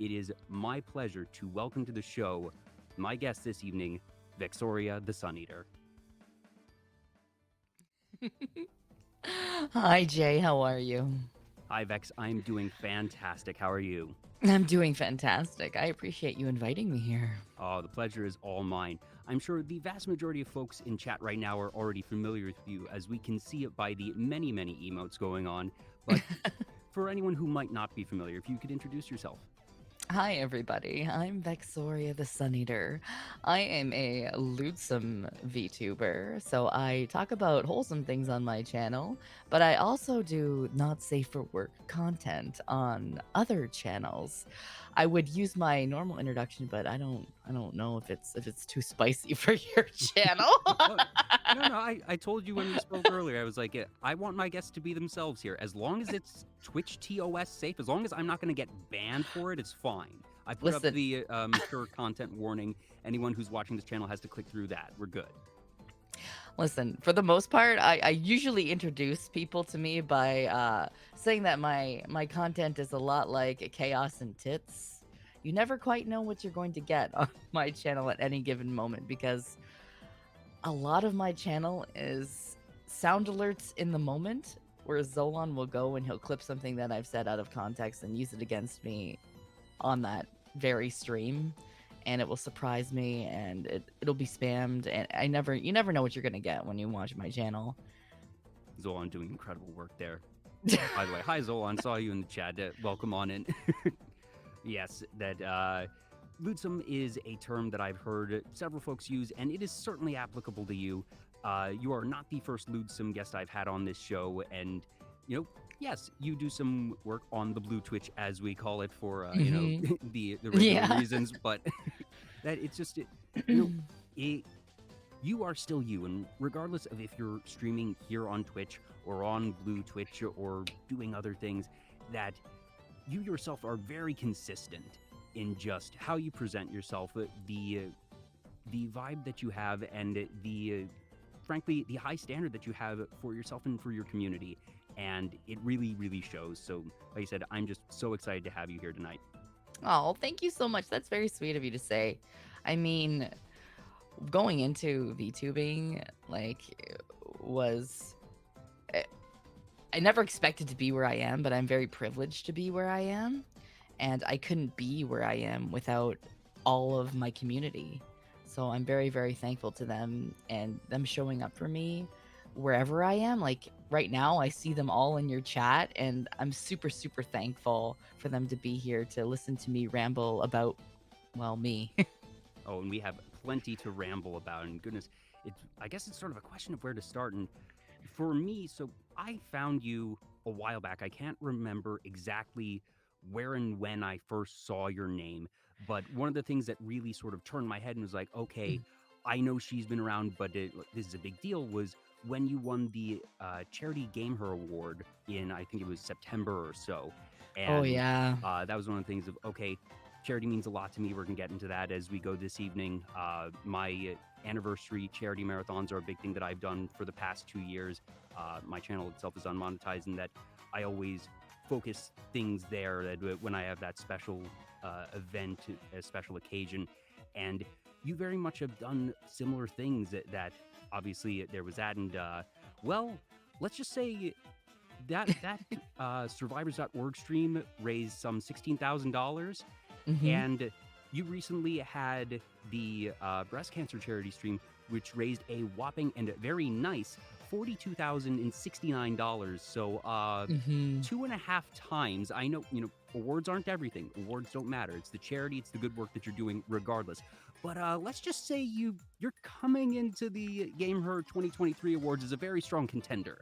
it is my pleasure to welcome to the show my guest this evening, Vexoria the Sun Eater. Hi, Jay. How are you? Hi, Vex. I'm doing fantastic. How are you? I'm doing fantastic. I appreciate you inviting me here. Oh, the pleasure is all mine. I'm sure the vast majority of folks in chat right now are already familiar with you, as we can see it by the many emotes going on. But for anyone who might not be familiar, if you could introduce yourself. Hi, everybody. I'm Vexoria the Sun Eater. I am a lewdsome VTuber, so I talk about wholesome things on my channel, but I also do not safe for work content on other channels. I would use my normal introduction, but I don't know if it's too spicy for your channel. Oh, no, I told you when we spoke earlier, I was like, I want my guests to be themselves here. As long as it's Twitch TOS safe, as long as I'm not going to get banned for it, it's fine. I put up Listen, the mature content warning. Anyone who's watching this channel has to click through that. We're good. Listen, for the most part, I usually introduce people to me by saying that my content is a lot like chaos and tits. You never quite know what you're going to get on my channel at any given moment because a lot of my channel is sound alerts in the moment where Zolan will go and he'll clip something that I've said out of context and use it against me on that very stream, and it will surprise me and it'll be spammed, and you never know what you're gonna get when you watch my channel. Zolan doing incredible work there. By the way, hi Zolan, saw you in the chat. Welcome on in. Yes, that lewdsome is a term that I've heard several folks use, and it is certainly applicable to you. You are not the first lewdsome guest I've had on this show, and yes, you do some work on the blue Twitch, as we call it, for the regular reasons. But that it's just you are still you, and regardless of if you're streaming here on Twitch or on blue Twitch or doing other things, that you yourself are very consistent in just how you present yourself, the vibe that you have, and the frankly the high standard that you have for yourself and for your community, and it really shows. So like I said, I'm just so excited to have you here tonight. Oh, thank you so much. That's very sweet of you to say. I mean, going into VTubing was I never expected to be where I am, but I'm very privileged to be where I am, and I couldn't be where I am without all of my community. So I'm very thankful to them and them showing up for me wherever I am. Like right now, I see them all in your chat, and I'm super thankful for them to be here to listen to me ramble about, well, me. Oh, and we have plenty to ramble about, and goodness, I guess it's sort of a question of where to start. And for me, so I found you a while back. I can't remember exactly where and when I first saw your name, but one of the things that really sort of turned my head and was like, okay, I know she's been around, but this is a big deal, was when you won the Charity Game Her Award in, I think it was September or so. And Oh yeah. that was one of the things of, okay, charity means a lot to me. We're going to get into that as we go this evening. My anniversary charity marathons are a big thing that I've done for the past 2 years. My channel itself is unmonetized, and that I always focus things there that when I have that special event, a special occasion. And you very much have done similar things that obviously there was that. And well, let's just say that survivors.org stream raised some $16,000. And you recently had the breast cancer charity stream, which raised a whopping and very nice $42,069. So 2.5 times. I know, awards aren't everything. Awards don't matter. It's the charity, it's the good work that you're doing regardless. But let's just say you're coming into the Game Her 2023 awards as a very strong contender.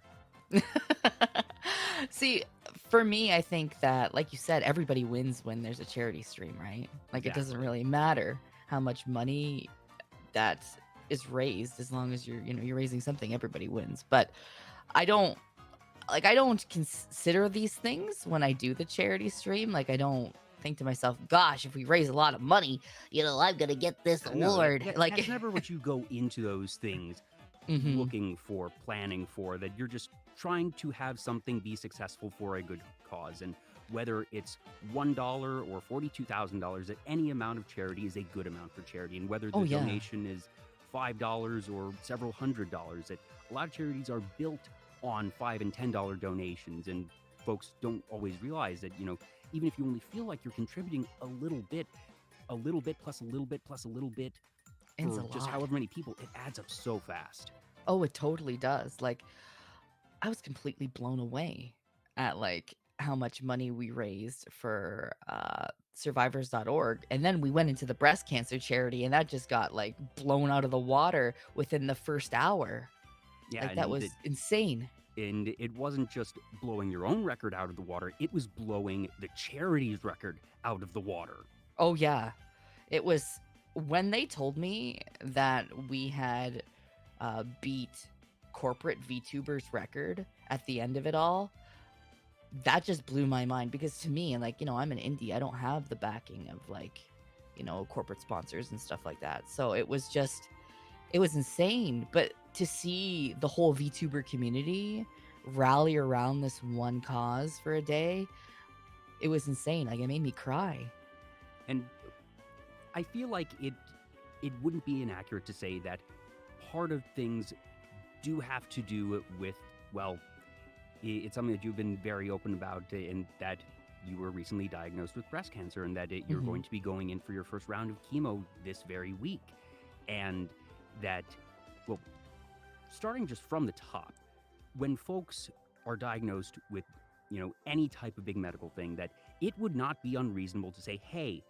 See, for me, I think that, like you said, everybody wins when there's a charity stream, right? Like, It doesn't really matter how much money that is raised, as long as you're raising something, everybody wins. But I don't consider these things when I do the charity stream. Like, I don't think to myself, gosh, if we raise a lot of money, I'm gonna get this award. That's never what you go into those things looking for, planning for, that you're just trying to have something be successful for a good cause. And whether it's $1 or $42,000, that any amount of charity is a good amount for charity. And whether Oh the yeah. donation is $5 or several $100s, that a lot of charities are built on $5 and $10 donations. And folks don't always realize that, even if you only feel like you're contributing a little bit plus a little bit plus a little bit It's for a just lot. however many people, it adds up so fast. Oh, it totally does. Like, I was completely blown away at like how much money we raised for survivors.org, and then we went into the breast cancer charity, and that just got like blown out of the water within the first hour. Yeah, Like, that was insane. and it wasn't just blowing your own record out of the water, it was blowing the charity's record out of the water. Oh yeah, it was when they told me that we had beat corporate VTubers record at the end of it all. That just blew my mind, because to me, and like, I'm an indie, I don't have the backing of like, corporate sponsors and stuff like that. So it was insane. But to see the whole VTuber community rally around this one cause for a day, it was insane. Like, it made me cry. And I feel like it wouldn't be inaccurate to say that part of things do have to do with, well, it's something that you've been very open about, and that you were recently diagnosed with breast cancer, and that you're going to be going in for your first round of chemo this very week. And that, well, starting just from the top, when folks are diagnosed with, any type of big medical thing, that it would not be unreasonable to say, hey,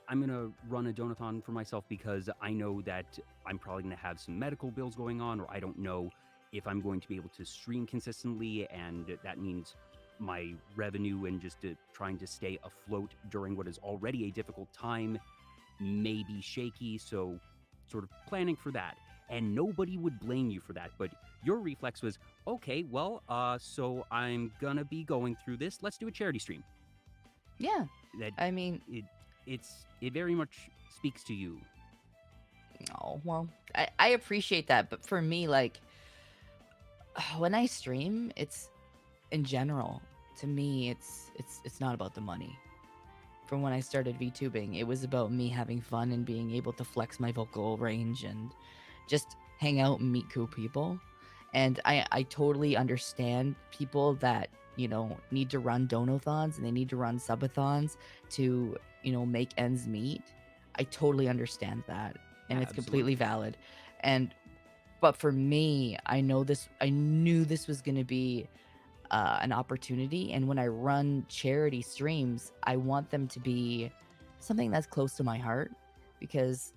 I'm going to run a donathon for myself because I know that I'm probably going to have some medical bills going on, or I don't know if I'm going to be able to stream consistently, and that means my revenue and just trying to stay afloat during what is already a difficult time may be shaky, so sort of planning for that. And nobody would blame you for that, but your reflex was, okay, well, so I'm gonna be going through this, let's do a charity stream. Yeah. That, I mean, it very much speaks to you. oh, well, I appreciate that, but for me, like, when I stream, it's in general, to me, it's not about the money. From when I started VTubing, it was about me having fun and being able to flex my vocal range and just hang out and meet cool people. And I totally understand people that, need to run donathons and they need to run subathons to, make ends meet. I totally understand that. And Yeah, it's absolutely. completely valid. But for me, I knew this was going to be an opportunity. And when I run charity streams, I want them to be something that's close to my heart, because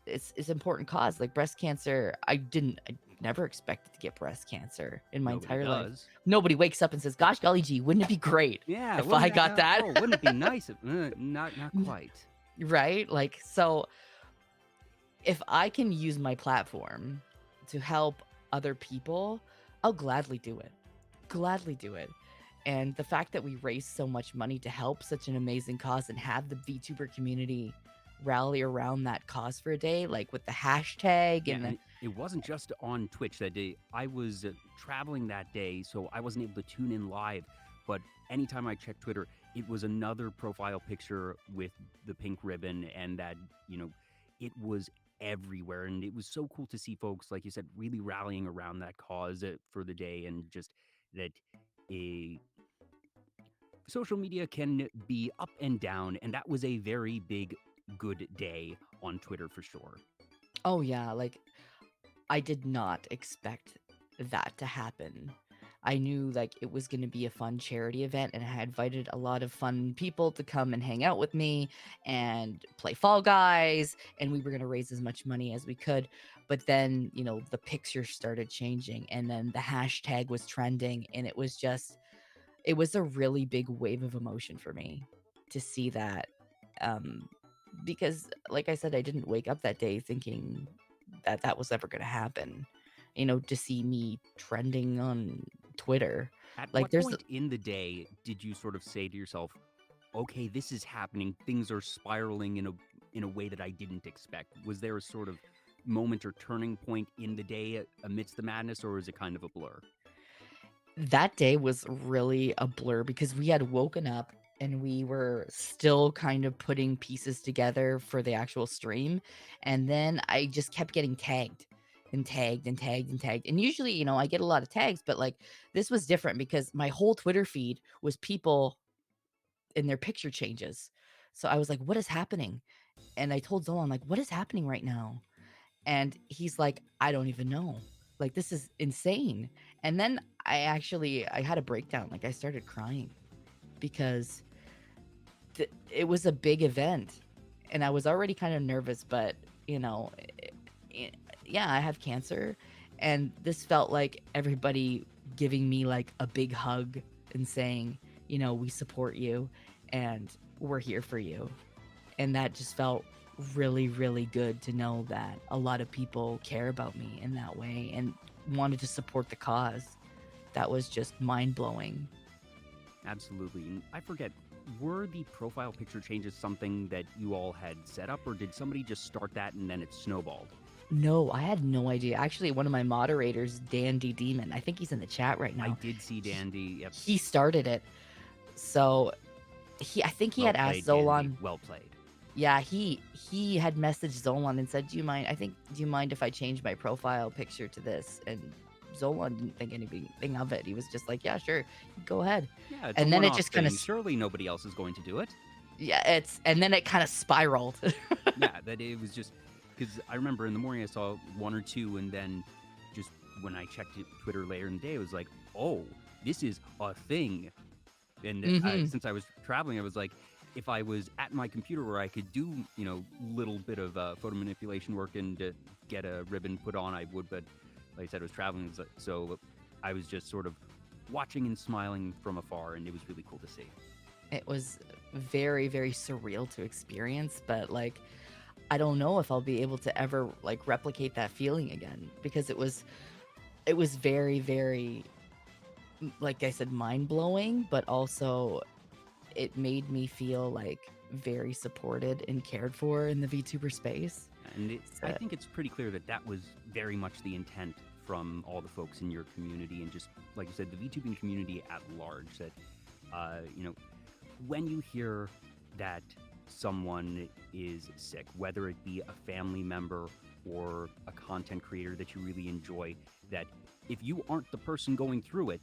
it's an important cause. Like breast cancer, I never expected to get breast cancer in my Nobody entire life. does. Nobody wakes up and says, gosh golly gee, wouldn't it be great if I got that? Oh, wouldn't it be nice if, not quite. Right? Like, so if I can use my platform to help other people, I'll gladly do it. Gladly do it. And the fact that we raised so much money to help such an amazing cause and have the VTuber community rally around that cause for a day, like with the hashtag And it wasn't just on Twitch that day. I was traveling that day, so I wasn't able to tune in live. But anytime I checked Twitter, it was another profile picture with the pink ribbon, and that, it was everywhere. And it was so cool to see folks, like you said, really rallying around that cause for the day, and just that social media can be up and down, and that was a very big, good day on Twitter for sure. Oh yeah, like I did not expect that to happen. I knew like it was going to be a fun charity event, and I had invited a lot of fun people to come and hang out with me and play Fall Guys, and we were going to raise as much money as we could. But then, the picture started changing, and then the hashtag was trending, and it was a really big wave of emotion for me to see that. Because like I said, I didn't wake up that day thinking that was ever going to happen. To see me trending on Twitter. At Like, what there's point in the day did you sort of say to yourself, okay, this is happening, things are spiraling in a way that I didn't expect? Was there a sort of moment or turning point in the day amidst the madness, or is it kind of a blur? that day was really a blur, because we had woken up and we were still kind of putting pieces together for the actual stream. And then I just kept getting tagged and tagged and tagged and tagged. And usually, I get a lot of tags, but like this was different because my whole Twitter feed was people in their picture changes. So I was like, what is happening? And I told Zolan, like, what is happening right now? And he's like, I don't even know. Like, this is insane. And then I had a breakdown. Like, I started crying because it was a big event and I was already kind of nervous, but yeah, I have cancer, and this felt like everybody giving me like a big hug and saying, we support you and we're here for you. And that just felt really, really good to know that a lot of people care about me in that way and wanted to support the cause. That was just mind blowing. Absolutely. And I forget, were the profile picture changes something that you all had set up, or did somebody just start that and then it snowballed? No, I had no idea. Actually, one of my moderators, Dandy Demon, I think he's in the chat right I now. did see Dandy. Yep. He started it. So I think he Well had asked played, Dandy. Zolan. Well played. Yeah, he had messaged Zolan and said, do you mind if I change my profile picture to this? And Zolan didn't think anything of it. He was just like, yeah, sure, go ahead. Yeah, it's And a then it one-off just thing. kind of, Surely nobody else is going to do it. yeah, and then it kind of spiraled. Yeah, that it was just because I remember in the morning I saw one or two, and then just when I checked Twitter later in the day, it was like, oh, this is a thing. And since I was traveling, I was like, if I was at my computer where I could do, little bit of photo manipulation work and get a ribbon put on, I would. But like I said, I was traveling, so I was just sort of watching and smiling from afar, and it was really cool to see. It was very, very surreal to experience, but like, I don't know if I'll be able to ever like replicate that feeling again, because it was very, very, like I said, mind blowing, but also it made me feel like very supported and cared for in the VTuber space. And I think it's pretty clear that that was very much the intent from all the folks in your community, and just like you said, the VTubing community at large. That when you hear that someone is sick, whether it be a family member or a content creator that you really enjoy, that if you aren't the person going through it,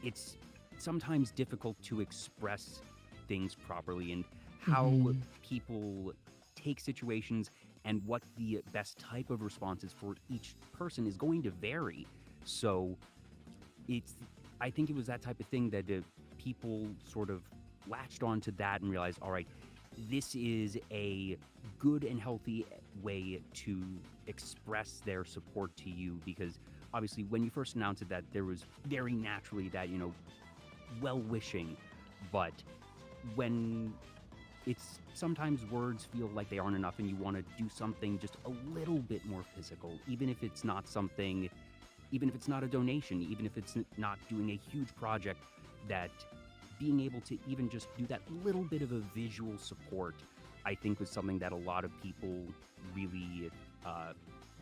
it's sometimes difficult to express things properly, and how people take situations and what the best type of responses for each person is going to vary. So I think it was that type of thing that people sort of latched onto that and realized, all right, this is a good and healthy way to express their support to you, because obviously when you first announced it, that there was very naturally that, well-wishing, but when it's sometimes words feel like they aren't enough and you want to do something just a little bit more physical, even if it's not a donation, even if it's not doing a huge project, that being able to even just do that little bit of a visual support, I think was something that a lot of people really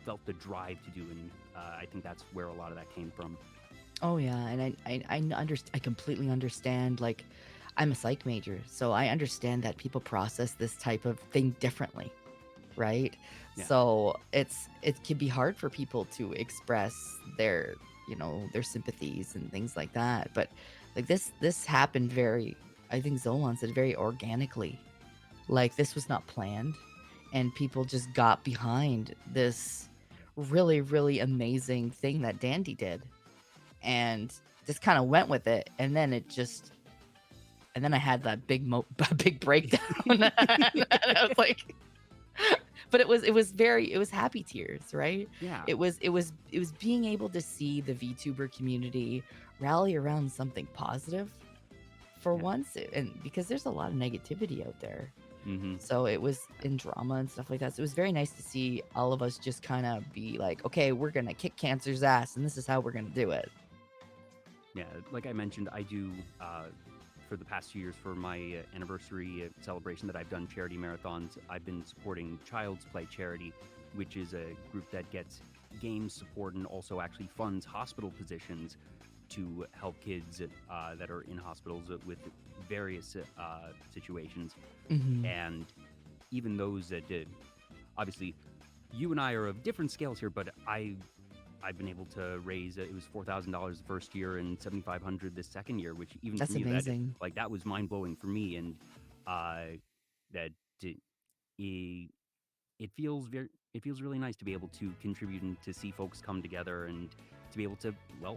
felt the drive to do, and I think that's where a lot of that came from. Oh yeah, and I completely understand. Like, I'm a psych major, so I understand that people process this type of thing differently, right? Yeah. So it can be hard for people to express their their sympathies and things like that. But like this happened very, I think Zolan said, very organically. Like, this was not planned, and people just got behind this really, really amazing thing that Dandy did, and just kind of went with it. And then and then I had that big big breakdown. And I was like, but it was happy tears, right? Yeah. It was being able to see the VTuber community rally around something positive for once, and because there's a lot of negativity out there. So it was in drama and stuff like that. So it was very nice to see all of us just kind of be like, okay, we're gonna kick cancer's ass, and this is how we're gonna do it. Yeah, like I mentioned, I do for the past 2 years, for my anniversary celebration that I've done charity marathons, I've been supporting Child's Play Charity, which is a group that gets game support and also actually funds hospital positions to help kids that are in hospitals with various situations. Hmm. And even those that did, obviously, you and I are of different scales here, but I've been able to raise it was $4,000 the first year and $7,500 the second year, which even for That's me amazing. that was mind blowing for me, and that it, it feels really nice to be able to contribute and to see folks come together and to be able to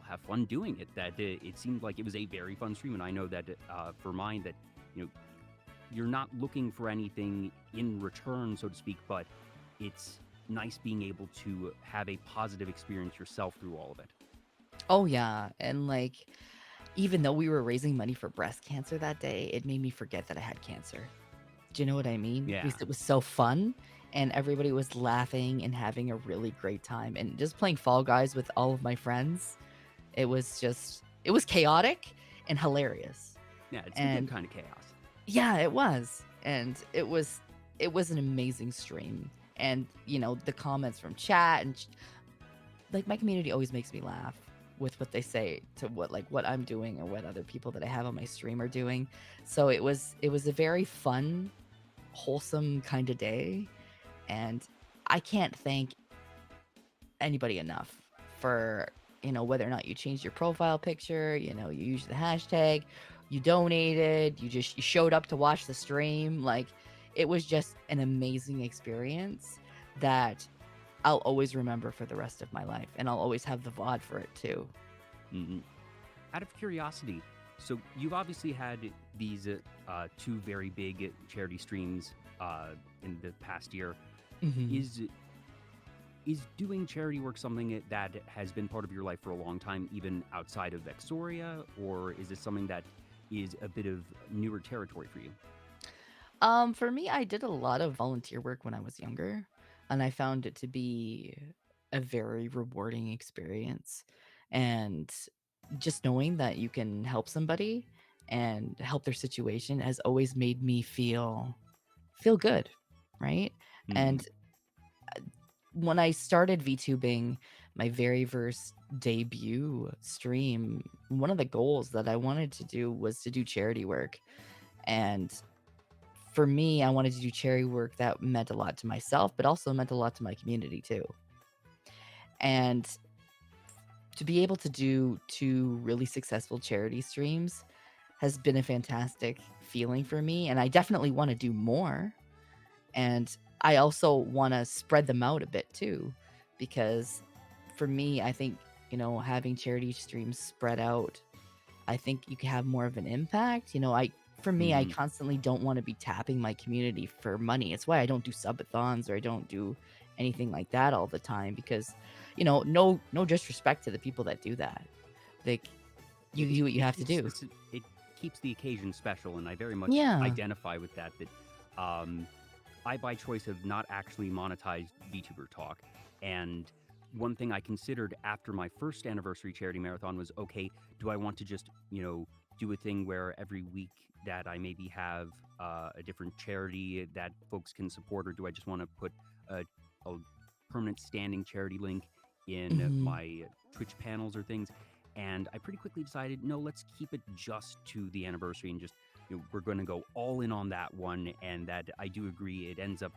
have fun doing it. That it seemed like it was a very fun stream, and I know that for mine that you know you're not looking for anything in return, so to speak, but it's nice being able to have a positive experience yourself through all of it. Oh yeah, and like even though we were raising money for breast cancer that day, it made me forget that I had cancer. Do you know what I mean? Yeah. Because it was so fun and everybody was laughing and having a really great time and just playing Fall Guys with all of my friends. It was chaotic and hilarious. Yeah, it's a good And kind of chaos. yeah, it was. And it was an amazing stream. And the comments from chat and like my community always makes me laugh with what they say to what I'm doing or what other people that I have on my stream are doing. So it was a very fun, wholesome kind of day, and I can't thank anybody enough for whether or not you changed your profile picture, you used the hashtag, you donated, you showed up to watch the stream. Like it was just an amazing experience that I'll always remember for the rest of my life, and I'll always have the VOD for it too. Mm-hmm. Out of curiosity, so you've obviously had these two very big charity streams in the past year. Hmm. Is doing charity work something that has been part of your life for a long time, even outside of Vexoria, or is this something that is a bit of newer territory for you? For me, I did a lot of volunteer work when I was younger, and I found it to be a very rewarding experience. And just knowing that you can help somebody and help their situation has always made me feel good, right? Mm-hmm. And when I started VTubing, my very first debut stream, one of the goals that I wanted to do was to do charity work. And for me, I wanted to do charity work that meant a lot to myself, but also meant a lot to my community too. And to be able to do two really successful charity streams has been a fantastic feeling for me. And I definitely want to do more. And I also want to spread them out a bit too, because for me, I think, having charity streams spread out, I think you can have more of an impact. For me, I Mm-hmm. constantly don't want to be tapping my community for money. It's why I don't do subathons or I don't do anything like that all the time because, no disrespect to the people that do that. Like, you do what you it have to keeps do. this it keeps the occasion special, and I very much Yeah. identify with that. Um, I by choice have not actually monetized VTuber Talk, and one thing I considered after my first anniversary charity marathon was, okay, do I want to just do a thing where every week that I maybe have a different charity that folks can support, or do I just want to put a permanent standing charity link in Hmm. my Twitch panels or things? And I pretty quickly decided, no, let's keep it just to the anniversary and just we're going to go all in on that one. And that I do agree, it ends up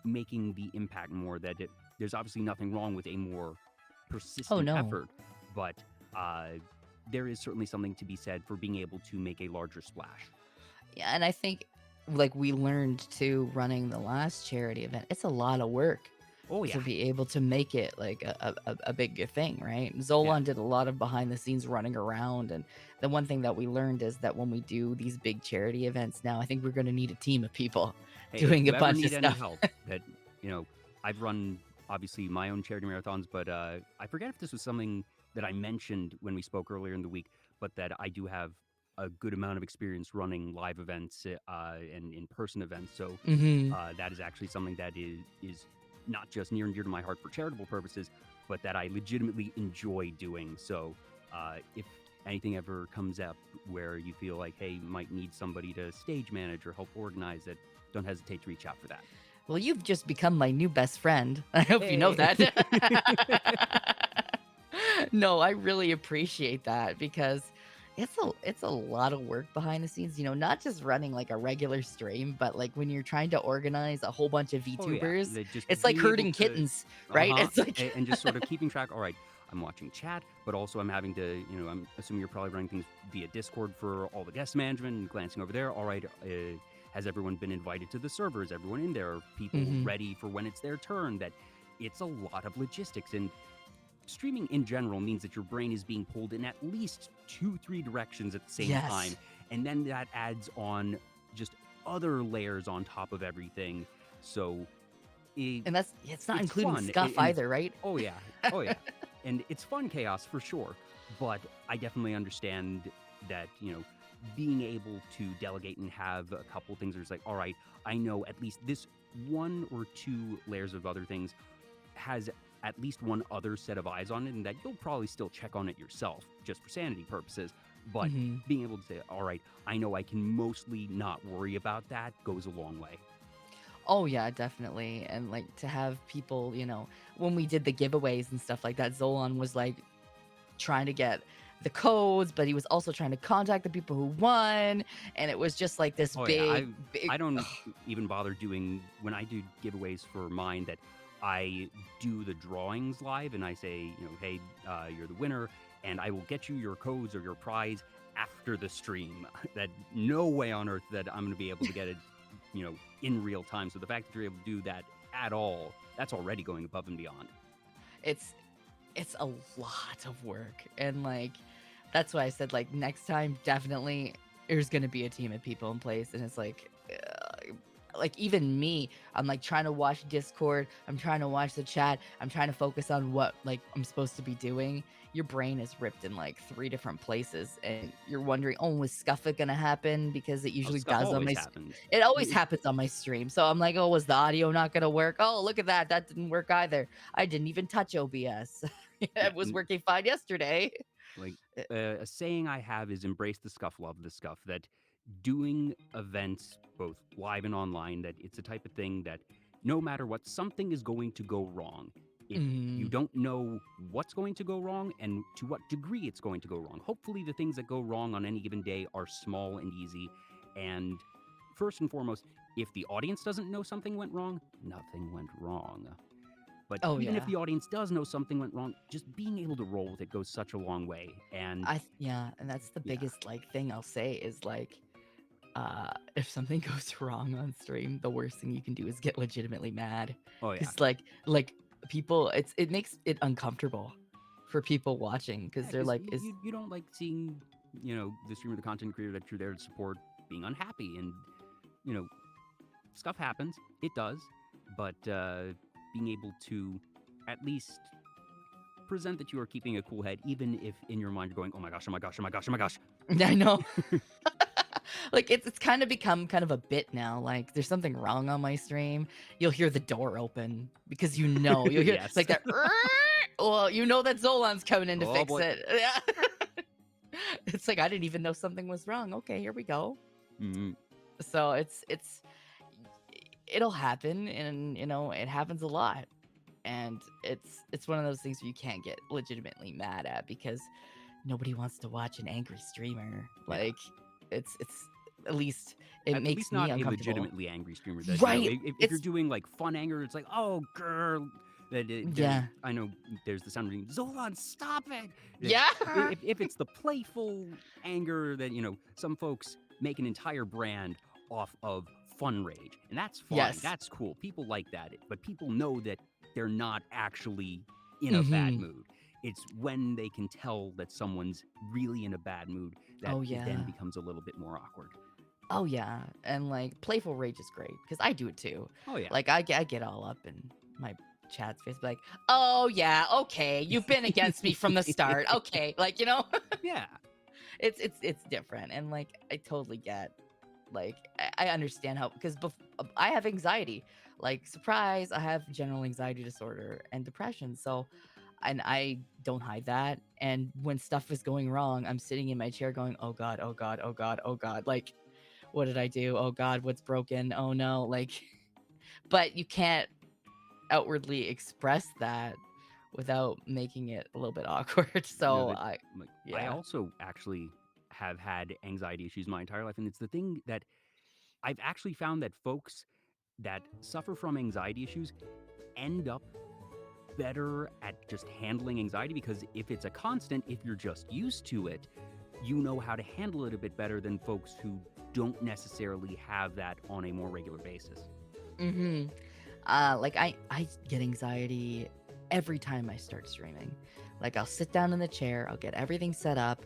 making the impact more. There's obviously nothing wrong with a more Oh, persistent no. effort, but there is certainly something to be said for being able to make a larger splash. Yeah. And I think, like, we learned too running the last charity event, it's a lot of work Oh yeah, to be able to make it like a big thing, right? yeah. Zolan did a lot of behind the scenes running around. And the one thing that we learned is that when we do these big charity events now, I think we're going to need a team of people Hey, if doing a you ever bunch of need any stuff. help, that you know, I've run obviously my own charity marathons, but I forget if this was something that I mentioned when we spoke earlier in the week, but that I do have a good amount of experience running live events and in-person events. So Hmm. that is actually something that is not just near and dear to my heart for charitable purposes, but that I legitimately enjoy doing. So if anything ever comes up where you feel like, hey, you might need somebody to stage manage or help organize it, don't hesitate to reach out for that. Well, you've just become my new best friend. I hope you know Hey. that. No, I really appreciate that because it's a lot of work behind the scenes, not just running like a regular stream, but like when you're trying to organize a whole bunch of Oh yeah, VTubers, that just it's like being able herding to, kittens, right? uh-huh, It's like and just sort of keeping track. All right, I'm watching chat, but also I'm having to, I'm assuming you're probably running things via Discord for all the guest management and glancing over there. All right, has everyone been invited to the server? Is everyone in there? Are people Mhm. ready for when it's their turn? That it's a lot of logistics, and streaming in general means that your brain is being pulled in at least 2, 3 directions at the same time, Yes. and then that adds on just other layers on top of everything. So it, And it's not it's including fun, scuff and it's, either, right? oh yeah, oh yeah, and it's fun chaos for sure. But I definitely understand that, being able to delegate and have a couple things where it's like, all right, I know at least this 1 or 2 layers of other things has at least one other set of eyes on it, and that you'll probably still check on it yourself just for sanity purposes. But Mhm. being able to say, all right, I know I can mostly not worry about that, goes a long way. Oh yeah, definitely. And like to have people, when we did the giveaways and stuff like that, Zolan was like trying to get the codes, but he was also trying to contact the people who won, and it was just like this Oh yeah, big, big. I don't even bother doing when I do giveaways for mine, that I do the drawings live and I say, hey, you're the winner, and I will get you your codes or your prize after the stream. That no way on earth that I'm going to be able to get it, in real time. So the fact that you're able to do that at all, that's already going above and beyond. It's it's a lot of work, and like that's why I said like next time definitely there's gonna be a team of people in place, and it's like even me, I'm like trying to watch Discord, I'm trying to watch the chat, I'm trying to focus on what like I'm supposed to be doing. Your brain is ripped in like 3 different places, and you're wondering, oh, is scuffing gonna happen? Because it Oh, usually stuff does on always my happens. it always happens on my stream. So I'm like, oh, was the audio not gonna work? Oh, look at that. That didn't work either. I didn't even touch OBS. Yeah, It was working fine yesterday. like a saying I have is embrace the scuff, love the scuff. That doing events both live and online, that it's a type of thing that no matter what, something is going to go wrong. You Mhm. don't know what's going to go wrong and to what degree it's going to go wrong. Hopefully the things that go wrong on any given day are small and easy. And first and foremost, if the audience doesn't know something went wrong, nothing went wrong. But Oh even if yeah. the audience does know something went wrong, just being able to roll with it goes such a long way. And Yeah, and that's the yeah, biggest like thing I'll say is like if something goes wrong on stream, the worst thing you can do is get legitimately mad. oh yeah, Cuz like people it makes it uncomfortable for people watching cuz yeah, they're because like is you don't like seeing, the streamer, the content creator that you're there to support being unhappy, and you know stuff happens. It does, but being able to at least present that you are keeping a cool head, even if in your mind you're going, oh my gosh, oh my gosh, oh my gosh, oh my gosh. I know. Like it's kind of become kind of a bit now. Like there's something wrong on my stream, you'll hear the door open because you'll hear Yes. like that. Well, you know that Zolan's coming in to Oh fix boy. it. Yeah. It's like I didn't even know something was wrong. Okay, here we go. Mm, So it'll happen, and it happens a lot, and it's one of those things where you can't get legitimately mad at because nobody wants to watch an angry streamer. yeah. Like it's at least it At makes least me not a uncomfortable. legitimately angry streamer. That, Right. if you're It's doing like fun anger, it's like, oh girl, that there. yeah. I know there's the sound ring. Zolan, stop it! Yeah. If it's the playful anger that, some folks make an entire brand off of fun rage, and that's fine. Yes. That's cool. People like that, but people know that they're not actually in a bad Mhm. mood. It's when they can tell that someone's really in a bad mood that Oh it then yeah. becomes a little bit more awkward. Oh yeah. And like playful rage is great because I do it too. Oh yeah. Like I get all up in my chat's face, like, oh yeah, okay, you've been against me from the start. Okay, like Yeah. it's different, and like I totally get, like I understand how because I have anxiety, like surprise, I have general anxiety disorder and depression, so and I don't hide that. And when stuff is going wrong, I'm sitting in my chair going, oh god, oh god, oh god, oh god, like what did I do? Oh god, what's broken? Oh no, like but you can't outwardly express that without making it a little bit awkward. No, So that like I yeah. also actually have had anxiety issues my entire life, and it's the thing that I've actually found that folks that suffer from anxiety issues end up better at just handling anxiety because if it's a constant, if you're just used to it, you know how to handle it a bit better than folks who don't necessarily have that on a more regular basis. Mm-hmm. Like I get anxiety every time I start streaming. Like I'll sit down in the chair, I'll get everything set up,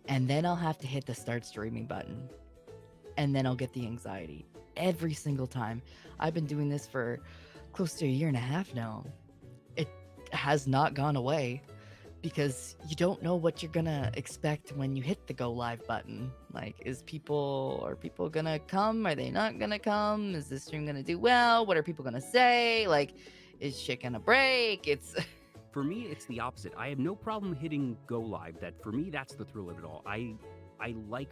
and then I'll have to hit the start streaming button. And then I'll get the anxiety every single time. I've been doing this for close to a year and a half now. It has not gone away because you don't know what you're gonna expect when you hit the go live button. Like, are people gonna come? Are they not gonna come? Is this stream gonna do well? What are people gonna say? Like, is shit gonna break? It's For me, it's the opposite. I have no problem hitting go live. That for me, that's the thrill of it all. I like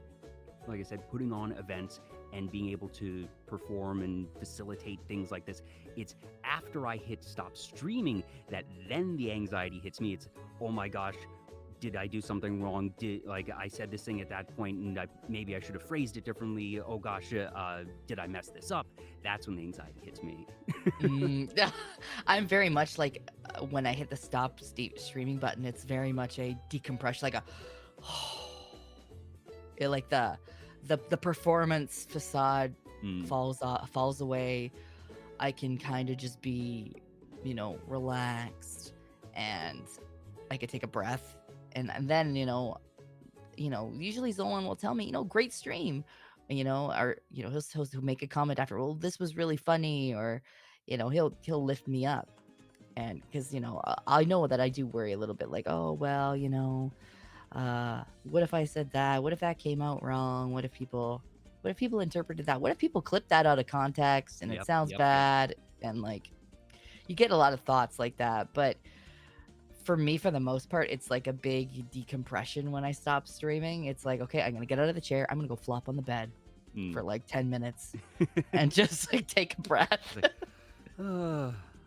I said, putting on events and being able to perform and facilitate things like this. It's after I hit stop streaming that then the anxiety hits me. It's, oh my gosh, did I do something wrong? Did like I said this thing at that point and maybe I should have phrased it differently. Oh gosh, did I mess this up? That's when the anxiety hits me. I'm very much like when I hit the stop streaming button, it's very much a decompression, like a like the performance facade Mm. falls away. I can kind of just be, relaxed, and I could take a breath, and then usually Zolan will tell me, great stream, or he'll make a comment after, well, this was really funny, or he'll lift me up, and because I know that I do worry a little bit, like, oh well, what if I said that? What if that came out wrong? What if people interpreted that? What if people clipped that out of context and it sounds Yep. bad? And like, you get a lot of thoughts like that. But for me, for the most part, it's like a big decompression when I stop streaming. It's like, okay, I'm gonna get out of the chair. I'm gonna go flop on the bed for like 10 minutes and just like take a breath.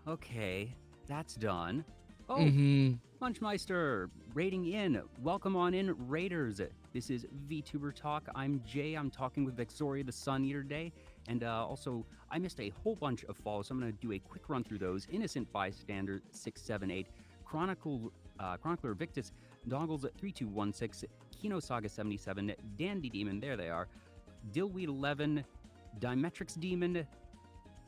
Okay, that's done. Oh, Mm-hmm. Munchmeister, raiding in. Welcome on in, Raiders. This is Vtuber Talk. I'm Jay. I'm talking with Vexoria the Sun Eater today. And also, I missed a whole bunch of follows, so I'm going to do a quick run through those. Innocent Bystander 678, Chronicler Victus, Doggles 3216, Kino Saga 77, Dandy Demon, there they are, Dillweed 11, Dimetrix Demon,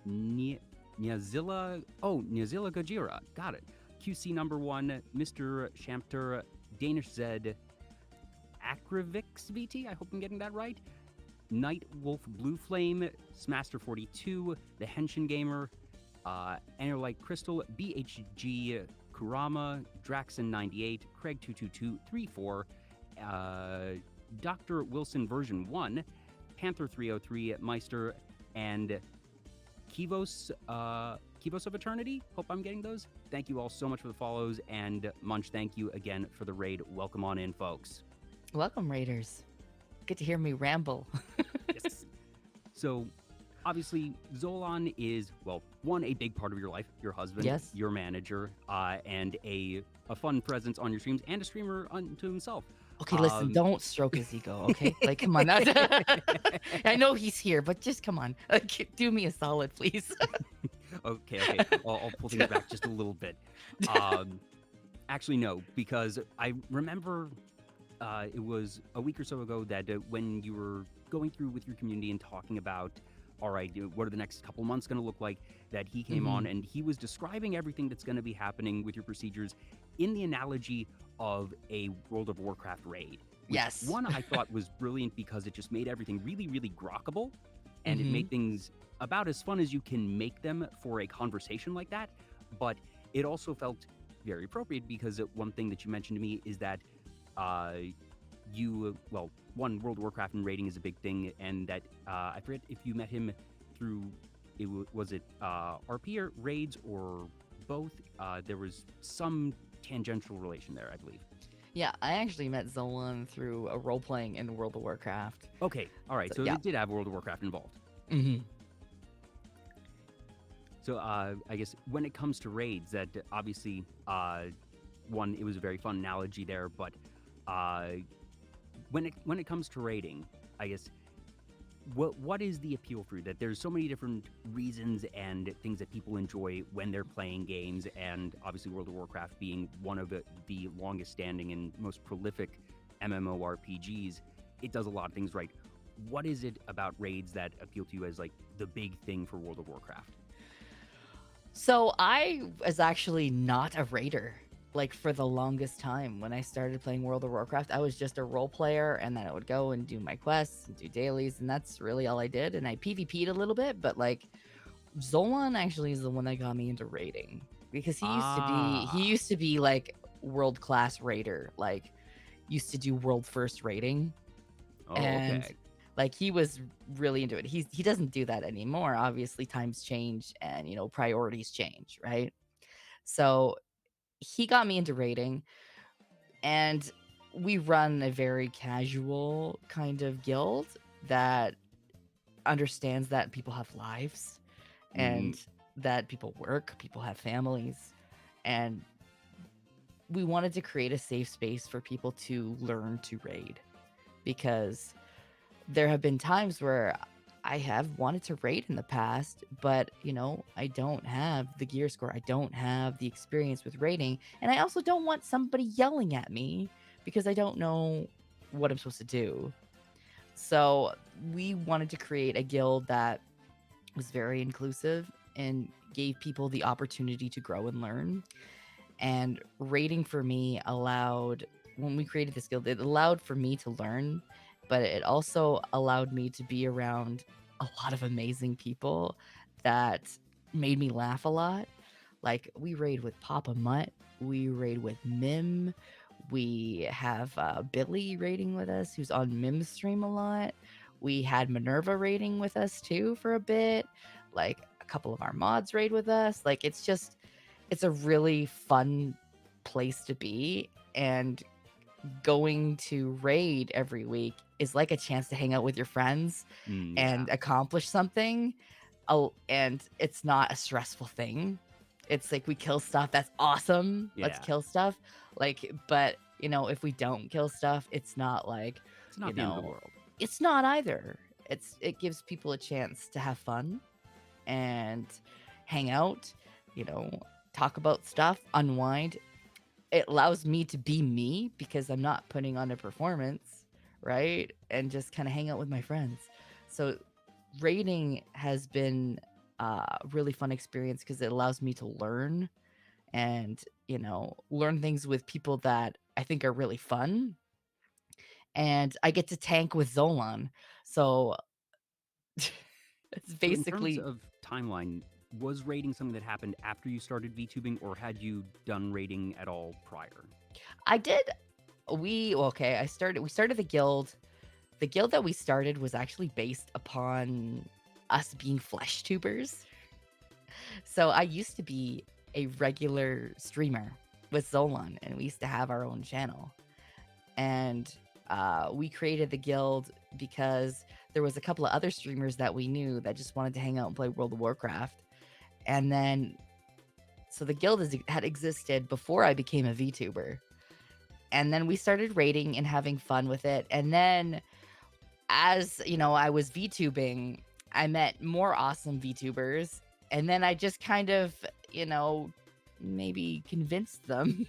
Nyazilla Gojira, got it. QC number 1, Mr. Shampter, Danish Zed, Akrivix VT, I hope I'm getting that right. Night Wolf Blue Flame, Smaster 42, The Henshin Gamer, Enerlight Crystal, BHG, Kurama, Draxon 98, Craig 22234, Dr. Wilson version 1, Panther 303, Meister, and Kivos of Eternity. Hope I'm getting those. Thank you all so much for the follows, and Munch, thank you again for the raid. Welcome on in, folks. Welcome, Raiders. Get to hear me ramble. Yes. So, obviously, Zolan is, well, one, a big part of your life, your husband, Yes. your manager, and a fun presence on your streams, and a streamer unto himself. Okay, listen, don't stroke his ego, okay? Like, come on. I know he's here, but just come on. Do me a solid, please. Okay. I'll pull things back just a little bit. Actually, no, because I remember it was a week or so ago that when you were going through with your community and talking about, all right, what are the next couple months going to look like, that he came on and he was describing everything that's going to be happening with your procedures in the analogy of a World of Warcraft raid. Yes. One, I thought was brilliant because it just made everything really, really grokkable, and it made things about as fun as you can make them for a conversation like that. But it also felt very appropriate because one thing that you mentioned to me is that one, World of Warcraft and raiding is a big thing, and that I forget if you met him through, was it RP or raids or both? There was some tangential relation there, I believe. Yeah, I actually met Zolan through a role-playing in World of Warcraft. Okay, all right, so yeah. it did have World of Warcraft involved. So I guess when it comes to raids, that obviously one, it was a very fun analogy there, but uh, when it comes to raiding, I guess what is the appeal for you? That there's so many different reasons and things that people enjoy when they're playing games, and obviously World of Warcraft being one of the longest standing and most prolific MMORPGs, it does a lot of things right. What is it about raids that appeal to you as like the big thing for World of Warcraft? So I was actually not a raider. Like for the longest time when I started playing World of Warcraft, I was just a role player, and then I would go and do my quests and do dailies, and that's really all I did. And I PvP'd a little bit, but like Zolan actually is the one that got me into raiding, because he Ah, used to be like world class raider, like used to do world first raiding, oh, and okay. like he was really into it. He doesn't do that anymore. Obviously times change, and priorities change, right? So he got me into raiding, and we run a very casual kind of guild that understands that people have lives, Mm, and that people work, people have families, and we wanted to create a safe space for people to learn to raid, because there have been times where I have wanted to raid in the past, but I don't have the gear score. I don't have the experience with raiding. And I also don't want somebody yelling at me because I don't know what I'm supposed to do. So we wanted to create a guild that was very inclusive and gave people the opportunity to grow and learn. And raiding for me allowed, when we created this guild, it allowed for me to learn, but it also allowed me to be around a lot of amazing people that made me laugh a lot. Like we raid with Papa Mutt, we raid with Mim, we have Billy raiding with us, who's on Mim's stream a lot. We had Minerva raiding with us too for a bit. Like a couple of our mods raid with us. Like it's a really fun place to be, and going to raid every week is like a chance to hang out with your friends yeah, and accomplish something. Oh, and it's not a stressful thing. It's like we kill stuff, that's awesome, let's yeah. kill stuff. Like, but if we don't kill stuff, it's not like, It's you not the end of the know world. it's not either. It gives people a chance to have fun and hang out, you know, talk about stuff, unwind. It allows me to be me because I'm not putting on a performance, right? And just kind of hang out with my friends. So raiding has been a really fun experience because it allows me to learn, and learn things with people that I think are really fun. And I get to tank with Zolan. So it's So in terms basically of timeline, was raiding something that happened after you started VTubing, or had you done raiding at all prior? I did okay, we started the guild. The guild that we started was actually based upon us being flesh tubers. So I used to be a regular streamer with Zolan, and we used to have our own channel. And we created the guild because there was a couple of other streamers that we knew that just wanted to hang out and play World of Warcraft. And then, so the guild had existed before I became a VTuber. And then we started raiding and having fun with it. And then, as I was VTubing, I met more awesome VTubers. And then I just kind of, maybe convinced them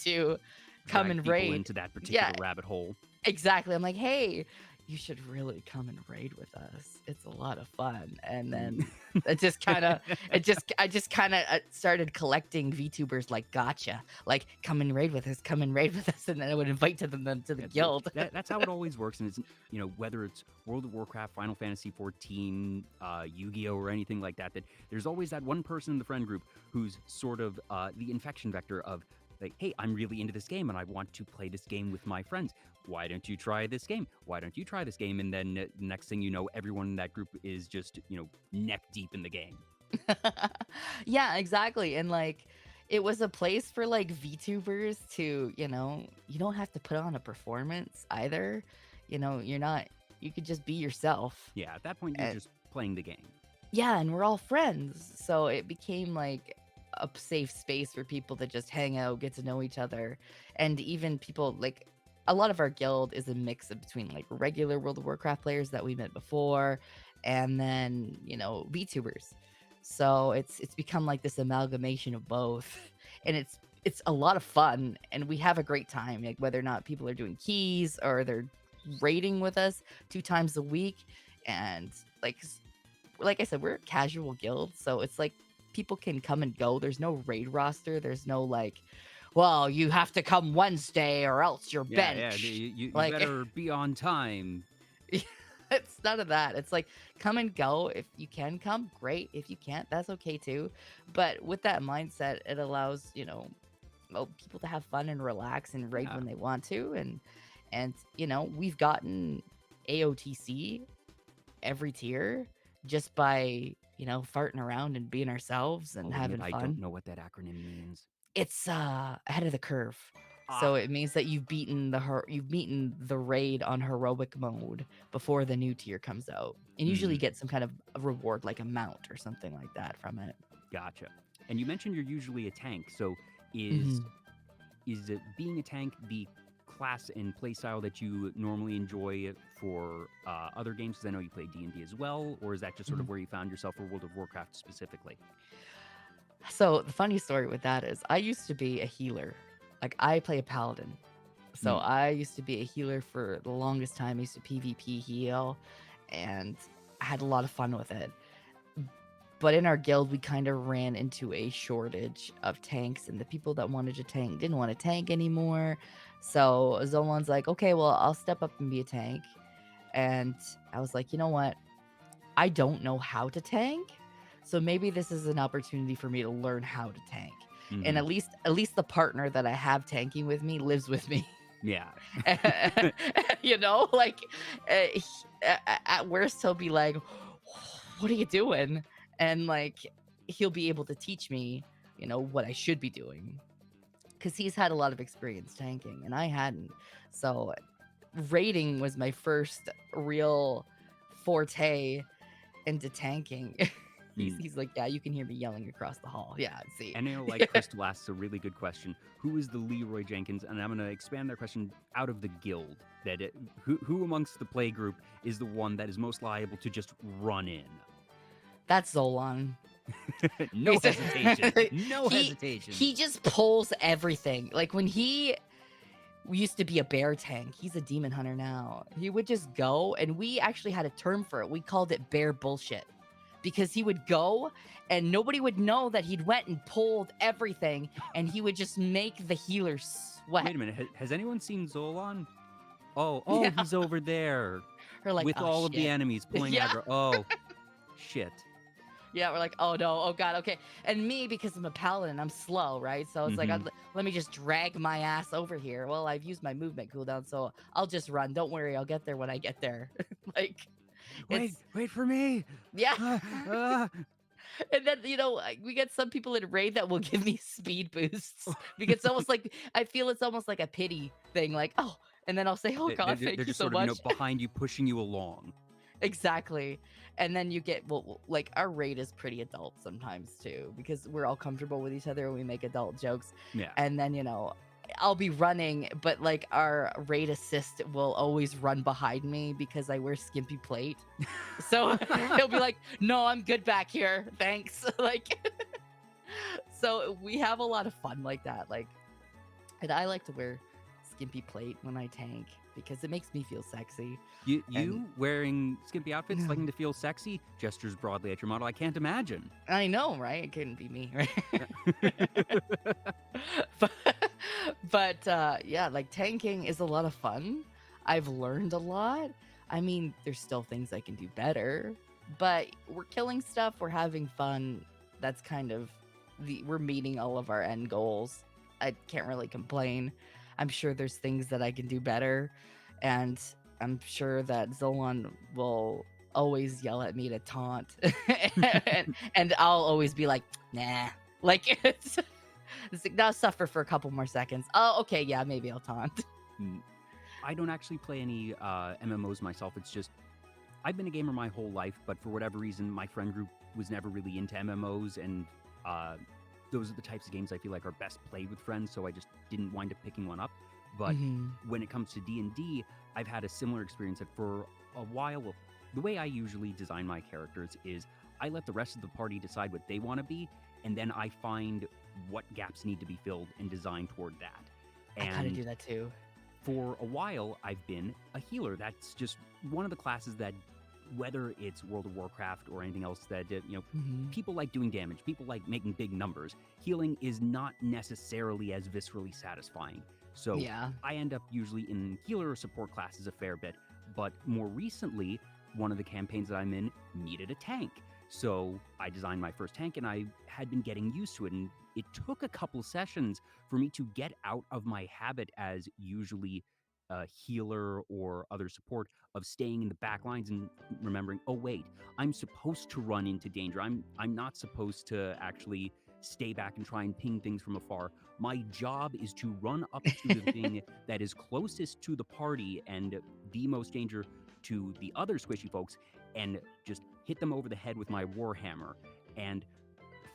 to come Dragged and people raid. into that Yeah, particular rabbit hole. exactly. I'm like, hey, you should really come and raid with us. It's a lot of fun. And Mm. then I just kind of started collecting VTubers like gotcha, like come and raid with us, come and raid with us, and then I would invite them to the Yeah, guild. that's how it always works, and it's whether it's World of Warcraft, Final Fantasy 14, Yu-Gi-Oh, or anything like that. That there's always that one person in the friend group who's sort of the infection vector of like, hey, I'm really into this game and I want to play this game with my friends. Why don't you try this game? Why don't you try this game? And then next thing you know, everyone in that group is just neck deep in the game. Yeah, exactly. And like it was a place for like VTubers to, you don't have to put on a performance either. You're not, you could just be yourself. Yeah, at that point you're And just playing the game. Yeah, and we're all friends. So it became like a safe space for people to just hang out, get to know each other. And even people like a lot of our guild is a mix of between like regular World of Warcraft players that we met before and then, VTubers. So it's become like this amalgamation of both. And it's a lot of fun and we have a great time. Like whether or not people are doing keys or they're raiding with us 2 times a week and like I said, we're a casual guild, so it's like people can come and go. There's no raid roster. There's no like, well, you have to come Wednesday or else you're Yeah. benched. You Like better be on time. it's none of that. It's like come and go. If you can come, great. If you can't, that's okay too. But with that mindset, it allows, people to have fun and relax and raid Yeah. when they want to. And we've gotten AOTC every tier just by farting around and being ourselves and I'll having admit I don't fun. know what that acronym means. It's ahead of the curve. Ah, So it means that you've beaten the raid on heroic mode before the new tier comes out, and usually mm, get some kind of a reward like a mount or something like that from it. gotcha. And you mentioned you're usually a tank, so hmm is it being a tank the class and playstyle that you normally enjoy for other games? Because I know you play D&D as well, or is that just sort hmm of where you found yourself for World of Warcraft specifically? So the funny story with that is I used to be a healer. Like I play a paladin. So Mm, I used to be a healer for the longest time. I used to PvP heal and I had a lot of fun with it. But in our guild, we kind of ran into a shortage of tanks, and the people that wanted to tank didn't want to tank anymore. So Zolan's like, okay, well, I'll step up and be a tank. And I was like, you know what? I don't know how to tank. So maybe this is an opportunity for me to learn how to tank. And hmm at least the partner that I have tanking with me lives with me. Yeah. Like at worst he'll be like, "What are you doing?" And like he'll be able to teach me, what I should be doing because he's had a lot of experience tanking and I hadn't. So raiding was my first real forte into tanking. he's, Mm. he's like, yeah, you can hear me yelling across the hall. Yeah, see. And like Crystal asks a really good question. Who is the Leroy Jenkins? And I'm going to expand their question out of the guild. Who amongst the play group is the one that is most liable to just run in? That's Zolan. No hesitation. No he hesitation. he just pulls everything. Like when he used to be a bear tank, he's a demon hunter now. He would just go, and we actually had a term for it. We called it bear bullshit because he would go and nobody would know that he'd went and pulled everything, and he would just make the healer sweat. Wait a minute. Has anyone seen Zolan? Oh, Yeah. he's over there We're like, with oh all of the shit. enemies pulling Yeah. aggro. Oh, shit. Yeah, we're like, oh no, oh god, okay. And me, because I'm a paladin, I'm slow, right? So it's like, Mhm. let me just drag my ass over here. Well, I've used my movement cooldown, so I'll just run. Don't worry, I'll get there when I get there. Like, it's Wait for me. yeah. Ah, ah. And then we get some people in raid that will give me speed boosts because it's almost like I feel it's almost like a pity thing, like oh, and then I'll say, oh god, They're thank you just so sort of, much. behind you, pushing you along. Exactly. And then you get, well, like our raid is pretty adult sometimes too, because we're all comfortable with each other and we make adult jokes. Yeah. And then, I'll be running, but like our raid assist will always run behind me because I wear skimpy plate. So he'll be like, no, I'm good back here. Thanks. Like, so we have a lot of fun like that. Like, and I like to wear skimpy plate when I tank because it makes me feel sexy. You And wearing skimpy outfits, no. liking to feel sexy, gestures broadly at your model. I can't imagine. I know, right? It couldn't be me, right? but yeah, like tanking is a lot of fun. I've learned a lot. I mean, there's still things I can do better, but we're killing stuff, we're having fun. That's kind of we're meeting all of our end goals. I can't really complain. I'm sure there's things that I can do better, and I'm sure that Zolan will always yell at me to taunt, and I'll always be like, nah. Like it's like, I'll suffer for a couple more seconds. Oh, okay, yeah, maybe I'll taunt. I don't actually play any MMOs myself. It's just I've been a gamer my whole life, but for whatever reason, my friend group was never really into MMOs, and uh, those are the types of games I feel like are best played with friends. So I just didn't wind up picking one up. But Hmm. when it comes to D&D, I've had a similar experience that for a while, the way I usually design my characters is I let the rest of the party decide what they want to be, and then I find what gaps need to be filled and design toward that. I kind of And do that too. for a while, I've been a healer. That's just one of the classes that, whether it's World of Warcraft or anything else, that Hmm. people like doing damage. People like making big numbers. Healing is not necessarily as viscerally satisfying. So Yeah. I end up usually in healer or support classes a fair bit. But more recently, one of the campaigns that I'm in needed a tank. So I designed my first tank, and I had been getting used to it. And it took a couple sessions for me to get out of my habit as usually a healer or other support of staying in the back lines and remembering, oh wait, I'm supposed to run into danger. I'm not supposed to actually stay back and try and ping things from afar. My job is to run up to the thing that is closest to the party and the most danger to the other squishy folks, and just hit them over the head with my warhammer. And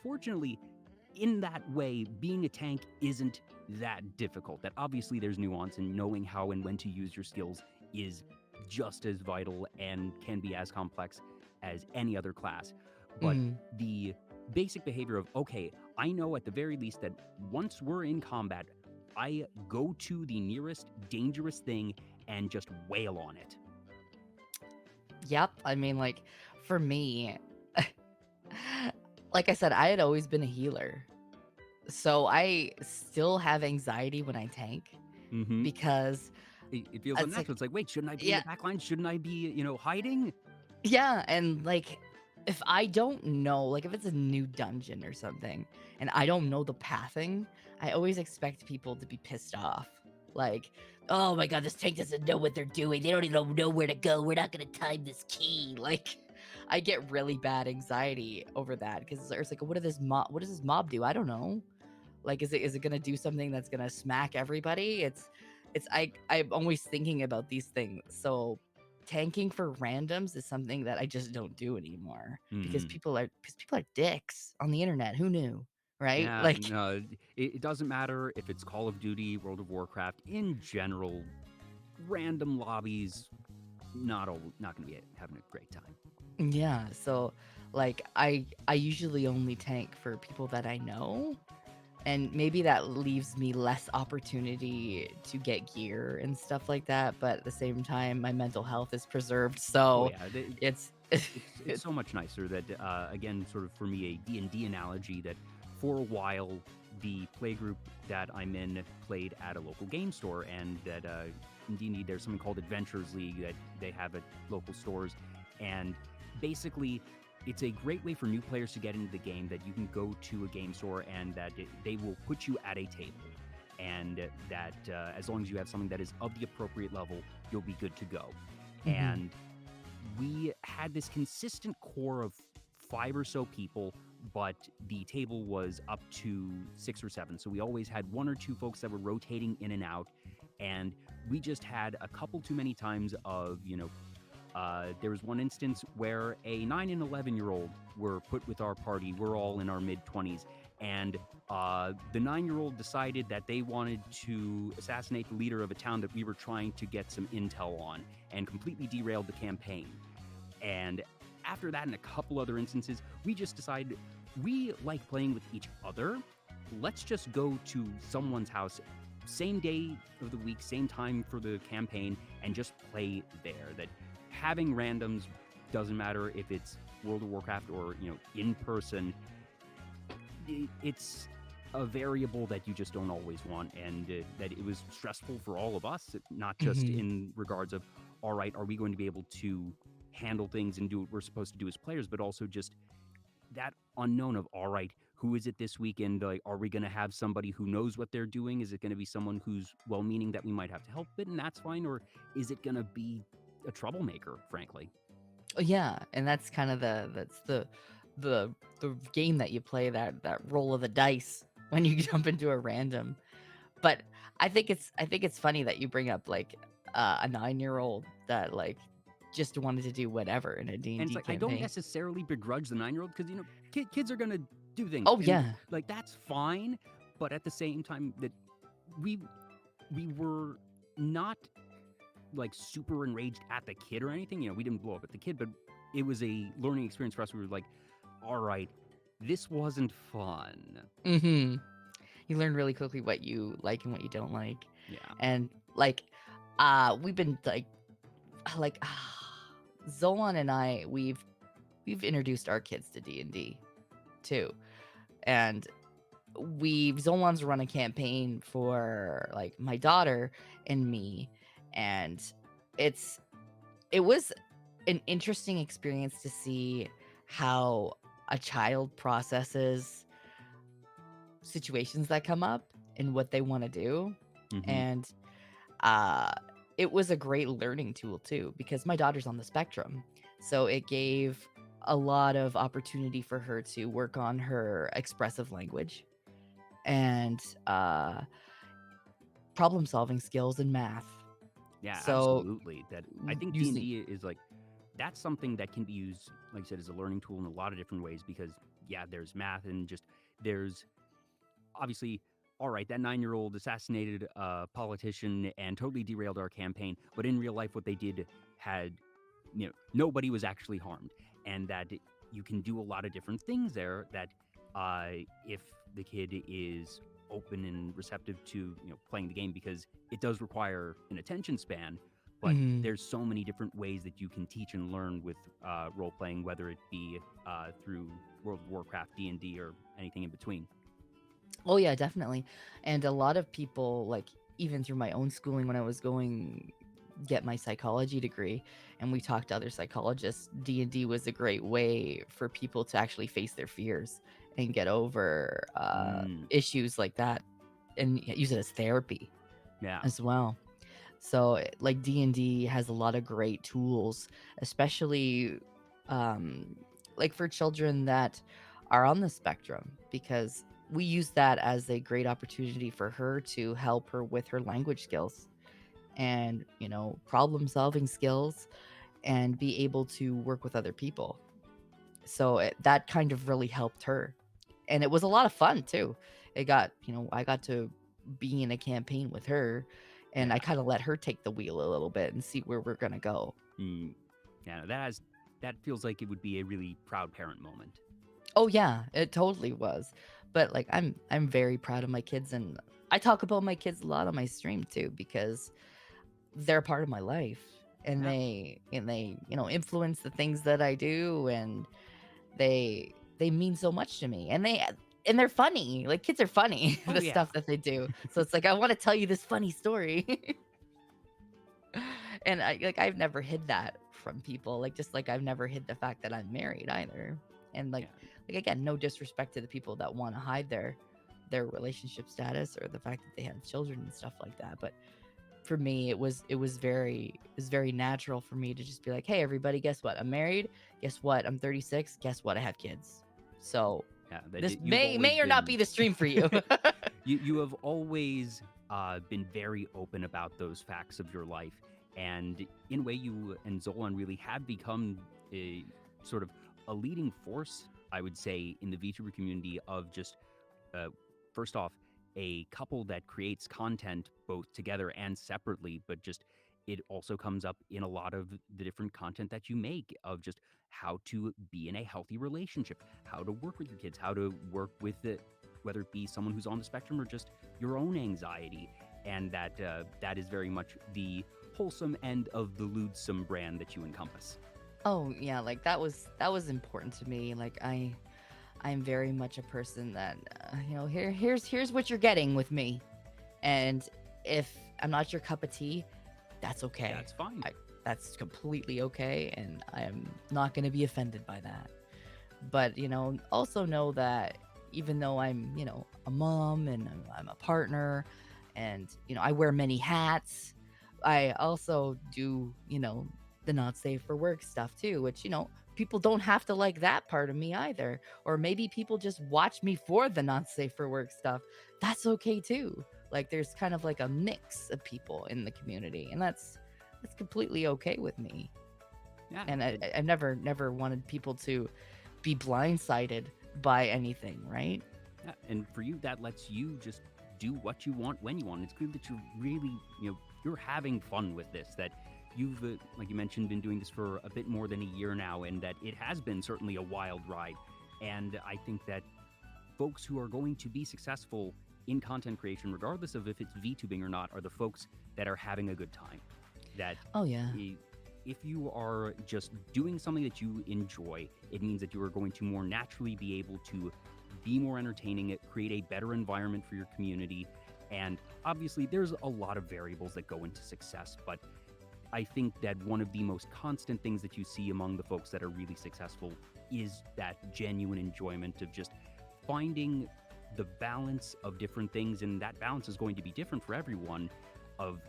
fortunately, in that way, being a tank isn't that difficult. That obviously there's nuance, and knowing how and when to use your skills is just as vital and can be as complex as any other class. But Mm. the basic behavior of, okay, I know at the very least that once we're in combat, I go to the nearest dangerous thing and just wail on it. Yep. I mean, like, for me, like I said, I had always been a healer. So I still have anxiety when I tank Mm-hmm. because It feels it's like, unnatural. It's like, wait, shouldn't I be in yeah, the back line? Shouldn't I be, hiding? yeah. And like, if I don't know, like, if it's a new dungeon or something and I don't know the pathing, I always expect people to be pissed off. Like, oh my God, this tank doesn't know what they're doing. They don't even know where to go. We're not going to time this key. Like, I get really bad anxiety over that because it's like, what does this mob do? I don't know. Like, is it gonna do something that's gonna smack everybody? I'm always thinking about these things. So tanking for randoms is something that I just don't do anymore Mm. because people are dicks on the internet. Who knew? Right? Yeah, Like, no, it doesn't matter if it's Call of Duty, World of Warcraft. In general, random lobbies, not going to be having a great time. yeah. So like I usually only tank for people that I know. And maybe that leaves me less opportunity to get gear and stuff like that, but at the same time, my mental health is preserved, Oh so yeah, it's it's so much nicer that again, sort of for me, a D&D analogy that for a while the play group that I'm in played at a local game store, and that in D&D there's something called Adventures League that they have at local stores, and basically it's a great way for new players to get into the game, that you can go to a game store and that they will put you at a table, and that as long as you have something that is of the appropriate level, you'll be good to go. Mhm. And we had this consistent core of 5 or so people, but the table was up to 6 or 7. So we always had 1 or 2 folks that were rotating in and out. And we just had a couple too many times of, there was one instance where a 9 and 11-year-old were put with our party. We're all in our mid 20s. And the 9-year-old decided that they wanted to assassinate the leader of a town that we were trying to get some intel on, and completely derailed the campaign. And after that, and a couple other instances, we just decided we like playing with each other. Let's just go to someone's house, same day of the week, same time for the campaign, and just play there. That having randoms doesn't matter if it's World of Warcraft or, in person. It's a variable that you just don't always want, and that it was stressful for all of us, not just Mhm. in regards of, all right, are we going to be able to handle things and do what we're supposed to do as players, but also just that unknown of, all right, who is it this weekend? Like, are we going to have somebody who knows what they're doing? Is it going to be someone who's well-meaning that we might have to help it, and that's fine? Or is it going to be a troublemaker, frankly? Yeah, and that's kind of the game that you play, that roll of the dice when you jump into a random. But I think it's funny that you bring up, like, a 9-year-old that, like, just wanted to do whatever in a D&D And it's like, I don't campaign. necessarily begrudge the 9-year-old because, kids are going to do things. Oh, And, yeah. like, that's fine. But at the same time, that we were not, like, super enraged at the kid or anything. We didn't blow up at the kid, but it was a learning experience for us. We were like, all right, this wasn't fun. Mm-hmm. You learn really quickly what you like and what you don't like. Yeah. And like, we've been like Zolan and I, we've introduced our kids to D&D too. And Zolan's run a campaign for like my daughter and me, and it was an interesting experience to see how a child processes situations that come up and what they want to do. Mhm. And it was a great learning tool too, because my daughter's on the spectrum, so it gave a lot of opportunity for her to work on her expressive language and problem solving skills in math. Yeah, So absolutely. That I think using D&D is like, that's something that can be used, like I said, as a learning tool in a lot of different ways because, yeah, there's math and just there's obviously, all right, that 9-year-old assassinated a politician and totally derailed our campaign. But in real life, what they did had, nobody was actually harmed. And that you can do a lot of different things there that if the kid is open and receptive to, playing the game, because it does require an attention span. But Mhm. there's so many different ways that you can teach and learn with role playing, whether it be through World of Warcraft, D&D, or anything in between. Oh yeah, definitely. And a lot of people, like even through my own schooling when I was going get my psychology degree and we talked to other psychologists, D&D was a great way for people to actually face their fears and get over issues like that and use it as therapy Yeah. as well. So like D&D has a lot of great tools, especially like for children that are on the spectrum, because we use that as a great opportunity for her to help her with her language skills and, problem solving skills and be able to work with other people. So that kind of really helped her. And it was a lot of fun too. I got to be in a campaign with her and I Yeah. kind of let her take the wheel a little bit and see where we're going to go. Yeah, that feels like it would be a really proud parent moment. Oh yeah, it totally was. But like I'm very proud of my kids, and I talk about my kids a lot on my stream too because they're a part of my life and Yeah. they influence the things that I do, and they mean so much to me, and they're funny. Like kids are funny, Oh the yeah. stuff that they do. So it's like I want to tell you this funny story. And I've never hid that from people. Like just like I've never hid the fact that I'm married either. And like Yeah. like again, no disrespect to the people that want to hide their relationship status or the fact that they have children and stuff like that. But for me, it was very natural for me to just be like, hey everybody, guess what? I'm married. Guess what? I'm 36. Guess what? I have kids. So Yeah. this You've always may or not been be the stream for you. you have always been very open about those facts of your life, and in a way, you and Zolan really have become a sort of a leading force, I would say, in the VTuber community of just first off, a couple that creates content both together and separately, but just it also comes up in a lot of the different content that you make of just how to be in a healthy relationship, how to work with your kids, how to work with it, whether it be someone who's on the spectrum or just your own anxiety. And that is very much the wholesome end of the lewdsome brand that you encompass. Oh yeah, like that was important to me. Like I'm very much a person that here's what you're getting with me, and if I'm not your cup of tea, that's okay. That's fine. That's completely okay, and I am not going to be offended by that. But also know that even though I'm a mom and I'm a partner, and I wear many hats, I also do the not safe for work stuff too, which people don't have to like that part of me either. Or maybe people just watch me for the not safe for work stuff. That's okay too. Like there's kind of like a mix of people in the community, and that's completely okay with me. Yeah, And I never wanted people to be blindsided by anything, right? yeah, and for you, that lets you just do what you want when you want. It's clear that you're really, you're having fun with this. That you've, like you mentioned, been doing this for a bit more than a year now, and that it has been certainly a wild ride. And I think that folks who are going to be successful in content creation, regardless of if it's VTubing or not, are the folks that are having a good time. That Oh yeah. if you are just doing something that you enjoy, it means that you are going to more naturally be able to be more entertaining, create a better environment for your community. And obviously, there's a lot of variables that go into success, but I think that one of the most constant things that you see among the folks that are really successful is that genuine enjoyment of just finding the balance of different things. And that balance is going to be different for everyone, of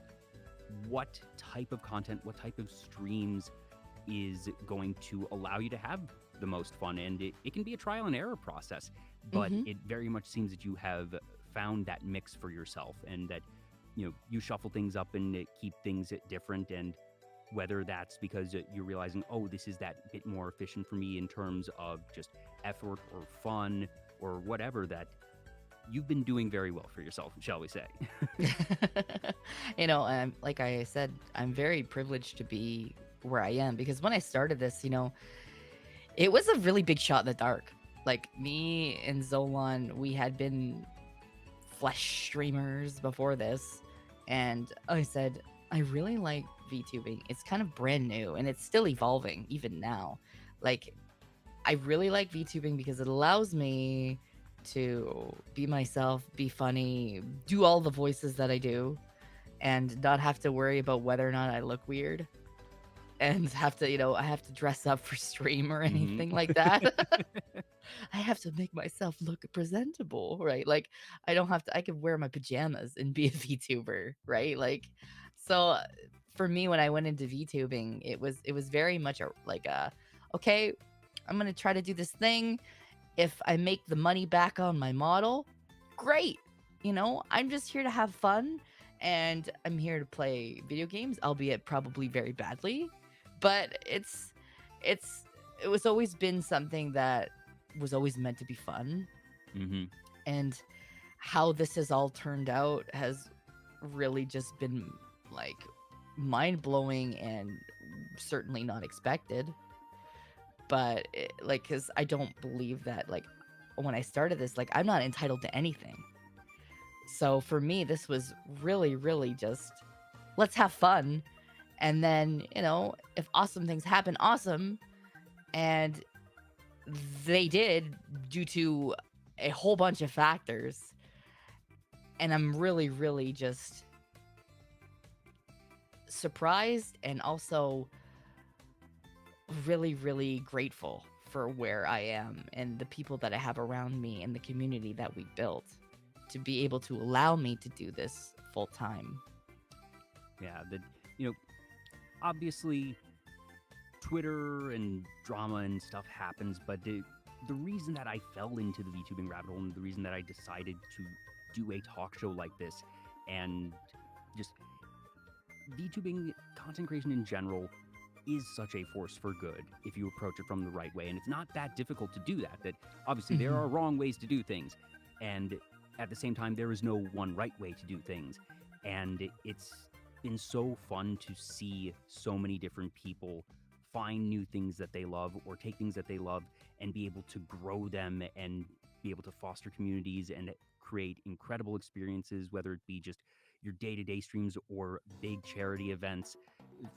what type of content, what type of streams is going to allow you to have the most fun. And it can be a trial and error process, but Mm-hmm. it very much seems that you have found that mix for yourself, and that you shuffle things up and keep things different. And whether that's because you're realizing, oh, this is that bit more efficient for me in terms of just effort or fun or whatever, that you've been doing very well for yourself, shall we say. Like I said, I'm very privileged to be where I am because when I started this, it was a really big shot in the dark. Like me and Zolan, we had been flesh streamers before this, and I said, I really like VTubing. It's kind of brand new and it's still evolving even now. Like, I really like VTubing because it allows me to be myself, be funny, do all the voices that I do, and not have to worry about whether or not I look weird and have to, I have to dress up for stream or Hmm. anything like that. I have to make myself look presentable, right? Like I don't have to I could wear my pajamas and be a VTuber, right? Like so for me when I went into VTubing, it was very much a okay, I'm going to try to do this thing. If I make the money back on my model, great. I'm just here to have fun and I'm here to play video games, albeit probably very badly. But it's it was always been something that was always meant to be fun. Hmm. And how this has all turned out has really just been like mind blowing and certainly not expected. But because I don't believe that, like, when I started this, like, I'm not entitled to anything. So for me, this was really, really just let's have fun. And then, if awesome things happen, awesome. And they did due to a whole bunch of factors. And I'm really, really just surprised and also really, really grateful for where I am and the people that I have around me and the community that we built to be able to allow me to do this full time. Yeah, you know, obviously Twitter and drama and stuff happens, but the reason that I fell into the VTubing rabbit hole, and the reason that I decided to do a talk show like this, and just VTubing content creation in general, is such a force for good if you approach it from the right way. And it's not that difficult to do that. That obviously there Mhm. are wrong ways to do things, and at the same time there is no one right way to do things. And it's been so fun to see so many different people find new things that they love, or take things that they love and be able to grow them and be able to foster communities and create incredible experiences, whether it be just your day-to-day streams or big charity events.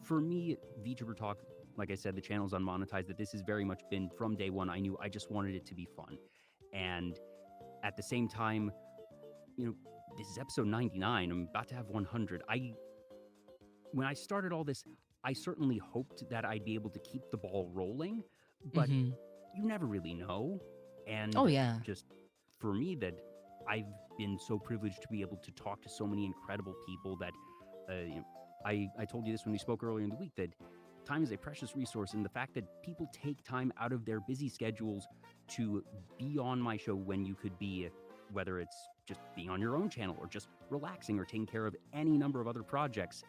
For me, Vtuber Talk, like I said, the channel's unmonetized, that this has very much been from day one. I knew I just wanted it to be fun. And at the same time, you know, this is episode 99. I'm about to have 100. When I started all this, I certainly hoped that I'd be able to keep the ball rolling, but Mhm. you never really know. Oh And yeah. just for me, that I've been so privileged to be able to talk to so many incredible people that, I told you this when we spoke earlier in the week, that time is a precious resource. And the fact that people take time out of their busy schedules to be on my show when you could be, whether it's just being on your own channel or just relaxing or taking care of any number of other projects,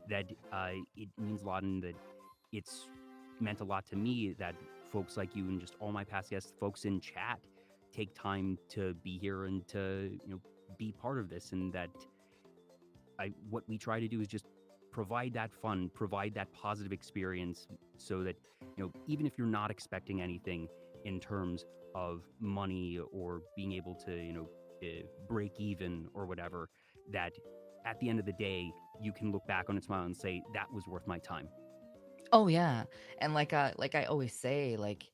that it means a lot. And that it's meant a lot to me that folks like you and just all my past guests, folks in chat, take time to be here and to be part of this, and that what we try to do is just provide that fun, provide that positive experience, so that even if you're not expecting anything in terms of money or being able to break even or whatever, that at the end of the day you can look back on it, smile, and say that was worth my time. Oh yeah. And like I always say, like,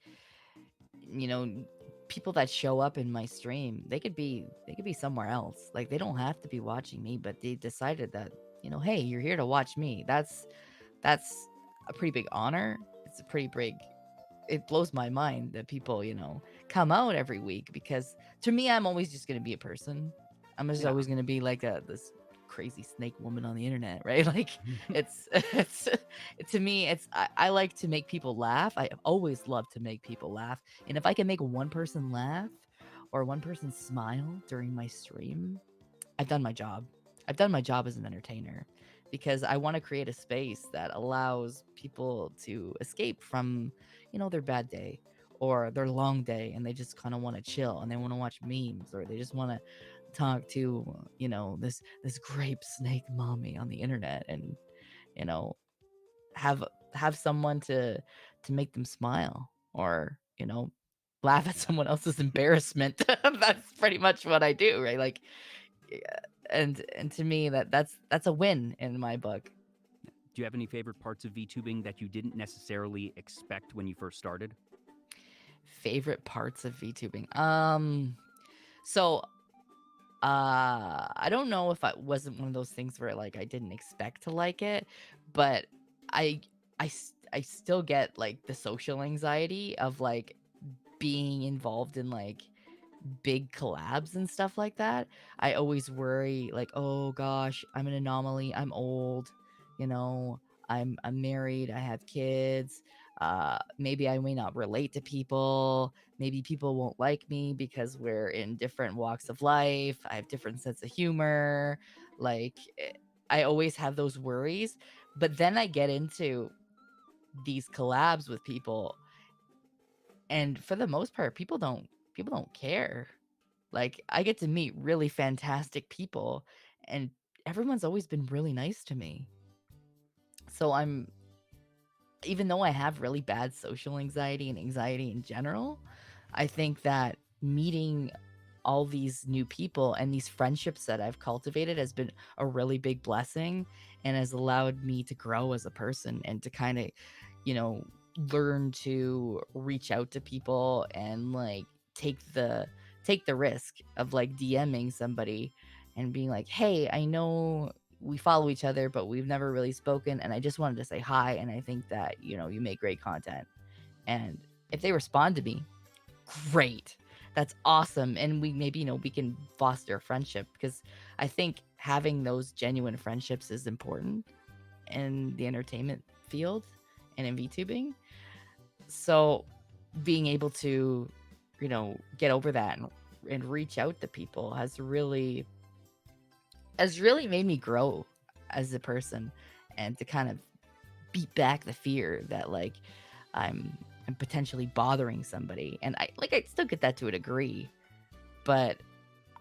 you know, people that show up in my stream, they could be somewhere else. Like they don't have to be watching me, but they decided that, hey, you're here to watch me. That's a pretty big honor. It's a pretty big it blows my mind that people, come out every week because to me, I'm always just gonna be a person. I'm just Yeah. always gonna be like this crazy snake woman on the internet, right? Like it's to me, I like to make people laugh. I have always loved to make people laugh. And if I can make one person laugh or one person smile during my stream, I've done my job. I've done my job as an entertainer because I want to create a space that allows people to escape from, their bad day or their long day and they just kind of want to chill and they want to watch memes or they just want to talk to, this grape snake mommy on the internet and, you know, have have someone to make them smile or, laugh at Yeah. someone else's embarrassment. That's pretty much what I do, right? Like yeah, and to me that's a win in my book. Do you have any favorite parts of VTubing that you didn't necessarily expect when you first started? Favorite parts of VTubing. So I don't know if I wasn't one of those things where like I didn't expect to like it, but I I still get like the social anxiety of like being involved in like big collabs and stuff like that. I always worry like, "Oh gosh, I'm an anomaly. I'm old, you know, I'm married, I have kids. Maybe I may not relate to people. Maybe people won't like me because we're in different walks of life. I have different sense of humor." Like I always have those worries, but then I get into these collabs with people and for the most part people don't care. Like, I get to meet really fantastic people, and everyone's always been really nice to me. So I'm even though I have really bad social anxiety and anxiety in general, I think that meeting all these new people and these friendships that I've cultivated has been a really big blessing and has allowed me to grow as a person and to kind of, you know, learn to reach out to people and like take the take the risk of like DMing somebody and being like, "Hey, I know we follow each other, but we've never really spoken. And I just wanted to say hi. And I think that, you make great content." And if they respond to me, great. That's awesome. And we maybe, we can foster a friendship because I think having those genuine friendships is important in the entertainment field and in VTubing. So being able to, get over that and reach out to people has really made me grow as a person and to kind of beat back the fear that like I'm I'm potentially bothering somebody. And I still get that to a degree, but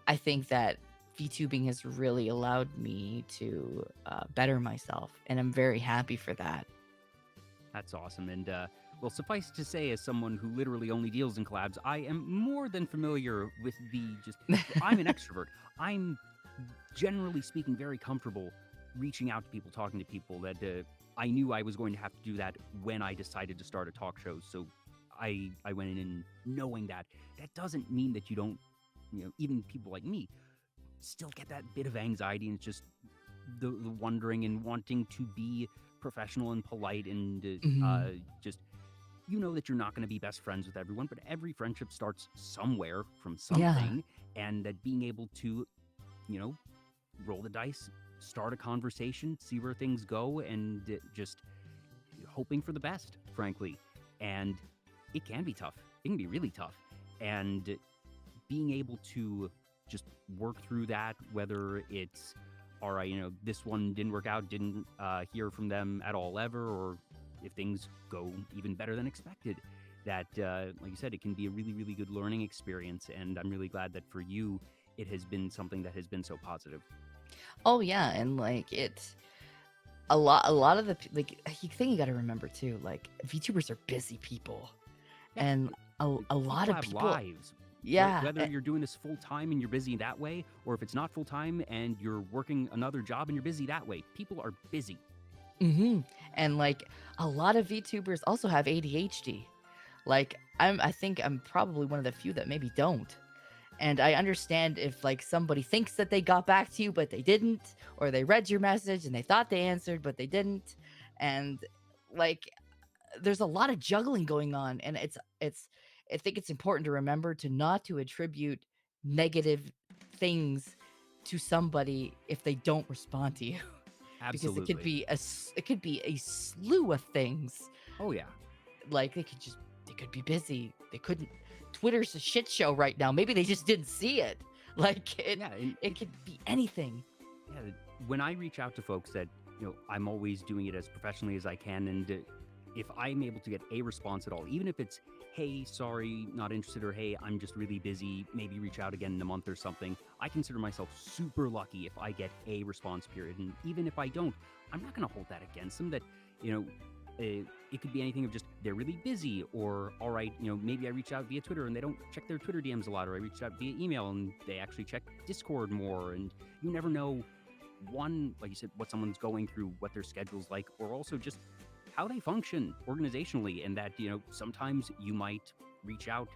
I think that VTubing has really allowed me to better myself, and I'm very happy for that. That's awesome. And well, suffice to say, as someone who literally only deals in collabs, I am more than familiar with the just. I'm an extrovert. I'm generally speaking very comfortable reaching out to people, talking to people. That I knew I was going to have to do that when I decided to start a talk show. So I went in knowing that. That doesn't mean that you don't, even people like me still get that bit of anxiety, and it's just the wondering and wanting to be professional and polite and Mhm. just that you're not going to be best friends with everyone, but every friendship starts somewhere from Yeah. something, and that being able to you know roll the dice, start a conversation, see where things go, and just hoping for the best, frankly. And it can be tough. It can be really tough, and being able to just work through that, whether it's all right, this one didn't work out, didn't hear from them at all ever, or if things go even better than expected, that, like you said, it can be a really, really good learning experience. And I'm really glad that for you, it has been something that has been so positive. Oh yeah, and like a lot of the like you thing you got to remember too, like VTubers are busy people, Yeah, and a lot people of have people, lives. yeah, Whether you're doing this full time and you're busy that way, or if it's not full time and you're working another job and you're busy that way, people are busy. and like a lot of VTubers also have ADHD. Like I think I'm probably one of the few that maybe don't. And I understand if like somebody thinks that they got back to you but they didn't, or they read your message and they thought they answered but they didn't, and like there's a lot of juggling going on, and it's I think it's important to remember to not to attribute negative things to somebody if they don't respond to you because Absolutely. it could be a slew of things. Oh, yeah. Like they could be busy, they couldn't, Twitter's a shit show right now, maybe they just didn't see it. Like Yeah. And it could be anything. yeah, when I reach out to folks that, I'm always doing it as professionally as I can. And if I'm able to get a response at all, even if it's, hey, sorry, not interested, or hey, I'm just really busy, maybe reach out again in a month or something, I consider myself super lucky if I get a response period. And even if I don't, I'm not going to hold that against them. That, you know, it could be anything of just they're really busy, or all right, maybe I reach out via Twitter and they don't check their Twitter DMs a lot, or I reach out via email and they actually check Discord more. And you never know, one, like you said, what someone's going through, what their schedule's like, or also just how they function organizationally. And that, sometimes you might reach out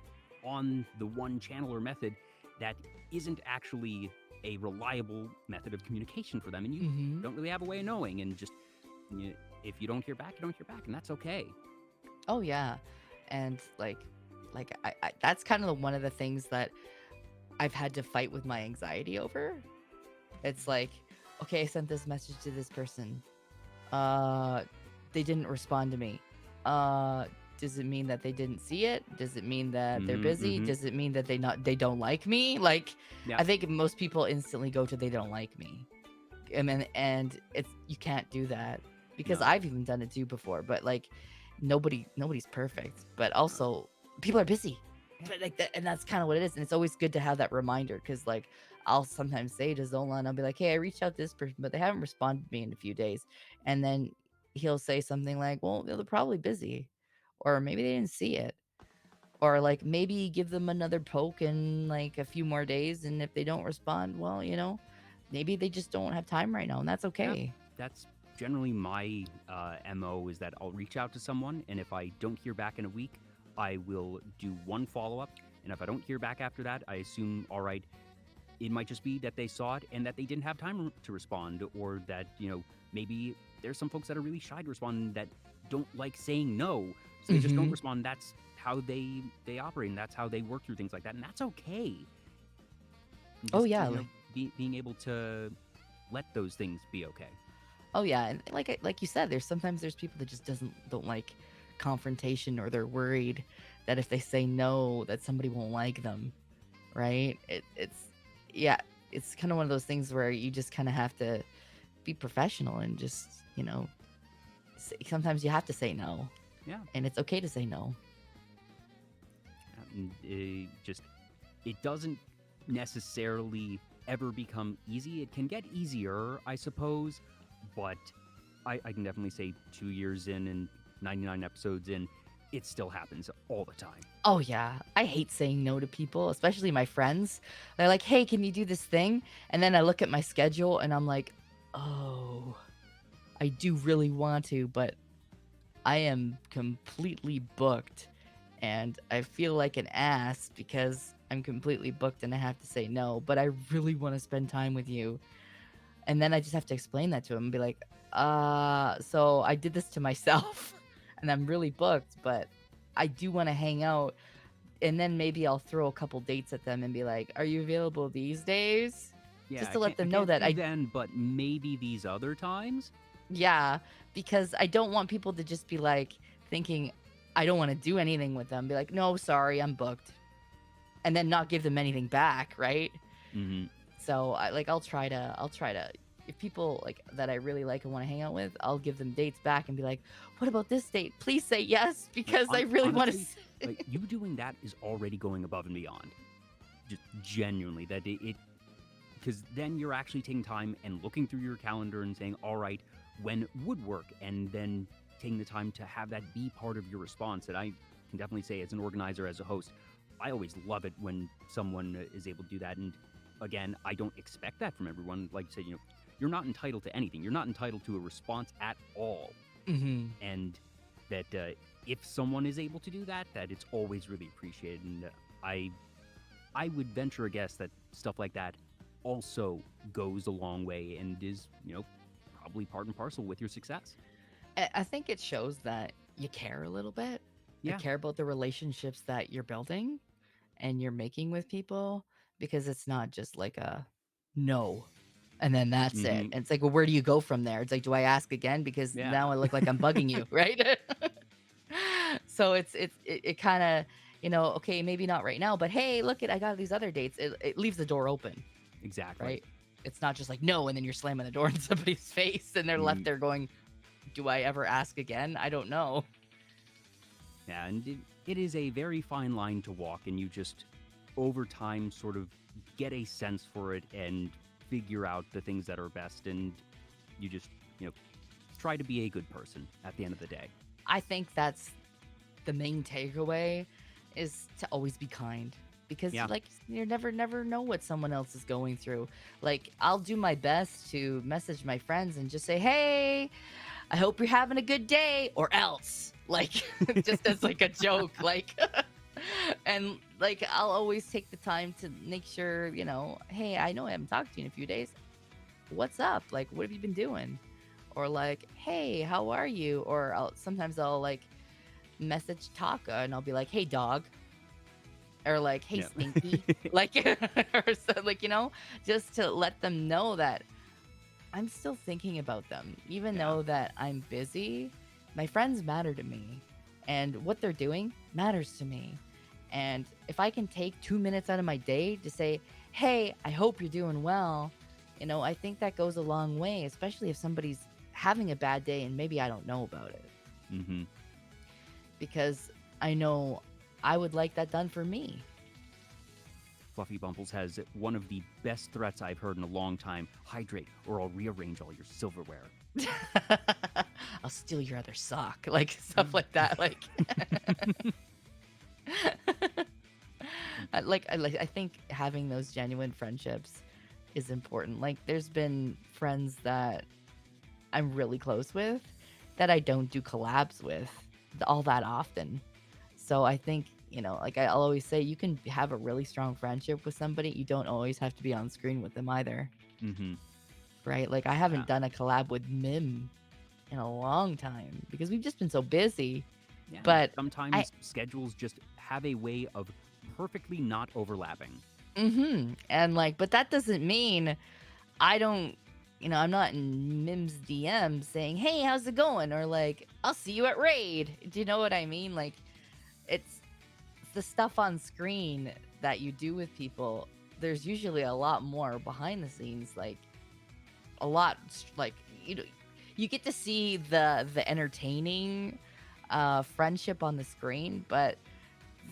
on the one channel or method that isn't actually a reliable method of communication for them, and you Hmm. don't really have a way of knowing. And just, if you don't hear back, you don't hear back, and that's okay. Oh yeah, and I that's kind of one of the things that I've had to fight with my anxiety over. It's like, okay, I sent this message to this person, uh they didn't respond to me. uh does it mean that they didn't see it? Does it mean that they're Mm-hmm, busy? mm-hmm. Does it mean that they don't like me? Like Yeah, I think most people instantly go to they don't like me. And it's, you can't do that, because no, I've even done it too before, but like nobody's perfect, but also people are busy. yeah, But like that, and that's kind of what it is, and it's always good to have that reminder, because like I'll sometimes say to Zola, and I'll be like, hey, I reached out to this person but they haven't responded to me in a few days, and then he'll say something like, well, they're probably busy, or maybe they didn't see it, or like maybe give them another poke in like a few more days, and if they don't respond, well, maybe they just don't have time right now, and that's yeah. okay. That's generally my MO, is that I'll reach out to someone, and if I don't hear back in a week, I will do one follow-up. And if I don't hear back after that, I assume, all right, it might just be that they saw it and that they didn't have time to respond, or that, maybe there's some folks that are really shy to respond, that don't like saying no, so they just don't Hmm. respond. That's how they operate, and that's how they work through things like that, and that's okay. And Oh just, yeah, like, being able to let those things be okay. oh yeah, and like you said, there's people that just don't like confrontation, or they're worried that if they say no that somebody won't like them, right? It's yeah, it's kind of one of those things where you just kind of have to be professional and just, sometimes you have to say no, Yeah. and it's okay to say no. And it doesn't necessarily ever become easy. It can get easier, I suppose, but I can definitely say 2 years in and 99 episodes in, it still happens all the time. Oh yeah, I hate saying no to people, especially my friends. They're like, "Hey, can you do this thing?" And then I look at my schedule and I'm like, "Oh, I do really want to, but I am completely booked." And I feel like an ass because I'm completely booked and I have to say no, but I really want to spend time with you. And then I just have to explain that to him and be like, so I did this to myself and I'm really booked, but I do want to hang out. And then maybe I'll throw a couple dates at them and be like, are you available these days? Yeah, Just to let I them know can't that do then, but maybe these other times. yeah, because I don't want people to just be like thinking I don't want to do anything with them. Be like, no, sorry, I'm booked. And then not give them anything back, right? Mm-hmm. So I'll try to if people like that I really like and want to hang out with, I'll give them dates back and be like, "What about this date? Please say yes Like because I really want to." honestly, like you doing that is already going above and beyond. Just genuinely that it because then you're actually taking time and looking through your calendar and saying, all right, when would work, and then taking the time to have that be part of your response. And I can definitely say, as an organizer, as a host, I always love it when someone is able to do that. And again, I don't expect that from everyone. Like you said, you're not entitled to anything. You're not entitled to a response at all. Mm-hmm. And that if someone is able to do that, that it's always really appreciated. And I would venture a guess that stuff like that also goes a long way and is, probably part and parcel with your success. I think it shows that you care a little bit. You Yeah. care about the relationships that you're building and you're making with people, because it's not just like a no and then that's it. Hmm. And it's like, well, where do you go from there? It's like, do I ask again because Yeah. now I look like I'm bugging you, right? So it kind of, okay, maybe not right now, but hey, look at I got these other dates. It leaves the door open, Exactly. right? It's not just like no, and then you're slamming the door in somebody's face and they're left there going, do I ever ask again? I don't know. Yeah, and it is a very fine line to walk, and you just, over time, sort of get a sense for it and figure out the things that are best, and you just, try to be a good person at the end of the day. I think that's the main takeaway, is to always be kind, because Yeah. like you never know what someone else is going through. Like I'll do my best to message my friends and just say, "Hey, I hope you're having a good day," or else, like just as like a joke, like and like I'll always take the time to make sure, hey, I know I haven't talked to you in a few days. What's up? Like, what have you been doing? Or like, hey, how are you? Or sometimes I'll like message Taka and I'll be like, hey, dog. Or like, hey, Yeah. Stinky. Like, or so, like, just to let them know that I'm still thinking about them, even Yeah. though that I'm busy. My friends matter to me, and what they're doing matters to me. And if I can take 2 minutes out of my day to say, hey, I hope you're doing well, I think that goes a long way, especially if somebody's having a bad day and maybe I don't know about it. Hmm. Because I know I would like that done for me. Fluffy Bumbles has one of the best threats I've heard in a long time. Hydrate, or I'll rearrange all your silverware. I'll steal your other sock, like stuff like that. Like, I think having those genuine friendships is important. Like, there's been friends that I'm really close with that I don't do collabs with all that often. So I think, like I'll always say, you can have a really strong friendship with somebody. You don't always have to be on screen with them either. Hmm. Right? Like, I haven't done a collab with Mim in a long time because we've just been so busy. Yeah. But sometimes schedules just have a way of perfectly not overlapping. and like, but that doesn't mean I don't, I'm not in Mim's DM saying, hey, how's it going? Or like, I'll see you at Raid. Do you know what I mean? Like, it's the stuff on screen that you do with people. There's usually a lot more behind the scenes, like a lot, like, you get to see the entertaining friendship on the screen, but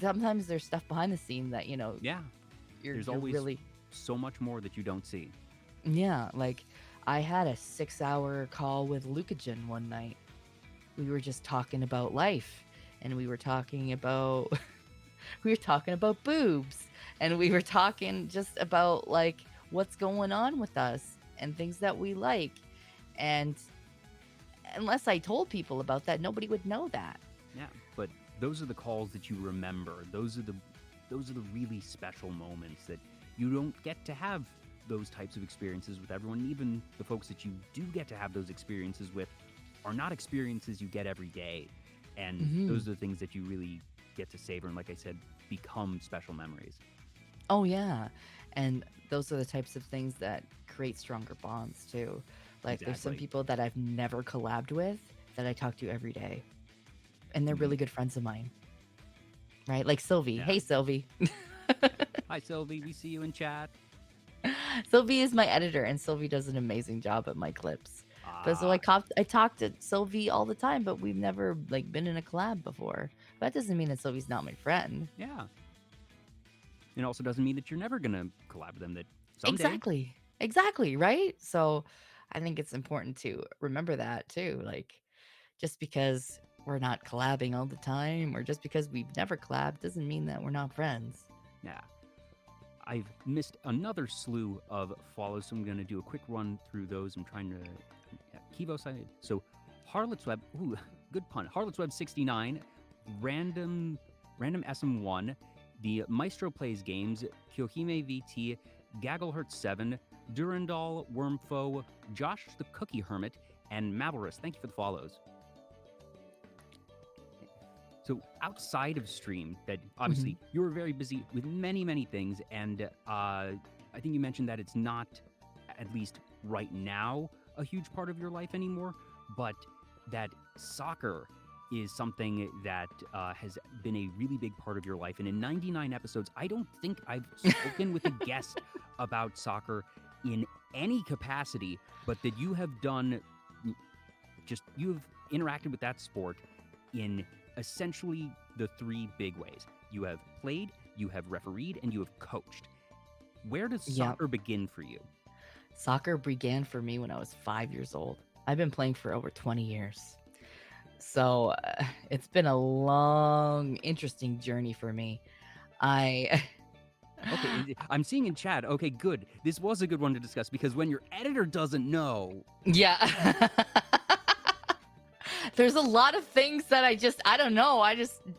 sometimes there's stuff behind the scene that, Yeah. There's you're always really, so much more that you don't see. yeah, like I had a 6-hour call with Lucagen one night. We were just talking about life, and we were talking about boobs, and we were talking just about like what's going on with us and things that we like. And unless I told people about that, nobody would know that. Yeah, but those are the calls that you remember. Those are the really special moments that you don't get to have those types of experiences with everyone. Even the folks that you do get to have those experiences with are not experiences you get every day. And those are the things that you really get to savor and, like I said, become special memories. Oh yeah. And those are the types of things that create stronger bonds too. Like there's some Exactly. people that I've never collabed with that I talk to every day. And they're really good friends of mine. Right? Like Sylvie. Yeah. Hey Sylvie. Hi, Sylvie. We see you in chat. Sylvie is my editor, and Sylvie does an amazing job at my clips. But so Ah, I talk to Sylvie all the time, but we've never like been in a collab before. But that doesn't mean that Sylvie's not my friend. yeah. It also doesn't mean that you're never gonna collab with them. That someday. Exactly. Exactly, right? So I think it's important to remember that too. Like just because we're not collabing all the time or just because we've never collabed doesn't mean that we're not friends. Yeah. I've missed another slew of follows, so I'm going to do a quick run through those. I'm trying to. Yeah, Kivo side. So, Harlot's Web. Ooh, good pun. Harlot's Web 69, Random SM1, the Maestro Plays Games, Kyohime VT, Gagglehertz 7, Durandal, Wormfoe, Josh the Cookie Hermit, and Mavalrus. Thank you for the follows. So outside of stream, that obviously you were very busy with many, many things, and I think you mentioned that it's not, at least right now, a huge part of your life anymore, but that soccer is something that has been a really big part of your life. And in 99 episodes, I don't think I've spoken with a guest about soccer in any capacity, but that you have done, you've interacted with that sport in essentially the three big ways. You have played, you have refereed, and you have coached. Where does soccer begin for you? Soccer began for me when I was 5 years old. I've been playing for over 20 years. So it's been a long, interesting journey for me. Okay, I'm seeing in chat. Okay, good. This was a good one to discuss because when your editor doesn't know. Yeah. There's a lot of things that I don't know.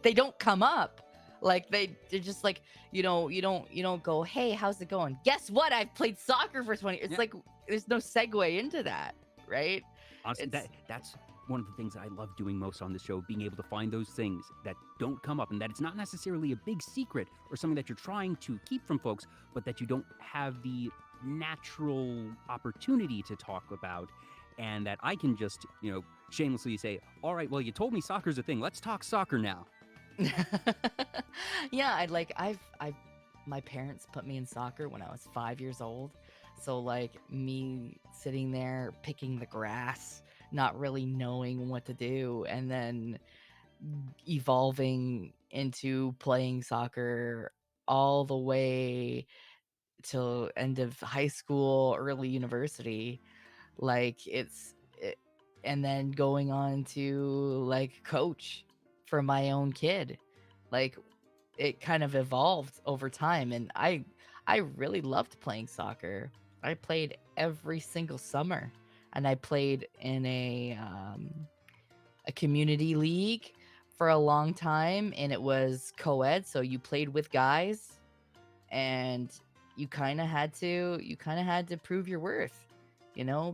They don't come up. Like they're just like, you don't go, hey, how's it going? Guess what? I've played soccer for 20 years. It's like there's no segue into that, right? Honestly, that's one of the things that I love doing most on the show, being able to find those things that don't come up and that it's not necessarily a big secret or something that you're trying to keep from folks, but that you don't have the natural opportunity to talk about, and that I can just, shamelessly say, all right, well, you told me soccer's a thing. Let's talk soccer now. Yeah, I've my parents put me in soccer when I was 5 years old. So like me sitting there picking the grass, not really knowing what to do, and then evolving into playing soccer all the way till end of high school, early university. Like and then going on to like coach for my own kid. Like it kind of evolved over time, and I really loved playing soccer. I played every single summer, and I played in a community league for a long time, and it was co-ed, so you played with guys, and you kind of had to prove your worth,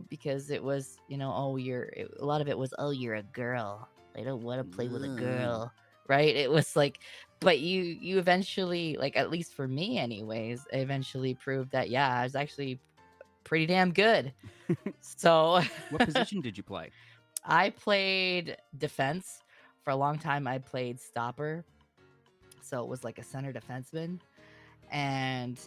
because it was, a lot of it was, oh, you're a girl, I don't want to play with a girl, right? It was like, but you eventually, like, at least for me anyways, I eventually proved that, yeah, I was actually pretty damn good. So What position did you play? I played defense for a long time. I played stopper, so it was like a center defenseman, and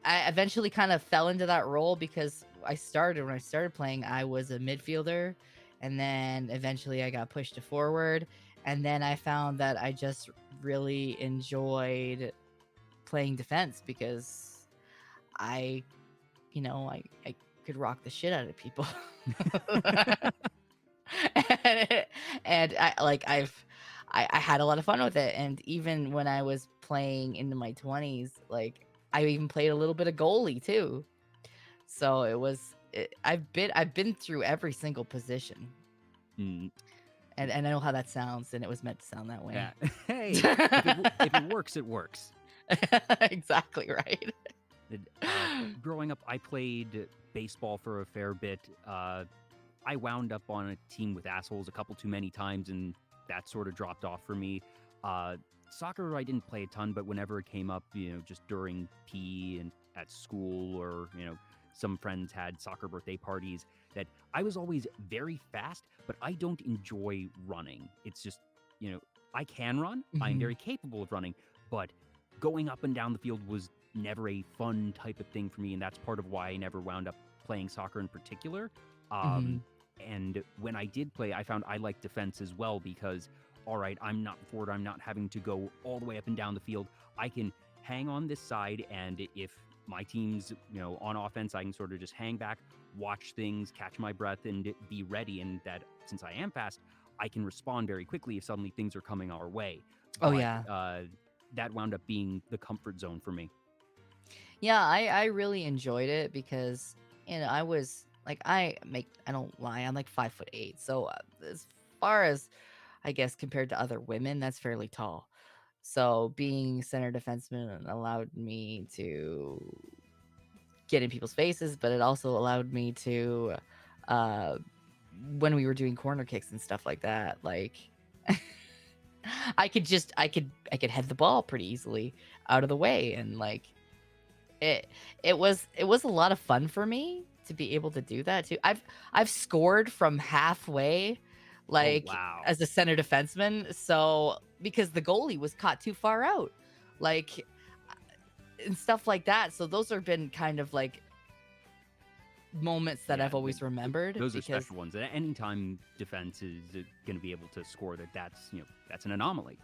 I eventually kind of fell into that role because when I started playing, I was a midfielder, and then eventually I got pushed to forward, and then I found that I just really enjoyed playing defense because I could rock the shit out of people. and I had a lot of fun with it. And even when I was playing into my 20s, like I even played a little bit of goalie too. So I've been through every single position. Mm. And I know how that sounds, and it was meant to sound that way. Yeah. Hey, if it works, it works. Exactly right. Growing up, I played baseball for a fair bit. I wound up on a team with assholes a couple too many times, and that sort of dropped off for me. Soccer, I didn't play a ton, but whenever it came up, just during PE and at school, or, some friends had soccer birthday parties, that I was always very fast, but I don't enjoy running. It's just, I can run. I'm very capable of running, but going up and down the field was never a fun type of thing for me, and that's part of why I never wound up playing soccer in particular. Hmm. Um, and when I did play, I found I liked defense as well because, all right, I'm not forward. I'm not having to go all the way up and down the field. I can hang on this side, and if my team's on offense, I can sort of just hang back, watch things, catch my breath, and be ready. And that since I am fast, I can respond very quickly if suddenly things are coming our way. Oh But yeah. that wound up being the comfort zone for me. Yeah, I really enjoyed it because I was like I don't lie, I'm like 5'8", so as far as I guess compared to other women, that's fairly tall. So being center defenseman allowed me to get in people's faces, but it also allowed me to, uh, when we were doing corner kicks and stuff like that, like I could head the ball pretty easily out of the way, and like it it was a lot of fun for me to be able to do that too. I've scored from halfway, Oh like wow. as a center defenseman, so because the goalie was caught too far out, like and stuff like that. So those have been kind of like moments that Yeah, I've always remembered those are because special ones. Anytime defense is going to be able to score, that's an anomaly.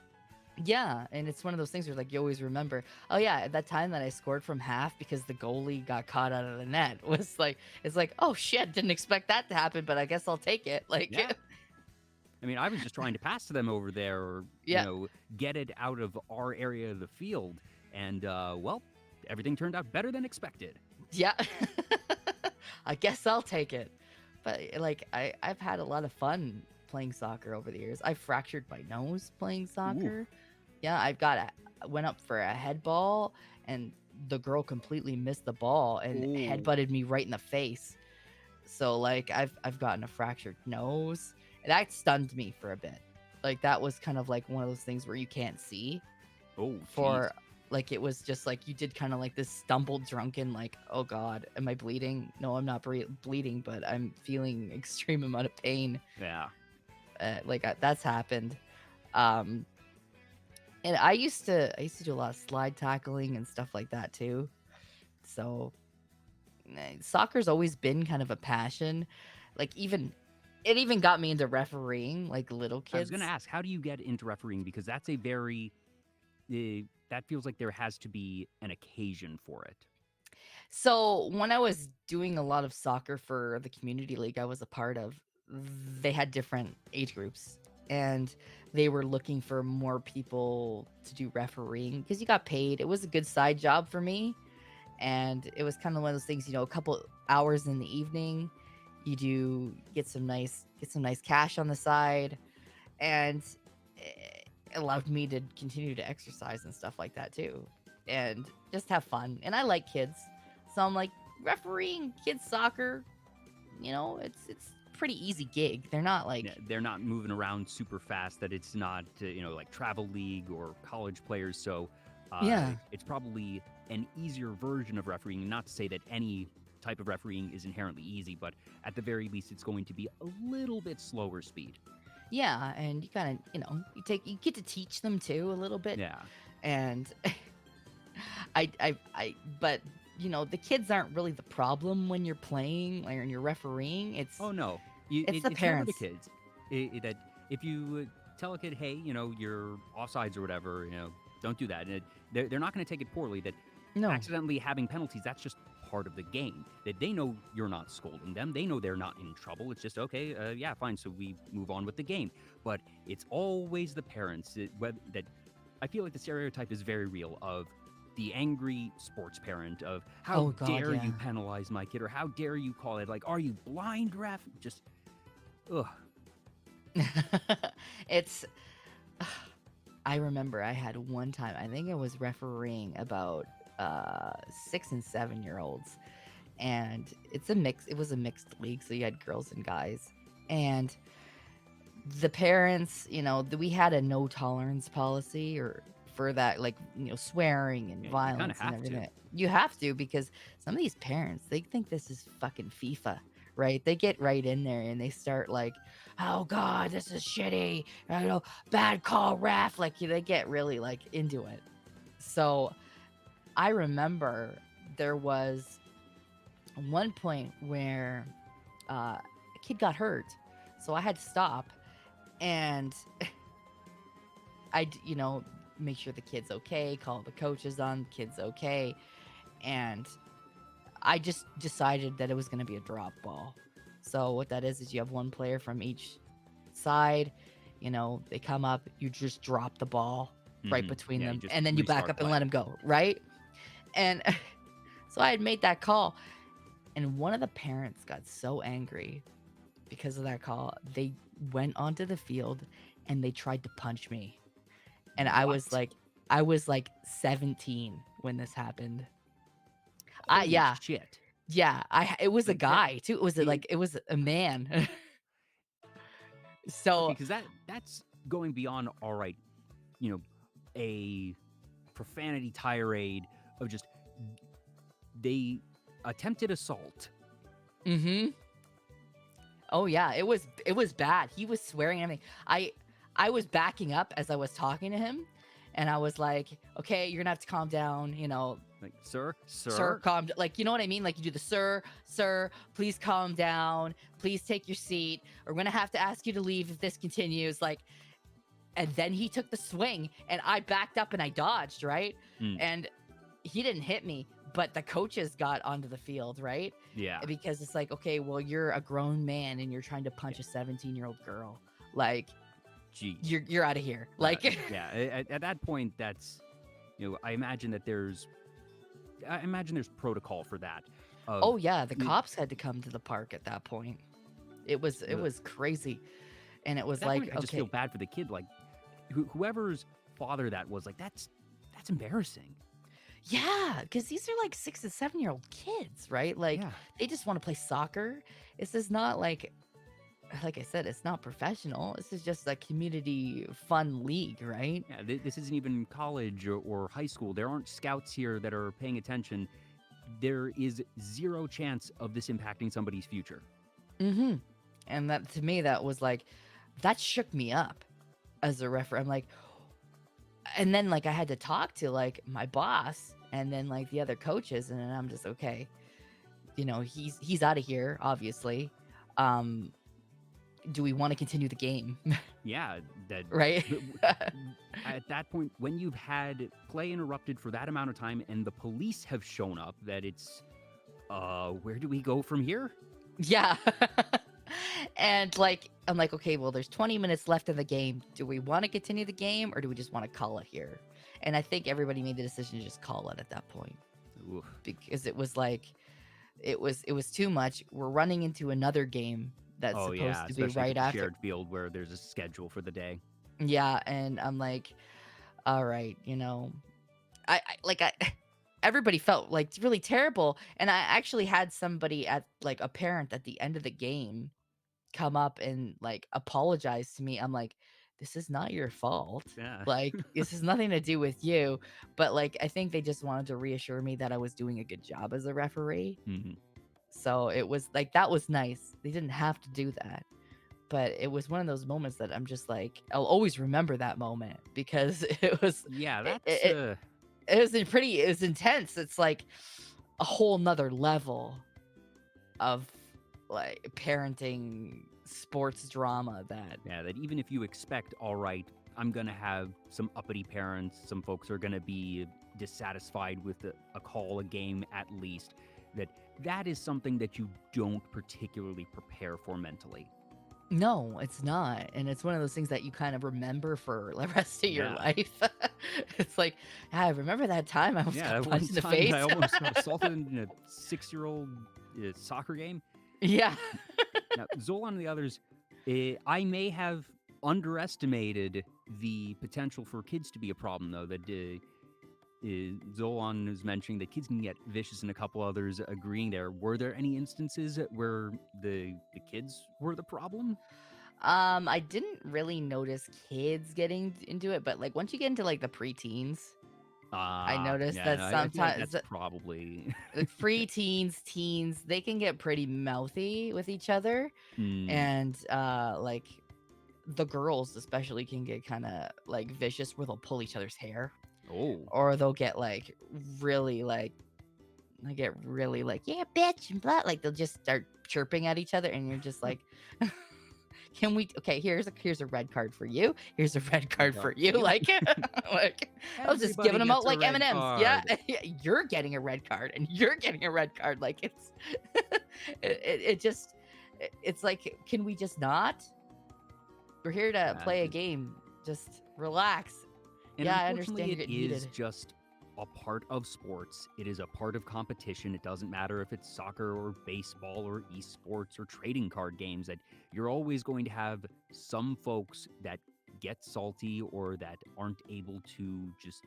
yeah, and it's one of those things where like you always remember, oh yeah, at that time that I scored from half because the goalie got caught out of the net was like it's like, oh shit, didn't expect that to happen, but I guess I'll take it. Like Yeah. I mean, I was just trying to pass to them over there, or yeah. get it out of our area of the field, and well, everything turned out better than expected. Yeah. I guess I'll take it. But like I've had a lot of fun playing soccer over the years. I fractured my nose playing Ooh, soccer. Yeah, went up for a head ball and the girl completely missed the ball and ooh, headbutted me right in the face. So like I've gotten a fractured nose. And that stunned me for a bit. Like that was kind of like one of those things where you can't see oh, jeez. for like it was just like you did kind of like this stumbled drunken like, oh god, am I bleeding? No, I'm not bleeding, but I'm feeling extreme amount of pain. Yeah. That's happened. Um and I used to do a lot of slide tackling and stuff like that too. So soccer's always been kind of a passion. Like it even got me into refereeing like little I was going to kids. ask, how do you get into refereeing? Because that's a very, that feels like there has to be an occasion for it. So when I was doing a lot of soccer for the community league I was a part of, they had different age groups and they were looking for more people to do refereeing because you got paid. It was a good side job for me. And it was kind of one of those things, a couple hours in the evening, you do get some nice cash on the side, and it allowed me to continue to exercise and stuff like that too, and just have fun. And I like kids, so I'm like refereeing kids soccer. It's pretty easy gig. They're not like Yeah, they're not moving around super fast, that it's not, like travel league or college players. So yeah. it's probably an easier version of refereeing. Not to say that any type of refereeing is inherently easy, but at the very least, it's going to be a little bit slower speed. Yeah, and you kind of, you get to teach them too a little bit. Yeah. And but the kids aren't really the problem when you're playing or when you're refereeing. It's Oh no, it's the it's never the parents. kids. That if you tell a kid, hey, you're offsides or whatever, don't do that. And they're not going to take it poorly. That No. accidentally having penalties, that's just part of the game. That they know you're not scolding them. They know they're not in trouble. It's just okay. Yeah, fine. So we move on with the game. But it's always the parents that I feel like the stereotype is very real of the angry sports parent of how Oh god, dare yeah. you penalize my kid, or how dare you call it, like, are you blind, ref? Just ugh. It's I remember I had one time, I think I was refereeing about 6 and 7 year olds, and it was a mixed league, so you had girls and guys. And the parents, we had a no tolerance policy or for that, like, swearing and Yeah, you kind of violence and have to. everything. You have to because some of these parents, they think this is fucking FIFA, right? They get right in there and they start like, oh God, this is shitty. Bad call, ref. Like they get really like into it. So I remember there was one point where a kid got hurt, so I had to stop, and you know, make sure the kid's okay, call the coaches on kid's okay, and I just decided that it was going to be a drop ball. So what that is you have one player from each side, you know, they come up, you just drop the ball right between Yeah, you them, just and then you back restart up and play. let them go, right? And so I had made that call, and one of the parents got so angry because of that call. They went onto the field and they tried to punch me. And What? I was like 17 when this happened. Holy Yeah. shit! Yeah, it was a Like that. guy too. It was It, it was a man. okay, So, because that's going beyond all right. You know, a profanity tirade of just they attempted assault. mhm. Oh yeah, it was bad. He was swearing at me. I was backing up as I was talking to him, and I was like, "Okay, you're gonna have to calm down, you know, Like, sir, sir, sir. calm like, you know what I mean? Like, you do the sir, please calm down. Please take your seat. We're gonna have to ask you to leave if this continues." Like, and then he took the swing, and I backed up and I dodged, right? Mm, And he didn't hit me, but the coaches got onto the field, right? yeah. Because it's like, okay, well, you're a grown man and you're trying to punch a 17-year-old girl. Like, Jeez. you're out of here. Like, Yeah. At that point, that's I imagine that there's protocol for that. Of oh yeah, the it- cops had to come to the park at that point. It ugh. was crazy. And it At was that point, like, I just feel okay, bad for the kid. Like whoever's father that was, like that's embarrassing. yeah, because these are like 6 and 7-year-old kids, right? Like, Yeah. they just want to play soccer. This is not like I said, it's not professional. This is just a community fun league, right? Yeah. This isn't even college or high school. There aren't scouts here that are paying attention. There is zero chance of this impacting somebody's future. Mm-hmm. And that to me, that was like, that shook me up as a referee. I'm like, and then like I had to talk to like my boss and then like the other coaches, and then I'm just okay. You know, he's out of here, obviously. Um, do we want to continue the game? Yeah, that Right? at that point, when you've had play interrupted for that amount of time and the police have shown up, that it's, where do we go from here? Yeah. And like I'm like, okay, well, there's 20 minutes left in the game. Do we want to continue the game or do we just want to call it here? And I think everybody made the decision to just call it at that point Oof. because it was like it was too much. We're running into another game that's Oh yeah, supposed to be especially if right it's a after. shared field where there's a schedule for the day. Yeah, and I'm like, all right, you know, I everybody felt like really terrible, and I actually had somebody at like a parent at the end of the game come up and like apologize to me. I'm like, this is not your fault. Yeah. Like, this has nothing to do with you. But like, I think they just wanted to reassure me that I was doing a good job as a referee. Mhm. So it was like, that was nice. They didn't have to do that. But it was one of those moments that I'm just like, I'll always remember that moment because Yeah, it, that's it, it was intense. It's like a whole nother level of like parenting sports drama that yeah, that even if you expect, all right, I'm gonna have some uppity parents, some folks are gonna be dissatisfied with a call, a game at least, that is something that you don't particularly prepare for mentally. no, it's not. And it's one of those things that you kind of remember for the rest of your Yeah. life. It's like, "Yeah, I remember that time I almost Yeah, got that one punched in the time that I face." almost got assaulted in a 6-year-old soccer game. Yeah. Now, Zolan and the others, I may have underestimated the potential for kids to be a problem, though. That Zolan was mentioning that kids can get vicious, and a couple others agreeing there. Were there any instances where the kids were the problem? I didn't really notice kids getting into it, but like once you get into like the preteens, I noticed Yeah, that no, I feel like sometimes that's probably. the preteens, teens, they can get pretty mouthy with each other. Hmm. And like the girls especially can get kind of like vicious where they'll pull each other's hair. Oh, or they'll get like really like I get really like, yeah, bitch, and blah. Like they'll just start chirping at each other, and you're just like, can we? Okay, here's a red card for you. Here's a red card for you. you. Like, like I was just Everybody giving them out gets a like M red and M's. Yeah, card. you're getting a red card, and you're getting a red card. Like it's, it just, it's like, can we just not? We're here to Yeah, play a game. Just relax. and Yeah, I understand unfortunately, you're it getting is heated. just a part of sports. It is a part of competition. It doesn't matter if it's soccer or baseball or esports or trading card games, that you're always going to have some folks that get salty or that aren't able to just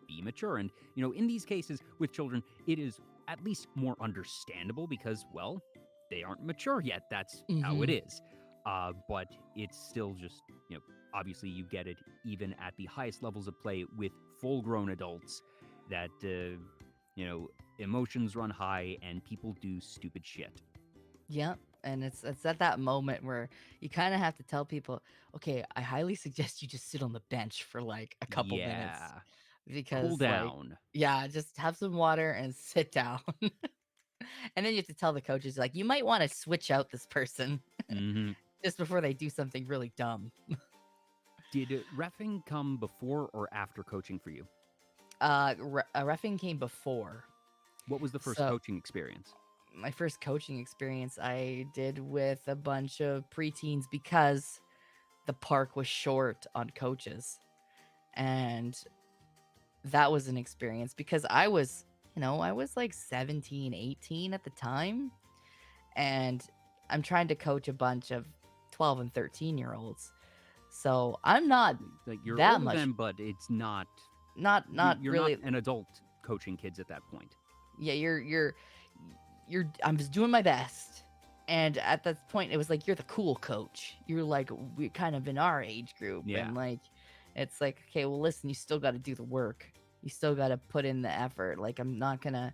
be mature. And, in these cases with children, it is at least more understandable because, well, they aren't mature yet. That's how it Hmm. is. But it's still just, obviously you get it even at the highest levels of play with full grown adults that, emotions run high and people do stupid shit. Yep. And it's at that moment where you kind of have to tell people, okay, I highly suggest you just sit on the bench for like a couple minutes Yeah. Cool because like down. yeah, just have some water and sit down. And then you have to tell the coaches like you might want to switch out this person Hmm. just before they do something really dumb. Did reffing come before or after coaching for you? Reffing came before. What was the first So coaching experience? my first coaching experience I did with a bunch of preteens because the park was short on coaches. And that was an experience because I was, I was like 17, 18 at the time. And I'm trying to coach a bunch of 12 and 13-year-olds. So I'm not Like, you're that older much, than, but it's not. not You're not really. an adult coaching kids at that point. Yeah, I'm just doing my best. And at that point, it was like, you're the cool coach. You're like, we're kind of in our age group. Yeah. And like, it's like, okay, well, listen, you still got to do the work. You still got to put in the effort. Like, I'm not gonna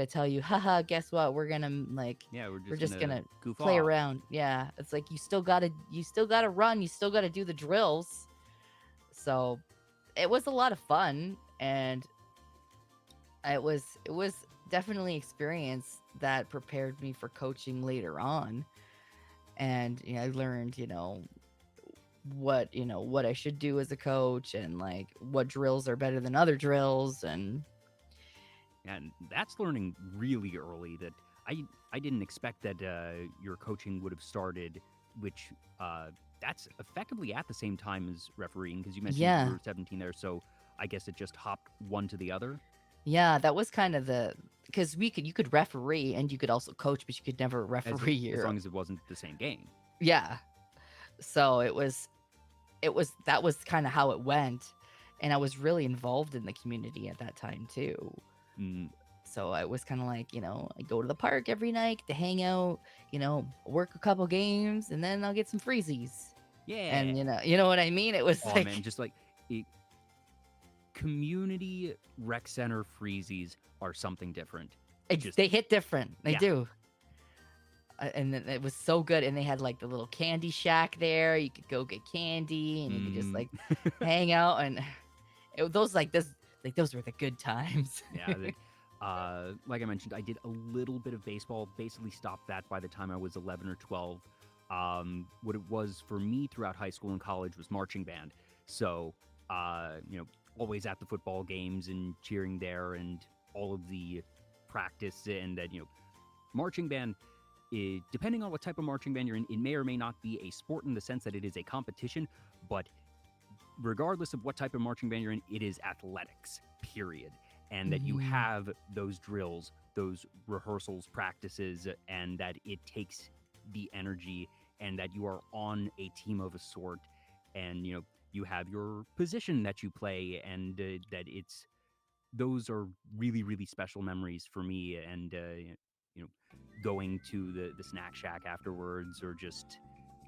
tell you, haha, guess what? We're gonna like, Yeah, we're we're just just gonna gonna goof play off. around. Yeah. It's like, you still gotta run. You still gotta do the drills. So it was a lot of fun. And it was definitely experience that prepared me for coaching later on. And I learned what I should do as a coach, and like what drills are better than other drills. And And that's learning really early. That I didn't expect that your coaching would have started, which that's effectively at the same time as refereeing, because you mentioned you yeah, were 17 there, so I guess it just hopped one to the other. yeah, that was kind of the because you could referee and you could also coach, but you could never as referee as your long as it wasn't the same game. yeah. So it was that was kind of how it went. And I was really involved in the community at that time too. Mm, So I was kind of like, I go to the park every night to hang out, work a couple games, and then I'll get some freezies. yeah. And you know what I mean? It was Oh man, like just like it, community rec center freezies are something different. Just they hit different. They yeah. do. And then it was so good. And they had like the little candy shack there. You could go get candy and you could just Mm, like hang out. And those like this, like those were the good times. yeah. Like I mentioned, I did a little bit of baseball. Basically, stopped that by the time I was 11 or 12. What it was for me throughout high school and college was marching band. So, always at the football games and cheering there, and all of the practice, and that marching band. Depending on what type of marching band you're in, it may or may not be a sport in the sense that it is a competition, but regardless of what type of marching band you're in, it is athletics, period. And that you Mhm. have those drills, those rehearsals, practices, and that it takes the energy, and that you are on a team of a sort, and you have your position that you play, and that it's those are really really special memories for me. And you know going to the snack shack afterwards, or just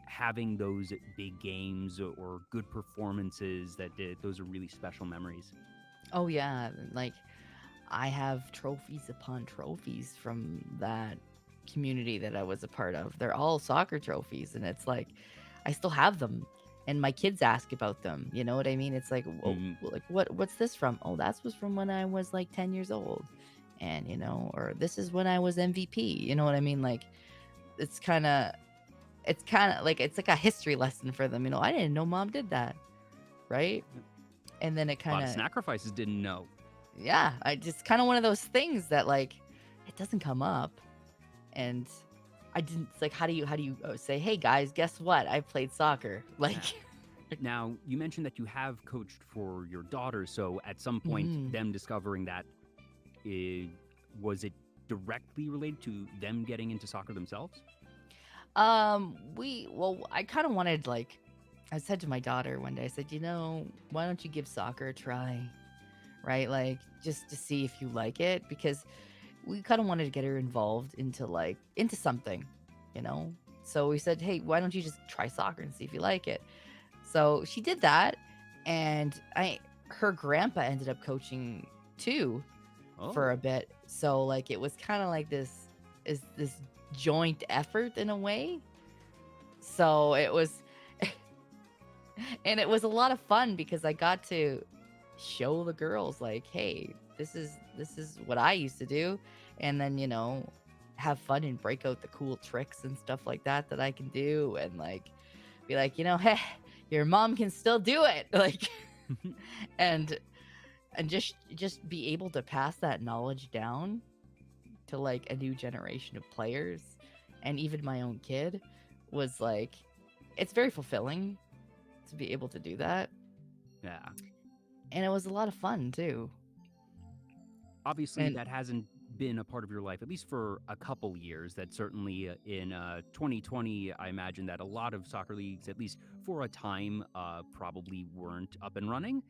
having those big games or good performances, that those are really special memories. Oh yeah, like I have trophies upon trophies from that community that I was a part of. They're all soccer trophies, and it's like I still have them. and my kids ask about them. You know what I mean? It's like, well, Mhm. like what's this from? Oh, that was from when I was like 10 years old, and or this is when I was MVP. You know what I mean? Like it's kind of like it's like a history lesson for them. I didn't know mom did that, right? And then it A kind lot of of sacrifices didn't know. yeah, I just kind of one of those things that like it doesn't come up, and I didn't. It's like how do you say, hey guys, guess what? I played soccer. Like, Yeah. Now, you mentioned that you have coached for your daughter, so at some point, mhm. them discovering that, eh, was it directly related to them getting into soccer themselves? I kind of wanted like I said to my daughter one day, I said, why don't you give soccer a try, right? Like just to see if you like it, because we kind of wanted to get her involved into something, you know. So we said, hey, why don't you just try soccer and see if you like it? So she did that, and her grandpa ended up coaching too for a Oh, bit. So like it was kind of like this joint effort in a way. So it was and it was a lot of fun because I got to show the girls like, hey, this is what I used to do, and then have fun and break out the cool tricks and stuff like that I can do, and like be like, hey, your mom can still do it, like, and just be able to pass that knowledge down to like a new generation of players, and even my own kid was like, it's very fulfilling to be able to do that, yeah. and it was a lot of fun too. Obviously, And that hasn't been a part of your life, at least for a couple years. That certainly in 2020, I imagine that a lot of soccer leagues, at least for a time, probably weren't up and running.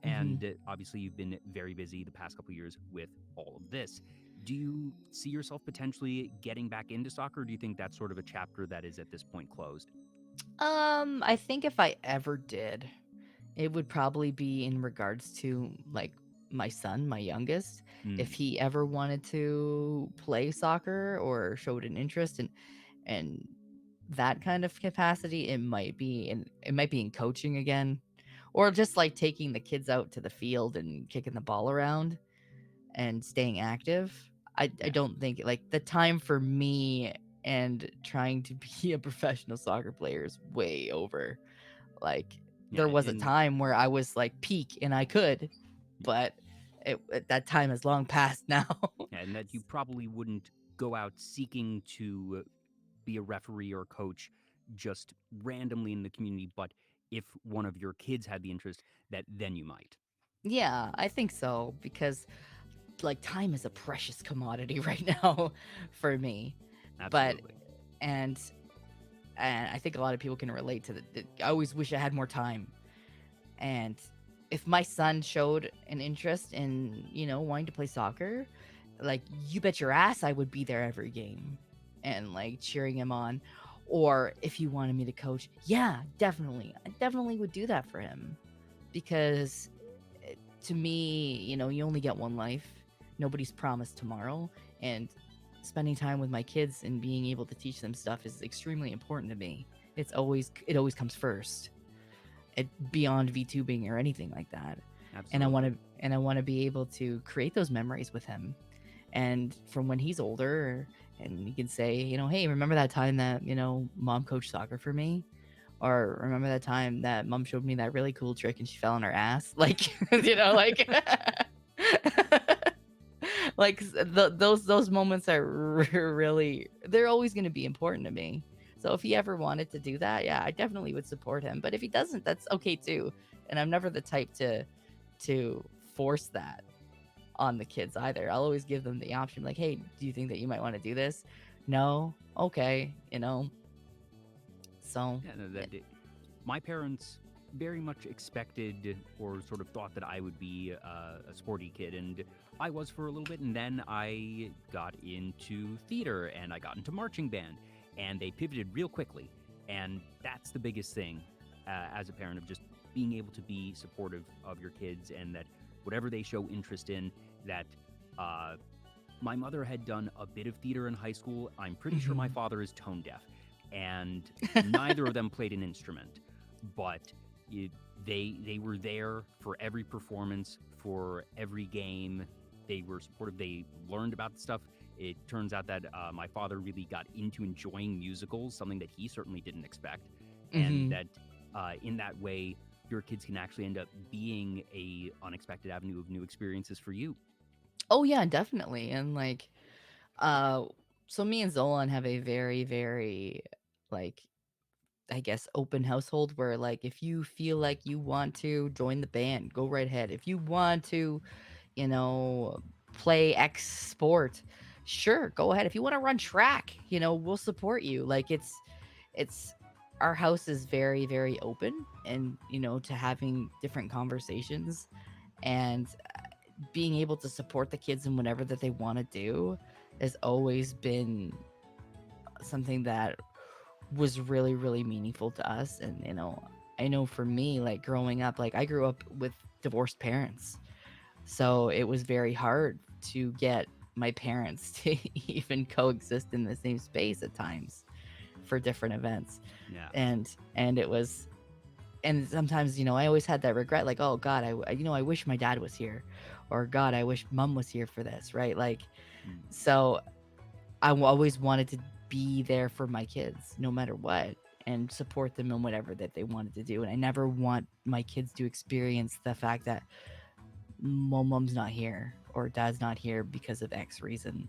mhm. And obviously, you've been very busy the past couple years with all of this. Do you see yourself potentially getting back into soccer? Or do you think that's sort of a chapter that is at this point closed? I think if I ever did, it would probably be in regards to like my son, my youngest. If Mm, he ever wanted to play soccer or showed an interest in that kind of capacity, it might be in coaching again, or just like taking the kids out to the field and kicking the ball around and staying active. I yeah. don't think like the time for me and trying to be a professional soccer player is way over. Like Yeah. there was a And time where I was like peak and I could, but that time has long passed now. and that you probably wouldn't go out seeking to be a referee or coach just randomly in the community, but if one of your kids had the interest, that then you might. Yeah, I think so because like time is a precious commodity right now for me. But Absolutely. and and I think a lot of people can relate to that. I always wish I had more time. And if my son showed an interest in, wanting to play soccer, like you bet your ass I would be there every game and like cheering him on. Or if he wanted me to coach, yeah, definitely. I definitely would do that for him because to me, you only get one life. Nobody's promised tomorrow. And spending time with my kids and being able to teach them stuff is extremely important to me. It always comes first beyond VTubing or anything like that. And I want Absolutely. to be able to create those memories with him. And from when he's older, and you can say, hey, remember that time that mom coached soccer for me, or remember that time that mom showed me that really cool trick and she fell on her ass, like like like those moments are really, they're always going to be important to me. So if he ever wanted to do that, yeah, I definitely would support him. But if he doesn't, that's okay too. And I'm never the type to force that on the kids either. I'll always give them the option, like, hey, do you think that you might want to do this? No, okay, So Yeah, no, yeah. my parents very much expected or sort of thought that I would be a sporty kid, and I was for a little bit, and then I got into theater and I got into marching band, and they pivoted real quickly, and that's the biggest thing as a parent, of just being able to be supportive of your kids, and that whatever they show interest in, that uh, my mother had done a bit of theater in high school. I'm pretty sure my Mhm. father is tone deaf, and neither of them played an instrument. but it, they were there for every performance, for every game. They were supportive. They learned about the stuff. It turns out that my father really got into enjoying musicals, something that he certainly didn't expect, and Hmm. that in that way, your kids can actually end up being a unexpected avenue of new experiences for you. Oh yeah, definitely. And like, uh, so me and Zolan have a very, very like, I guess, open household where like if you feel like you want to join the band, go right ahead. If you want to, you know, play X sport, sure, go ahead. If you want to run track, we'll support you. Like it's our house is very, very open and, to having different conversations and being able to support the kids in whatever that they want to do has always been something that was really, really meaningful to us. And, I know for me, like growing up, like I grew up with divorced parents. So it was very hard to get my parents to even coexist in the same space at times for different events. Yeah. And it was, and sometimes, I always had that regret, like, oh God, I wish my dad was here, or God, I wish mom was here for this, right? Like, Mm. so always wanted to be there for my kids no matter what and support them in whatever that they wanted to do. And I never want my kids to experience the fact that mom's not here or dad's not here because of X reason.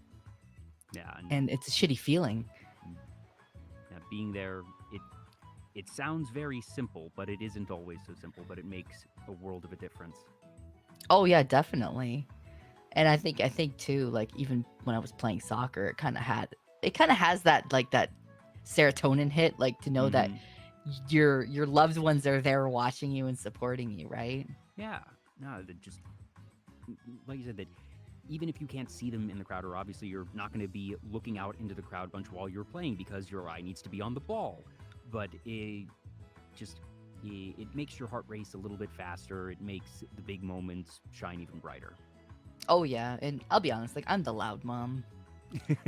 Yeah. And And it's a shitty feeling. mm, yeah, being there, it sounds very simple, but it isn't always so simple. But it makes a world of a difference. Oh yeah, definitely. And I think too, like even when I was playing soccer, it kind of has that like that serotonin hit, like to know that Mm-hmm. your loved ones are there watching you and supporting you, right? Yeah. No, that just like you said, that even if you can't see them in the crowd, or obviously you're not going to be looking out into the crowd bunch while you're playing because your eye needs to be on the ball, but just it makes your heart race a little bit faster. It makes the big moments shine even brighter. Oh yeah, and I'll be honest, like I'm the loud mom.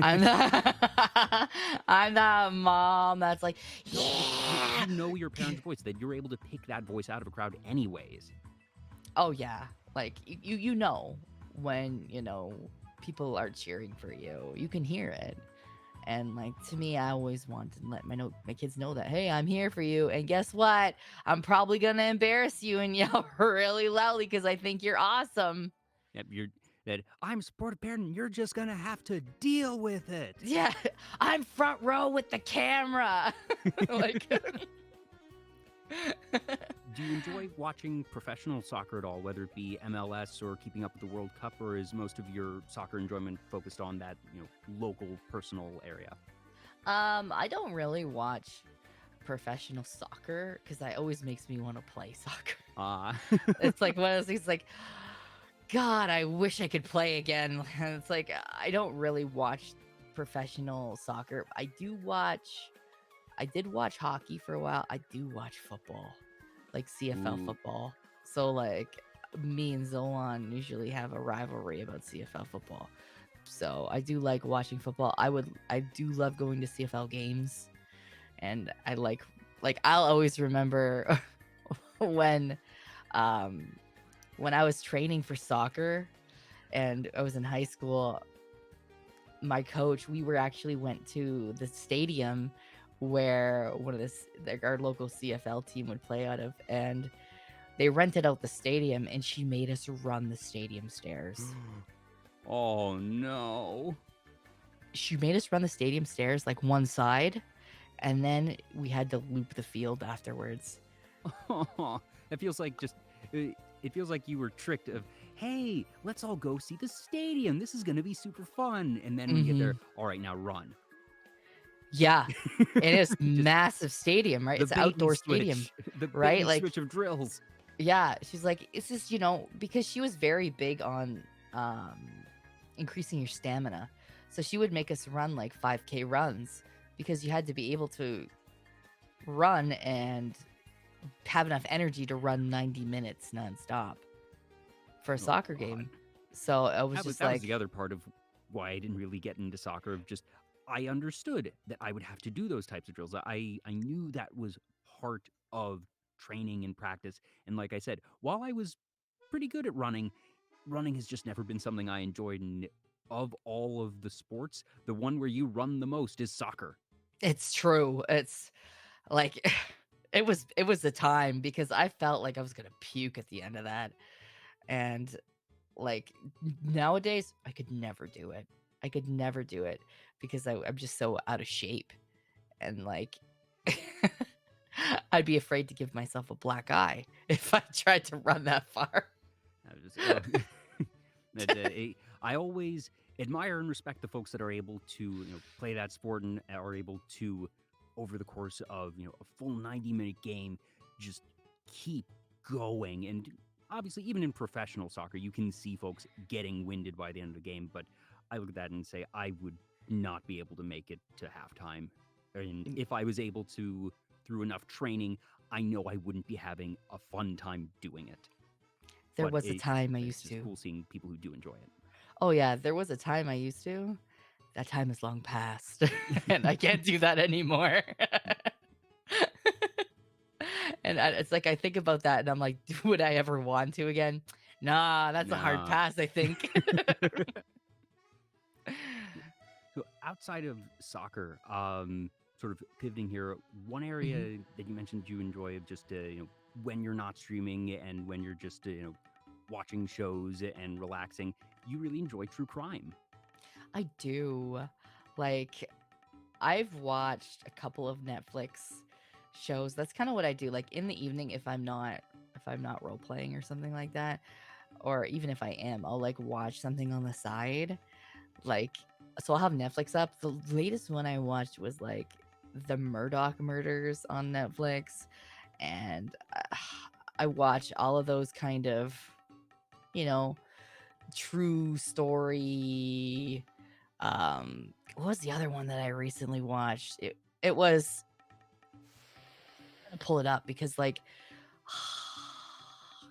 I'm the I'm that mom that's like, No, but yeah. you know your parents' voice, that you're able to pick that voice out of a crowd anyways. Oh yeah, like you know when people are cheering for you. You can hear it. And like to me, I always want to let my kids know that hey, I'm here for you. And guess what? I'm probably gonna embarrass you and yell really loudly because I think you're awesome. Yep, you're that I'm a supportive parent. And you're just gonna have to deal with it. Yeah, I'm front row with the camera. Like, Do you enjoy watching professional soccer at all, whether it be MLS or keeping up with the World Cup, or is most of your soccer enjoyment focused on that, local personal area? I don't really watch professional soccer because that always makes me want to play soccer. Uh It's like one of those things like, God, I wish I could play again. It's like I don't really watch professional soccer. I did watch hockey for a while. I do watch football, like CFL Ooh. football. So like me and Zolan usually have a rivalry about CFL football. So I do like watching football. I do love going to CFL games, and I like I'll always remember when um when I was training for soccer and I was in high school, my coach, we were actually went to the stadium where one of like our local CFL team would play out of, and they rented out the stadium, and she made us run the stadium stairs. Oh no. She made us run the stadium stairs like one side, and then we had to loop the field afterwards. It feels like just it feels like you were tricked of, hey, let's all go see the stadium. This is gonna be super fun. And then when you get there, Hmm. all right, now run. Yeah, and it's Just massive stadium, right? the It's an bait and outdoor stadium, switch. The bait right? and Like switch of drills. yeah, she's like, it's just, because she was very big on um increasing your stamina. So she would make us run like 5K runs because you had to be able to run and have enough energy to run 90 minutes nonstop for a Oh soccer God. game. So I was just That was the like, other part of why I didn't really get into soccer. Of just I understood that I would have to do those types of drills. I knew that was part of training and practice. And like I said, while I was pretty good at running, running has just never been something I enjoyed. And of all of the sports, the one where you run the most is soccer. It's true. It's like it was a time because I felt like I was gonna puke at the end of that. And like nowadays, I could never do it. I could never do it because I'm just so out of shape. And like I'd be afraid to give myself a black eye if I tried to run that far. I always admire and respect the folks that are able to play that sport and are able to, over the course of a full 90-minute game, just keep going. And obviously, even in professional soccer, you can see folks getting winded by the end of the game. But I look at that and say I would not be able to make it to halftime. And if I was able to, through enough training, I know I wouldn't be having a fun time doing it. There But was a time I used it's just to. cool seeing people who do enjoy it. Oh yeah, there was a time I used to. That time is long past, and I can't do that anymore. And it's like I think about that, and I'm like, would I ever want to again? Nah, that's a hard Nah. pass, I think. So outside of soccer, sort of pivoting here, one area that you mentioned you enjoy of just when you're not streaming and when you're just watching shows and relaxing, you really enjoy true crime. I do. Like, I've watched a couple of Netflix shows. That's kind of what I do. Like in the evening, if I'm not role playing or something like that, or even if I am, I'll like watch something on the side. Like, so I'll have Netflix up. The latest one I watched was like the Murdoch murders on Netflix, and I watch all of those kind of, true story. What was the other one that I recently watched? It was, I'm gonna pull it up because like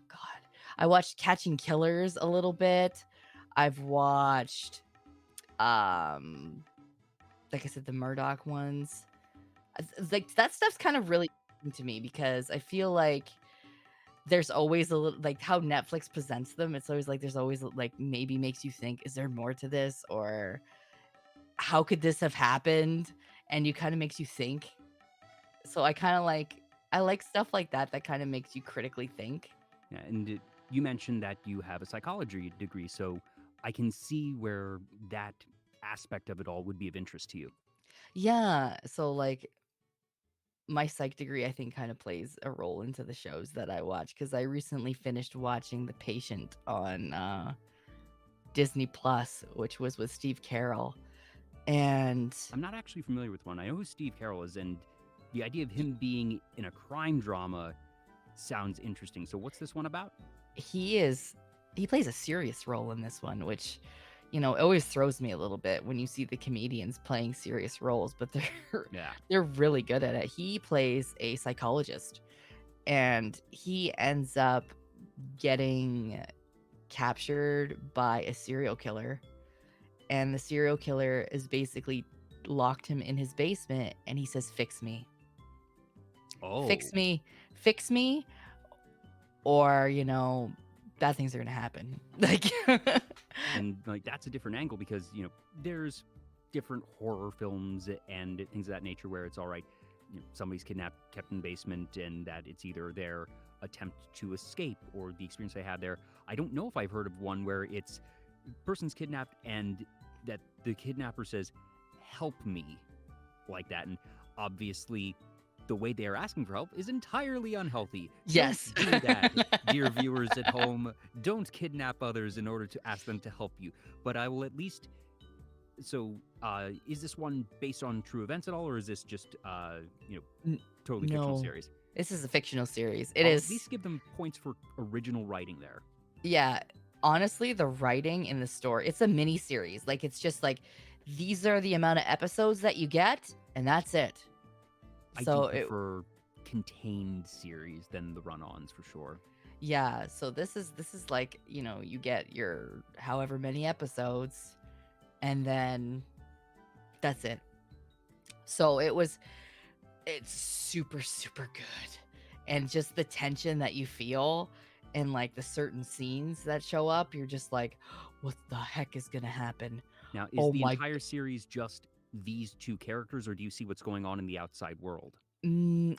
God, I watched Catching Killers a little bit. I've watched like I said, the Murdoch ones. Like that stuff's kind of really interesting to me because I feel like there's always a little like how Netflix presents them. It's always like there's always like maybe makes you think, is there more to this, or how could this have happened? And you kind of makes you think. So I like stuff like that that kind of makes you critically think. Yeah, and you mentioned that you have a psychology degree, so I can see where that aspect of it all would be of interest to you. Yeah, so like my psych degree I think kind of plays a role into the shows that I watch because I recently finished watching The Patient on Disney Plus, which was with Steve Carell. And I'm not actually familiar with one. I know who Steve Carell is, and the idea of him being in a crime drama sounds interesting. So what's this one about? he plays a serious role in this one, which it always throws me a little bit when you see the comedians playing serious roles, but Yeah. they're really good at it. He plays a psychologist, and he ends up getting captured by a serial killer, and the serial killer is basically locked him in his basement, and he says, fix me, Oh. fix me, or bad things are gonna happen. Like And like that's a different angle because there's different horror films and things of that nature where it's all right, somebody's kidnapped, kept in the basement, and that it's either their attempt to escape or the experience they had there. I don't know if I've heard of one where it's person's kidnapped and that the kidnapper says, help me, like that. And obviously the way they are asking for help is entirely unhealthy. Yes. Don't do that, dear viewers at home. Don't kidnap others in order to ask them to help you. But I will at least... So, is this one based on true events at all, or is this just, totally fictional No. series? This is a fictional series. I'll at least give them points for original writing there. Yeah. Honestly, the writing in the story, it's a mini series. Like, it's just like, these are the amount of episodes that you get, and that's it. I do prefer contained series than the run-ons for sure. Yeah, so this is like, you get your however many episodes, and then that's it. So it's super, super good. and just the tension that you feel in like the certain scenes that show up, you're just like, what the heck is gonna happen? Now, is Oh the my. entire series just these two characters, or do you see what's going on in the outside world?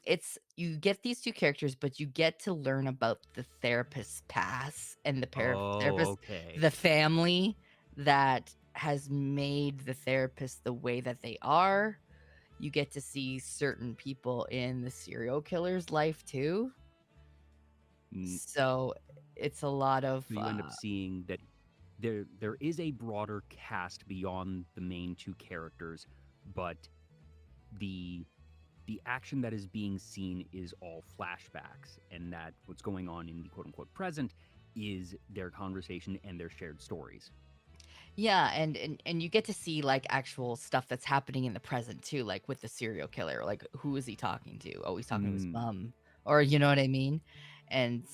It's you get these 2 characters, but you get to learn about the therapist's past and the Oh, therapist, okay. the family that has made the therapist the way that they are. You get to see certain people in the serial killer's life too. Mm, So it's a lot of so you end up seeing that there is a broader cast beyond the main two characters, but the the action that is being seen is all flashbacks, and that what's going on in the quote unquote present is their conversation and their shared stories. yeah, and you get to see like actual stuff that's happening in the present too, like with the serial killer. Like who is he talking to? Oh, he's talking to his Mm, mom. Or you know what I mean? And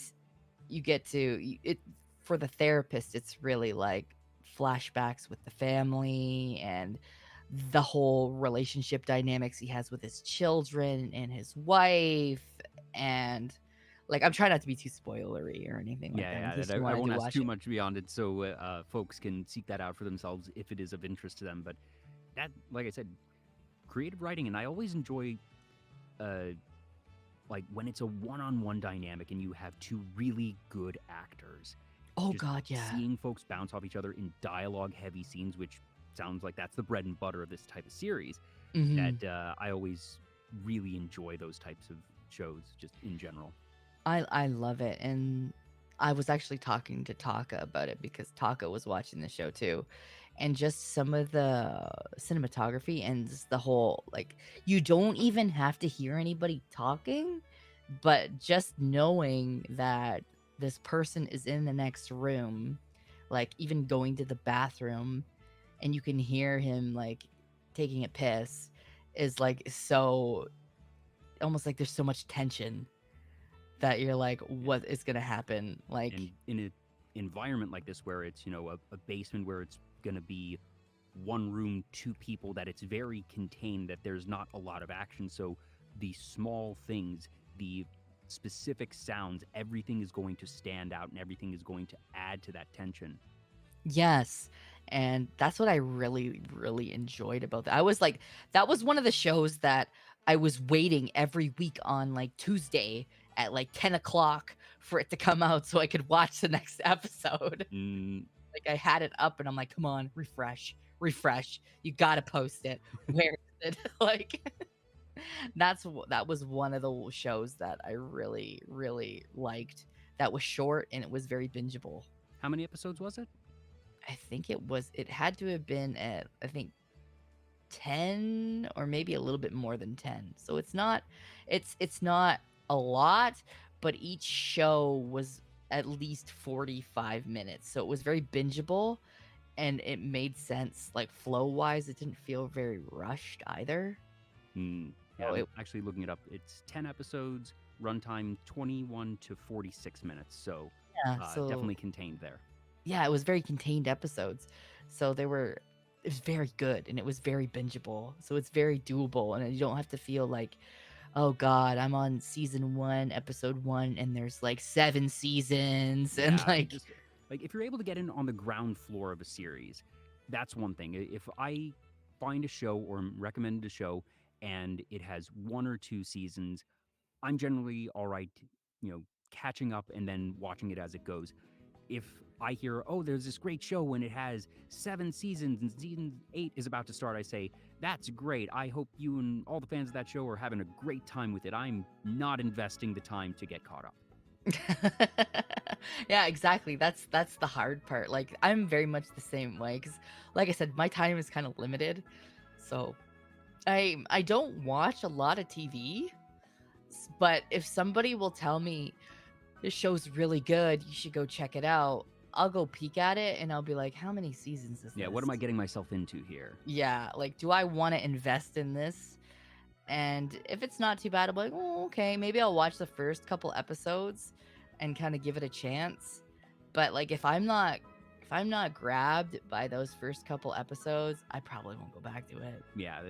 you get to it for the therapist, it's really like flashbacks with the family and the whole relationship dynamics he has with his children and his wife. And like I'm trying not to be too spoilery or anything like yeah, that in yeah. case And you I wanted to won't ask watch too it. much beyond it, so folks can seek that out for themselves if it is of interest to them. But that, like I said, creative writing, and I always enjoy uh, like when it's a one-on-one dynamic and you have two really good actors, Oh just god, yeah. seeing folks bounce off each other in dialogue heavy scenes, which sounds like that's the bread and butter of this type of series, Mhm. that I always really enjoy those types of shows just in general. I love it, and I was actually talking to Taka about it because Taka was watching the show too, and just some of the cinematography and just the whole like, you don't even have to hear anybody talking, but just knowing that this person is in the next room, like, even going to the bathroom, and you can hear him, like, taking a piss is, like, so almost like there's so much tension that you're like, Yeah. "What is gonna happen?" And Like, in an environment like this where it's, a basement where it's going to be one room, two people, that it's very contained, that there's not a lot of action. So the small things, the specific sounds, everything is going to stand out and everything is going to add to that tension. yes, and that's what I really, really enjoyed about that. I was like that was one of the shows that I was waiting every week on, like, Tuesday at, like, 10 o'clock for it to come out so I could watch the next episode. Mm, Like, I had it up and I'm like, "Come on, refresh, refresh. You gotta post it. Where is it?" Like that was one of the shows that I really, really liked that was short and it was very bingeable. how many episodes was it? I think it had to have been at, I think, 10 or maybe a little bit more than 10. So it's not a lot, but each show was at least 45 minutes. So it was very bingeable and it made sense like flow-wise. It didn't feel very rushed either. Yeah, So I'm it actually looking it up. It's 10 episodes, runtime 21 to 46 minutes. So yeah, so definitely contained there. yeah, it was very contained episodes. So it was very good and it was very bingeable. So it's very doable and you don't have to feel like, "Oh god, I'm on season 1, episode 1 and there's like 7 seasons." And Yeah, like just like if you're able to get in on the ground floor of a series, that's one thing. If I find a show or am recommended a show and it has one or two seasons, I'm generally all right, catching up and then watching it as it goes. If I hear, oh, there's this great show and it has 7 seasons and season 8 is about to start, I say, that's great. I hope you and all the fans of that show are having a great time with it. I'm not investing the time to get caught up. yeah, exactly. That's the hard part. Like I'm very much the same way cuz like I said, my time is kind of limited. So I don't watch a lot of TV, but if somebody will tell me this show's really good, you should go check it out, I'll go peek at it and I'll be like, how many seasons is Yeah, what this? am I getting myself into here? Yeah, like, do I want to invest in this? And if it's not too bad, I'll be like, oh, okay, maybe I'll watch the first couple episodes and kind of give it a chance. But like, if I'm not grabbed by those first couple episodes, I probably won't go back to it. Yeah,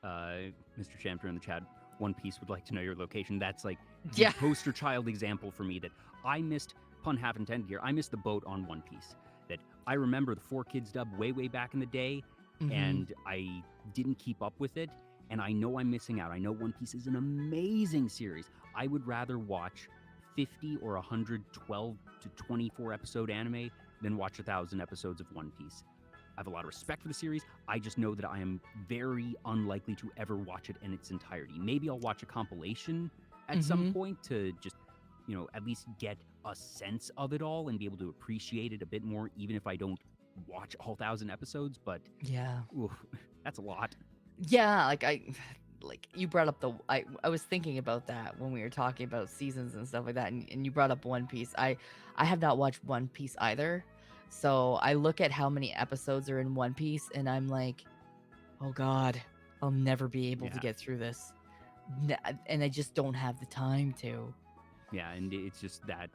Mr. Champer in the chat One Piece would like to know your location. That's like the Yeah. poster child example for me that I missed, pun half intended here, I missed the boat on One Piece. That I remember the 4Kids dub way back in the day, and I didn't keep up with it, and I know I'm missing out. I know One Piece is an amazing series. I would rather watch 50 or 112 to 24 episode anime than watch 1,000 episodes of One Piece. I have a lot of respect for the series. I just know that I am very unlikely to ever watch it in its entirety. Maybe I'll watch a compilation at some point to just, at least get a sense of it all and be able to appreciate it a bit more, even if I don't watch all 1,000 episodes. But Yeah. that's a lot. Yeah, like you brought up I was thinking about that when we were talking about seasons and stuff like that, and you brought up One Piece. I have not watched One Piece either. So I look at how many episodes are in One Piece and I'm like, oh God, I'll never be able to get through this. And I just don't have the time to. Yeah, and it's just that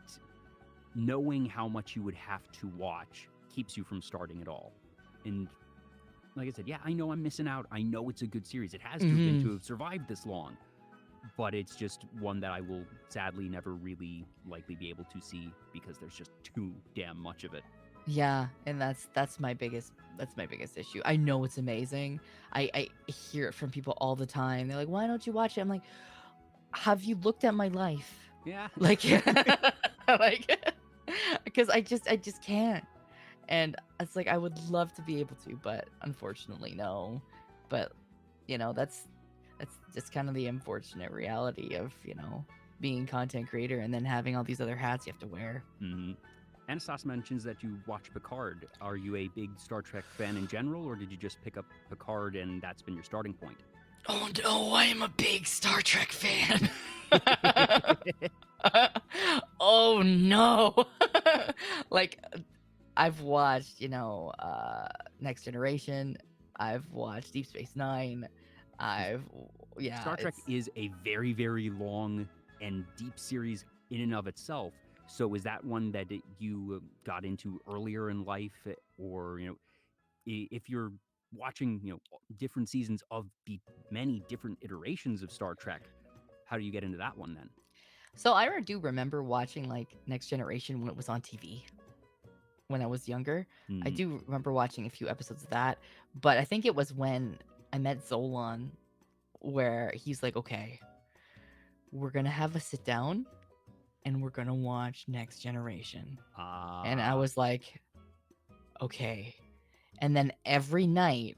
knowing how much you would have to watch keeps you from starting it all. And like I said, yeah, I know I'm missing out. I know it's a good series. It has to have been to have survived this long. But it's just one that I will sadly never really likely be able to see because there's just too damn much of it. Yeah, and that's my biggest issue. I know it's amazing. I hear it from people all the time. They're like, "Why don't you watch it?" I'm like, "Have you looked at my life?" Yeah. Like like because I just can't. And it's like I would love to be able to, but unfortunately no. But that's just kind of the unfortunate reality of, being a content creator and then having all these other hats you have to wear. Anastas mentions that you watch Picard. Are you a big Star Trek fan in general, or did you just pick up Picard and that's been your starting point? Oh no, I am a big Star Trek fan. Oh no. Like I've watched, Next Generation. I've watched Deep Space Nine. Star Trek is a very, very long and deep series in and of itself. So is that one that you got into earlier in life, or if you're watching different seasons of the many different iterations of Star Trek, how do you get into that one then? So I do remember watching like Next Generation when it was on TV when I was younger. I do remember watching a few episodes of that, but I think it was when I met Zolan where he's like, okay, we're gonna have a sit down and we're gonna watch Next Generation. And I was like, okay. And then every night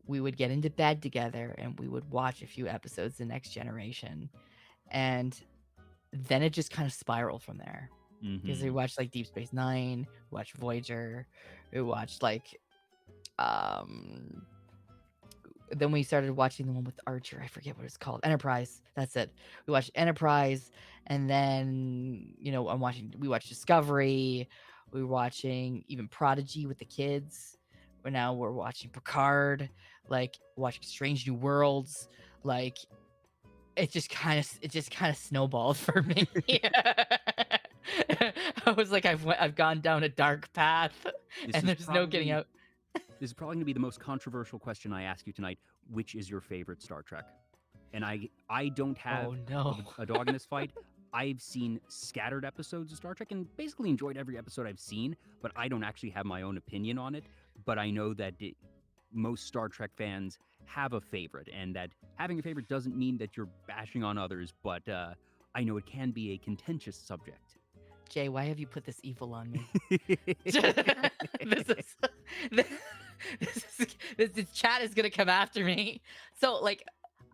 we would get into bed together and we would watch a few episodes of Next Generation. And then it just kind of spiraled from there. Because we watched like Deep Space Nine, we watched Voyager, we watched like then we started watching the one with Archer. I forget what it's called. Enterprise. That's it. We watched Enterprise, and then we watched Discovery. We were watching even Prodigy with the kids. Now we're watching Picard. Like watching Strange New Worlds. Like it just kind of snowballed for me. I was like, I've gone down a dark path, and there's no getting out. This is probably going to be the most controversial question I ask you tonight. Which is your favorite Star Trek? And I don't have a dog in this fight. I've seen scattered episodes of Star Trek and basically enjoyed every episode I've seen, but I don't actually have my own opinion on it. But I know that most Star Trek fans have a favorite, and that having a favorite doesn't mean that you're bashing on others, but I know it can be a contentious subject. Jay, why have you put this evil on me? This chat is gonna come after me. So like,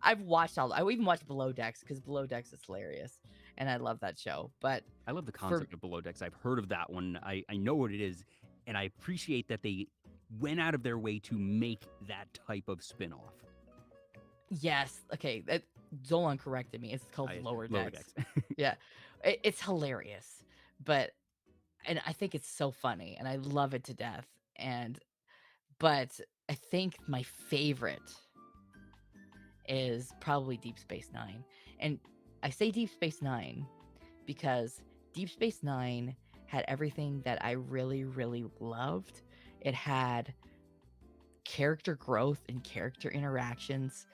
I even watched Below Decks because Below Decks is hilarious, and I love that show. But I love the concept of Below Decks. I've heard of that one. I know what it is, and I appreciate that they went out of their way to make that type of spin-off. Yes. Okay. Zolan corrected me. It's called Lower Decks. Yeah. It's hilarious. And I think it's so funny, and I love it to death. But I think my favorite is probably Deep Space Nine. And I say Deep Space Nine because Deep Space Nine had everything that I really, really loved. It had character growth and character interactions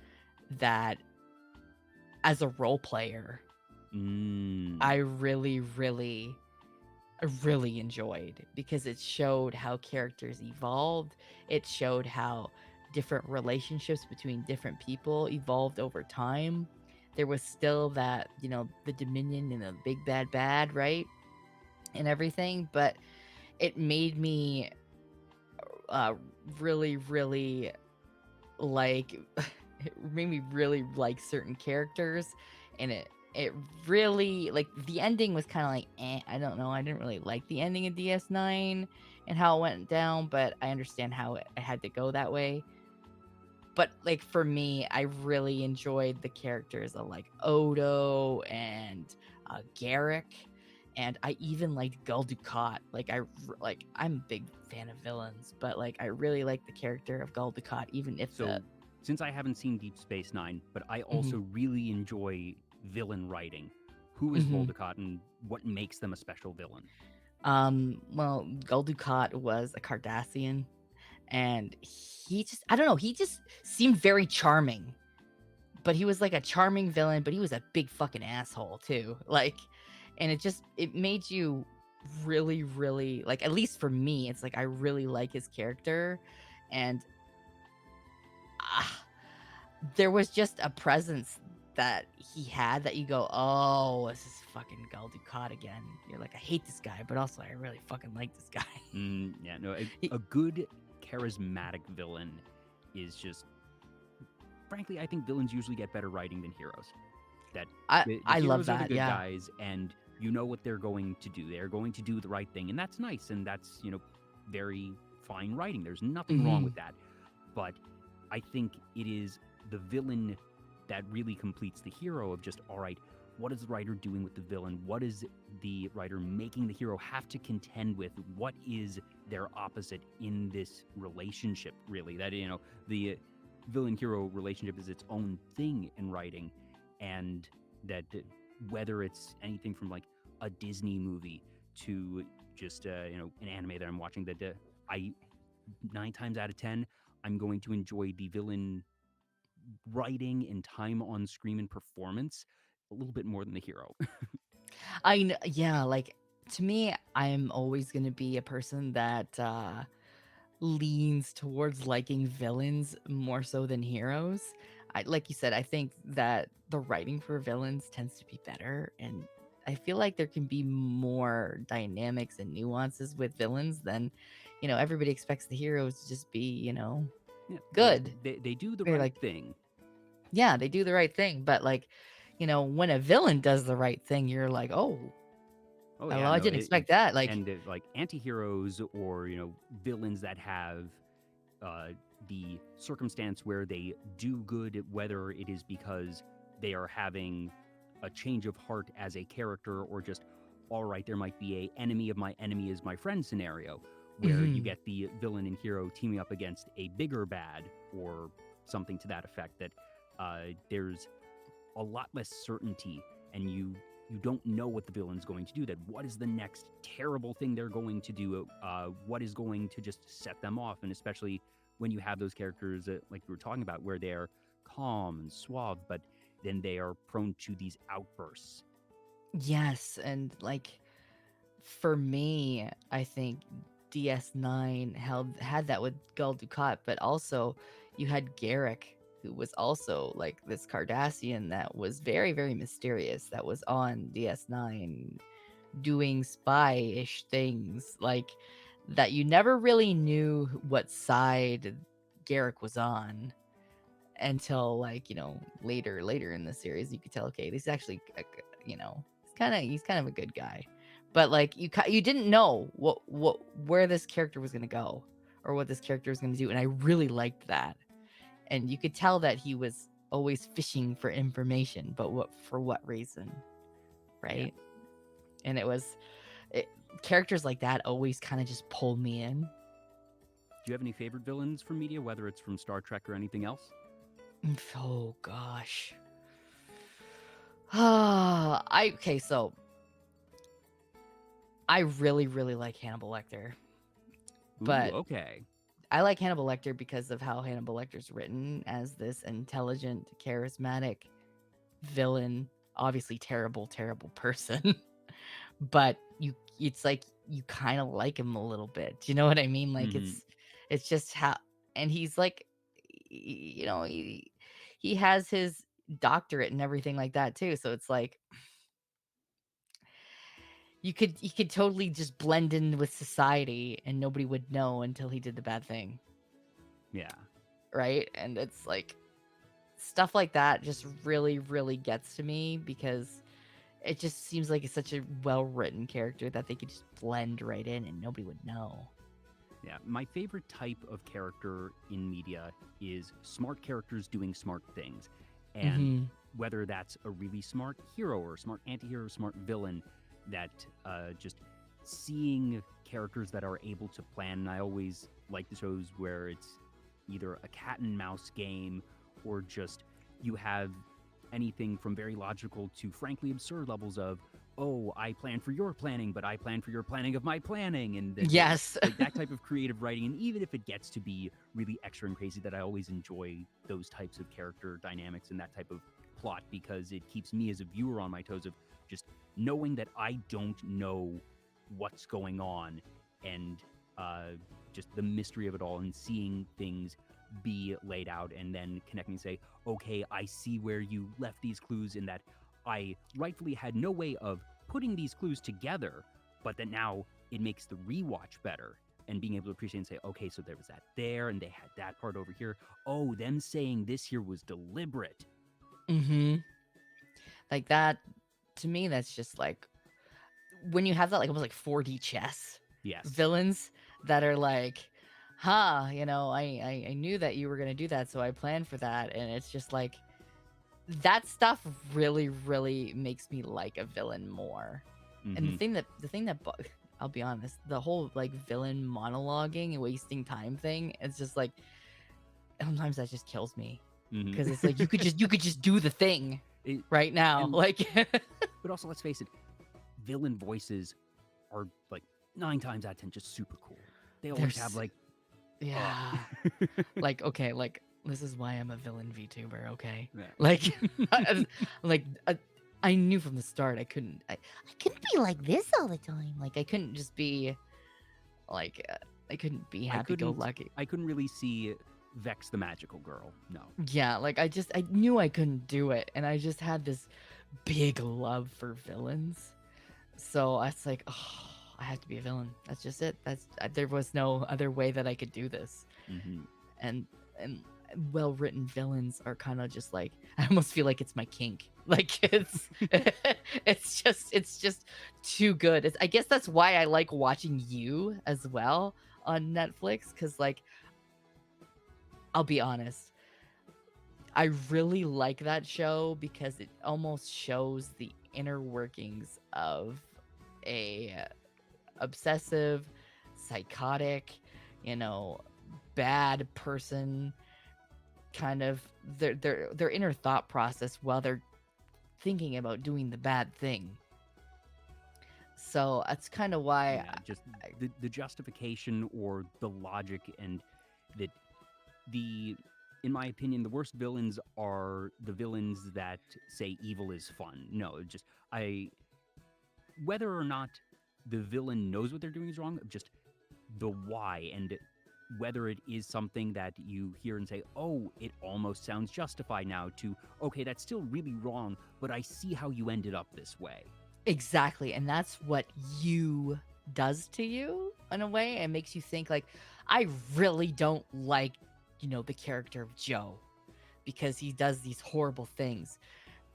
that as a role player, I really, really, really enjoyed, because it showed how characters evolved. It showed how different relationships between different people evolved over time. There was still that, the Dominion and the big bad, right? And everything, but it made me uh really, really like it made me really like certain characters, and it really, like, the ending was kind of like, I don't know, I didn't really like the ending of DS9 and how it went down, but I understand how it had to go that way. But like, for me, I really enjoyed the characters of like Odo and Garrick, and I even liked Gul Dukat. I'm a big fan of villains, but like, I really like the character of Gul Dukat, even if So, since I haven't seen Deep Space Nine, but I Mhm. also really enjoy villain writing, who is Mhm. Voldemort and what makes them a special villain? Well, Gul Dukat was a Cardassian, and he just, I don't know, he just seemed very charming. But he was like a charming villain, but he was a big fucking asshole too. Like, and it made you really, really, like, at least for me, it's like I really like his character, and ah, there was just a presence that he had that you go, oh, this is fucking Gul Dukat again. You're like, I hate this guy, but also I really fucking like this guy. Yeah, no, He- a good charismatic villain is just, frankly, I think villains usually get better writing than heroes. That I the I love heroes are the that. good Yeah. guys, and you know what they're going to do. They're going to do the right thing, and that's nice, and that's, very fine writing. There's nothing wrong Hmm. with that. But I think it is the villain that really completes the hero of just, all right, what is the writer doing with the villain? What is the writer making the hero have to contend with? What is their opposite in this relationship, really? That, the villain hero relationship is its own thing in writing. And that whether it's anything from like a Disney movie to just, an anime that I'm watching, that I 9 times out of 10, I'm going to enjoy the villain writing and time on screen and performance a little bit more than the hero. Yeah, like, to me, I'm always gonna be a person that leans towards liking villains more so than heroes. Like you said, I think that the writing for villains tends to be better, and I feel like there can be more dynamics and nuances with villains than, everybody expects the heroes to just be, Yeah, like good. they do the They're right like, thing. yeah, they do the right thing, but like, when a villain does the right thing, you're like, oh, Oh well, yeah, I no, didn't expect that. Like, and like anti-heroes or villains that have uh, the circumstance where they do good, whether it is because they are having a change of heart as a character, or just, all right, there might be a enemy of my enemy is my friend scenario, where you mhm. get the villain and hero teaming up against a bigger bad or something to that effect. That there's a lot less certainty, and you don't know what the villain's going to do. That what is the next terrible thing they're going to do? What is going to just set them off? And especially when you have those characters, like we were talking about, where they're calm and suave, but then they are prone to these outbursts. Yes, and like, for me, I think DS9 had that with Gul Dukat, but also you had Garrick, who was also like this Cardassian that was very, very mysterious, that was on DS9 doing spy-ish things, like, that you never really knew what side Garrick was on until, like, later in the series. You could tell, okay, this is actually he's kind of a good guy, but like, you didn't know where this character was going to go, or what this character was going to do, and I really liked that. And you could tell that he was always fishing for information, but for what reason, Yeah. right? And it, characters like that always kind of just pulled me in. Do you have any favorite villains from media, whether it's from Star Trek or anything else? Oh gosh. So I really, really like Hannibal Lecter, Ooh, but okay. I like Hannibal Lecter because of how Hannibal Lecter's written as this intelligent, charismatic villain, obviously terrible, terrible person, but it's like you kind of like him a little bit. Do you know what I mean? Like Hmm. it's just how, and he's like, you know, he has his doctorate and everything like that too. So it's like you could totally just blend in with society and nobody would know until he did the bad thing, Yeah. right? And it's like stuff like that just really, really gets to me because it just seems like it's such a well-written character that they could just blend right in and nobody would know. Yeah, my favorite type of character in media is smart characters doing smart things. And Mm-hmm. whether that's a really smart hero or smart anti-hero, smart villain, that just seeing characters that are able to plan. And I always like the shows where it's either a cat and mouse game or just you have anything from very logical to frankly absurd levels of, oh, I plan for your planning, but I plan for your planning of my planning, and Yes. like that type of creative writing. And even if it gets to be really extra and crazy, that I always enjoy those types of character dynamics and that type of plot, because it keeps me as a viewer on my toes of just knowing that I don't know what's going on, and just the mystery of it all, and seeing things be laid out and then connecting and say, okay, I see where you left these clues, and that I rightfully had no way of putting these clues together, but that now it makes the rewatch better, and being able to appreciate and say, okay, so there was that there, and they had that part over here. Oh, them saying this here was deliberate. Mm-hmm. Like that, to me, that's just like when you have that like almost like 4D chess Yes. villains that are like, huh, you know, I knew that you were gonna do that, so I planned for that, and it's just like that stuff really, really makes me like a villain more. And Mm-hmm. the thing that I'll be honest, the whole like villain monologuing and wasting time thing, it's just like sometimes that just kills me Mm-hmm. because it's like you could just do the thing right now, and- like. But also, let's face it, villain voices are like 9 times out of 10 just super cool. They always have like, Yeah. Like, okay, like this is why I'm a villain VTuber, okay? Yeah. Like like I knew from the start I couldn't be like this all the time. Like I couldn't just be like I couldn't be happy go lucky. I couldn't really see Vex the magical girl. No. Yeah, like I knew I couldn't do it, and I just had this big love for villains. So I was like, oh, I have to be a villain. That's just it. There was no other way that I could do this. Mm-hmm. And well-written villains are kind of just like, I almost feel like it's my kink. Like it's it's just too good. I guess that's why I like watching you as well on Netflix, because like I'll be honest, I really like that show because it almost shows the inner workings of a obsessive, psychotic, you know, bad person, kind of their inner thought process while they're thinking about doing the bad thing. So that's kind of why just the justification or the logic, and that in my opinion, the worst villains are the villains that say evil is fun. No, just whether or not the villain knows what they're doing is wrong, just the why, and whether it is something that you hear and say, oh, it almost sounds justified now, to, okay, that's still really wrong, but I see how you ended up this way. Exactly. And that's what you does to you in a way. It makes you think like, I really don't like, you know, the character of Joe because he does these horrible things.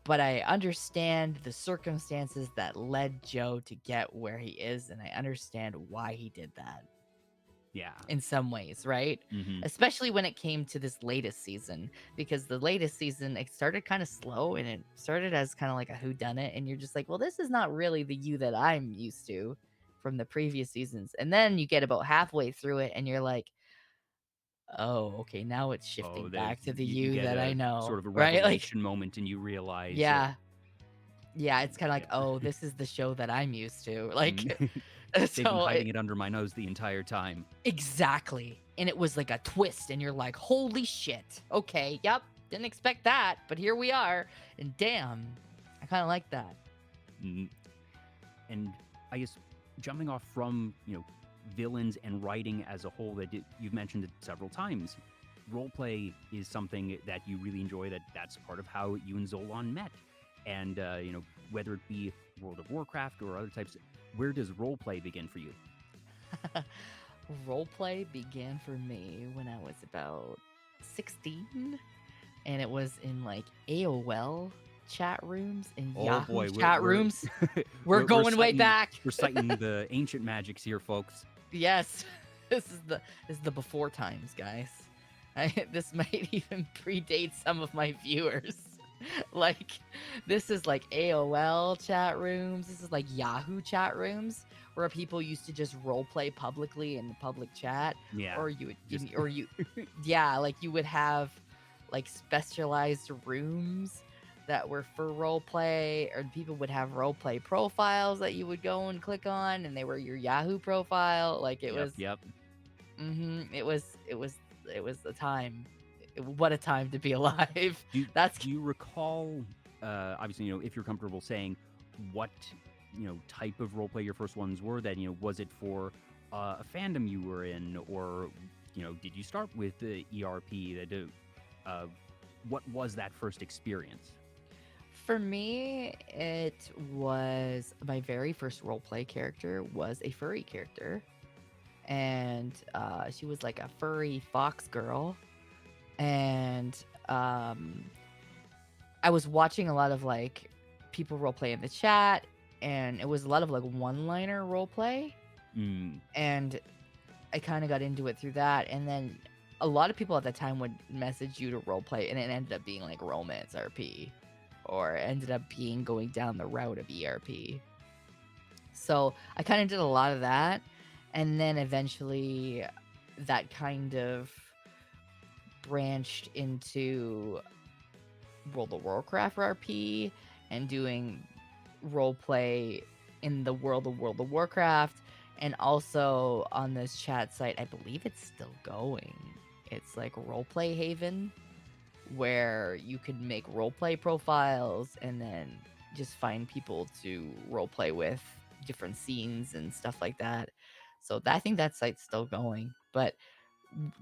But I understand the circumstances that led Joe to get where he is, and I understand why he did that. Yeah. In some ways, right? Mm-hmm. Especially when it came to this latest season, because the latest season, it started kind of slow and it started as kind of like a whodunit, and you're just like, well, this is not really the you that I'm used to from the previous seasons. And then you get about halfway through it and you're like, oh, okay, now it's shifting back to the you that I know. Sort of a right? revelation moment, and you realize, Yeah. Yeah, it's kind of like, oh, this is the show that I'm used to. Like, they've been hiding it under my nose the entire time. Exactly. And it was like a twist, and you're like, holy shit. Okay, yep. Didn't expect that, but here we are. And damn, I kind of like that. Mm, And I guess jumping off from, villains and writing as a whole, that you've mentioned it several times. Roleplay is something that you really enjoy. That's part of how you and Zolan met. And whether it be World of Warcraft or other types, where does roleplay begin for you? Roleplay began for me when I was about 16, and it was in like AOL chat rooms and Oh Yahoo boy, chat rooms. We're we're going way citing- back. We're citing the ancient magics here, folks. Yes, this is the before times, guys. This might even predate some of my viewers. Like, this is like AOL chat rooms. This is like Yahoo chat rooms where people used to just role play publicly in the public chat. Yeah. Or you would, just- or you, yeah, like you would have like specialized rooms that were for role play, or people would have role play profiles that you would go and click on, and they were your Yahoo profile. Like it was, Yep. it was a time. What a time to be alive. Do you recall, obviously, if you're comfortable saying what, type of roleplay your first ones were, that, was it for a fandom you were in, or, did you start with the ERP? What was that first experience? For me, it was my very first roleplay character was a furry character. And she was like a furry fox girl. And I was watching a lot of like people roleplay in the chat, and it was a lot of like one-liner roleplay. And I kind of got into it through that. And then a lot of people at that time would message you to roleplay, and it ended up being like romance RP, or ended up being going down the route of ERP. So I kind of did a lot of that. And then eventually that kind of branched into World of Warcraft RP and doing roleplay in the world of Warcraft. And also on this chat site, I believe it's still going. It's like Roleplay Haven, where you could make roleplay profiles and then just find people to roleplay with different scenes and stuff like that. So I think that site's still going. But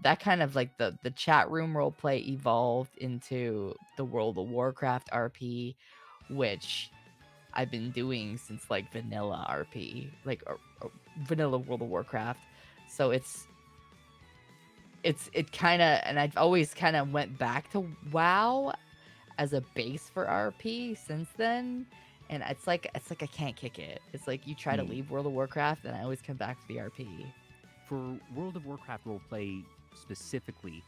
that kind of like the chat room roleplay evolved into the World of Warcraft RP, which I've been doing since like vanilla RP, like or vanilla World of Warcraft. So it kind of, and I've always kind of went back to WoW as a base for RP since then. And it's like I can't kick it. It's like you try to leave World of Warcraft, and I always come back to the RP. For World of Warcraft roleplay specifically,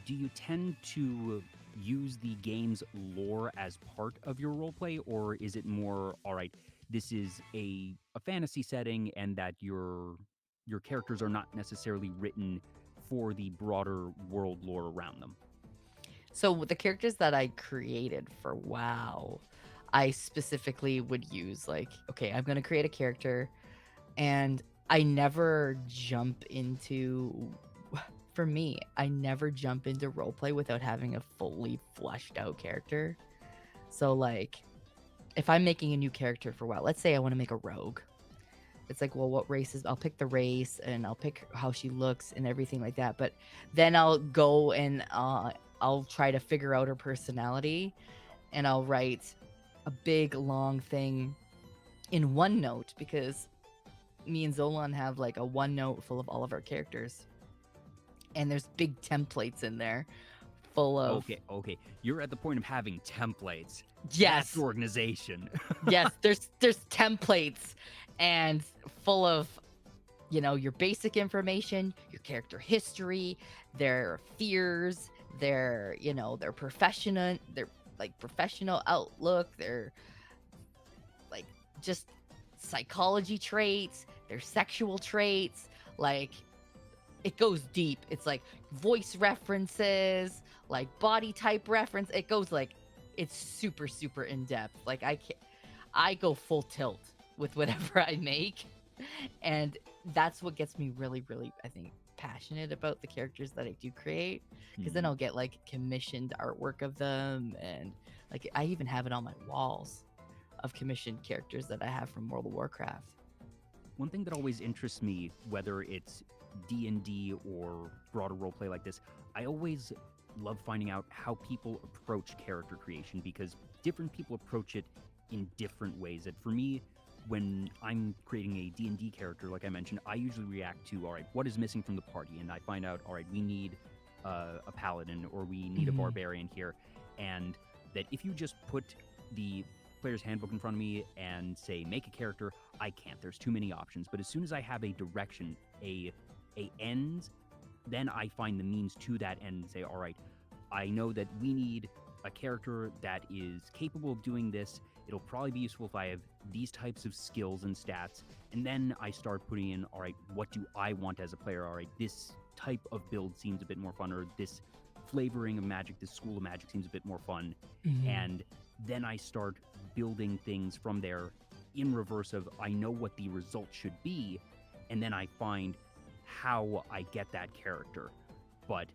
do you tend to use the game's lore as part of your roleplay, or is it more, all right, this is a fantasy setting, and that your characters are not necessarily written for the broader world lore around them? So the characters that I created for WoW, I specifically would use like, okay, I'm going to create a character, and I never jump into, for me, I never jump into roleplay without having a fully fleshed out character. So like, if I'm making a new character for WoW, let's say I want to make a rogue. It's like, well, what race is, I'll pick the race, and I'll pick how she looks and everything like that. But then I'll go and I'll try to figure out her personality, and I'll write a big long thing in OneNote, because me and Zolan have like a OneNote full of all of our characters, and there's big templates in there full of Okay, you're at the point of having templates. Yes. That's organization. Yes, there's templates, and full of, your basic information, your character history, their fears, their professional outlook, their like just psychology traits, their sexual traits. Like, it goes deep. It's like voice references, like body type reference. It goes like, it's super, super in depth. Like I go full tilt with whatever I make. And that's what gets me really, really, I think, passionate about the characters that I do create, because then Mhm. I'll get like commissioned artwork of them, and like I even have it on my walls of commissioned characters that I have from World of Warcraft. One thing that always interests me, whether it's D&D or broader roleplay like this, I always love finding out how people approach character creation, because different people approach it in different ways. And for me, when I'm creating a D&D character, like I mentioned, I usually react to, all right, what is missing from the party? And I find out, all right, we need a paladin, or we need a Mhm. barbarian here. And that if you just put the player's handbook in front of me and say, make a character, I can't. There's too many options. But as soon as I have a direction, a end, then I find the means to that end and say, all right, I know that we need a character that is capable of doing this. It'll probably be useful if I have these types of skills and stats. And then I start putting in, all right, what do I want as a player? All right, this type of build seems a bit more fun, or this flavoring of magic, this school of magic seems a bit more fun. Mhm. And then I start building things from there in reverse of, I know what the result should be, and then I find how I get that character. But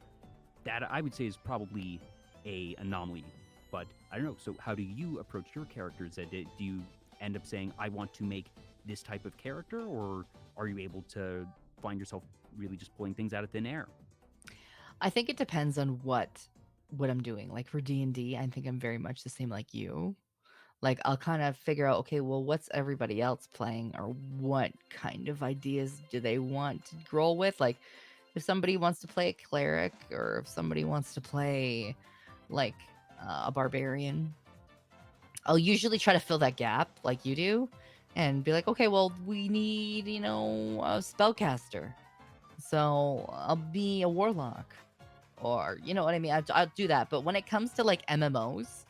that, I would say, is probably a anomaly. But I don't know. So how do you approach your characters? Do you end up saying, I want to make this type of character, or are you able to find yourself really just pulling things out of thin air? I think it depends on what I'm doing. Like for D&D, I think I'm very much the same like you. Like I'll kind of figure out, okay, well, what's everybody else playing, or what kind of ideas do they want to roll with? Like if somebody wants to play a cleric, or if somebody wants to play like a barbarian, I'll usually try to fill that gap like you do, and be like, okay, well, we need, a spellcaster. So I'll be a warlock, or you know what I mean? I'll do that. But when it comes to like MMOs,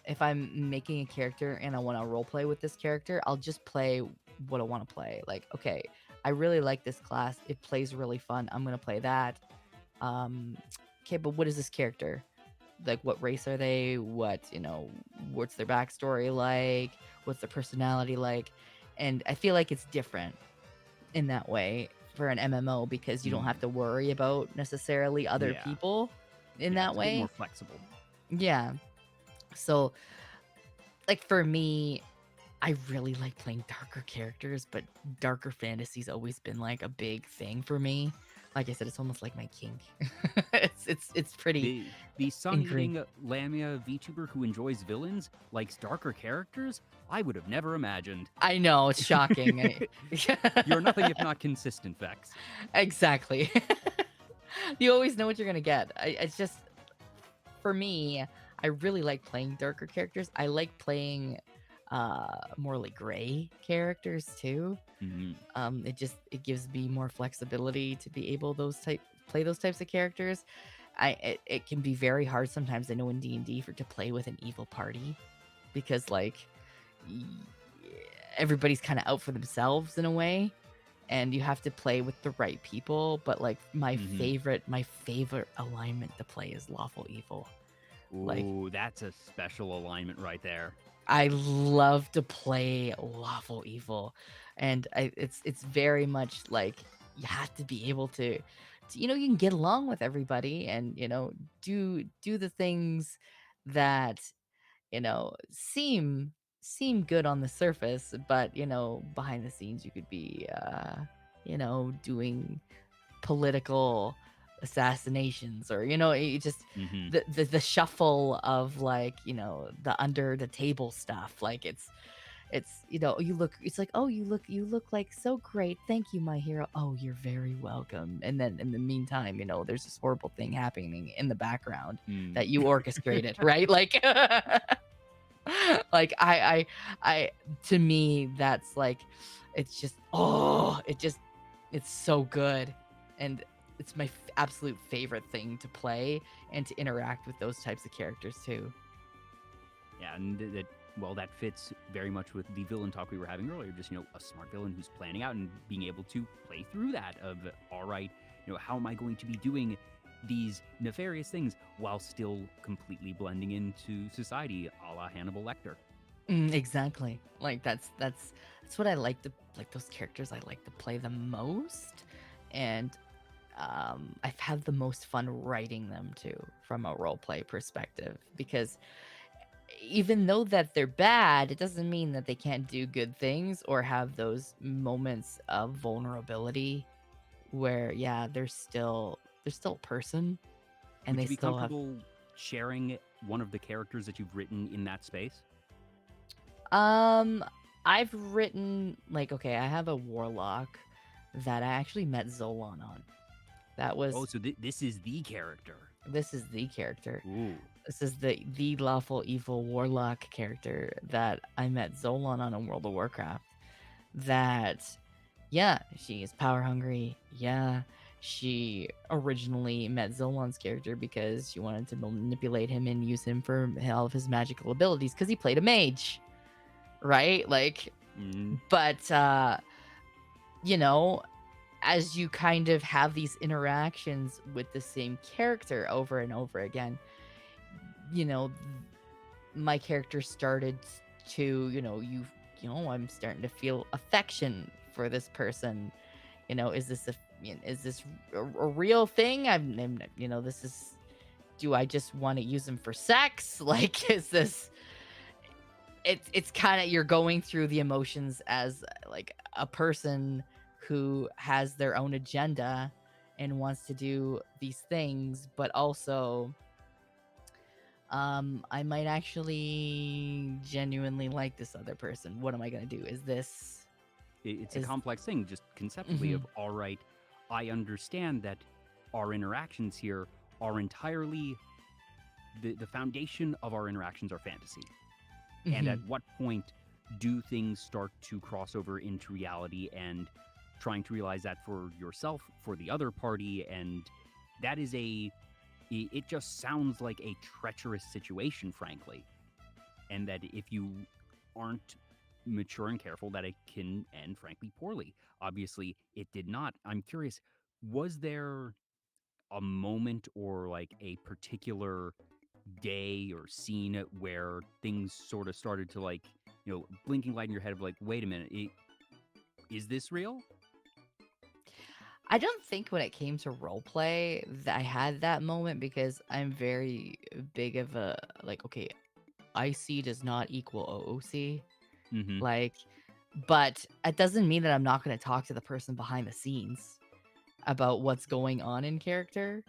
if I'm making a character and I want to role play with this character, I'll just play what I want to play. Like, okay, I really like this class. It plays really fun. I'm gonna play that. Um, okay, but what is this character? Like, what race are they? What's their backstory like? What's their personality like? And I feel like it's different in that way for an MMO, because you don't have Mm, to worry about necessarily other yeah. people in Yeah, that it's a bit more way. flexible. Yeah. So, like for me, I really like playing darker characters, but darker fantasy's always been like a big thing for me. Like I said, it's almost like my kink. It's pretty The ingrained. sun-eating Lamia VTuber who enjoys villains likes darker characters? I would have never imagined. I know, it's shocking. You're nothing if not consistent, Vex. Exactly. You always know what you're gonna get. It's just, for me, I really like playing darker characters. I like playing more like gray characters too. Mhm. It gives me more flexibility to be able play those types of characters. It can be very hard sometimes, I know, in D&D to play with an evil party, because like y- everybody's kind of out for themselves in a way, and you have to play with the right people. But like Mhm. my favorite alignment to play is lawful evil. Like Ooh, that's a special alignment right there. I love to play lawful evil, and it's very much like you have to be able to, you can get along with everybody, and do the things that seem good on the surface, but behind the scenes you could be doing political assassinations, or it just Mhm. the shuffle of like the under the table stuff. Like it's you look, it's like, oh, you look like so great, thank you, my hero. Oh, you're very welcome. And then in the meantime, there's this horrible thing happening in the background Mm. that you orchestrated, right? Like like I to me, that's like, it's just, it's so good. And it's my absolute favorite thing to play and to interact with those types of characters too. Yeah, and that fits very much with the villain talk we were having earlier. Just, a smart villain who's planning out and being able to play through that of, all right, how am I going to be doing these nefarious things while still completely blending into society, a la Hannibal Lecter. Exactly. Like that's what I like, to like those characters I like to play the most. And I've had the most fun writing them too from a role play perspective, because even though that they're bad, it doesn't mean that they can't do good things or have those moments of vulnerability where, yeah, they're still a person, and Would they you be still have. comfortable sharing one of the characters that you've written in that space? Um, I've written, like, okay, I have a warlock that I actually met Zolan on. That Oh, was so this is the character. This is the character. Ooh. This is the lawful evil warlock character that I met Zolan on in World of Warcraft. That, yeah, she is power hungry. Yeah, she originally met Zolan's character because she wanted to manipulate him and use him for all of his magical abilities because he played a mage, right? Like, Mm. but you know, as you kind of have these interactions with the same character over and over again, you know, my character started to, I'm starting to feel affection for this person. Is this a real thing? This is. Do I just want to use them for sex? Like, is this? It's kind of, you're going through the emotions as like a person who has their own agenda and wants to do these things, but also I might actually genuinely like this other person. What am I gonna do? It's a Is complex thing, just conceptually, Mhm. of, all right, I understand that our interactions here are entirely the foundation of our interactions are fantasy. And at Mhm. what point do things start to cross over into reality, and trying to realize that for yourself, for the other party, and that is it just sounds like a treacherous situation, frankly. And that if you aren't mature and careful, that it can end, frankly, poorly. Obviously, it did not. I'm curious, was there a moment or like a particular day or scene where things sort of started to, like, blinking light in your head of like, wait a minute, is this real? I don't think when it came to role play that I had that moment, because I'm very big of a, like, okay, IC does not equal OOC. Mm-hmm. Like, but it doesn't mean that I'm not going to talk to the person behind the scenes about what's going on in character.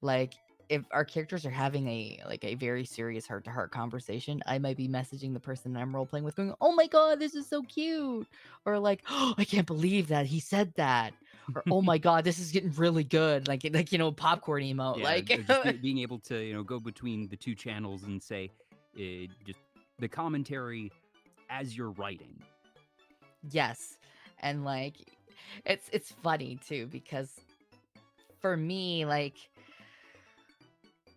Like, if our characters are having a very serious heart-to-heart conversation, I might be messaging the person that I'm role playing with going, "Oh my god, this is so cute." Or like, "Oh, I can't believe that he said that." Or, "Oh my god, this is getting really good." Popcorn emote. Yeah, Like, just being able to, go between the two channels and say, just the commentary as you're writing. yes. And like, it's funny too, because for me, like,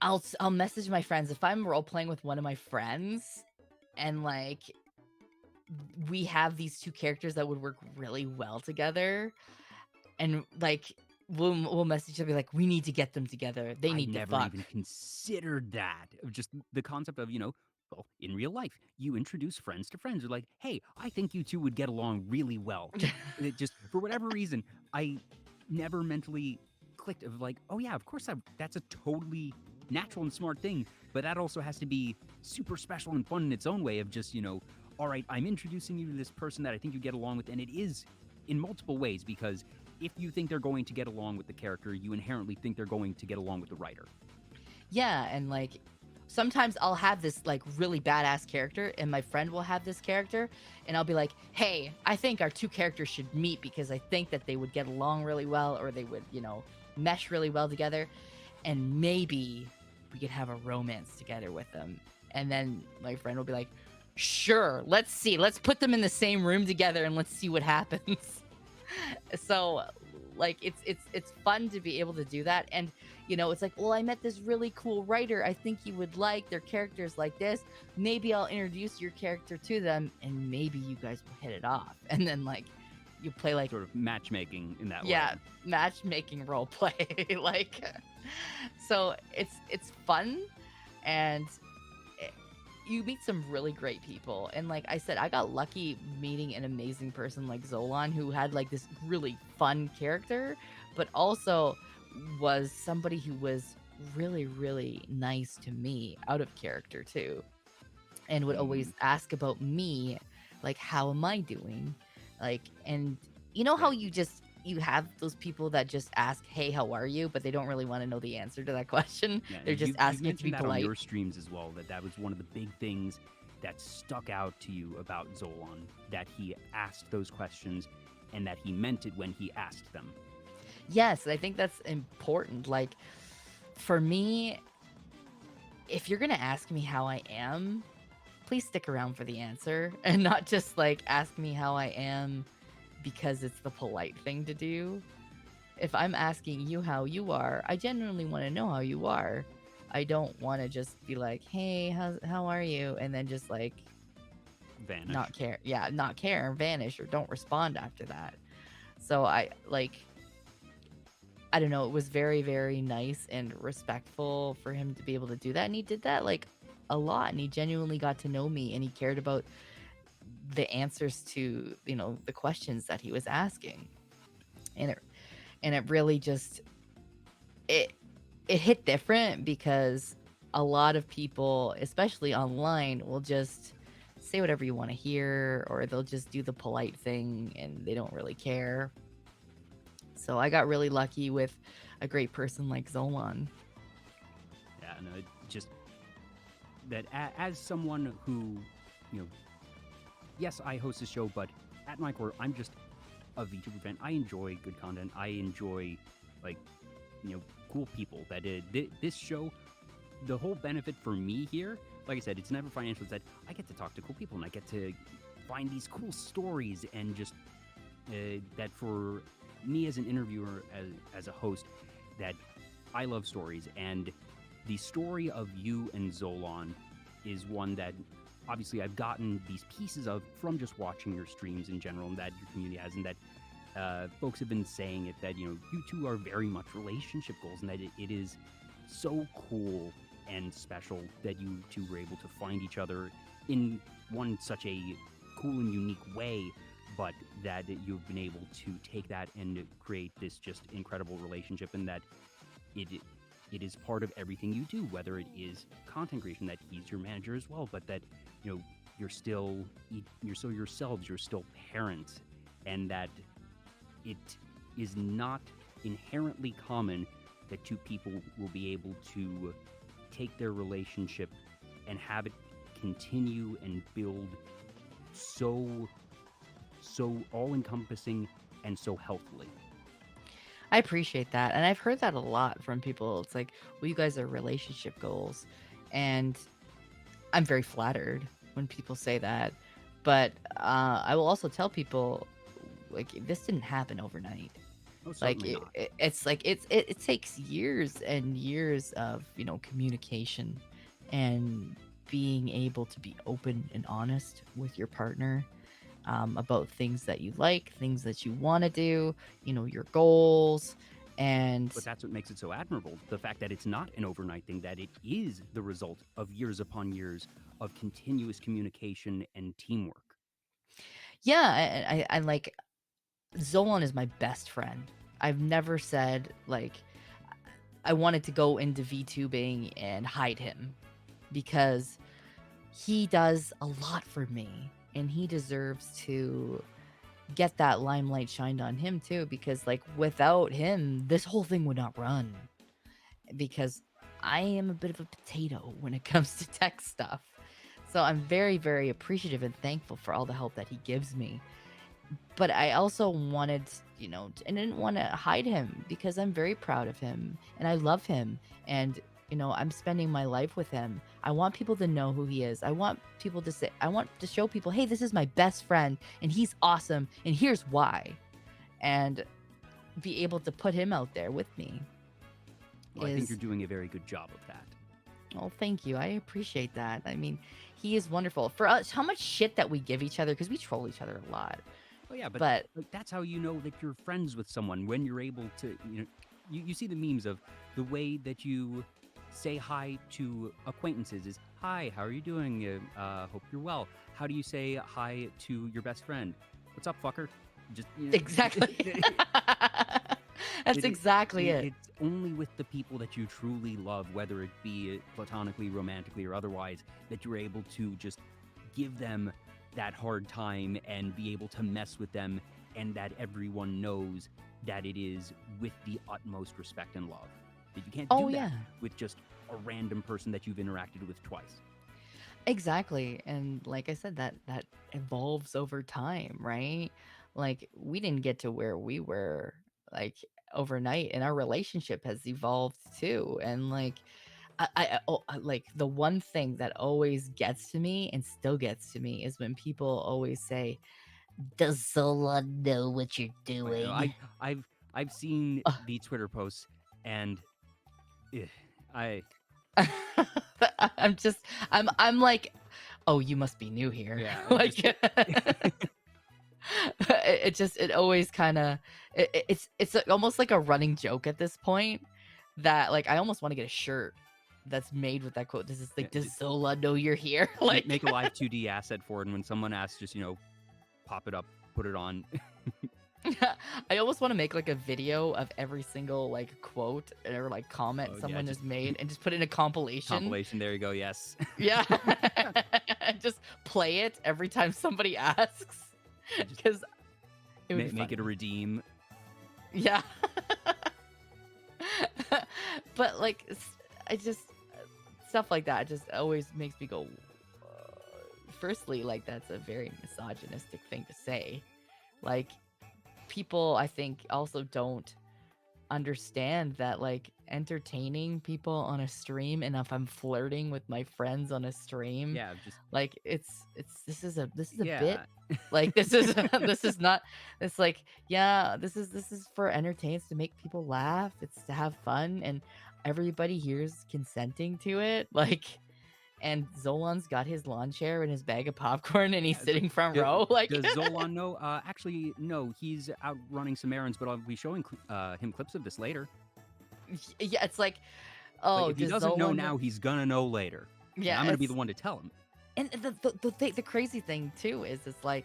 I'll message my friends if I'm role playing with one of my friends, and like we have these two characters that would work really well together, and like we'll message each other like, we need to get them together. They I need to never fuck. even considered that. Of just the concept of, well, in real life, you introduce friends to friends. You're like, hey, I think you two would get along really well. It just, for whatever reason, I never mentally clicked of like, oh yeah, of course, that's a totally natural and smart thing. But that also has to be super special and fun in its own way of just, all right, I'm introducing you to this person that I think you get along with. And it is in multiple ways, because if you think they're going to get along with the character, you inherently think they're going to get along with the writer. Yeah, and like sometimes I'll have this like really badass character and my friend will have this character, and I'll be like, "Hey, I think our two characters should meet because I think that they would get along really well, or they would, mesh really well together, and maybe we could have a romance together with them." And then my friend will be like, "Sure, let's see. Let's put them in the same room together and let's see what happens." So like it's fun to be able to do that. And it's like, well, I met this really cool writer, I think you would like their characters like this, maybe I'll introduce your character to them and maybe you guys will hit it off. And then like you play like, Sort of matchmaking in that yeah, way. matchmaking role play. Like, so it's fun. And you meet some really great people. And like I said, I got lucky meeting an amazing person like Zolan, who had like this really fun character, but also was somebody who was really, really nice to me out of character too, and would Mm, always ask about me, like, how am I doing? Like, and you know how right. you have those people that just ask, hey, how are you? But they don't really want to know the answer to that question. Yeah, They're and just you've asking it to be mentioned that on polite. your streams as well. That was one of the big things that stuck out to you about Zolan. That he asked those questions, and that he meant it when he asked them. Yes, I think that's important. Like, for me, if you're gonna ask me how I am, please stick around for the answer and not just like ask me how I am because it's the polite thing to do. If I'm asking you how you are, I genuinely want to know how you are. I don't want to just be like, "Hey, how are you?" and then just like Vanish. not care. Yeah, not care and vanish or don't respond after that. So I don't know, it was very, very nice and respectful for him to be able to do that. And he did that like a lot. And he genuinely got to know me and he cared about the answers to, the questions that he was asking. And it really just it it hit different because a lot of people, especially online, will just say whatever you want to hear or they'll just do the polite thing and they don't really care. So I got really lucky with a great person like Zolan. Yeah, no, just that as someone who, you know, yes, I host a show, but at my core, I'm just a VTuber fan. I enjoy good content. I enjoy, like, cool people. This show, the whole benefit for me here, like I said, it's never financial. It's that I get to talk to cool people and I get to find these cool stories and just that for me as an interviewer, as a host, that I love stories. And the story of you and Zolan is one that obviously I've gotten these pieces of from just watching your streams in general, and that your community has, and that folks have been saying it, that you two are very much relationship goals, and that it is so cool and special that you two were able to find each other in one such a cool and unique way, but that you've been able to take that and create this just incredible relationship, and that it is part of everything you do, whether it is content creation, that he's your manager as well, but that you're still yourselves, you're still parents, and that it is not inherently common that two people will be able to take their relationship and have it continue and build so all-encompassing and so healthily. I appreciate that. And I've heard that a lot from people. It's like, well, you guys are relationship goals. And I'm very flattered when people say that. But I will also tell people, like, this didn't happen overnight. Oh, Like certainly not. it's like it takes years and years of communication and being able to be open and honest with your partner about things that you like, things that you want to do, your goals, and But that's what makes it so admirable. The fact that it's not an overnight thing, that it is the result of years upon years of continuous communication and teamwork. yeah, I like Zolan is my best friend. I've never said like I wanted to go into VTubing and hide him because he does a lot for me and he deserves to get that limelight shined on him too because like without him this whole thing would not run because I am a bit of a potato when it comes to tech stuff. So I'm very, very appreciative and thankful for all the help that he gives me. But I also wanted, and didn't want to hide him because I'm very proud of him and I love him. And, I'm spending my life with him. I want people to know who he is. I want to show people, hey, this is my best friend and he's awesome. And here's why. And be able to put him out there with me. Well, I think you're doing a very good job of that. Oh, thank you. I appreciate that. I mean, he is wonderful. For us, how much shit that we give each other, because we troll each other a lot. Oh yeah, But that's how you know that you're friends with someone, when you're able to, you see the memes of the way that you say hi to acquaintances is, hi, how are you doing? Hope you're well. How do you say hi to your best friend? What's up, fucker? Just exactly. That's It, exactly it. it's only with the people that you truly love, whether it be platonically, romantically, or otherwise, that you're able to just give them that hard time and be able to mess with them, and that everyone knows that it is with the utmost respect and love. That you can't Oh do that yeah. with just a random person that you've interacted with twice. Exactly. And like I said, that evolves over time, right? Like we didn't get to where we were like overnight, and our relationship has evolved too. And like like the one thing that always gets to me and still gets to me is when people always say, "Does Zola know what you're doing?" I've seen the Twitter posts, and I I'm just I'm like, "Oh, you must be new here." yeah, Like just it always kind of it's almost like a running joke at this point that like I almost want to get a shirt that's made with that quote. This is yeah, like, "Does Zola know you're here?" Like make a live 2D asset for it, and when someone asks, just pop it up, put it on. I almost want to make like a video of every single like quote or like comment Oh, yeah, someone has just made and just put it in a compilation. compilation. There you go. Yes. Yeah. Just play it every time somebody asks Just because it would be make it a funny. redeem. Yeah. But like I just stuff like that just always makes me go, firstly, like that's a very misogynistic thing to say. Like people I think also don't understand that like entertaining people on a stream, and if I'm flirting with my friends on a stream, Yeah, just like it's this is a bit. yeah. Like this is this is not, it's like, yeah, this is for entertainment, to make people laugh, it's to have fun, and everybody here's consenting to it. Like, and Zolan's got his lawn chair and his bag of popcorn and he's Yeah, it's like, sitting front row. Like does Zolan know? Actually, no. He's out running some errands, but I'll be showing him clips of this later. yeah, it's like, Like, oh, if he does doesn't know Zolan now, he's gonna know later. And yeah, I'm gonna be the it's one to tell him. and the crazy thing too is it's like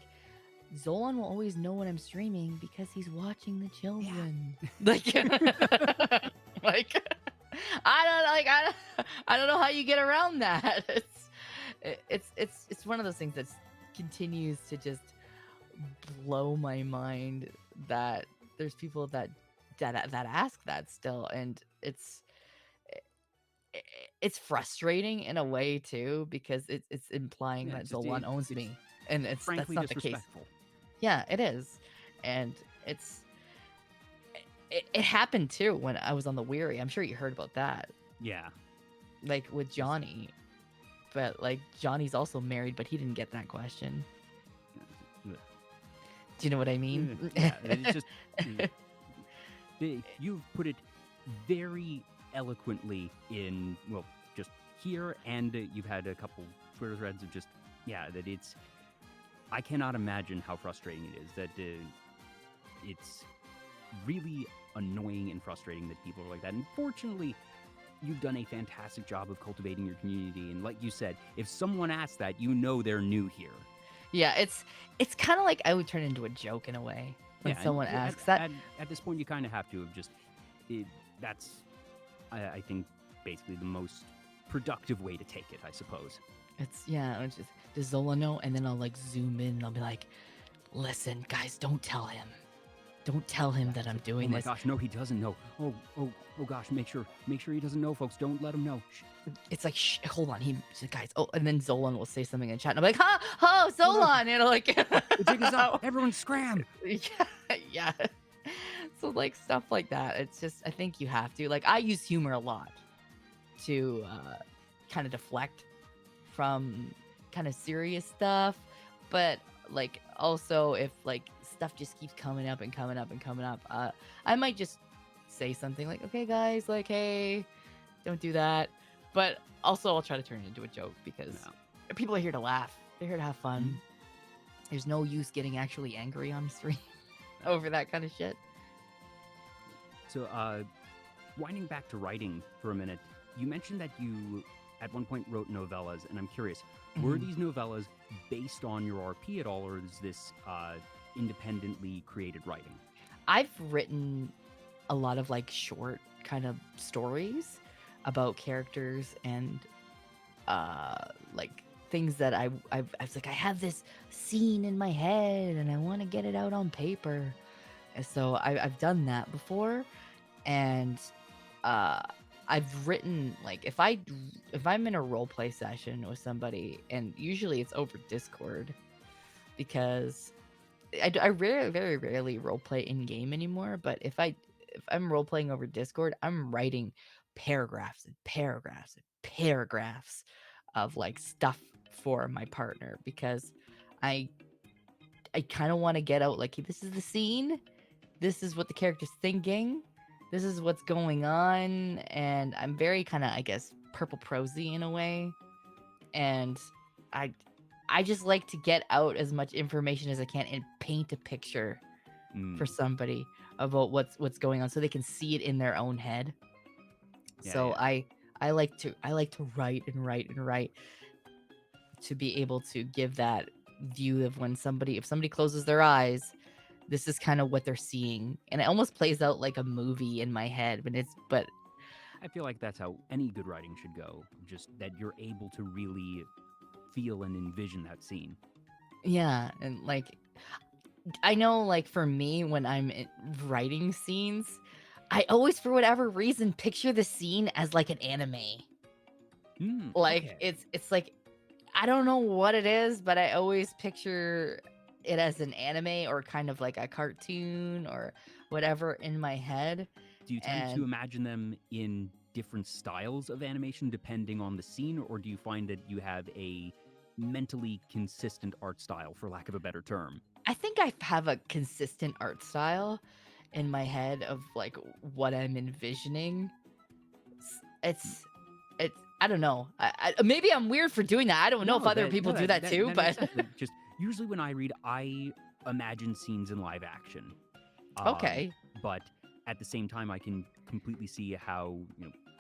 Zolan will always know when I'm streaming because he's watching the children. Like, like I don't know how you get around that. It's one of those things that continues to just blow my mind that there's people that ask that still, and it's frustrating in a way too because it's implying Yeah, that just Zolan owns it's me, and that's frankly not the case. disrespectful. Yeah, it is, and it happened too when I was on the Weary. I'm sure you heard about that, Yeah. like with Johnny. But like Johnny's also married, but he didn't get that question. Yeah. Do you know what I mean? Yeah, it's just you've put it very eloquently in, well, just here, and you've had a couple Twitter threads of just, yeah, that it's, I cannot imagine how frustrating it is that it's really annoying and frustrating that people are like that. And fortunately, you've done a fantastic job of cultivating your community. And like you said, if someone asks that, you know they're new here. Yeah, it's kind of like I would turn into a joke in a way when Yeah, someone and asks that. at this point, you kind of have to have just, that's, I think, basically the most productive way to take it, I suppose. It's it's just, does Zola know? And then I'll like zoom in and I'll be like, listen, guys, don't tell him. Don't tell him that I'm doing Oh my this. gosh, no, he doesn't know. Oh gosh, make sure he doesn't know, folks. Don't let him know. Shh. It's like, shh, hold on, guys. Oh, and then Zolan will say something in chat, and I'm like, oh, Zolan, and like, The jig is up. Everyone scram. yeah. So like stuff like that. It's just, I think you have to. Like, I use humor a lot to kind of deflect from kind of serious stuff, but like also if like stuff just keeps coming up and coming up and coming up, I might just say something like, okay guys, like, hey, don't do that. But also I'll try to turn it into a joke because people are here to laugh, they're here to have fun. Mm-hmm. There's no use getting actually angry on stream over that kind of shit. So winding back to writing for a minute, you mentioned that you at one point wrote novellas, and I'm curious, were these novellas based on your RP at all, or is this independently created writing? I've written a lot of like short kind of stories about characters and like things that I was like, I have this scene in my head and I want to get it out on paper. And so I've done that before, and uh I've written like if I'm in a role play session with somebody, and usually it's over Discord because I very rarely role play in game anymore. But if I'm role playing over Discord, I'm writing paragraphs and paragraphs and paragraphs of like stuff for my partner, because I I kind of want to get out like, "Hey, this is the scene. This is what the character's thinking. This is what's going on." And I'm very kind of, I guess, purple prosy in a way. And I I just like to get out as much information as I can and paint a picture for Mm. somebody about what's going on so they can see it in their own head. Yeah, So yeah. I like to write and write and write to be able to give that view of when somebody if somebody closes their eyes, this is kind of what they're seeing. And it almost plays out like a movie in my head, but I feel like that's how any good writing should go. Just that you're able to really feel and envision that scene. yeah, and like I know, like for me when writing scenes, I always for whatever reason picture the scene as like an anime. Like Okay. it's like I don't know what it is, but I always picture it as an anime or kind of like a cartoon or whatever in my head. Do you tend to And imagine them in different styles of animation depending on the scene, or do you find that you have a mentally consistent art style, for lack of a better term? I think I have a consistent art style in my head of like what I'm envisioning. It's I don't know. Maybe I'm weird for doing that. I don't know if No, other people do that too, that makes but sense. Just usually when I read, I imagine scenes in live action. Um, okay. but at the same time, I can completely see how,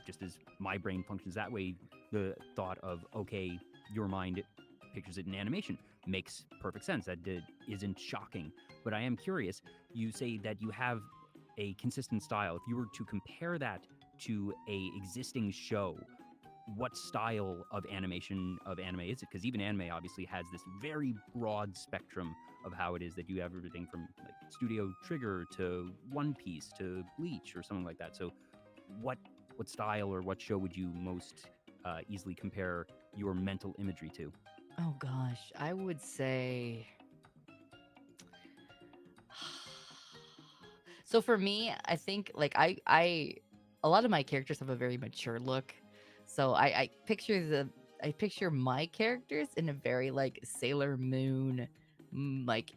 just as my brain functions that way, the thought of, okay, your mind pictures it in animation makes perfect sense. That isn't shocking. But I am curious. You say that you have a consistent style. If you were to compare that to a existing show, what style of animation of anime is it? Because even anime obviously has this very broad spectrum of how it is that you have everything from like Studio Trigger to One Piece to Bleach or something like that. So, what style or what show would you most easily compare your mental imagery to? Oh gosh, I would say. So for me, I think like a lot of my characters have a very mature look. So I picture my characters in a very like Sailor Moon, like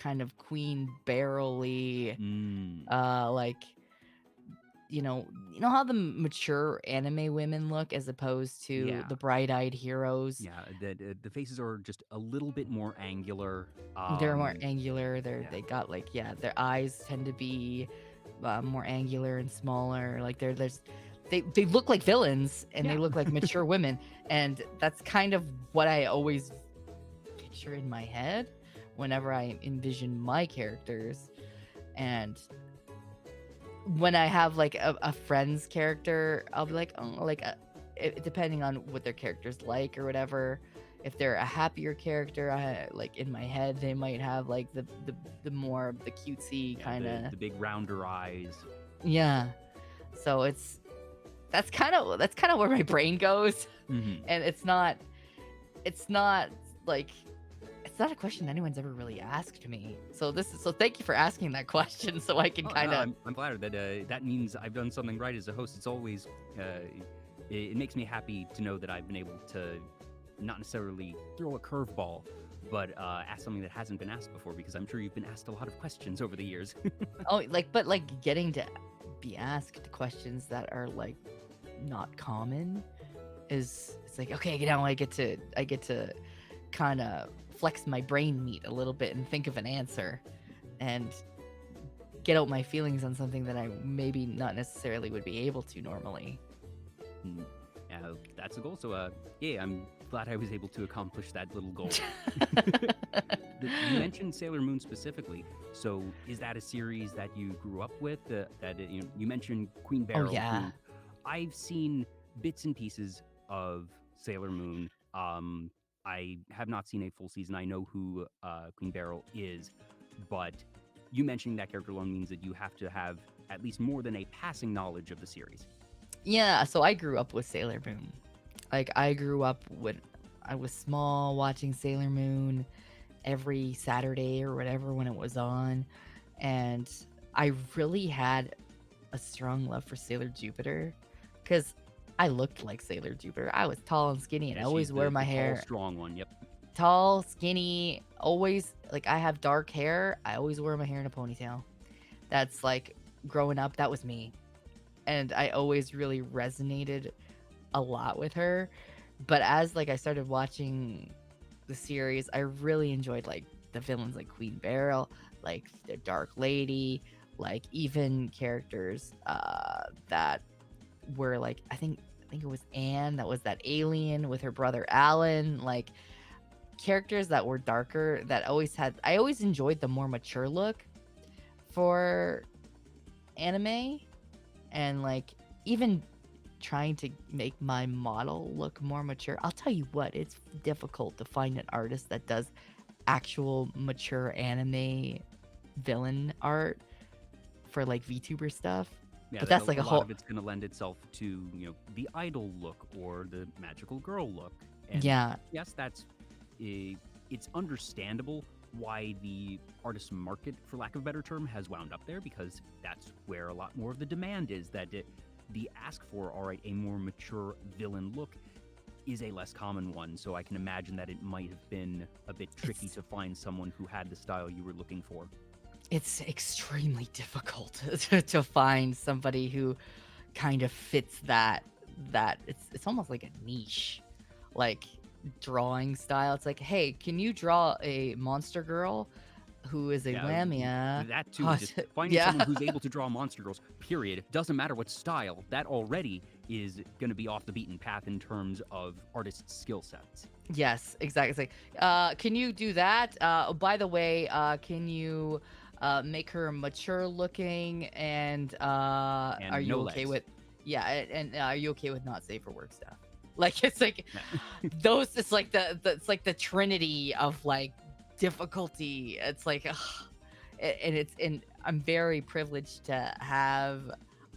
kind of Queen Barrel-y, Mm, like you know how the mature anime women look as opposed to yeah, the bright-eyed heroes. yeah. The faces are just a little bit more angular. They're more angular. Yeah, They got like their eyes tend to be more angular and smaller. Like they look like villains and they yeah. look like mature women, and that's kind of what I always picture in my head whenever I envision my characters. And when I have like a friend's character, I'll be like, oh, like depending on what their character's like or whatever. If they're a happier character, like in my head, they might have like the more the cutesy Yeah, kind of the big rounder eyes. yeah. So that's kind of where my brain goes, Mm-hmm. and it's not like it's not a question anyone's ever really asked me. So thank you for asking that question so I can Oh no, kind of I'm flattered that that means I've done something right as a host. It's always it makes me happy to know that I've been able to not necessarily throw a curveball, but ask something that hasn't been asked before. Because I'm sure you've been asked a lot of questions over the years. oh but like getting to be asked questions that are like not common is it's like okay, I get to kind of flex my brain meat a little bit and think of an answer and get out my feelings on something that I maybe not necessarily would be able to normally. Mm, yeah, that's the goal. So yeah, I'm glad I was able to accomplish that little goal. You mentioned Sailor Moon specifically. So is that a series that you grew up with? You mentioned Queen Oh Beryl, yeah. who I've seen bits and pieces of Sailor Moon. I have not seen a full season. I know who Queen Beryl is, but you mentioning that character alone means that you have to have at least more than a passing knowledge of the series. Yeah, so I grew up with Sailor Moon. Like I grew up when I was small watching Sailor Moon every Saturday or whatever when it was on. And I really had a strong love for Sailor Jupiter because I looked like Sailor Jupiter. I was tall and skinny and Yeah, I she's always wear my the tall, hair strong one. Yep. tall, skinny, always like I have dark hair. I always wear my hair in a ponytail. That's like growing up, that was me. And I always really resonated a lot with her. But as like I started watching the series, I really enjoyed like the villains like Queen Beryl, like the Dark Lady, like even characters that were like I think it was Anne that was that alien with her brother Alan, like characters that were darker that always had I always enjoyed the more mature look for anime and like even trying to make my model look more mature. I'll tell you what, it's difficult to find an artist that does actual mature anime villain art for like VTuber stuff. Yeah, But that that's like a a lot whole of it's going to lend itself to, the idol look or the magical girl look. And yeah, yes, it's understandable why the artist market, for lack of a better term, has wound up there, because that's where a lot more of the demand is. The ask for, all right, a more mature villain look is a less common one. So I can imagine that it might have been a bit tricky it's to find someone who had the style you were looking for. it's extremely difficult to find somebody who kind of fits that it's almost like a niche like drawing style. It's like, hey, can you draw a monster girl who is a Yeah, lamia? that too. Just finding Yeah. someone who's able to draw monster girls, period. Doesn't matter what style. That already is going to be off the beaten path in terms of artists' skill sets. Yes, exactly. It's like, can you do that? Oh, by the way, can you make her mature looking and are And you no okay legs. with yeah, and are you okay with not safe for work stuff? Like it's like Yeah. those it's like the it's like the trinity of like difficulty. It's like ugh. And I'm very privileged to have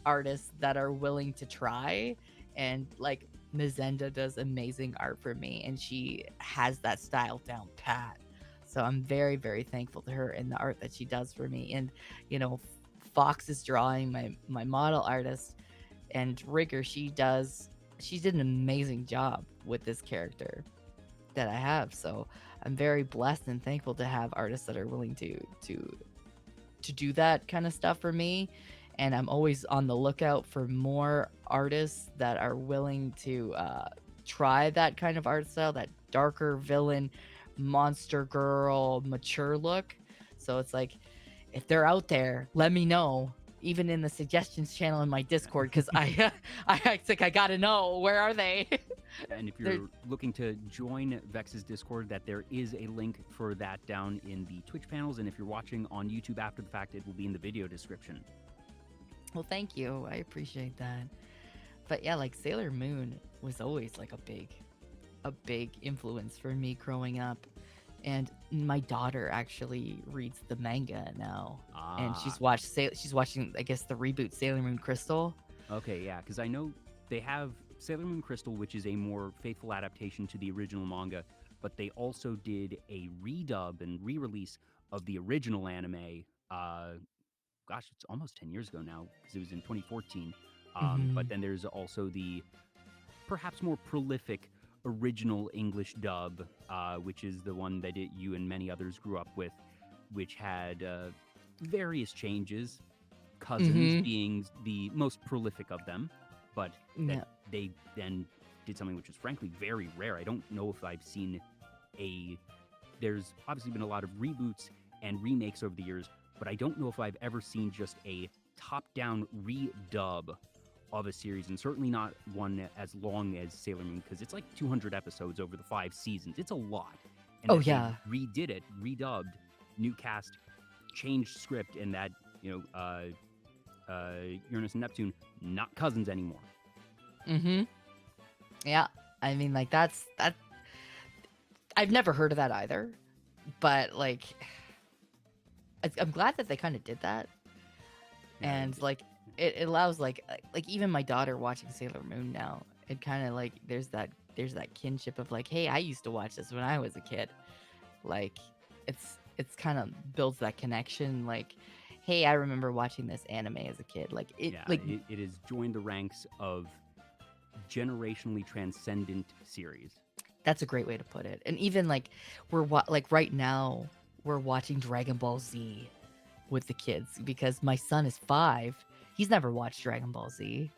artists that are willing to try and like Mazenda does amazing art for me and she has that style down pat. So I'm very, very thankful to her and the art that she does for me. And, you know, Fox is drawing my model artist and Rigger, she did an amazing job with this character that I have. So I'm very blessed and thankful to have artists that are willing to do that kind of stuff for me. And I'm always on the lookout for more artists that are willing to try that kind of art style, that darker villain, monster girl, mature look. So it's like, if they're out there, let me know. Even in the suggestions channel in my Discord, because I think I gotta know where are they. And if They're you're looking to join Vex's Discord, that there is a link for that down in the Twitch panels. And if you're watching on YouTube after the fact, it will be in the video description. well, thank you. I appreciate that. But yeah, like Sailor Moon was always like a big influence for me growing up. And my daughter actually reads the manga now, and Ah, she's watching I guess the reboot Sailor Moon Crystal. okay, yeah, because I know they have Sailor Moon Crystal, which is a more faithful adaptation to the original manga, but they also did a redub and re-release of the original anime. Gosh, it's almost 10 years ago now because it was in 2014. But Hmm. then there's also the perhaps more prolific original English dub, which is the one that you and many others grew up with, which had various changes, Cousins Hmm. being the most prolific of them, but that Yeah. they then did something which is frankly very rare. I don't know if I've seen a. There's obviously been a lot of reboots and remakes over the years, but I don't know if I've ever seen just a top down redub of a series, and certainly not one as long as Sailor Moon, because it's like 200 episodes over the 5 seasons. It's a lot. And Oh that they yeah. redid it, redubbed, new cast, changed script, and that, Uranus and Neptune, not cousins anymore. Mm-hmm. Yeah. I mean, like that. I've never heard of that either, but like, I'm glad that they kind of did that, Yeah, and like it allows like even my daughter watching Sailor Moon now. It kind of like there's that kinship of like, hey, I used to watch this when I was a kid. Like, it's kind of builds that connection. Like, hey, I remember watching this anime as a kid. Like yeah, it has joined the ranks of generationally transcendent series. that's a great way to put it. And even like like right now we're watching Dragon Ball Z with the kids because my son is 5. He's never watched Dragon Ball Z.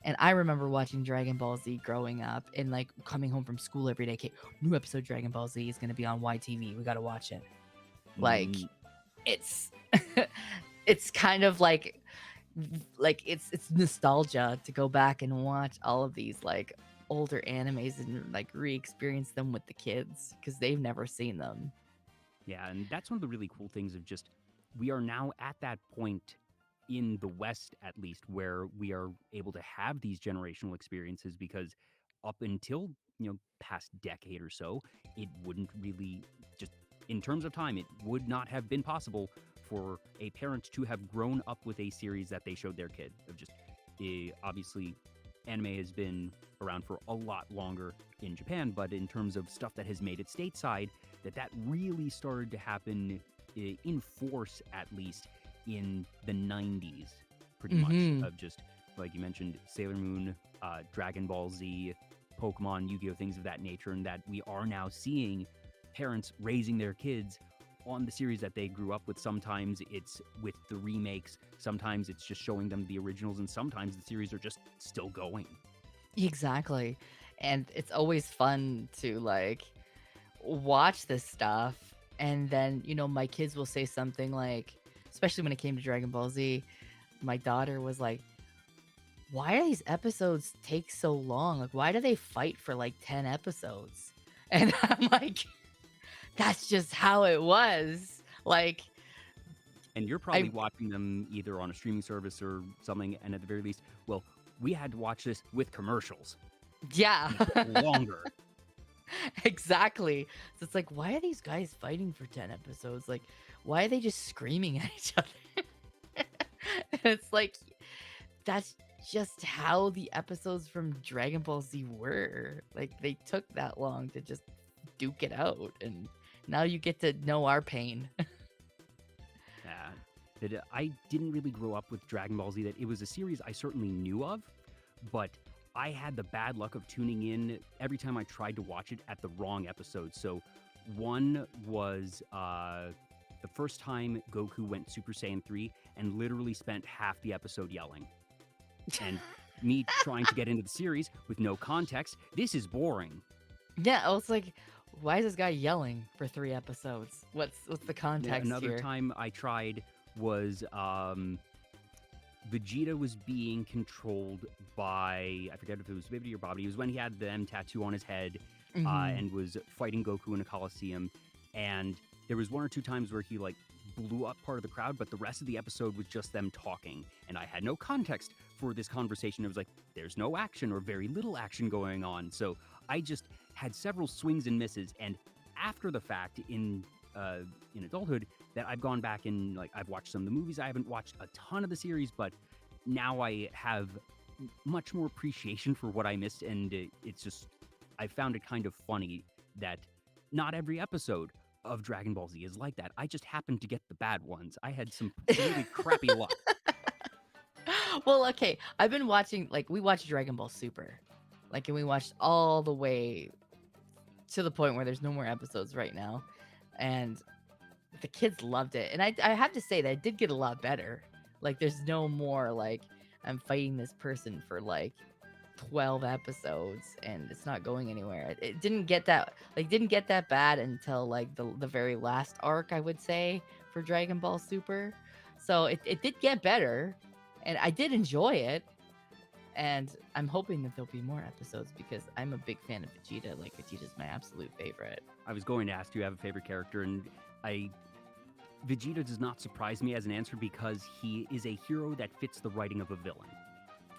And I remember watching Dragon Ball Z growing up and like coming home from school every day. Okay, new episode of Dragon Ball Z is going to be on YTV. We got to watch it. Like, it's it's kind of like it's nostalgia to go back and watch all of these like older animes and like re-experience them with the kids because they've never seen them. Yeah, and that's one of the really cool things of just we are now at that point in the West, at least, where we are able to have these generational experiences because up until, past decade or so, it wouldn't really just in terms of time, it would not have been possible for a parent to have grown up with a series that they showed their kid. Of just obviously, anime has been around for a lot longer in Japan, but in terms of stuff that has made it stateside, that really started to happen in force, at least in the 90s, pretty Mhm. much, of just like you mentioned, Sailor Moon, Dragon Ball Z, Pokemon, Yu-Gi-Oh, things of that nature, and that we are now seeing parents raising their kids on the series that they grew up with. Sometimes it's with the remakes, sometimes it's just showing them the originals, and sometimes the series are just still going. Exactly. And it's always fun to like watch this stuff and then, my kids will say something like, especially when it came to Dragon Ball Z, my daughter was like, "Why do these episodes take so long? Like why do they fight for like 10 episodes?" And I'm like, "That's just how it was." Like And you're I probably watching them either on a streaming service or something, and at the very least, well, we had to watch this with commercials. yeah. Make it longer. Exactly. So it's like, why are these guys fighting for 10 episodes? Like, why are they just screaming at each other? And it's like, that's just how the episodes from Dragon Ball Z were. Like, they took that long to just duke it out. And now you get to know our pain. Yeah. That I didn't really grow up with Dragon Ball Z. That it was a series I certainly knew of, but I had the bad luck of tuning in every time I tried to watch it at the wrong episode. So one was the first time Goku went Super Saiyan 3 and literally spent half the episode yelling. And me trying to get into the series with no context, this is boring. Yeah, I was like, why is this guy yelling for 3 episodes? What's the context Another here? time I tried was Vegeta was being controlled by, I forget if it was Bibbidi or Bobbidi. It was when he had the M tattoo on his head Mhm. and was fighting Goku in a coliseum. And there was 1 or 2 times where he like blew up part of the crowd, but the rest of the episode was just them talking. And I had no context for this conversation. It was like, there's no action or very little action going on. So I just had several swings and misses. And after the fact, in adulthood, that I've gone back and like I've watched some of the movies. I haven't watched a ton of the series, but now I have much more appreciation for what I missed, and it's just I found it kind of funny that not every episode of Dragon Ball Z is like that. I just happened to get the bad ones. I had some really crappy luck. Well, okay. I've been watching like we watched Dragon Ball Super. Like and we watched all the way to the point where there's no more episodes right now. And the kids loved it. And I have to say that it did get a lot better. Like there's no more like I'm fighting this person for like 12 episodes and it's not going anywhere. It didn't get that bad until like the very last arc, I would say, for Dragon Ball Super. So it did get better and I did enjoy it. And I'm hoping that there'll be more episodes because I'm a big fan of Vegeta. Like, Vegeta's my absolute favorite. I was going to ask, do you have a favorite character? And Vegeta does not surprise me as an answer because he is a hero that fits the writing of a villain.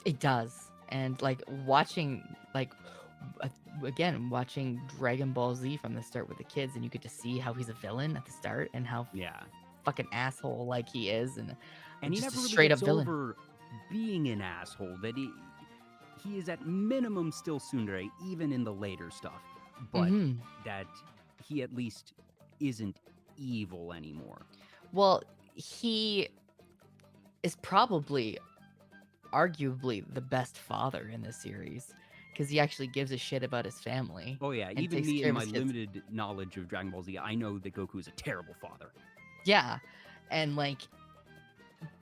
It does. And like watching, again, watching Dragon Ball Z from the start with the kids, and you get to see how he's a villain at the start and how fucking asshole like he is, and he just never a really straight up gets villain. over being an asshole. That he is at minimum still tsundere, even in the later stuff, but that he at least isn't evil anymore. Well, he is probably arguably the best father in this series because he actually gives a shit about his family. Oh yeah, even me in my limited knowledge of Dragon Ball Z, I know that Goku is a terrible father. Yeah, and like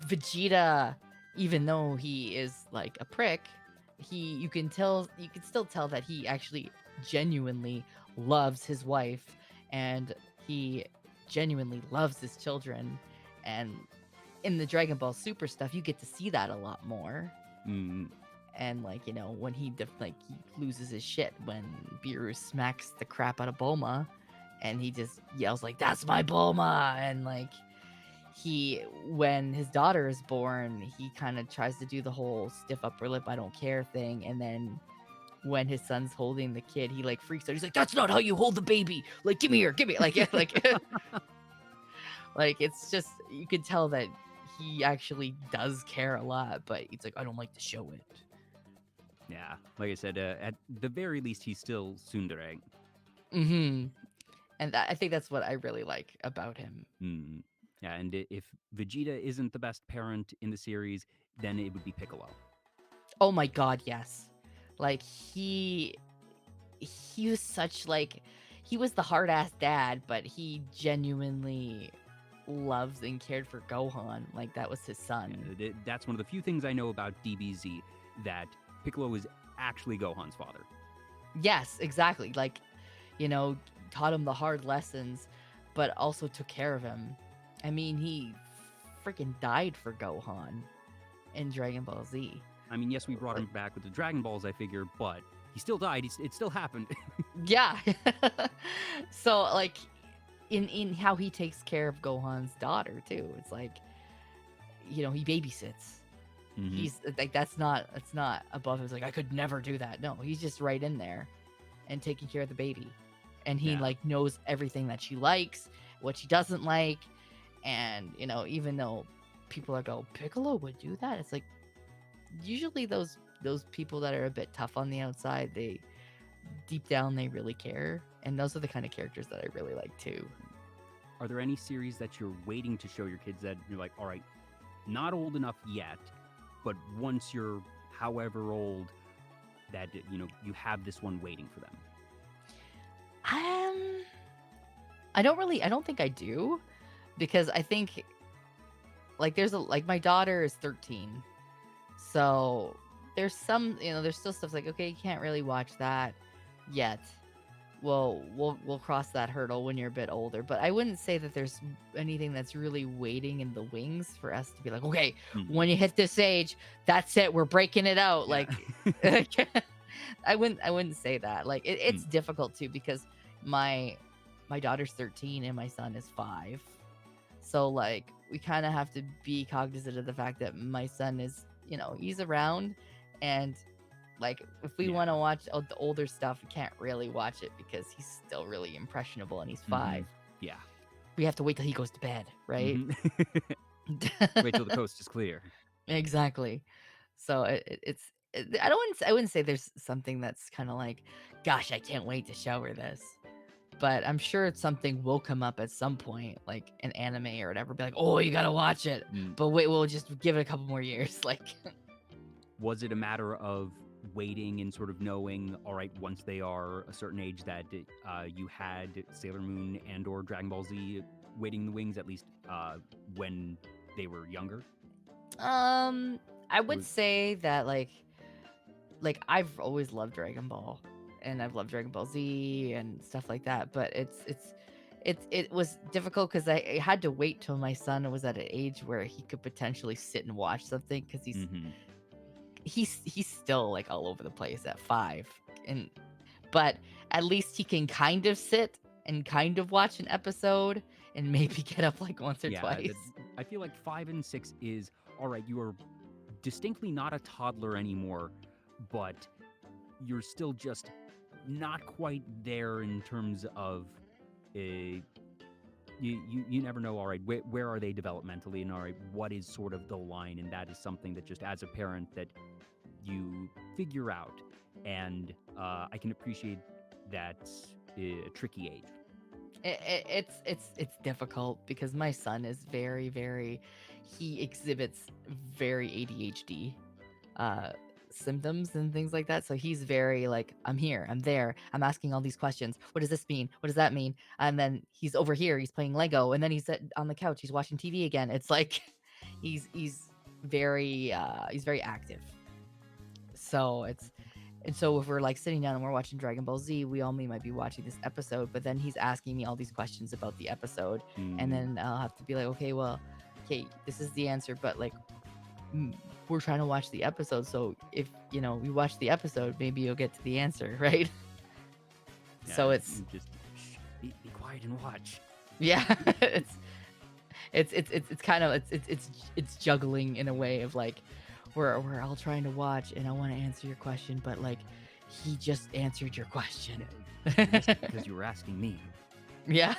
Vegeta, even though he is like a prick, you can still tell that he actually genuinely loves his wife, and he genuinely loves his children. And in the Dragon Ball Super stuff, you get to see that a lot more. And like, you know, when he loses his shit when Beerus smacks the crap out of Bulma, and he just yells like, "That's my Bulma!" And like, when his daughter is born, he kind of tries to do the whole stiff upper lip, I don't care thing, and then when his son's holding the kid, he like freaks out. He's like, "That's not how you hold the baby! Like, give me like like it's just, you could tell that he actually does care a lot, but it's like, I don't like to show it. Yeah, like I said, at the very least, he's still tsundere. And I think that's what I really like about him. Yeah, and if Vegeta isn't the best parent in the series, then it would be Piccolo. Oh my god, yes. Like, he was such, like, he was the hard-ass dad, but he genuinely loves and cared for Gohan. Like, that was his son. Yeah, that's one of the few things I know about DBZ, that Piccolo is actually Gohan's father. Yes, exactly. Like, you know, taught him the hard lessons, but also took care of him. I mean, he freaking died for Gohan in Dragon Ball Z. I mean, yes, we brought him back with the Dragon Balls, I figure, but he still died. It still happened. Yeah. So, like, in how he takes care of Gohan's daughter, too. It's like, you know, he babysits. He's like, that's not above him. It's like, I could never do that. No, he's just right in there and taking care of the baby. And he like knows everything that she likes, what she doesn't like. And, you know, even though people are go, Piccolo would do that, it's like, usually those people that are a bit tough on the outside, they deep down they really care. And those are the kind of characters that I really like too. Are there any series that you're waiting to show your kids that you're like, all right, not old enough yet, but once you're however old, that, you know, you have this one waiting for them? I don't think I do, because I think like my daughter is 13, so there's some, you know, there's still stuff like, okay, you can't really watch that yet. We'll cross that hurdle when you're a bit older, but I wouldn't say that there's anything that's really waiting in the wings for us to be like, okay, when you hit this age, that's it, we're breaking it out. Yeah. Like, I wouldn't say that. Like, it's difficult too, because my daughter's 13 and my son is 5, so like we kind of have to be cognizant of the fact that my son is, you know, he's around, and like, if we want to watch the older stuff, we can't really watch it because he's still really impressionable and he's 5. Yeah. We have to wait till he goes to bed, right? Wait till the coast is clear. Exactly. So I wouldn't say there's something that's kind of like, gosh, I can't wait to show her this. But I'm sure something will come up at some point, like an anime or whatever. Be like, oh, you gotta watch it. But wait, we'll just give it a couple more years. Like, was it a matter of waiting and sort of knowing, all right, once they are a certain age, that you had Sailor Moon and or Dragon Ball Z waiting in the wings, at least when they were younger? I would say that like I've always loved Dragon Ball, and I've loved Dragon Ball Z and stuff like that, but it was difficult because I had to wait till my son was at an age where he could potentially sit and watch something, because he's still like all over the place at 5, and but at least he can kind of sit and kind of watch an episode and maybe get up like once or twice. I feel like 5 and 6 is all right. You are distinctly not a toddler anymore, but you're still just not quite there in terms of a. You never know, all right, where are they developmentally, and all right, what is sort of the line, and that is something that just as a parent that you figure out, and I can appreciate that's a tricky age. It's difficult because my son is very he exhibits very ADHD symptoms and things like that. So he's very like, I'm here, I'm there, I'm asking all these questions. What does this mean? What does that mean? And then he's over here, he's playing Lego, and then he's on the couch, he's watching TV again. It's like he's very active. So and so if we're like sitting down and we're watching Dragon Ball Z, we might be watching this episode, but then he's asking me all these questions about the episode, and then I'll have to be like, okay, this is the answer, but like we're trying to watch the episode, so if we watch the episode, maybe you'll get to the answer, right? Yeah, so it's just be quiet and watch. Yeah, it's kind of it's juggling in a way of like we're all trying to watch and I want to answer your question, but like he just answered your question because you were asking me. Yeah.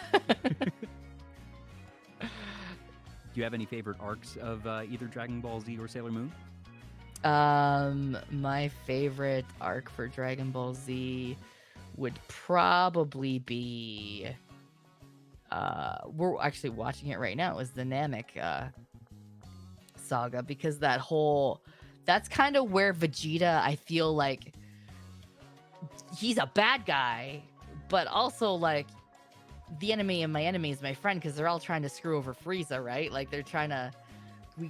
Do you have any favorite arcs of either Dragon Ball Z or Sailor Moon? My favorite arc for Dragon Ball Z would probably be we're actually watching it right now, is the Namek saga, because that's kind of where Vegeta, I feel like he's a bad guy, but also like the enemy and my enemy is my friend, because they're all trying to screw over Frieza, right? Like they're trying to, we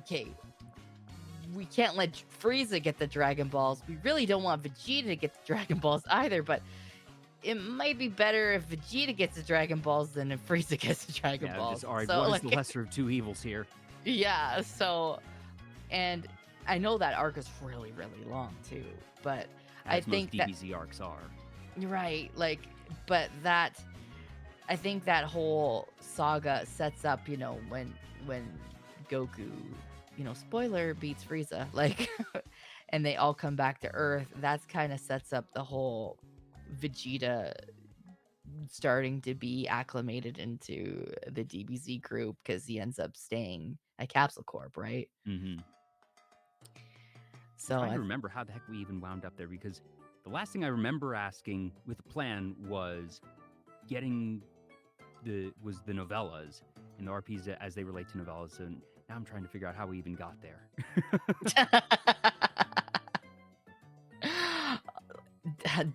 can't let Frieza get the Dragon Balls. We really don't want Vegeta to get the Dragon Balls either, but it might be better if Vegeta gets the Dragon Balls than if Frieza gets the Dragon Balls. All right, so, what is the lesser of two evils here? Yeah, so, and I know that arc is really long too, but I think most DBZ arcs are. You're right, like, but I think that whole saga sets up, when Goku, spoiler, beats Frieza, like, and they all come back to Earth. That's kind of sets up the whole Vegeta starting to be acclimated into the DBZ group, because he ends up staying at Capsule Corp, right? Mm-hmm. So I remember how the heck we even wound up there, because the last thing I remember asking with a plan was getting the novellas and the RPs as they relate to novellas, and now I'm trying to figure out how we even got there.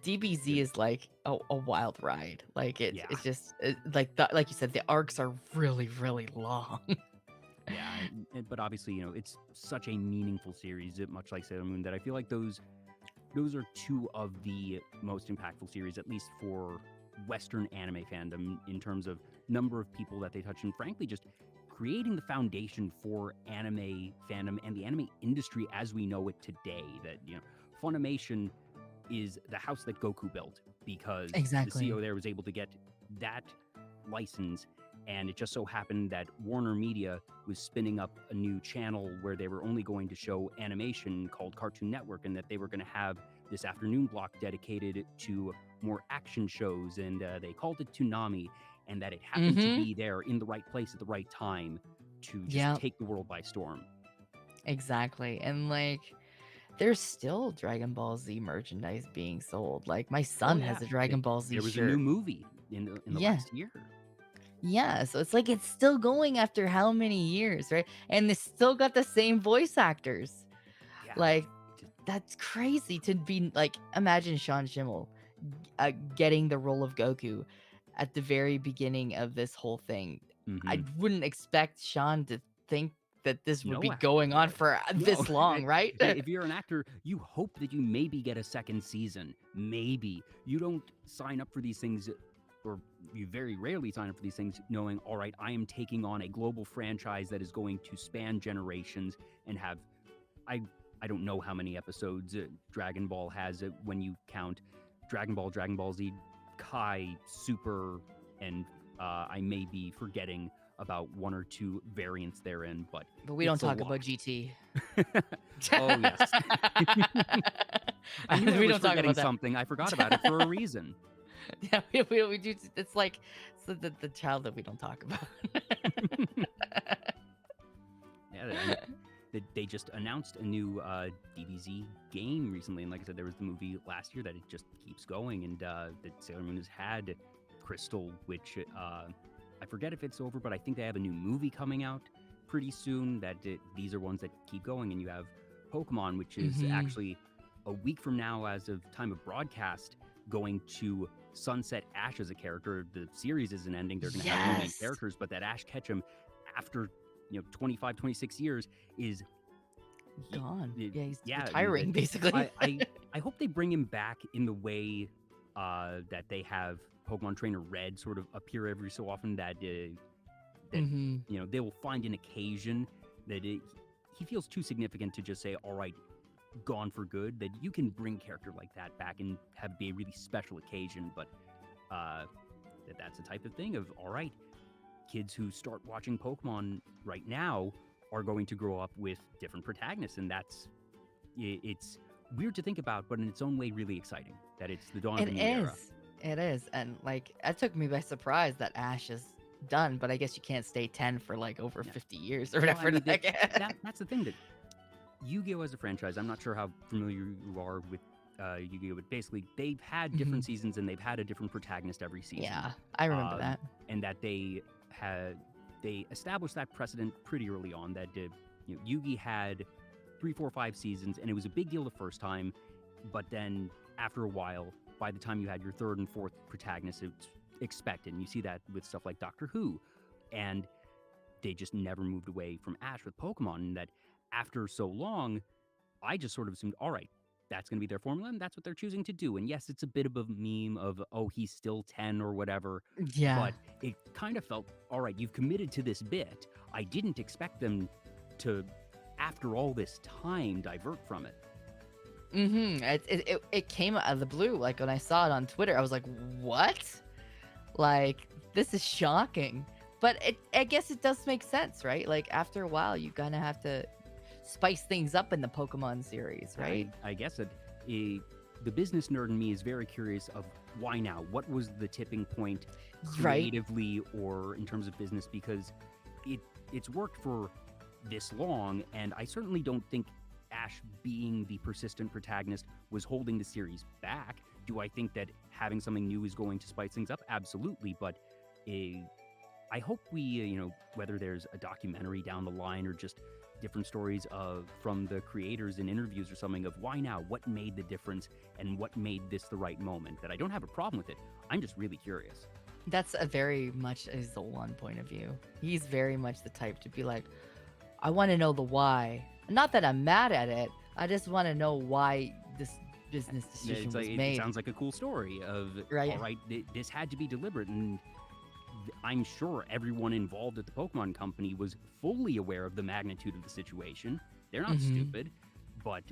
DBZ is like a wild ride. Like it's just like you said, the arcs are really long. Yeah, but obviously, it's such a meaningful series, much like Sailor Moon, that I feel like those are two of the most impactful series, at least for Western anime fandom, in terms of number of people that they touch, and frankly, just creating the foundation for anime fandom and the anime industry as we know it today. That, Funimation is the house that Goku built, because the CEO there was able to get that license. And it just so happened that Warner Media was spinning up a new channel where they were only going to show animation called Cartoon Network, and that they were going to have this afternoon block dedicated to more action shows, and they called it Toonami, and that it happened to be there in the right place at the right time to just take the world by storm. Exactly. And like, there's still Dragon Ball Z merchandise being sold. Like my son has a Dragon Ball Z shirt. There was a new movie in the last year. Yeah, so it's like it's still going after how many years, right? And they still got the same voice actors. Yeah. Like, that's crazy to be like, imagine Sean Schimmel getting the role of Goku at the very beginning of this whole thing. I wouldn't expect Sean to think that this would be going on for this long, right? If you're an actor, you hope that you maybe get a second season. Maybe. You don't sign up for these things, or you very rarely sign up for these things knowing, all right, I am taking on a global franchise that is going to span generations and have... I I don't know how many episodes Dragon Ball has when you count Dragon Ball, Dragon Ball Z, Kai, Super, and I may be forgetting about one or two variants therein, but we don't it's a talk lot. about GT. Oh, yes. I knew I We was don't talk forgetting about that. something. I forgot about it for a reason. Yeah, we do. It's like the child that we don't talk about. Yeah, they just announced a new DBZ game recently, and like I said, there was the movie last year that it just keeps going, and that Sailor Moon has had Crystal, which I forget if it's over, but I think they have a new movie coming out pretty soon. These are ones that keep going, and you have Pokemon, which is actually a week from now, as of time of broadcast, going to sunset Ash as a character. The series isn't ending; they're going to have new main characters, but that Ash Ketchum, after 25, 26 years, is gone. He's yeah, retiring, basically. I hope they bring him back in the way that they have Pokemon Trainer Red sort of appear every so often, that they will find an occasion that he feels too significant to just say, all right, gone for good, that you can bring a character like that back and have be a really special occasion, but that's the type of thing of, all right, kids who start watching Pokemon right now are going to grow up with different protagonists, and it's weird to think about, but in its own way really exciting that it's the dawn of a new era. It is, and like that took me by surprise that Ash is done, but I guess you can't stay 10 for like over 50 years or whatever. Well, that's the thing, that Yu-Gi-Oh! As a franchise, I'm not sure how familiar you are with Yu-Gi-Oh!, but basically they've had different seasons and they've had a different protagonist every season. Yeah, I remember that. And that they established that precedent pretty early on, that Yu-Gi had 3, 4, 5 seasons, and it was a big deal the first time, but then after a while, by the time you had your third and fourth protagonist, it's expected. And you see that with stuff like Doctor Who, and they just never moved away from Ash with Pokemon. And that after so long, I just sort of assumed, all right, that's going to be their formula, and that's what they're choosing to do. And yes, it's a bit of a meme of, oh, he's still 10 or whatever. Yeah. But it kind of felt, all right, you've committed to this bit. I didn't expect them to, after all this time, divert from it. It came out of the blue. Like when I saw it on Twitter, I was like, what? Like, this is shocking. But I guess it does make sense, right? Like after a while, you kind of have to spice things up in the Pokemon series, right? I guess the business nerd in me is very curious of why now? What was the tipping point creatively or in terms of business? Because it's worked for this long, and I certainly don't think Ash being the persistent protagonist was holding the series back. Do I think that having something new is going to spice things up? Absolutely, but I hope we, whether there's a documentary down the line or just different stories from the creators in interviews or something of why now, what made the difference, and what made this the right moment. That I don't have a problem with it. I'm just really curious. That's a very much is the one point of view. He's very much the type to be like, I want to know the why. Not that I'm mad at it. I just want to know why this business decision was made. It sounds like a cool story of, all right, this had to be deliberate, and I'm sure everyone involved at the Pokemon Company was fully aware of the magnitude of the situation. They're not stupid, but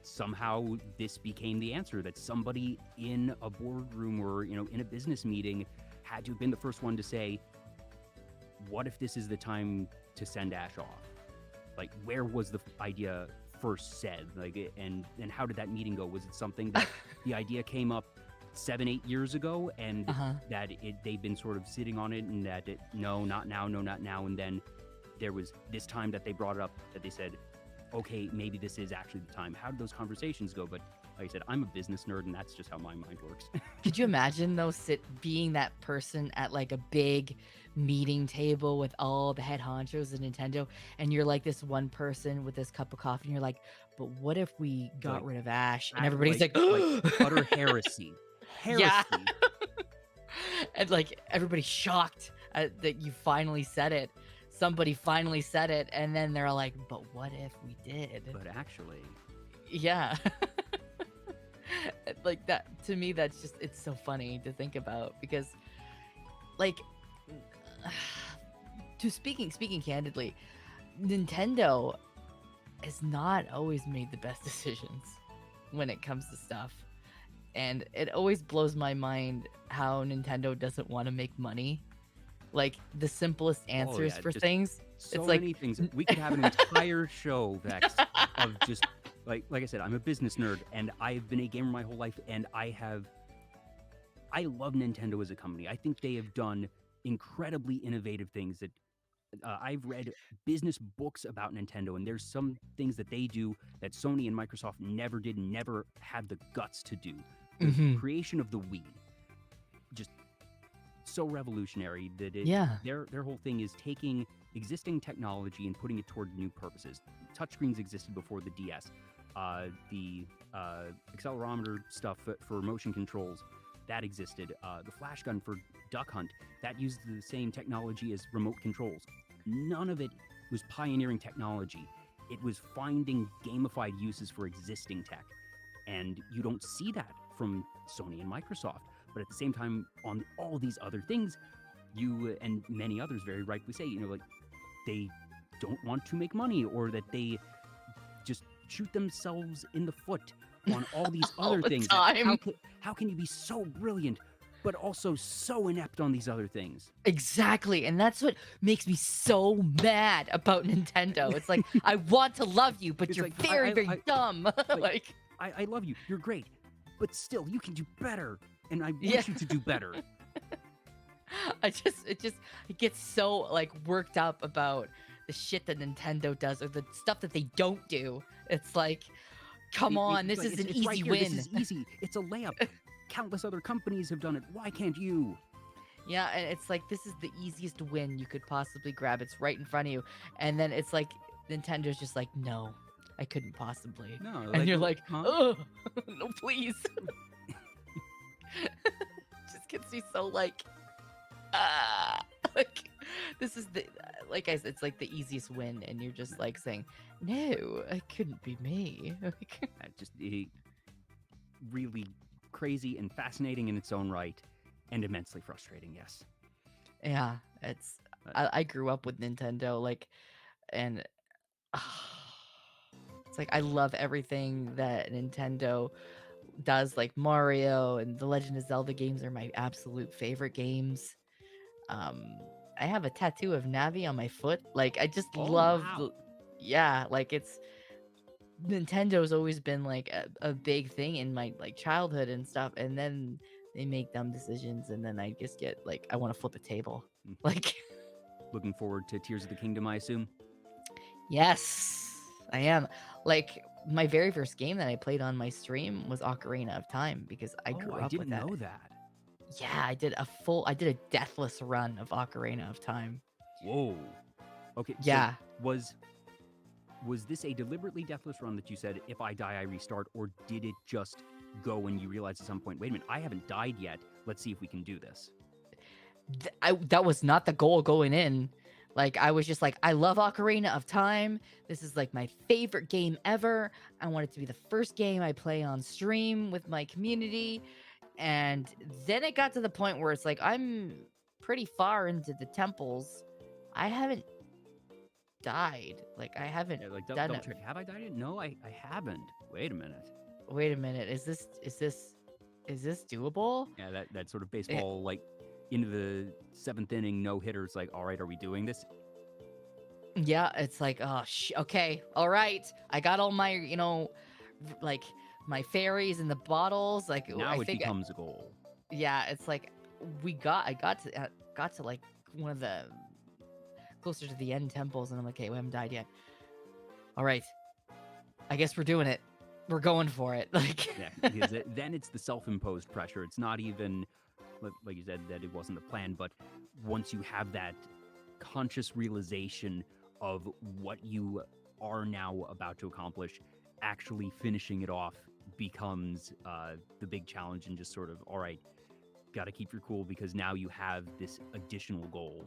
somehow this became the answer, that somebody in a boardroom or in a business meeting had to have been the first one to say, what if this is the time to send Ash off? Like, where was the idea first said? Like, and how did that meeting go? Was it something that the idea came up 7, 8 years ago, and that they've been sort of sitting on it, and that no, not now, and then there was this time that they brought it up, that they said, okay, maybe this is actually the time. How did those conversations go? But like I said, I'm a business nerd, and that's just how my mind works. Could you imagine though, being that person at like a big meeting table with all the head honchos of Nintendo, and you're like this one person with this cup of coffee, and you're like, but what if we got rid of Ash? And everybody's like utter heresy. Yeah. And like everybody's shocked that you finally said it. Somebody finally said it, and then they're like, but what if we did? But actually. Yeah. Like that, to me, that's just, it's so funny to think about, because like, speaking candidly, Nintendo has not always made the best decisions when it comes to stuff. And it always blows my mind how Nintendo doesn't want to make money. Like the simplest Oh answers yeah, for just things. so It's many like things. We could have an entire show, Vex, of just like I said, I'm a business nerd and I've been a gamer my whole life, and I love Nintendo as a company. I think they have done incredibly innovative things that I've read business books about Nintendo, and there's some things that they do that Sony and Microsoft never did, never had the guts to do. The Mhm. creation of the Wii, just so revolutionary that Yeah. their whole thing is taking existing technology and putting it toward new purposes. Touchscreens existed before the DS. The accelerometer stuff for motion controls, that existed. The flash gun for Duck Hunt, that used the same technology as remote controls. None of it was pioneering technology. It was finding gamified uses for existing tech. And you don't see that from Sony and Microsoft. But at the same time, on all these other things, you and many others very rightly say, like they don't want to make money, or that they just shoot themselves in the foot on all these All other the things. time. How can you be so brilliant, but also so inept on these other things? Exactly. And that's what makes me so mad about Nintendo. It's like, I want to love you, but It's you're like, very, very dumb. Like, I love you, you're great, but still, you can do better, and I want Yeah. you to do better. it gets so like worked up about the shit that Nintendo does or the stuff that they don't do. It's like, come on, this Like, is an it's easy right here. win. This is easy. It's a layup. Countless other companies have done it. Why can't you? Yeah, and it's like this is the easiest win you could possibly grab. It's right in front of you. And then it's like Nintendo's just like, no, I couldn't possibly. No, And like, you're like, huh? oh, no, please. Just gets me so like, like this is the like I said, it's like the easiest win, and you're just like saying, no, it couldn't be me. Like, Just really crazy and fascinating in its own right, and immensely frustrating. Yes. yeah, it's I grew up with Nintendo, like, and it's like I love everything that Nintendo does, like Mario and the Legend of Zelda games are my absolute favorite games. Um, I have a tattoo of Navi on my foot. Like I just Oh love, wow. yeah, like it's Nintendo's always been like a big thing in my like childhood and stuff, and then they make dumb decisions, and then I just get like I want to flip a table. Like, Looking forward to Tears of the Kingdom, I assume. yes, I am. Like my very first game that I played on my stream was Ocarina of Time because I grew I up with didn't that. know that. Yeah, I did a deathless run of Ocarina of Time. Whoa. Okay. Yeah. So was this a deliberately deathless run that you said, if I die, I restart, or did it just go and you realized at some point, wait a minute, I haven't died yet. Let's see if we can do this. That was not the goal going in. Like I was just like, I love Ocarina of Time. This is like my favorite game ever. I want it to be the first game I play on stream with my community. And then it got to the point where it's like I'm pretty far into the temples. I haven't died. Like I haven't Yeah, like done double it. check. Have I died yet? No, I haven't. Wait a minute. Wait a minute. Is this doable? Yeah, that sort of baseball, like into the seventh inning, no hitters. Like, all right, are we doing this? Yeah, it's like, oh, okay, all right. I got all my, like my fairies and the bottles. Like, Now I it think, becomes a goal. yeah, it's like I got to like one of the closer to the end temples, and I'm like, okay, we haven't died yet. All right, I guess we're doing it. We're going for it. Like, Yeah, because then it's the self-imposed pressure. It's not even like you said that it wasn't the plan, but once you have that conscious realization of what you are now about to accomplish, actually finishing it off becomes the big challenge, and just sort of, all right, got to keep your cool because now you have this additional goal.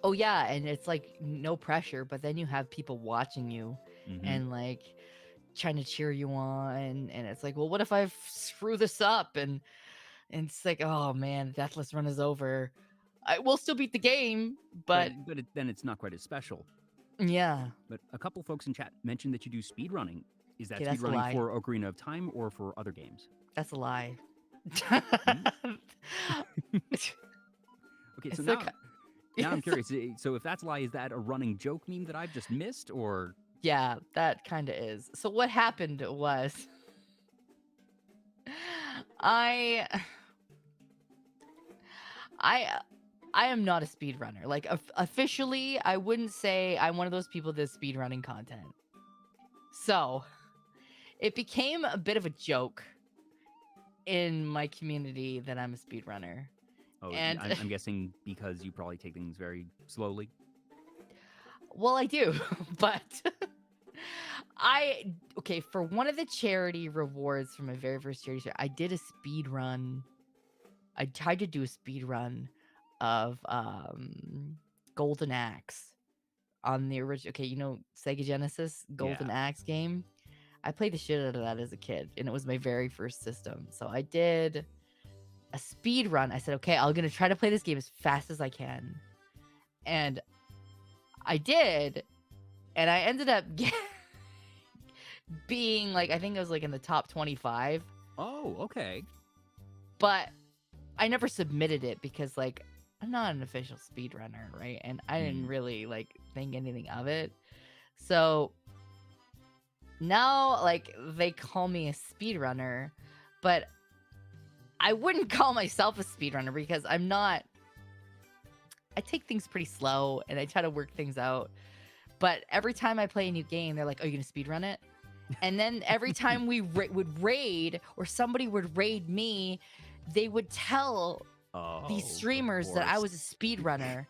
oh yeah, and it's like no pressure, but then you have people watching you, and like trying to cheer you on, and it's like, well, what if I screw this up? And it's like, oh man, Deathless Run is over. I will still beat the game, but then it's not quite as special. Yeah. But a couple folks in chat mentioned that you do speed running. Is that Okay, speed that's a running lie. for Ocarina of Time or for other games? That's a lie. Hmm? Okay, so It's like, now I'm it's, curious. So if that's a lie, is that a running joke meme that I've just missed, or yeah, that kind of is. So what happened was, I, I, I am not a speedrunner. Like officially, I wouldn't say I'm one of those people that speedrunning content. So it became a bit of a joke in my community that I'm a speedrunner. oh, And I'm guessing because you probably take things very slowly. well, I do, but okay, for one of the charity rewards from my very first charity show, I did a speed run. I tried to do a speed run of Golden Axe on the original. Okay, you know Sega Genesis Golden Yeah. Axe game. I played the shit out of that as a kid, and it was my very first system. So I did a speed run. I said, okay, I'm gonna try to play this game as fast as I can, and I did, and I ended up being like, I think it was like in the top 25, Oh, okay. but I never submitted it because like I'm not an official speedrunner, right? And I didn't really like think anything of it. So now like they call me a speedrunner, but I wouldn't call myself a speedrunner because I'm not. I take things pretty slow and I try to work things out. But every time I play a new game, they're like, "Are you gonna speedrun it?" And then every time we would raid or somebody would raid me, they would tell these streamers that I was a speedrunner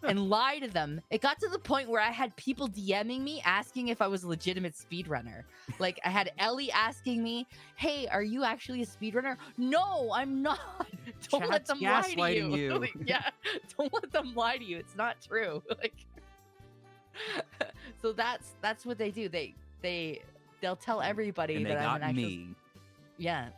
and lie to them. It got to the point where I had people DMing me asking if I was a legitimate speedrunner. Like I had Ellie asking me, "Hey, are you actually a speedrunner?" No, I'm not. Don't let Chat's them lie to gaslighting you. Like, yeah, don't let them lie to you. It's not true. Like, so that's what they do. They'll tell everybody And they that I'm got an actual. me. Yeah.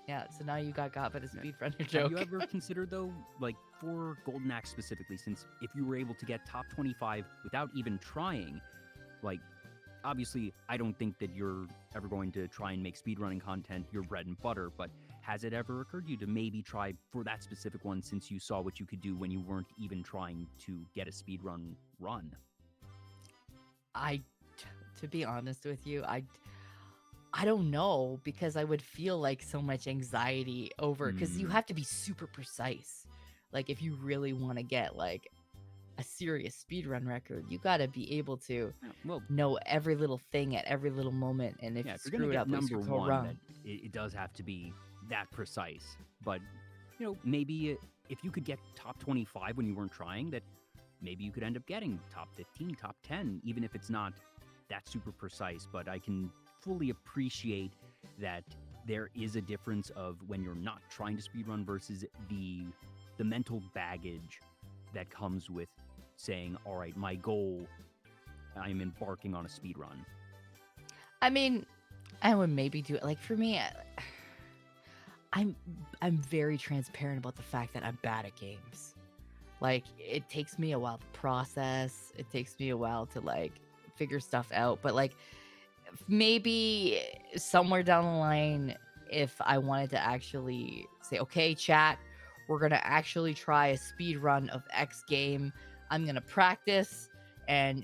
Yeah, so now you got by the speedrunner Have joke. you ever considered, though, like for Golden Axe specifically, since if you were able to get top 25 without even trying, like, obviously, I don't think that you're ever going to try and make speedrunning content your bread and butter, but has it ever occurred to you to maybe try for that specific one since you saw what you could do when you weren't even trying to get a speedrun run? To be honest with you, I don't know because I would feel like so much anxiety over because you have to be super precise. Like if you really want to get like a serious speedrun record, you got to be able to know every little thing at every little moment. And if you if you're gonna screw it get up, number you go one, wrong. that it does have to be that precise. But maybe if you could get top 25 when you weren't trying, that maybe you could end up getting top 15, top 10, even if it's not that super precise. But I can fully appreciate that there is a difference of when you're not trying to speedrun versus the mental baggage that comes with saying, all right, my goal, I'm embarking on a speedrun. I mean, I would maybe do it. Like for me, I'm very transparent about the fact that I'm bad at games. Like it takes me a while to process. It takes me a while to like figure stuff out. But like maybe somewhere down the line, if I wanted to actually say, okay, chat, we're gonna actually try a speed run of X game. I'm gonna practice, and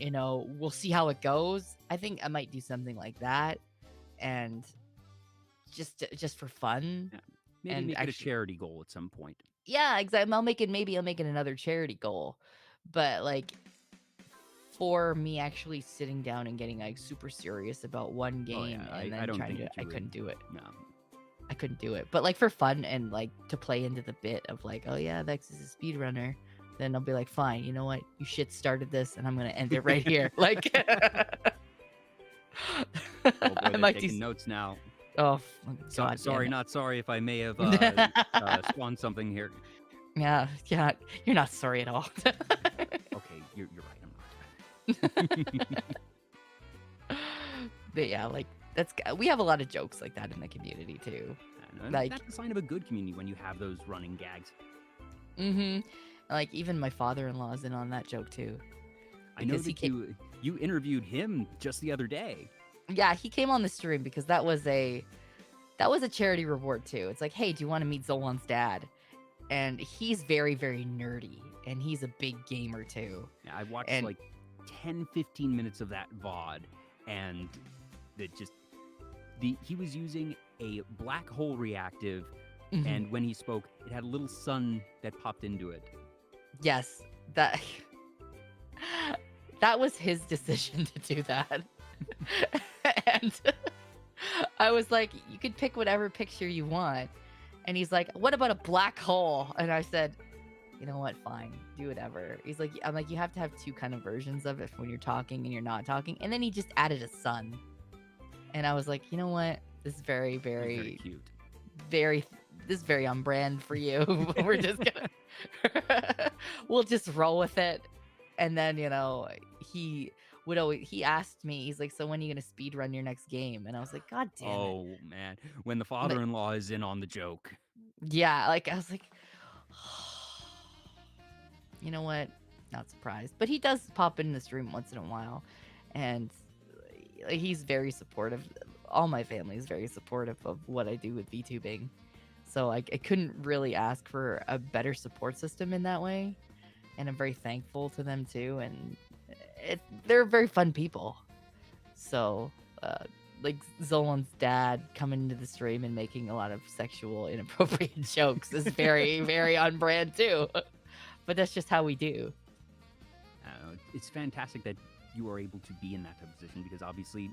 we'll see how it goes. I think I might do something like that, and just for fun. Yeah. Maybe and make actually, it a charity goal at some point. Yeah, exactly. I'll make it another charity goal, but like for me actually sitting down and getting like super serious about one game and then trying to, I couldn't do it. No. I couldn't do it. But like for fun and like to play into the bit of like, oh yeah, Vex is a speedrunner, then I'll be like, fine, you know what? You shit started this and I'm gonna end it right here. Like Oh boy, I they're might taking notes now. Oh God. Sorry, not sorry if I may have spawned something here. Yeah, you're not sorry at all. Okay, you're right, I'm not. But yeah, like we have a lot of jokes like that in the community too. Like that's a sign of a good community when you have those running gags. Like even my father-in-law is in on that joke too. I know that You interviewed him just the other day. Yeah, he came on the stream because that was a charity reward too. It's like, hey, do you want to meet Zolan's dad? And he's very, very nerdy, and he's a big gamer too. Yeah, I watched And like 10, 15 minutes of that VOD, and it just he was using a black hole reactive, mhm, and when he spoke, it had a little sun that popped into it. yes, that that was his decision to do that. And I was like, you could pick whatever picture you want. And he's like, what about a black hole? And I said, you know what? Fine, do whatever. I'm like, you have to have two kind of versions of it when you're talking and you're not talking. And then he just added a sun. And I was like, you know what? This is very, It was very very, cute. this is very on brand for you. We're just gonna, we'll just roll with it. And then, he asked me, he's like, so when are you gonna speed run your next game? And I was like, God damn it. Oh man, when the Like, father-in-law is in on the joke. yeah, like I was like, you know what? Not surprised. But he does pop in the stream once in a while. And he's very supportive. All my family is very supportive of what I do with VTubing. So I couldn't really ask for a better support system in that way. And I'm very thankful to them too. And they're very fun people. So, like Zolan's dad coming into the stream and making a lot of sexual inappropriate jokes is very, very on brand too. But that's just how we do. It's fantastic that you are able to be in that type of position, because obviously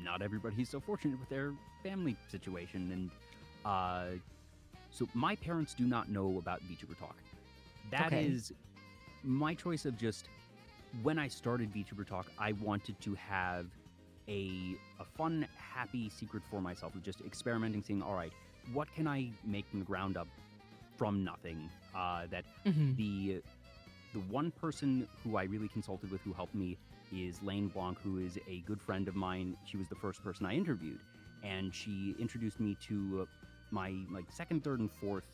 not everybody's so fortunate with their family situation. And so my parents do not know about VTuber Talk. That Okay. is my choice of just, when I started VTuber Talk, I wanted to have a fun, happy secret for myself of just experimenting, seeing, all right, what can I make from the ground up from nothing? That Mhm. the one person who I really consulted with who helped me is Lane Blanc, who is a good friend of mine. She was the first person I interviewed, and she introduced me to my second, third, and fourth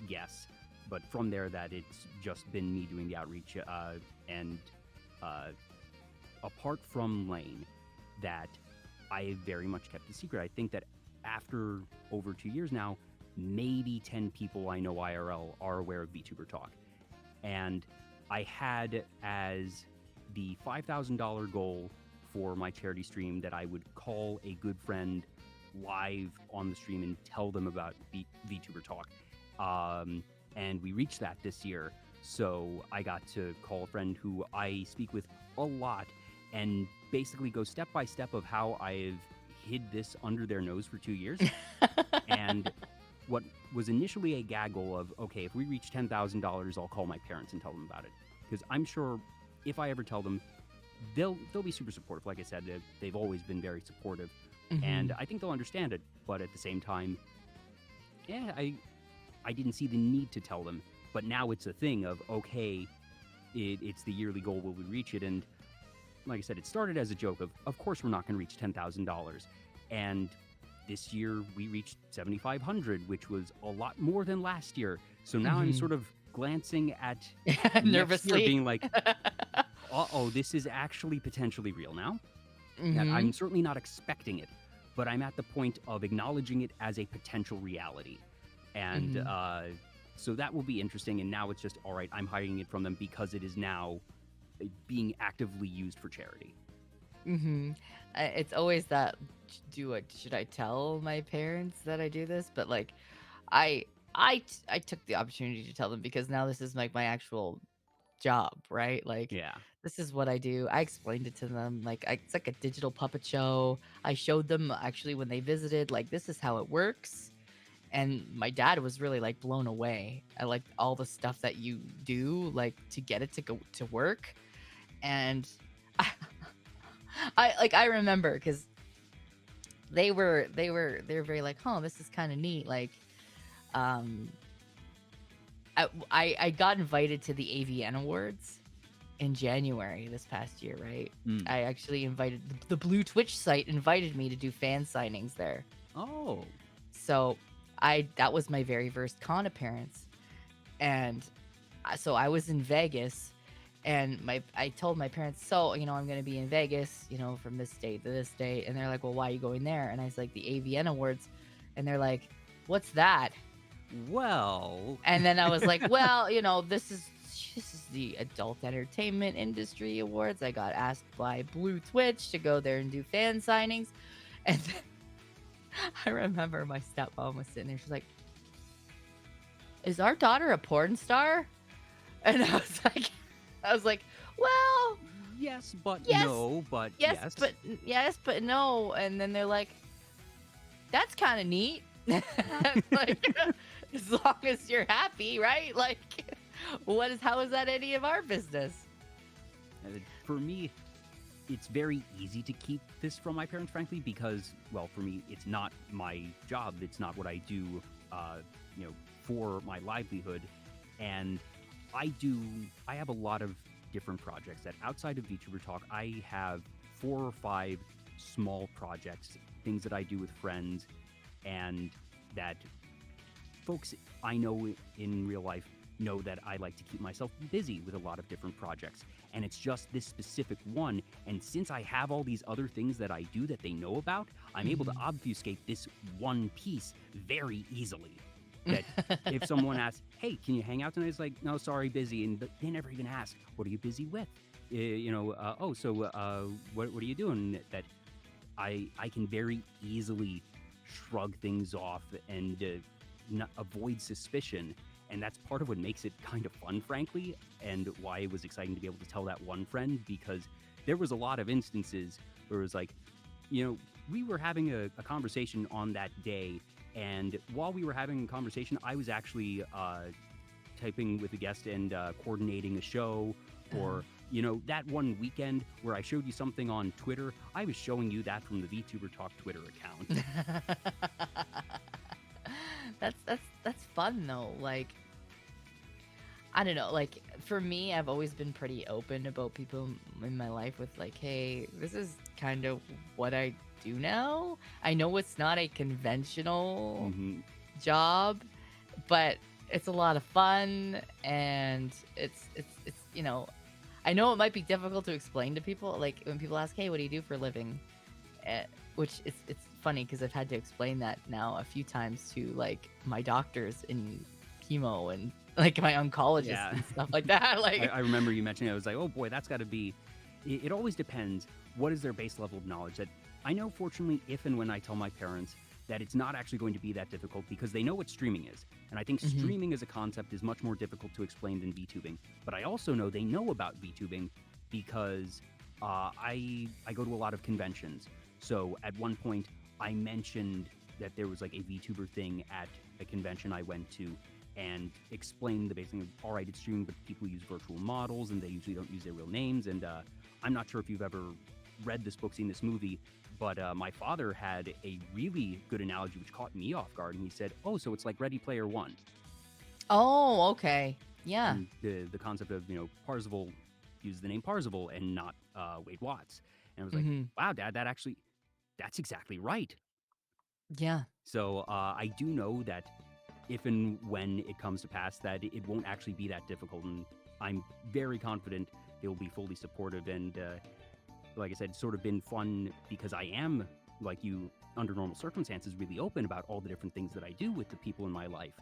guests. But from there, that it's just been me doing the outreach. And apart from Lane, that I very much kept a secret. I think that after over 2 years now, maybe 10 people I know IRL are aware of VTuber Talk. And I had as the $5,000 goal for my charity stream that I would call a good friend live on the stream and tell them about VTuber Talk. And we reached that this year. So I got to call a friend who I speak with a lot and basically go step by step of how I've hid this under their nose for 2 years. And what was initially a gaggle of, okay, if we reach $10,000, I'll call my parents and tell them about it. Because I'm sure if I ever tell them, they'll be super supportive. Like I said, they've always been very supportive. And I think they'll understand it. But at the same time, yeah, I didn't see the need to tell them. But now it's a thing of, okay, it's the yearly goal. Will we reach it? And like I said, it started as a joke of course we're not going to reach $10,000. And this year we reached 7,500, which was a lot more than last year. So now I'm sort of glancing at nervously being like, uh-oh, this is actually potentially real now. That Mhm. I'm certainly not expecting it, but I'm at the point of acknowledging it as a potential reality. And so that will be interesting. And now it's just, all right, I'm hiding it from them because it is now being actively used for charity. It's always that, should I tell my parents that I do this? But like, I took the opportunity to tell them because now this is like my actual job, right? Like, Yeah. this is what I do. I explained it to them. Like, it's like a digital puppet show. I showed them actually when they visited, like, this is how it works. And my dad was really like blown away. I like all the stuff that you do, like to get it to go to work. And I remember because they're very like, oh, this is kind of neat. Like, um, I got invited to the AVN Awards in January this past year, right? Mm. I actually invited the Blue Twitch site invited me to do fan signings there. Oh. So that was my very first con appearance. And so I was in Vegas And I told my parents, so, I'm going to be in Vegas, from this date to this date. And they're like, well, why are you going there? And I was like, the AVN Awards. And they're like, what's that? Well. And then I was like, well, this is the Adult Entertainment Industry Awards. I got asked by Blue Twitch to go there and do fan signings. And then I remember my stepmom was sitting there. She's like, is our daughter a porn star? And I was like, well, yes, but yes, no, but yes, yes. but yes, but no. And then they're like, that's kind of neat. Like, as long as you're happy, right? Like, how is that any of our business? For me, it's very easy to keep this from my parents, frankly, because, well, for me, it's not my job. It's not what I do, for my livelihood. And I have a lot of different projects that outside of Vtuber Talk, I have 4 or 5 small projects, things that I do with friends, and that folks I know in real life know that I like to keep myself busy with a lot of different projects. And it's just this specific one. And since I have all these other things that I do that they know about, I'm able to obfuscate this one piece very easily. That if someone asks, hey, can you hang out tonight? It's like, no, sorry, busy. And they never even ask, what are you busy with? What are you doing? That I can very easily shrug things off and avoid suspicion. And that's part of what makes it kind of fun, frankly, and why it was exciting to be able to tell that one friend, because there was a lot of instances where it was like, we were having a conversation on that day. And while we were having a conversation, I was actually typing with a guest and coordinating a show. Or, that one weekend where I showed you something on Twitter, I was showing you that from the Vtuber Talk Twitter account. That's fun though. Like, I don't know, like for me, I've always been pretty open about people in my life with like, hey, this is kind of what I do now. I know it's not a conventional job, but it's a lot of fun, and it's I know it might be difficult to explain to people, like when people ask, hey, what do you do for a living? Which it's funny because I've had to explain that now a few times to like my doctors in chemo and like my oncologist and stuff like that. Like I remember you mentioning it. I was like, oh boy, that's got to be. It always depends. What is their base level of knowledge? That I know, fortunately, if and when I tell my parents that it's not actually going to be that difficult, because they know what streaming is. And I think streaming as a concept is much more difficult to explain than VTubing. But I also know they know about VTubing because I go to a lot of conventions. So at one point, I mentioned that there was like a VTuber thing at a convention I went to, and explained the basic thing of, all right, it's streaming, but people use virtual models, and they usually don't use their real names. And I'm not sure if you've ever read this book, seen this movie, but my father had a really good analogy which caught me off guard, and he said, oh, so it's like Ready Player One. Oh, okay. Yeah. And the concept of, Parzival uses the name Parzival and not Wade Watts. And I was like, wow, Dad, that's exactly right. Yeah. So I do know that if and when it comes to pass, that it won't actually be that difficult. And I'm very confident they'll be fully supportive. And like I said, it's sort of been fun because I am, like you, under normal circumstances, really open about all the different things that I do with the people in my life.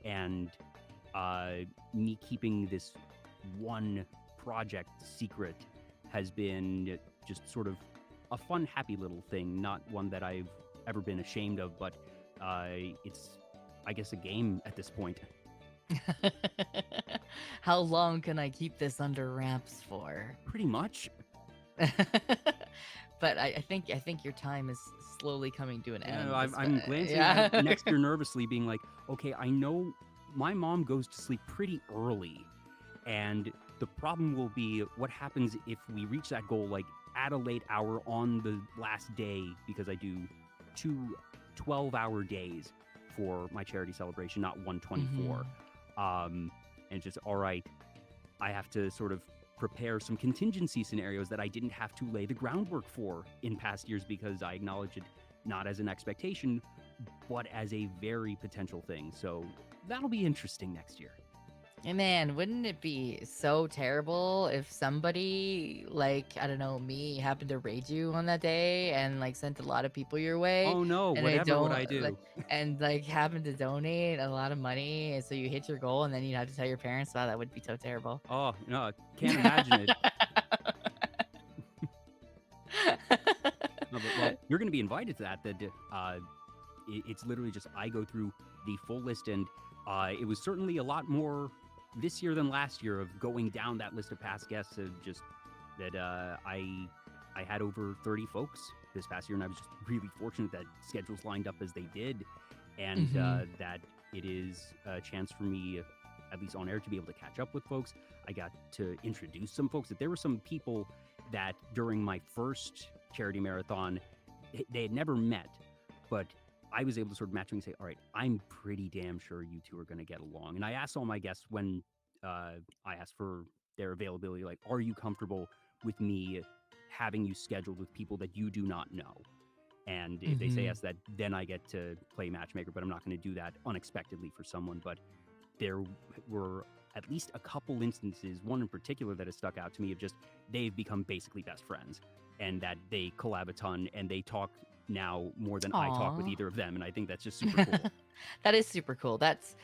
And me keeping this one project secret has been just sort of a fun, happy little thing, not one that I've ever been ashamed of, but it's, I guess, a game at this point. How long can I keep this under wraps for? Pretty much. But I think your time is slowly coming to an end. I'm glancing at it next year nervously, being like, okay, I know my mom goes to sleep pretty early, and the problem will be what happens if we reach that goal like at a late hour on the last day, because I do 2 12-hour days for my charity celebration, not 124. And it's just, all right, I have to sort of prepare some contingency scenarios that I didn't have to lay the groundwork for in past years, because I acknowledge it not as an expectation, but as a very potential thing. So that'll be interesting next year. And man, wouldn't it be so terrible if somebody like, I don't know, me happened to raid you on that day and like sent a lot of people your way Oh no, and I whatever would don't I like do? and like happen to donate a lot of money and so you hit your goal and then you have to tell your parents, wow, that would be so terrible. Oh no, can't imagine it. No, but well, you're going to be invited to that. It's literally just I go through the full list, and it was certainly a lot more this year than last year of going down that list of past guests. Of just that I had over 30 folks this past year, and I was just really fortunate that schedules lined up as they did, and Mhm. that it is a chance for me, at least on air, to be able to catch up with folks. I got to introduce some folks. That there were some people that during my first charity marathon they had never met, but I was able to sort of match and say, all right, I'm pretty damn sure you two are going to get along. And I asked all my guests when I asked for their availability, like, are you comfortable with me having you scheduled with people that you do not know? And if they say Mhm. yes, that then I get to play matchmaker, but I'm not going to do that unexpectedly for someone. But there were at least a couple instances, one in particular that has stuck out to me, of just they've become basically best friends and that they collab a ton and they talk now more than I talk with Aw. either of them. And I think that's just super cool. That is super cool. That's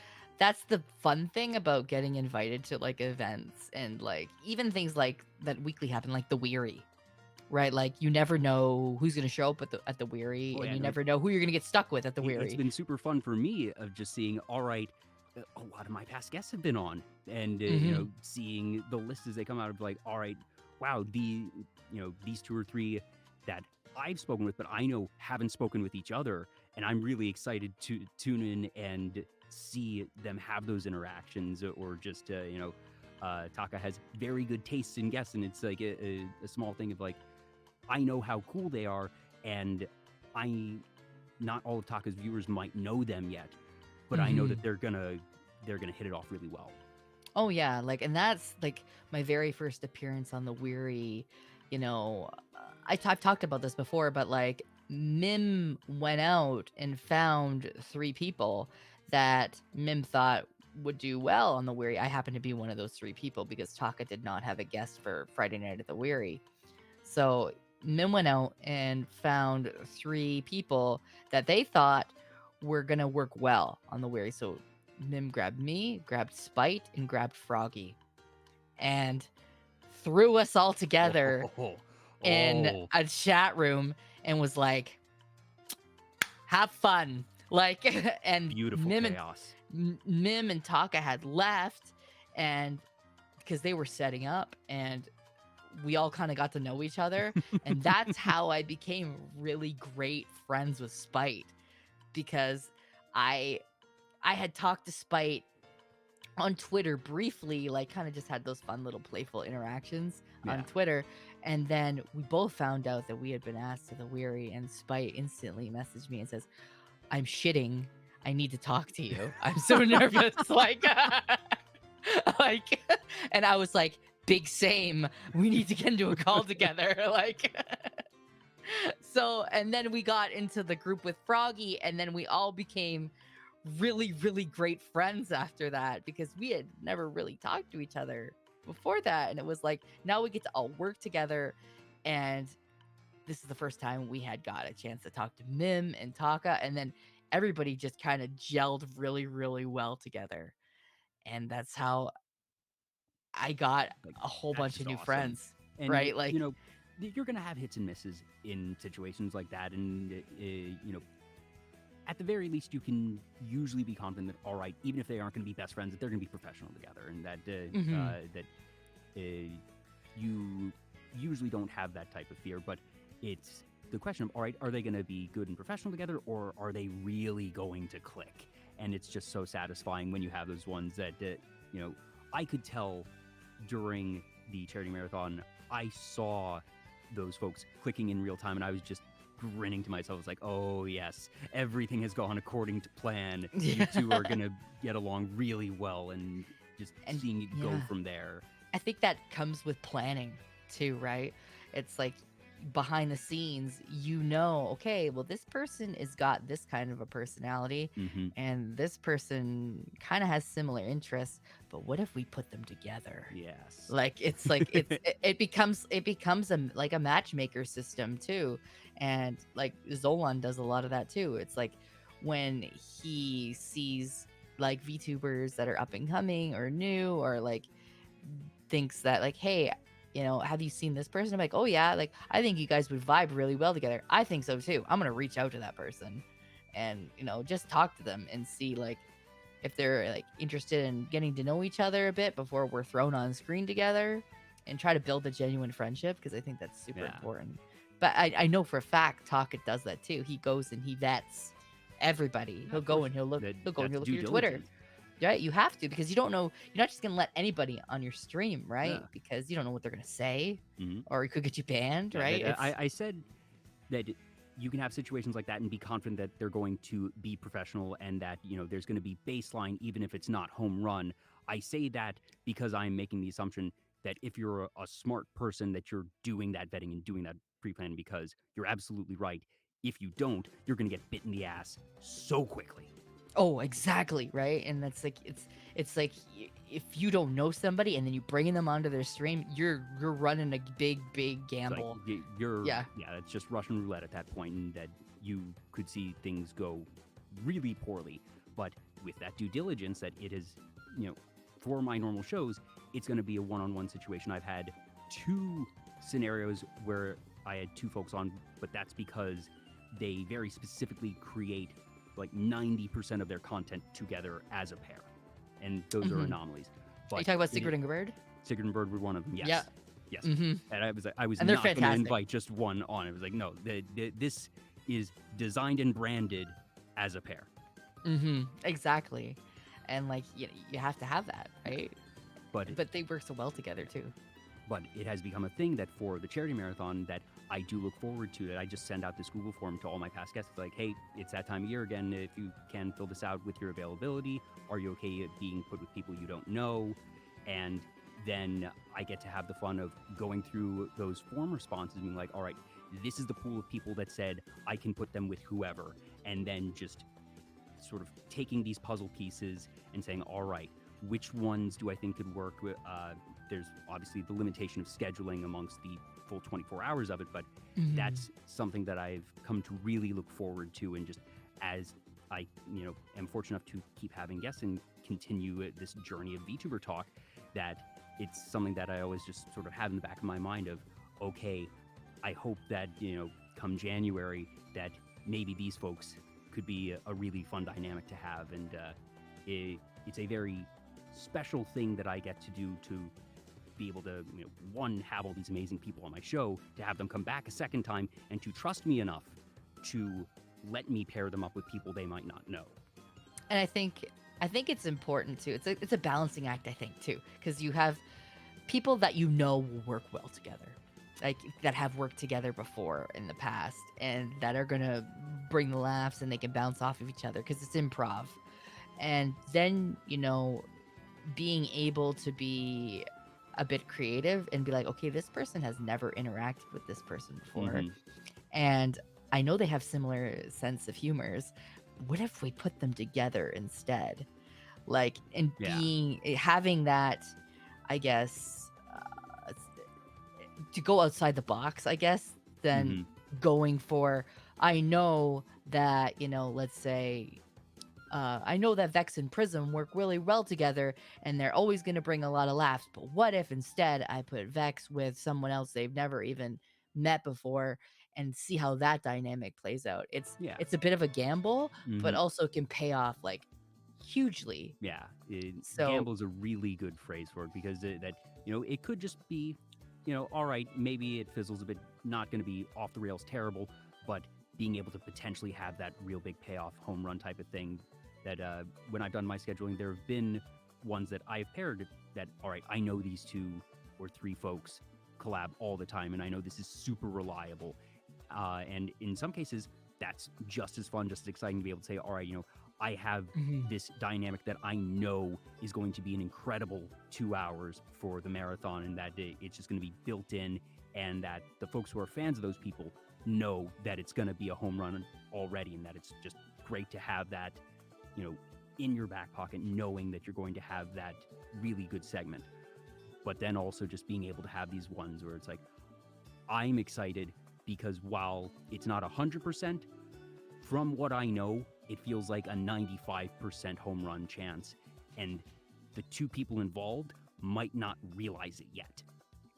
the fun thing about getting invited to like events and like even things like that weekly happen, like the Weary, right? Like you never know who's gonna show up at the Weary, Oh, and yeah. you No, never know who you're gonna get stuck with at the it's Weary. been super fun for me of just seeing, all right, a lot of my past guests have been on and, Mm-hmm. seeing the list as they come out of like, all right, wow, these two or three that I've spoken with, but I know haven't spoken with each other. And I'm really excited to tune in and see them have those interactions or just, Taka has very good tastes in guests. And it's like a small thing of like, I know how cool they are. And I not all of Taka's viewers might know them yet, but I know Mm-hmm. that they're gonna hit it off really well. Oh yeah, like and that's like my very first appearance on the Weary. You know, I've talked about this before, but like Mim went out and found three people that Mim thought would do well on the Weary. I happened to be one of those three people because Taka did not have a guest for Friday Night at the Weary. So Mim went out and found three people that they thought were gonna work well on the Weary. So Mim grabbed me, grabbed Spite, and grabbed Froggy, and threw us all together Oh, in oh, a chat room and was like, "Have fun!" Like, and beautiful chaos. Mim and Taka had left, and because they were setting up, and we all kind of got to know each other, and that's how I became really great friends with Spite because I I had talked to Spite on Twitter briefly, like kind of just had those fun little playful interactions on Yeah. Twitter. And then we both found out that we had been asked to the Weary, and Spite instantly messaged me and says, I'm shitting. I need to talk to you. I'm so nervous. Like, like, and I was like, big same. We need to get into a call together. Like, so, and then we got into the group with Froggy, and then we all became really, really great friends after that because we had never really talked to each other before that. And it was like, now we get to all work together. And this is the first time we had got a chance to talk to Mim and Taka. And then everybody just kind of gelled really, really well together. And that's how I got Like, a whole that's bunch of just new awesome. friends, And, right? Like, you're going to have hits and misses in situations like that. And, at the very least, you can usually be confident that, all right, even if they aren't going to be best friends, that they're going to be professional together, and mhm. you usually don't have that type of fear. But it's the question of, all right, are they going to be good and professional together, or are they really going to click? And it's just so satisfying when you have those ones that, I could tell during the charity marathon, I saw those folks clicking in real time, and I was just grinning to myself. It's like, oh yes, everything has gone according to plan. You Yeah. two are gonna get along really well, and just And seeing it go yeah. from there. I think that comes with planning too, right? It's like behind the scenes, okay, well, this person has got this kind of a personality, Mm-hmm. and this person kind of has similar interests, but what if we put them together? Yes. Like it becomes like a matchmaker system too. And like Zolan does a lot of that too. It's like when he sees like VTubers that are up and coming or new, or like thinks that like, hey, have you seen this person? I'm like, oh yeah, like I think you guys would vibe really well together. I think so too. I'm gonna reach out to that person and just talk to them and see like if they're like interested in getting to know each other a bit before we're thrown on screen together, and try to build a genuine friendship, because I think that's super Yeah. important. But I know for a fact Taka does that too. He goes and he vets everybody. He'll Of go course. and he'll look That, he'll go and that's he'll look at due your Twitter. diligence. Right? You have to, because you don't know, you're not just gonna let anybody on your stream, right? Yeah. Because you don't know what they're gonna say, Mm-hmm. or it could get you banned, Yeah, right? I said that you can have situations like that and be confident that they're going to be professional and that there's going to be baseline even if it's not home run. I say that because I'm making the assumption that if you're a smart person that you're doing that vetting and doing that pre-planning, because you're absolutely right. If you don't, you're going to get bit in the ass so quickly. Oh, exactly, right? And that's like it's like if you don't know somebody and then you bringing them onto their stream, you're running a big It's like gamble. you're Yeah. it's just Russian roulette at that point, and that you could see things go really poorly. But with that due diligence that it is, for my normal shows, it's going to be a one-on-one situation. I've had 2 scenarios where I had 2 folks on, but that's because they very specifically create like 90% of their content together as a pair, and those are Mhm. anomalies. Are you But talking about Sigrid and Bird? Sigrid and Bird were one of them. Yes. Yeah. Yes. Mm-hmm. And I was And they're not going to fantastic. invite just one on. It was like, no, this is designed and branded as a pair. Mm-hmm. Exactly. And like you have to have that, right? But But they work so well together too. but it has become a thing that for the charity marathon that I do look forward to. That I just send out this Google form to all my past guests, like, hey, it's that time of year again. If you can fill this out with your availability, are you okay at being put with people you don't know? And then I get to have the fun of going through those form responses and being like, all right, this is the pool of people that said I can put them with whoever, and then just sort of taking these puzzle pieces and saying, all right, which ones do I think could work with? There's obviously the limitation of scheduling amongst the full 24 hours of it, but Mhm. that's something that I've come to really look forward to. And just as I, am fortunate enough to keep having guests and continue this journey of VTuber Talk, that it's something that I always just sort of have in the back of my mind of, okay, I hope that, come January, that maybe these folks could be a really fun dynamic to have. And it's a very special thing that I get to do, to be able to, one, have all these amazing people on my show, to have them come back a second time, and to trust me enough to let me pair them up with people they might not know. And I think it's important too. It's a balancing act, I think, too, because you have people that will work well together, like that have worked together before in the past, and that are gonna bring the laughs, and they can bounce off of each other because it's improv. And then being able to be a bit creative and be like, okay, this person has never interacted with this person before, Mhm. and I know they have similar sense of humors. What if we put them together instead? Like, and Yeah. having that, I guess, to go outside the box, I guess, than going for, I know that, let's say, I know that Vex and Prism work really well together and they're always going to bring a lot of laughs. But what if instead I put Vex with someone else they've never even met before and see how that dynamic plays out? Yeah. It's a bit of a gamble, but Mhm. also can pay off like hugely. Yeah, So gamble is a really good phrase for it, because it could just be, all right, maybe it fizzles a bit, not going to be off the rails terrible, but being able to potentially have that real big payoff home run type of thing. That when I've done my scheduling, there have been ones that I've paired that, all right, I know these 2 or 3 folks collab all the time, and I know this is super reliable. And in some cases, that's just as fun, just as exciting to be able to say, all right, I have Mhm. this dynamic that I know is going to be an incredible 2 hours for the marathon, and that it's just going to be built in, and that the folks who are fans of those people know that it's going to be a home run already, and that it's just great to have that, you know, in your back pocket, knowing that you're going to have that really good segment. But then also just being able to have these ones where it's like, I'm excited because while it's not 100%, from what I know, it feels like a 95% home run chance. And the two people involved might not realize it yet.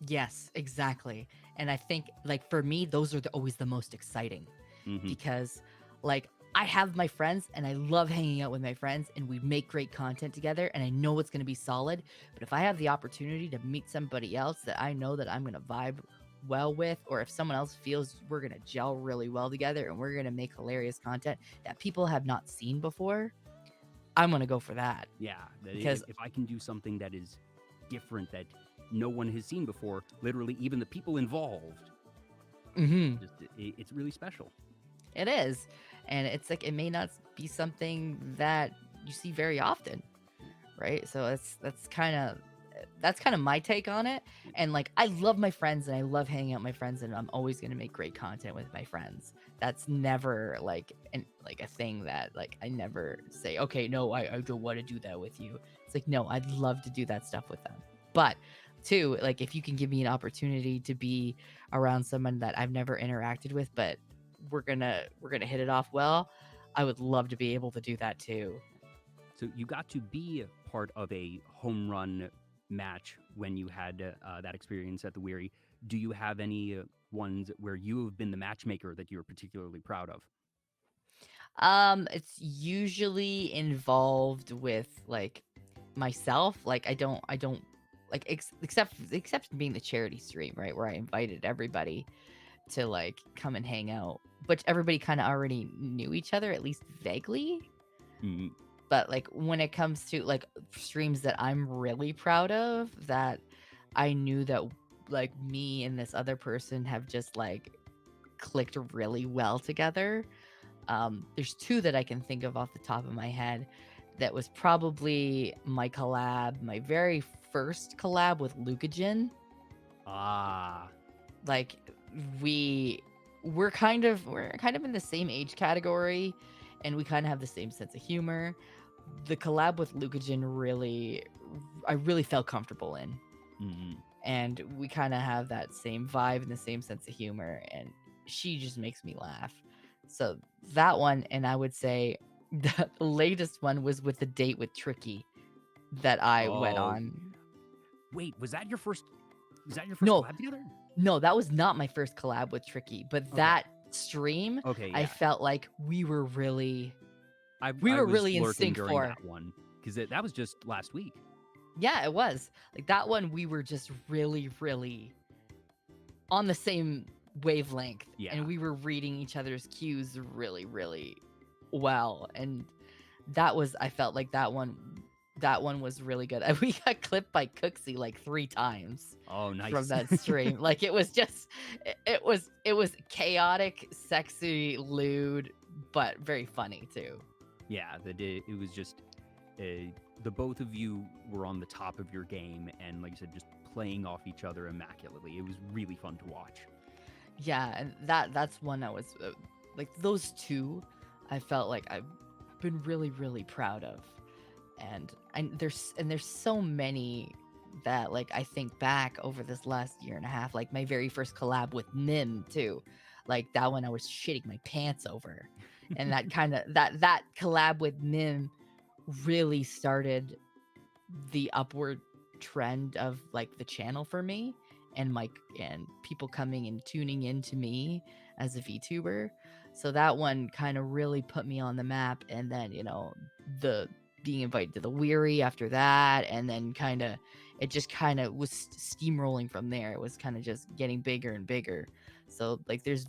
Yes, exactly. And I think, like, for me, those are always the most exciting Mm-hmm. because, like, I have my friends and I love hanging out with my friends and we make great content together and I know it's going to be solid. But if I have the opportunity to meet somebody else that I know that I'm going to vibe well with, or if someone else feels we're going to gel really well together and we're going to make hilarious content that people have not seen before, I'm going to go for that Yeah, because, if I can do something that is different that no one has seen before, literally even the people involved, mhm, just it's really special. it is. And it's like it may not be something that you see very often, right? So that's kind of my take on it. And like I love my friends and I love hanging out with my friends and I'm always going to make great content with my friends. That's never like a thing that like I never say, okay, no, I don't want to do that with you. It's like, no, I'd love to do that stuff with them. But two, like if you can give me an opportunity to be around someone that I've never interacted with, but we're gonna hit it off well, I would love to be able to do that too. So you got to be part of a home run match when you had that experience at the Weary. Do you have any ones where you have been the matchmaker that you're particularly proud of? It's usually involved with like myself. Like I don't like except being the charity stream, right? Where I invited everybody to like come and hang out. But everybody kind of already knew each other, at least vaguely. Mm, But like when it comes to like streams that I'm really proud of, that I knew that like me and this other person have just like clicked really well together. There's two that I can think of off the top of my head. That was probably my very first collab with Lucagen. ah, Like we we're kind of in the same age category, and we kind of have the same sense of humor. The collab with Lucagen I really felt comfortable in, mm, and we kind of have that same vibe and the same sense of humor, and she just makes me laugh. So that one, and I would say the latest one was with the date with Tricky that I went oh, on. wait, was that your first? Was that your first No, collab together? no, that was not my first collab with Tricky, but Okay, that stream okay, I yeah. felt like we were really I we I were was really in lurking sync during for. that one because that was just last week. Yeah, it was. Like that one we were just really really on the same wavelength, and Yeah, we were reading each other's cues really really well, and that was I felt like that one was really good. And we got clipped by Cooksey like 3 times oh, from nice. that stream. Like it was just it was chaotic, sexy, lewd, but very funny too. Yeah, it was just the both of you were on the top of your game, and like I said, just playing off each other immaculately. It was really fun to watch. Yeah, and that's one I was like those two I felt like I've been really really proud of. And there's so many that like I think back over this last year and a half, like my very first collab with Nim too. Like that one I was shitting my pants over. And that kind of that collab with Nim really started the upward trend of like the channel for me, and people coming and tuning into me as a VTuber. So that one kind of really put me on the map, and then the being invited to the Weary after that, and then it just kind of was steamrolling from there. It was kind of just getting bigger and bigger. So like there's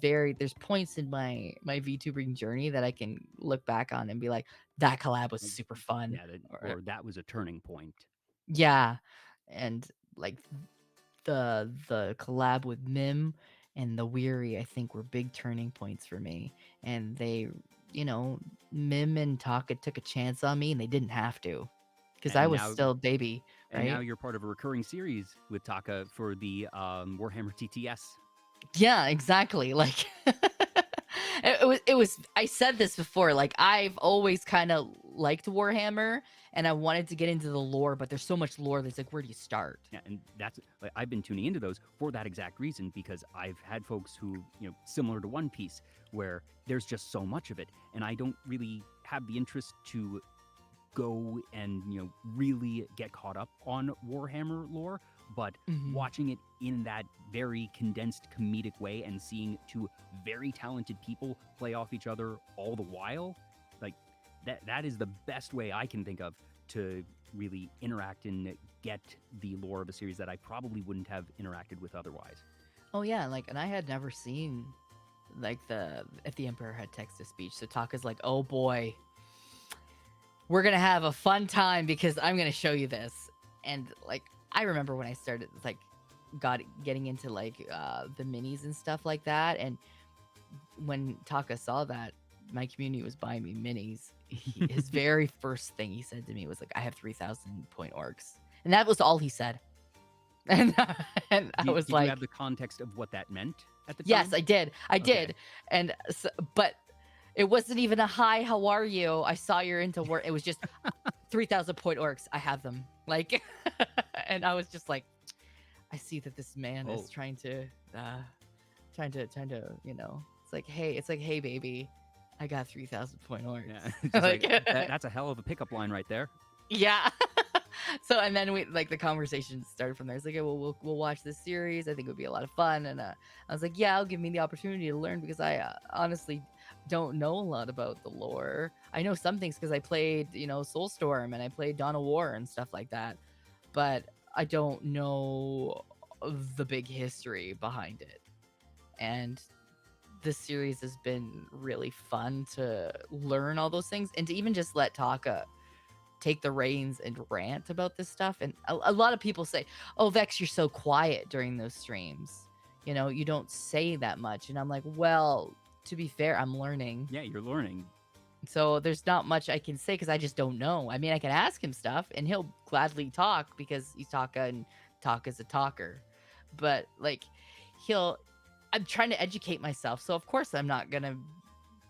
points in my VTubing journey that I can look back on and be like, that collab was Like, super fun. yeah, Or or that was a turning point. yeah, and like the collab with Mim and the Weary, I think were big turning points for me, and they you know, Mim and Taka took a chance on me and they didn't have to because I And was now still a baby, and now right? you're part of a recurring series with Taka for the Warhammer TTS. Yeah, exactly. Like it was I said this before, like I've always kind of liked Warhammer and I wanted to get into the lore, but there's so much lore that's like where do you start? Yeah, and that's like I've been tuning into those for that exact reason because I've had folks who, similar to One Piece, where there's just so much of it, and I don't really have the interest to go and really get caught up on Warhammer lore, but Mhm. watching it in that very condensed comedic way and seeing two very talented people play off each other all the while, like that is the best way I can think of to really interact and get the lore of a series that I probably wouldn't have interacted with otherwise. Oh yeah, like and I had never seen like the if the Emperor had text to speech. So Taka's like, "Oh boy, we're gonna have a fun time because I'm gonna show you this." And like I remember when I started like getting into like the minis and stuff like that, and when Taka saw that my community was buying me minis, his very first thing he said to me was like, "I have 3,000 point orcs," and that was all he said. And and I was Did you like, have the context of what that meant at the "Yes, time? I did, I Okay. did," and so, but it wasn't even a hi, how are you? I saw you're into work. It was just 3,000 point orcs. I have them. Like, and I was just like, I see that this man Oh, is trying to, it's like, hey, baby, I got 3,000 point orcs. yeah. Just Like, like that's a hell of a pickup line right there. yeah. So, and then we, like, the conversation started from there. It's like, "Yeah, well, we'll watch this series. I think it would be a lot of fun." And I was like, yeah, I'll give me the opportunity to learn because I honestly don't know a lot about the lore. I know some things because I played, Soulstorm and I played Dawn of War and stuff like that, but I don't know the big history behind it. And this series has been really fun to learn all those things and to even just let Taka take the reins and rant about this stuff. And a lot of people say, "Oh, Vex, you're so quiet during those streams. You don't say that much." And I'm like, well, to be fair, I'm learning. Yeah, you're learning. So there's not much I can say because I just don't know. I mean, I can ask him stuff and he'll gladly talk because he's Taka and Taka's a talker. But like, he'll, I'm trying to educate myself. So of course I'm not going to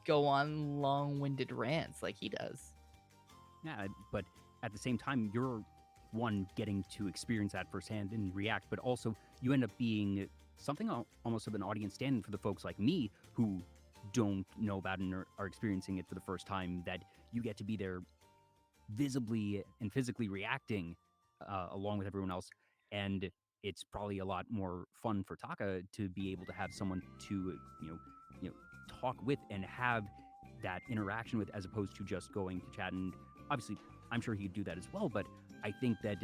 go on long winded rants like he does. Yeah, but at the same time, you're one getting to experience that firsthand and react, but also you end up being something almost of an audience stand-in for the folks like me who don't know about and are experiencing it for the first time. That you get to be there visibly and physically reacting along with everyone else, and it's probably a lot more fun for Taka to be able to have someone to you know talk with and have that interaction with, as opposed to just going to chat. And obviously, I'm sure he could do that as well. But I think that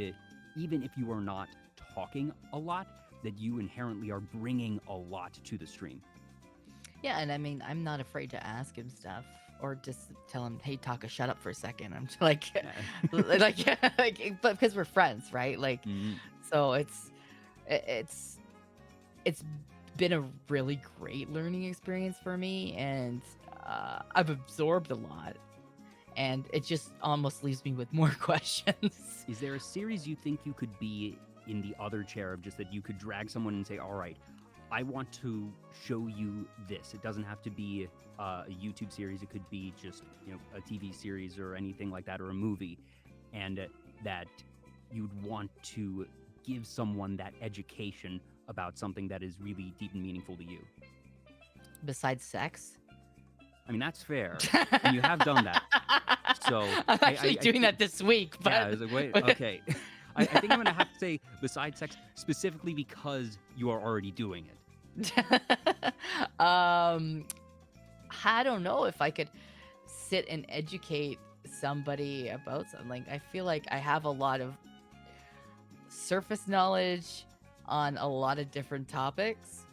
even if you are not talking a lot, that you inherently are bringing a lot to the stream. Yeah, and I mean, I'm not afraid to ask him stuff or just tell him, "Hey, Taka, shut up for a second." I'm just like, like, but because we're friends, right? Like, Mhm. so it's it's been a really great learning experience for me, and I've absorbed a lot, and it just almost leaves me with more questions. Is there a series you think you could be in the other chair of, just that you could drag someone and say, all right, I want to show you this. It doesn't have to be a YouTube series. It could be just, a TV series or anything like that, or a movie. And that you'd want to give someone that education about something that is really deep and meaningful to you. Besides sex. I mean, that's fair. And you have done that. So I'm actually doing that this week, but yeah, I was like, wait, okay. I think I'm going to have to say besides sex, specifically because you are already doing it. I don't know if I could sit and educate somebody about something. Like, I feel like I have a lot of surface knowledge on a lot of different topics,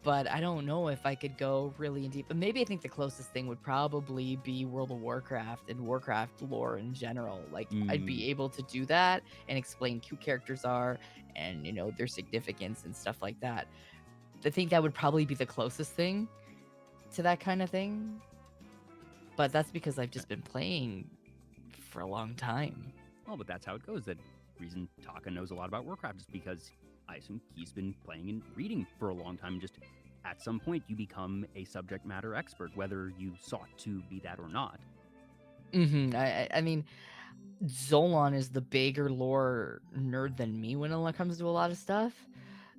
but I don't know if I could go really in deep. But maybe I think the closest thing would probably be World of Warcraft and Warcraft lore in general. Like, I'd be able to do that and explain who characters are and, their significance and stuff like that. I think that would probably be the closest thing to that kind of thing. but that's because I've just been playing for a long time. Well, but that's how it goes. That reason Taka knows a lot about Warcraft is because I assume he's been playing and reading for a long time. Just at some point, you become a subject matter expert, whether you sought to be that or not. I mean, Zolan is the bigger lore nerd than me when it comes to a lot of stuff.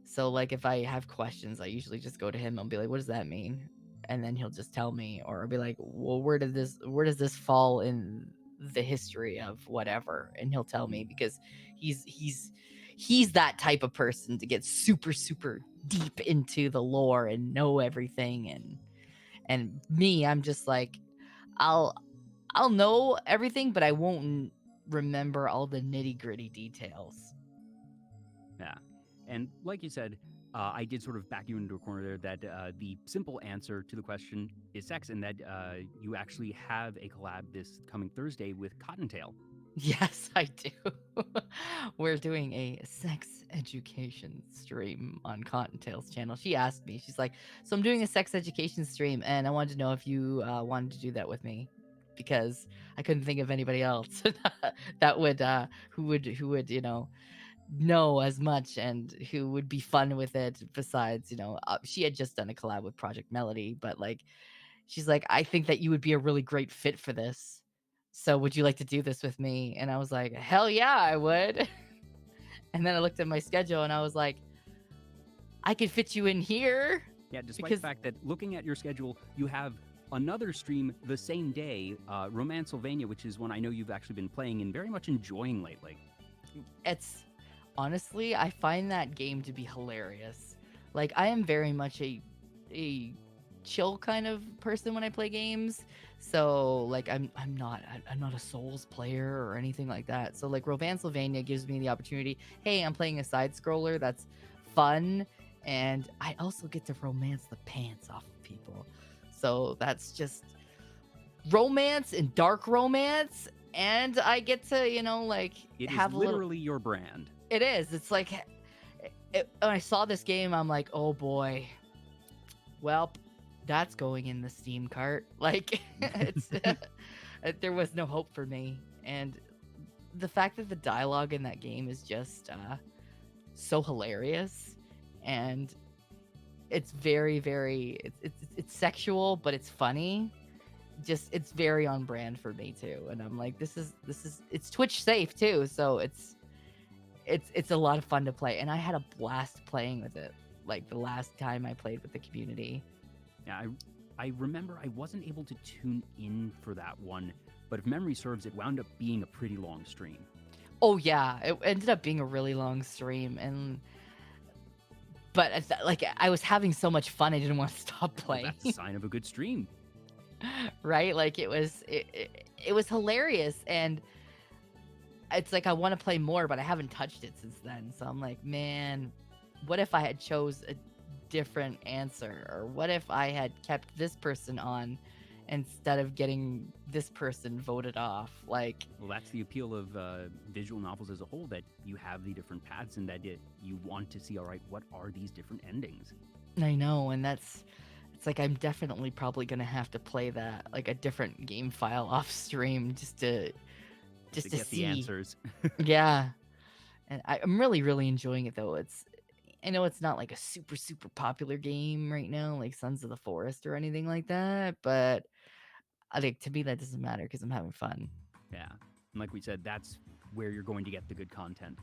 So like if I have questions, I usually just go to him and be like, "What does that mean?" And then he'll just tell me, or I'll be like, "Well, where does this fall in the history of whatever?" And he'll tell me because he's that type of person to get super super deep into the lore and know everything. And me, I'm just like, I'll I'll know everything, but I won't remember all the nitty-gritty details. Yeah. And like you said, I did sort of back you into a corner there that the simple answer to the question is sex, and that you actually have a collab this coming Thursday with Cottontail. Yes, I do. We're doing a sex education stream on Cottontail's channel. She asked me, she's like, "So I'm doing a sex education stream, and I wanted to know if you wanted to do that with me." Because I couldn't think of anybody else that would who would know as much and who would be fun with it. Besides, she had just done a collab with Project Melody, but like, she's like, "I think that you would be a really great fit for this. So would you like to do this with me?" And I was like, "Hell yeah, I would." And then I looked at my schedule and I was like, "I could fit you in here." Yeah, despite Because the fact that looking at your schedule, you have another stream the same day, Romancylvania, which is one I know you've actually been playing and very much enjoying lately. it's honestly, I find that game to be hilarious. Like, I am very much a chill kind of person when I play games. So like I'm not a Souls player or anything like that. So like Romancylvania gives me the opportunity, hey, I'm playing a side scroller that's fun, and I also get to romance the pants off of people. So that's just romance and dark romance, and I get to, like It is have a little. literally your brand. It is. It's like when I saw this game, I'm like, oh boy, well, that's going in the Steam cart. Like, it's there was no hope for me, and the fact that the dialogue in that game is just so hilarious, and it's very, very it's sexual, but it's funny. Just it's very on brand for me too, and I'm like, this is it's Twitch safe too, so it's a lot of fun to play, and I had a blast playing with it. Like the last time I played with the community. Yeah, I remember I wasn't able to tune in for that one, but if memory serves, it wound up being a pretty long stream. Oh yeah, it ended up being a really long stream, but like I was having so much fun, I didn't want to stop Well, playing. that's a sign of a good stream. Right? Like it was hilarious, and it's like I want to play more, but I haven't touched it since then. So I'm like, man, what if I had chose a different answer, or what if I had kept this person on instead of getting this person voted off? Like, Well, that's the appeal of visual novels as a whole, that you have the different paths and that you want to see, all right, what are these different endings? I know, and it's like I'm definitely probably gonna have to play that, like a different game file off stream just to get see the answers. Yeah, and I'm really really enjoying it though. I know it's not like a super super popular game right now, like Sons of the Forest or anything like that, but I think to me that doesn't matter because I'm having fun. Yeah. And like we said, that's where you're going to get the good content.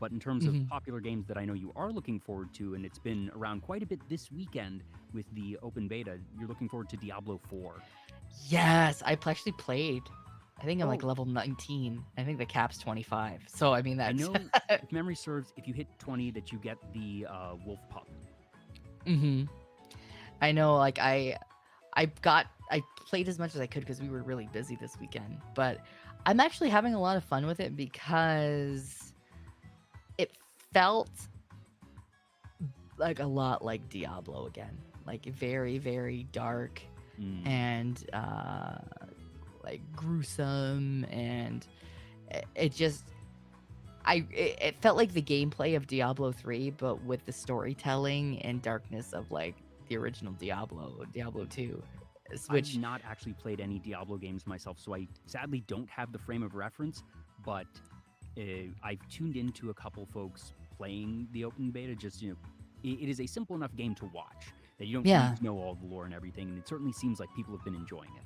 But in terms of Mhm. popular games that I know you are looking forward to, and it's been around quite a bit this weekend with the open beta, you're looking forward to Diablo 4. Yes, I actually played. I think I'm like Oh. level 19. I think the cap's 25. So I mean I that's know, if memory serves, if you hit 20, that you get the wolf pup. hmm I know, like I played as much as I could because we were really busy this weekend, but I'm actually having a lot of fun with it because it felt like a lot like Diablo again, like very very dark Mm. and like gruesome, and it just it felt like the gameplay of Diablo 3, but with the storytelling and darkness of like the original Diablo 2. I've which not actually played any Diablo games myself, so I sadly don't have the frame of reference, but I've tuned into a couple folks playing the open beta. Just, it is a simple enough game to watch that you don't need yeah. to know all the lore and everything, and it certainly seems like people have been enjoying it.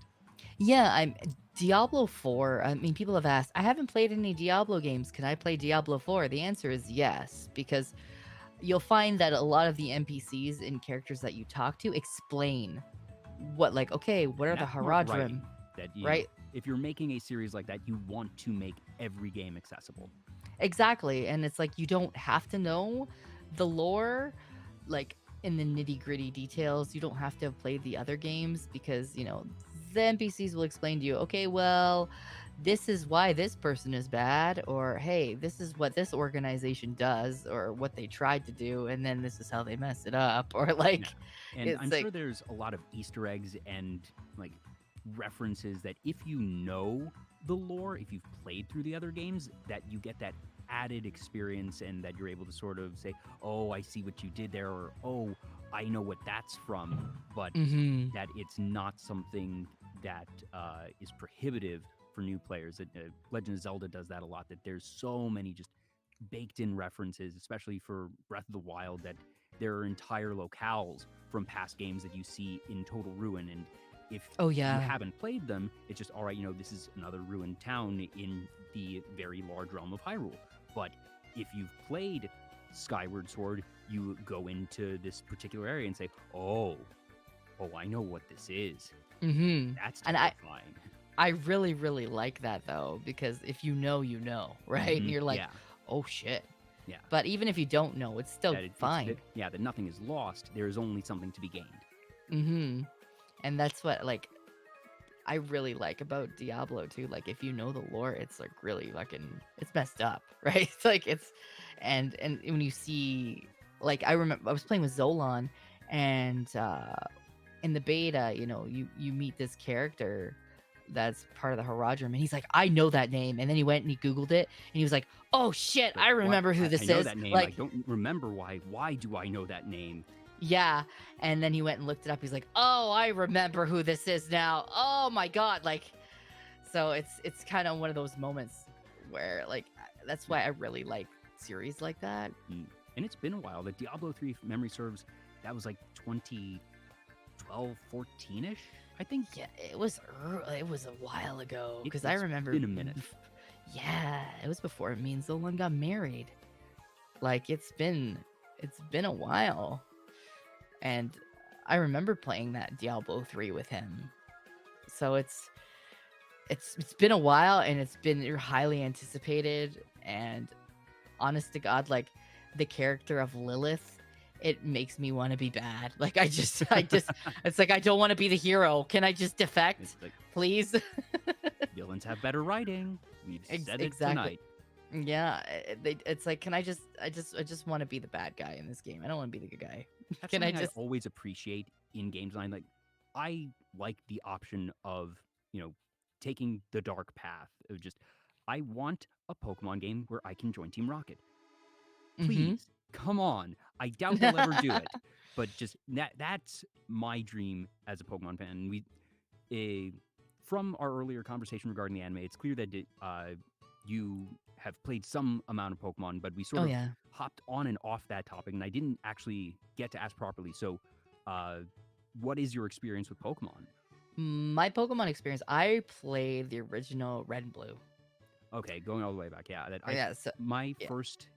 Yeah, I'm Diablo 4. I mean, people have asked, I haven't played any Diablo games. Can I play Diablo 4? The answer is yes, because you'll find that a lot of the NPCs and characters that you talk to explain what, like, okay, what are And the that's smart Haradrim, writing that, right? if you're making a series like that, you want to make every game accessible. Exactly. And it's like you don't have to know the lore, like in the nitty-gritty details. You don't have to have played the other games because, the NPCs will explain to you, okay, well, this is why this person is bad, or hey, this is what this organization does, or what they tried to do, and then this is how they mess it up. Or Yeah. like And it's I'm like sure there's a lot of Easter eggs and like references that if you know the lore, if you've played through the other games, that you get that added experience and that you're able to sort of say, oh, I see what you did there, or oh, I know what that's from, but mm-hmm. that it's not something that is prohibitive for new players. Legend of Zelda does that a lot, that there's so many just baked in references, especially for Breath of the Wild, that there are entire locales from past games that you see in total ruin. And if Oh you yeah. haven't played them, it's just, all right, this is another ruined town in the very large realm of Hyrule. But if you've played Skyward Sword, you go into this particular area and say, oh, I know what this is. Mm-hmm. That's And I terrifying. I really, really like that though, because if you know, you know, right? And you're like, Yeah. oh shit. Yeah. But even if you don't know, it's still That fine. that nothing is lost. There is only something to be gained. Mm-hmm. And that's what like I really like about Diablo too. Like if you know the lore, it's like really fucking it's messed up, right? It's like it's and when you see like I remember I was playing with Zolan and in the beta, you meet this character that's part of the Haradrim, and he's like, I know that name. And then he went and he Googled it and he was like, oh shit, Like, I what? remember who I this know is. that name. I Like, don't remember why. Why do I know that name? yeah. And then he went and looked it up. He's like, oh, I remember who this is now. Oh my god. Like, so it's kind of one of those moments where like that's why I really like series like that. And it's been a while. The Diablo 3, if memory serves, that was like 2012, 14-ish, I think. Yeah, it was a while ago because I It's remember. been a minute. Yeah, it was before me and Zolan got married. Like it's been a while, and I remember playing that Diablo 3 with him. So it's been a while, and it's been highly anticipated. And honest to God, like the character of Lilith, it makes me want to be bad. Like I just, it's like I don't want to be the hero. Can I just defect, Like, please? villains have better writing. We've said it Exactly. tonight. Yeah, it's like, can I just want to be the bad guy in this game. I don't want to be the good guy. That's Can I something I just? always appreciate in game design. I like the option of, taking the dark path of just, I want a Pokemon game where I can join Team Rocket. Mm-hmm. Please, come on. I doubt they'll ever do it, but just that's my dream as a Pokemon fan. From our earlier conversation regarding the anime, it's clear that you have played some amount of Pokemon, but we sort Oh of yeah. hopped on and off that topic, and I didn't actually get to ask properly. So, what is your experience with Pokemon? My Pokemon experience, I played the original Red and Blue. Okay, going all the way back. Yeah, Yeah, so my yeah. first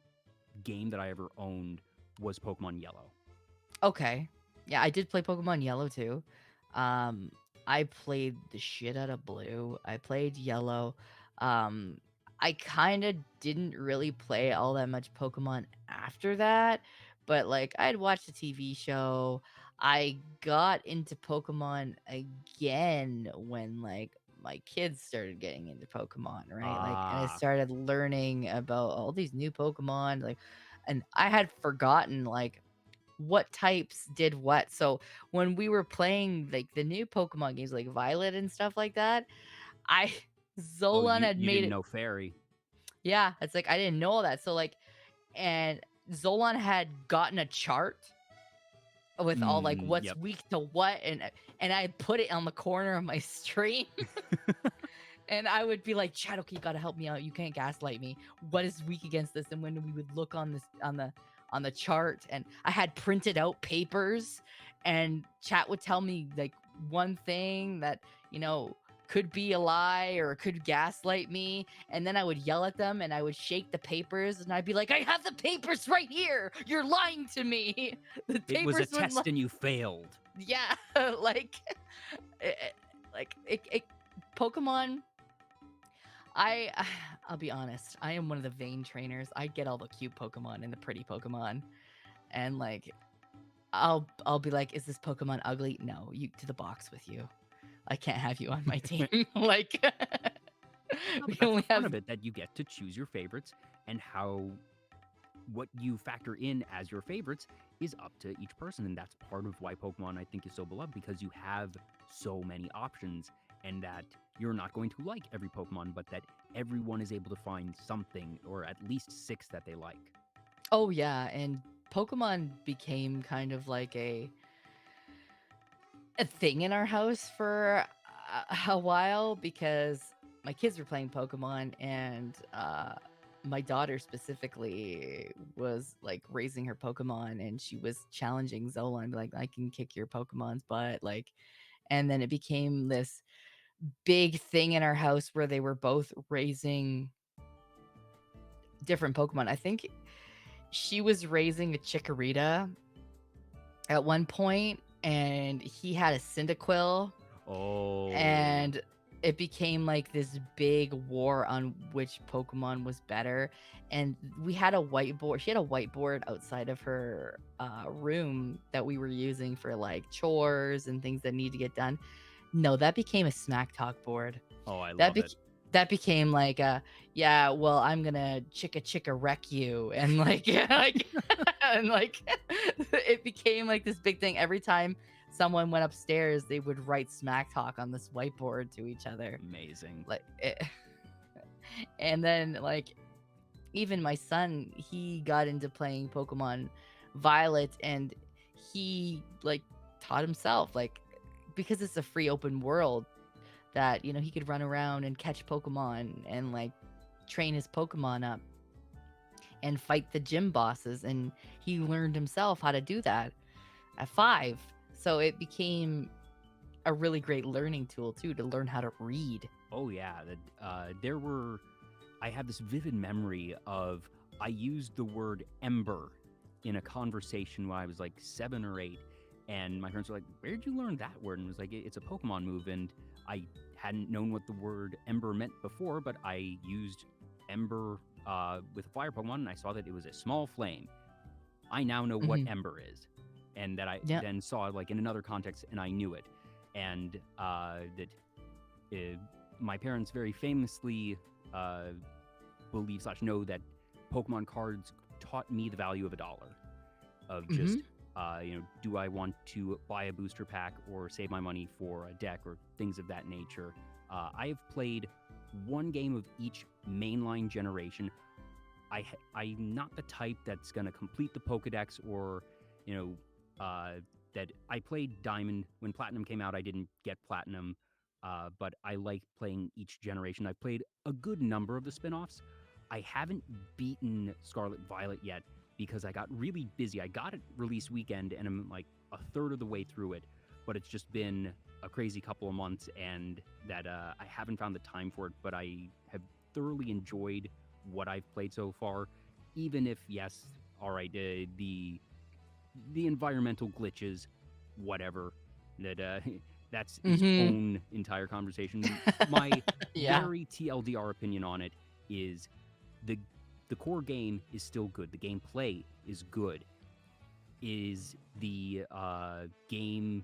game that I ever owned was Pokemon Yellow. Okay. Yeah, I did play Pokemon Yellow too. Um, I played the shit out of Blue. I played Yellow. Um, I kind of didn't really play all that much Pokemon after that, but like I'd watched the TV show. I got into Pokemon again when like my kids started getting into Pokemon, right? Like, and I Ah, started learning about all these new Pokemon, like, and I had forgotten like what types did what. So when we were playing like the new Pokemon games like Violet and stuff like that, I oh, Zolan had you made didn't it. know Fairy. Yeah, it's like I didn't know all that. So like, and Zolan had gotten a chart with all like what's Yep. weak to what, and I put it on the corner of my stream. And I would be like, Chad, okay, you gotta help me out. You can't gaslight me. What is weak against this? And when we would look on the chart, and I had printed out papers, and chat would tell me like one thing that, could be a lie or could gaslight me, and then I would yell at them and I would shake the papers and I'd be like, I have the papers right here. You're lying to me. The It was a papers would test and you failed. yeah, like Pokemon. I'll be honest. I am one of the vain trainers. I get all the cute Pokemon and the pretty Pokemon, and like I'll be like, is this Pokemon ugly? No, you to the box with you. I can't have you on my team. Like No, we but that's only the fun have of it, that you get to choose your favorites, and what you factor in as your favorites is up to each person, and that's part of why Pokemon, I think, is so beloved, because you have so many options, and that you're not going to like every Pokemon, but that everyone is able to find something, or at least 6 that they like. Oh yeah, and Pokemon became kind of like a thing in our house for a while, because my kids were playing Pokemon, and my daughter specifically was like raising her Pokemon, and she was challenging Zola and be like, I can kick your Pokemon's butt, like, and then it became this big thing in our house where they were both raising different Pokemon. I think she was raising a Chikorita at one point, and he had a Cyndaquil. Oh. And it became like this big war on which Pokemon was better. And we had a whiteboard. She had a whiteboard outside of her room that we were using for like chores and things that need to get done. No, that became a smack talk board. Oh, I love it. That became like yeah, well, I'm gonna chicka wreck you, and like and like it became like this big thing. Every time someone went upstairs, they would write smack talk on this whiteboard to each other. Amazing. Like and then like even my son, he got into playing Pokemon Violet, and he like taught himself, like, because it's a free open world, that he could run around and catch Pokemon and like train his Pokemon up and fight the gym bosses, and he learned himself how to do that at 5. So it became a really great learning tool too, to learn how to read. Oh yeah, I have this vivid memory of, I used the word ember in a conversation when I was like 7 or 8, and my parents were like, where'd you learn that word? And it was like, it's a Pokemon move, and I hadn't known what the word ember meant before, but I used ember with a fire Pokemon, and I saw that it was a small flame. I now know what ember is, and that I then saw like in another context, and I knew it. And that my parents very famously believe/know that Pokemon cards taught me the value of $1, of just do I want to buy a booster pack or save my money for a deck or things of that nature. I have played one game of each mainline generation. I'm not the type that's going to complete the Pokedex, or that I played Diamond. When Platinum came out, I didn't get Platinum, but I like playing each generation. I've played a good number of the spin-offs. I haven't beaten Scarlet Violet yet, because I got really busy. I got it release weekend, and I'm like a third of the way through it, but it's just been a crazy couple of months, and that I haven't found the time for it, but I have thoroughly enjoyed what I've played so far, even if, yes, all right, the environmental glitches, whatever, that's its own entire conversation. My very TLDR opinion on it is the core game is still good. The gameplay is good. Is the game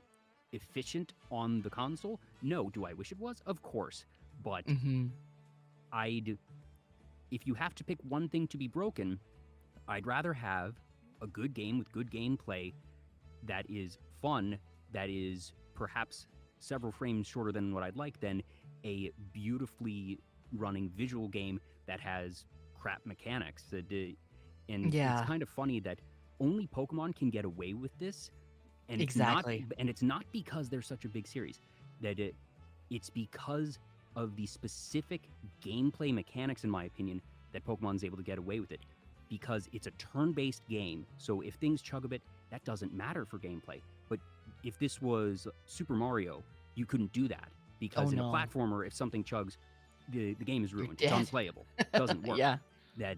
efficient on the console? No. Do I wish it was? Of course. But if you have to pick one thing to be broken, I'd rather have a good game with good gameplay that is fun, that is perhaps several frames shorter than what I'd like, than a beautifully running visual game that has crap mechanics. And it's kind of funny that only Pokemon can get away with this, And Exactly. it's not because they're such a big series. It's because of the specific gameplay mechanics, in my opinion, that Pokemon's able to get away with it. Because it's a turn-based game, so if things chug a bit, that doesn't matter for gameplay. But if this was Super Mario, you couldn't do that. Oh Because in a no, platformer, if something chugs, the game is you're ruined. It's dead. unplayable. Doesn't work. Yeah. That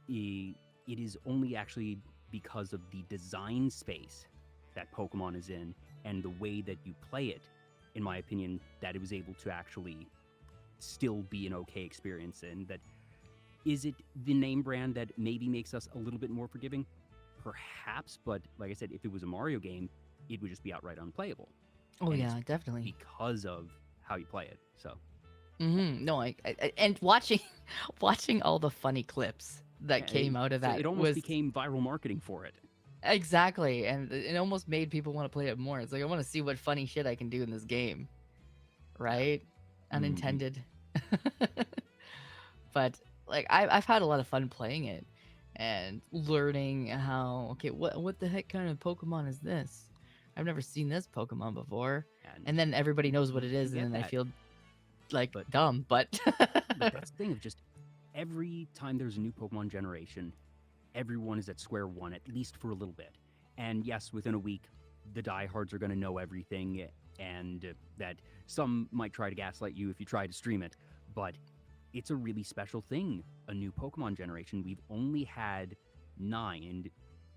it is only actually because of the design space that Pokemon is in and the way that you play it, in my opinion, that it was able to actually still be an okay experience. And that is it the name brand that maybe makes us a little bit more forgiving? Perhaps, but like I said, if it was a Mario game, it would just be outright unplayable. Oh And it's yeah, definitely. because of how you play it. So No, and watching watching all the funny clips that yeah, came out of so that it almost was became viral marketing for it. exactly, and it almost made people want to play it more. It's like I want to see what funny shit I can do in this game, Yeah. right? Hmm. Unintended. But like I've had a lot of fun playing it and learning how okay, what the heck kind of Pokemon is this? I've never seen this Pokemon before. And And then everybody knows what you, it you is, and get then I that. feel like But dumb, but that's the thing of just every time there's a new Pokemon generation, everyone is at square one, at least for a little bit. And yes, within a week, the diehards are going to know everything, and that some might try to gaslight you if you try to stream it, but it's a really special thing, a new Pokemon generation. We've only had 9, and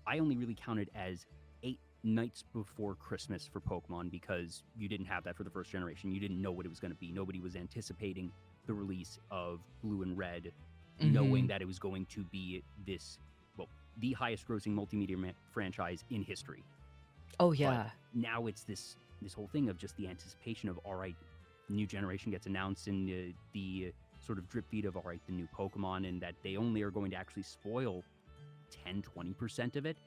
I only really counted as 8 nights before Christmas for Pokemon because you didn't have that for the first generation. You didn't know what it was going to be. Nobody was anticipating the release of Blue and Red, knowing Mhm. that it was going to be this, well, the highest grossing multimedia franchise in history. Oh But yeah. now it's this whole thing of just the anticipation of, all right, new generation gets announced, and the sort of drip feed of, all right, the new Pokemon, and that they only are going to actually spoil 10-20% of it.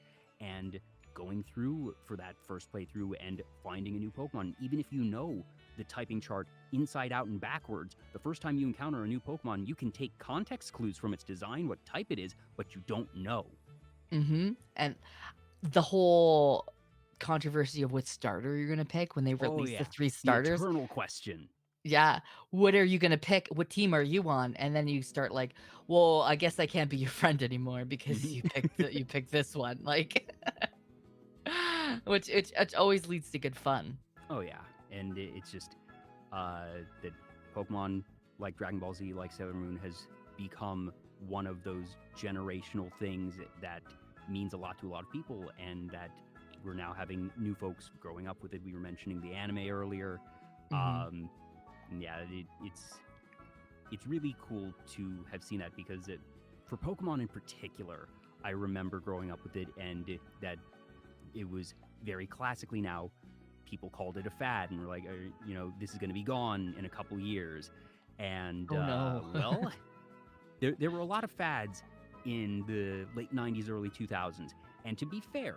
And going through for that first playthrough and finding a new Pokemon, even if you know the typing chart inside out and backwards, the first time you encounter a new Pokemon, you can take context clues from its design, what type it is, but you don't know. And the whole controversy of what starter you're gonna pick when they Oh release the yeah, 3 the starters. eternal question. Yeah. What are you gonna pick? What team are you on? And then you start like, well, I guess I can't be your friend anymore because you picked this one. Like which it always leads to good fun. Oh yeah, and it's just that Pokemon, like Dragon Ball Z, like Sailor Moon, has become one of those generational things that means a lot to a lot of people, and that we're now having new folks growing up with it. We were mentioning the anime earlier. Hmm. And yeah, it's really cool to have seen that because for Pokemon in particular, I remember growing up with it, and that it was very classically now. People called it a fad, and were like, this is going to be gone in a couple years. And Oh no. well, there were a lot of fads in the late 90s, early 2000s. And to be fair,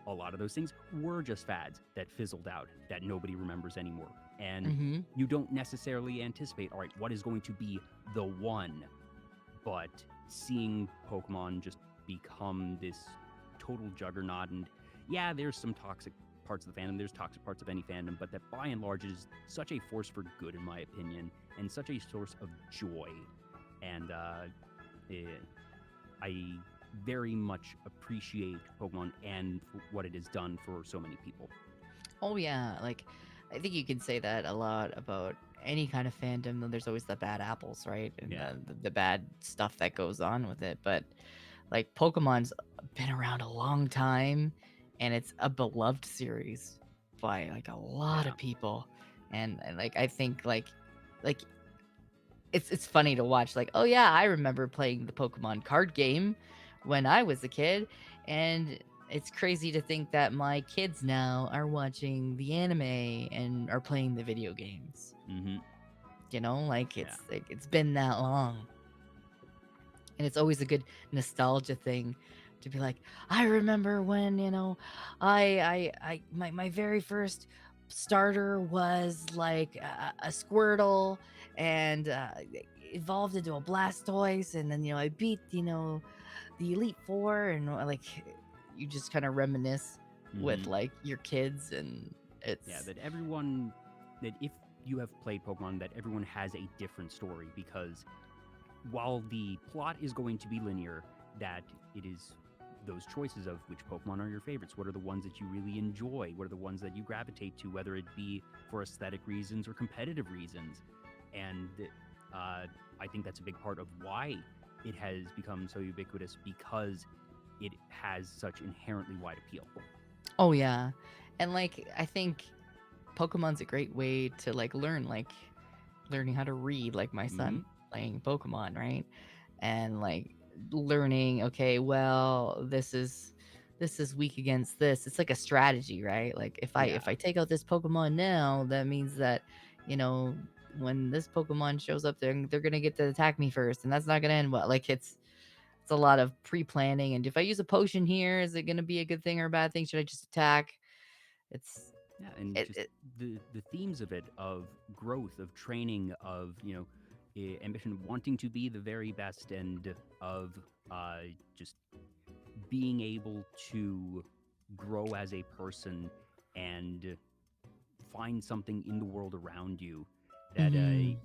a lot of those things were just fads that fizzled out, that nobody remembers anymore. And Hmm. you don't necessarily anticipate, all right, what is going to be the one? But seeing Pokemon just become this total juggernaut, and yeah, there's some toxic parts of the fandom, there's toxic parts of any fandom, but that by and large is such a force for good, in my opinion, and such a source of joy. And I very much appreciate Pokemon and what it has done for so many people. Oh yeah. Like I think you can say that a lot about any kind of fandom, though there's always the bad apples, right? And Yeah. the bad stuff that goes on with it. But like Pokemon's been around a long time and it's a beloved series by like a lot Yeah. of people. And like I think like it's funny to watch like, oh yeah, I remember playing the Pokemon card game when I was a kid, and it's crazy to think that my kids now are watching the anime and are playing the video games. Mm-hmm. Like Yeah. it's been that long. And it's always a good nostalgia thing to be like, I remember when, my very first starter was like a Squirtle, and it evolved into a Blastoise, and then I beat the Elite Four, and like you just kind of reminisce with Hmm. like your kids, and Yeah, it's that if you have played Pokemon, that everyone has a different story because while the plot is going to be linear, that it is those choices of which Pokemon are your favorites, what are the ones that you really enjoy, what are the ones that you gravitate to, whether it be for aesthetic reasons or competitive reasons. And I think that's a big part of why it has become so ubiquitous because it has such inherently wide appeal. oh yeah. And like I think Pokemon's a great way to like learn, like learning how to read, like my Hmm. son playing Pokemon, right? And like learning, okay, well, this is weak against this. It's like a strategy, right? Like Yeah. if I take out this Pokemon now, that means that, you know, when this Pokemon shows up, they're gonna get to attack me first, and that's not gonna end well. Like it's a lot of pre-planning. And if I use a potion here, is it gonna be a good thing or a bad thing? Should I just attack? It's Yeah, and it, just it the themes of it, of growth, of training, of ambition, wanting to be the very best, and of just being able to grow as a person and find something in the world around you that mhm.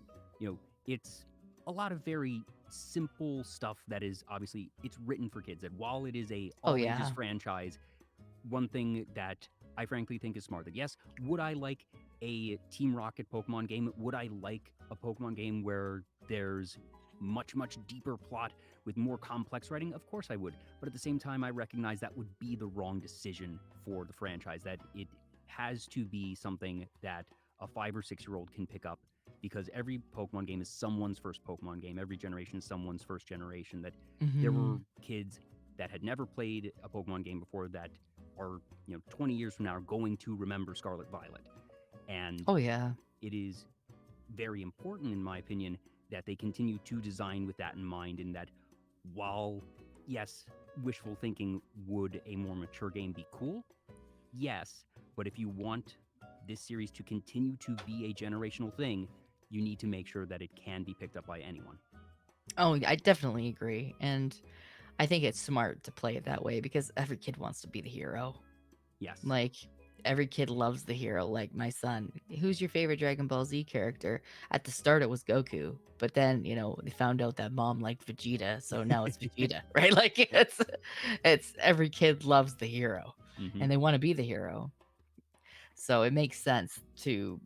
it's a lot of very simple stuff that is obviously it's written for kids, that while it is a Oh all ages yeah. franchise, one thing that I frankly think is smart, that yes, would I like a Team Rocket Pokemon game? Would I like a Pokemon game where there's much deeper plot with more complex writing? Of course I would. But at the same time, I recognize that would be the wrong decision for the franchise, that it has to be something that a 5 or 6 year old can pick up, because every Pokemon game is someone's first Pokemon game. Every generation is someone's first generation. That there were Mhm. kids that had never played a Pokemon game before that are 20 years from now are going to remember Scarlet Violet. And Oh yeah. it is very important, in my opinion, that they continue to design with that in mind, and that while, yes, wishful thinking, would a more mature game be cool? Yes, but if you want this series to continue to be a generational thing, you need to make sure that it can be picked up by anyone. Oh, I definitely agree. And I think it's smart to play it that way because every kid wants to be the hero. Yes. Like every kid loves the hero. Like my son, who's your favorite Dragon Ball Z character? At the start it was Goku, but then, they found out that mom liked Vegeta, so now it's Vegeta, right? Like Yep. it's every kid loves the hero Hmm. and they want to be the hero. So it makes sense to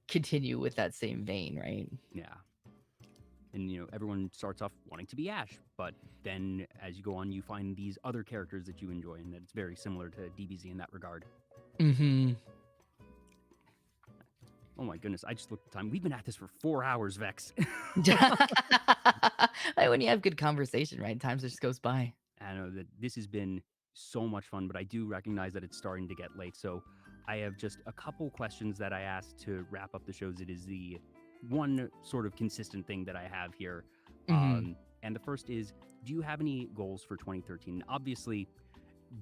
continue with that same vein, right? Yeah. And everyone starts off wanting to be Ash, but then as you go on, you find these other characters that you enjoy, and that it's very similar to DBZ in that regard. Mhm. Oh my goodness, I just looked at the time. We've been at this for 4 hours, Vex. Like when you have good conversation, right? Time just goes by. I know that this has been so much fun, but I do recognize that it's starting to get late. So I have just a couple questions that I asked to wrap up the shows. It is the one sort of consistent thing that I have here. Mhm. And the first is, do you have any goals for 2013? Obviously,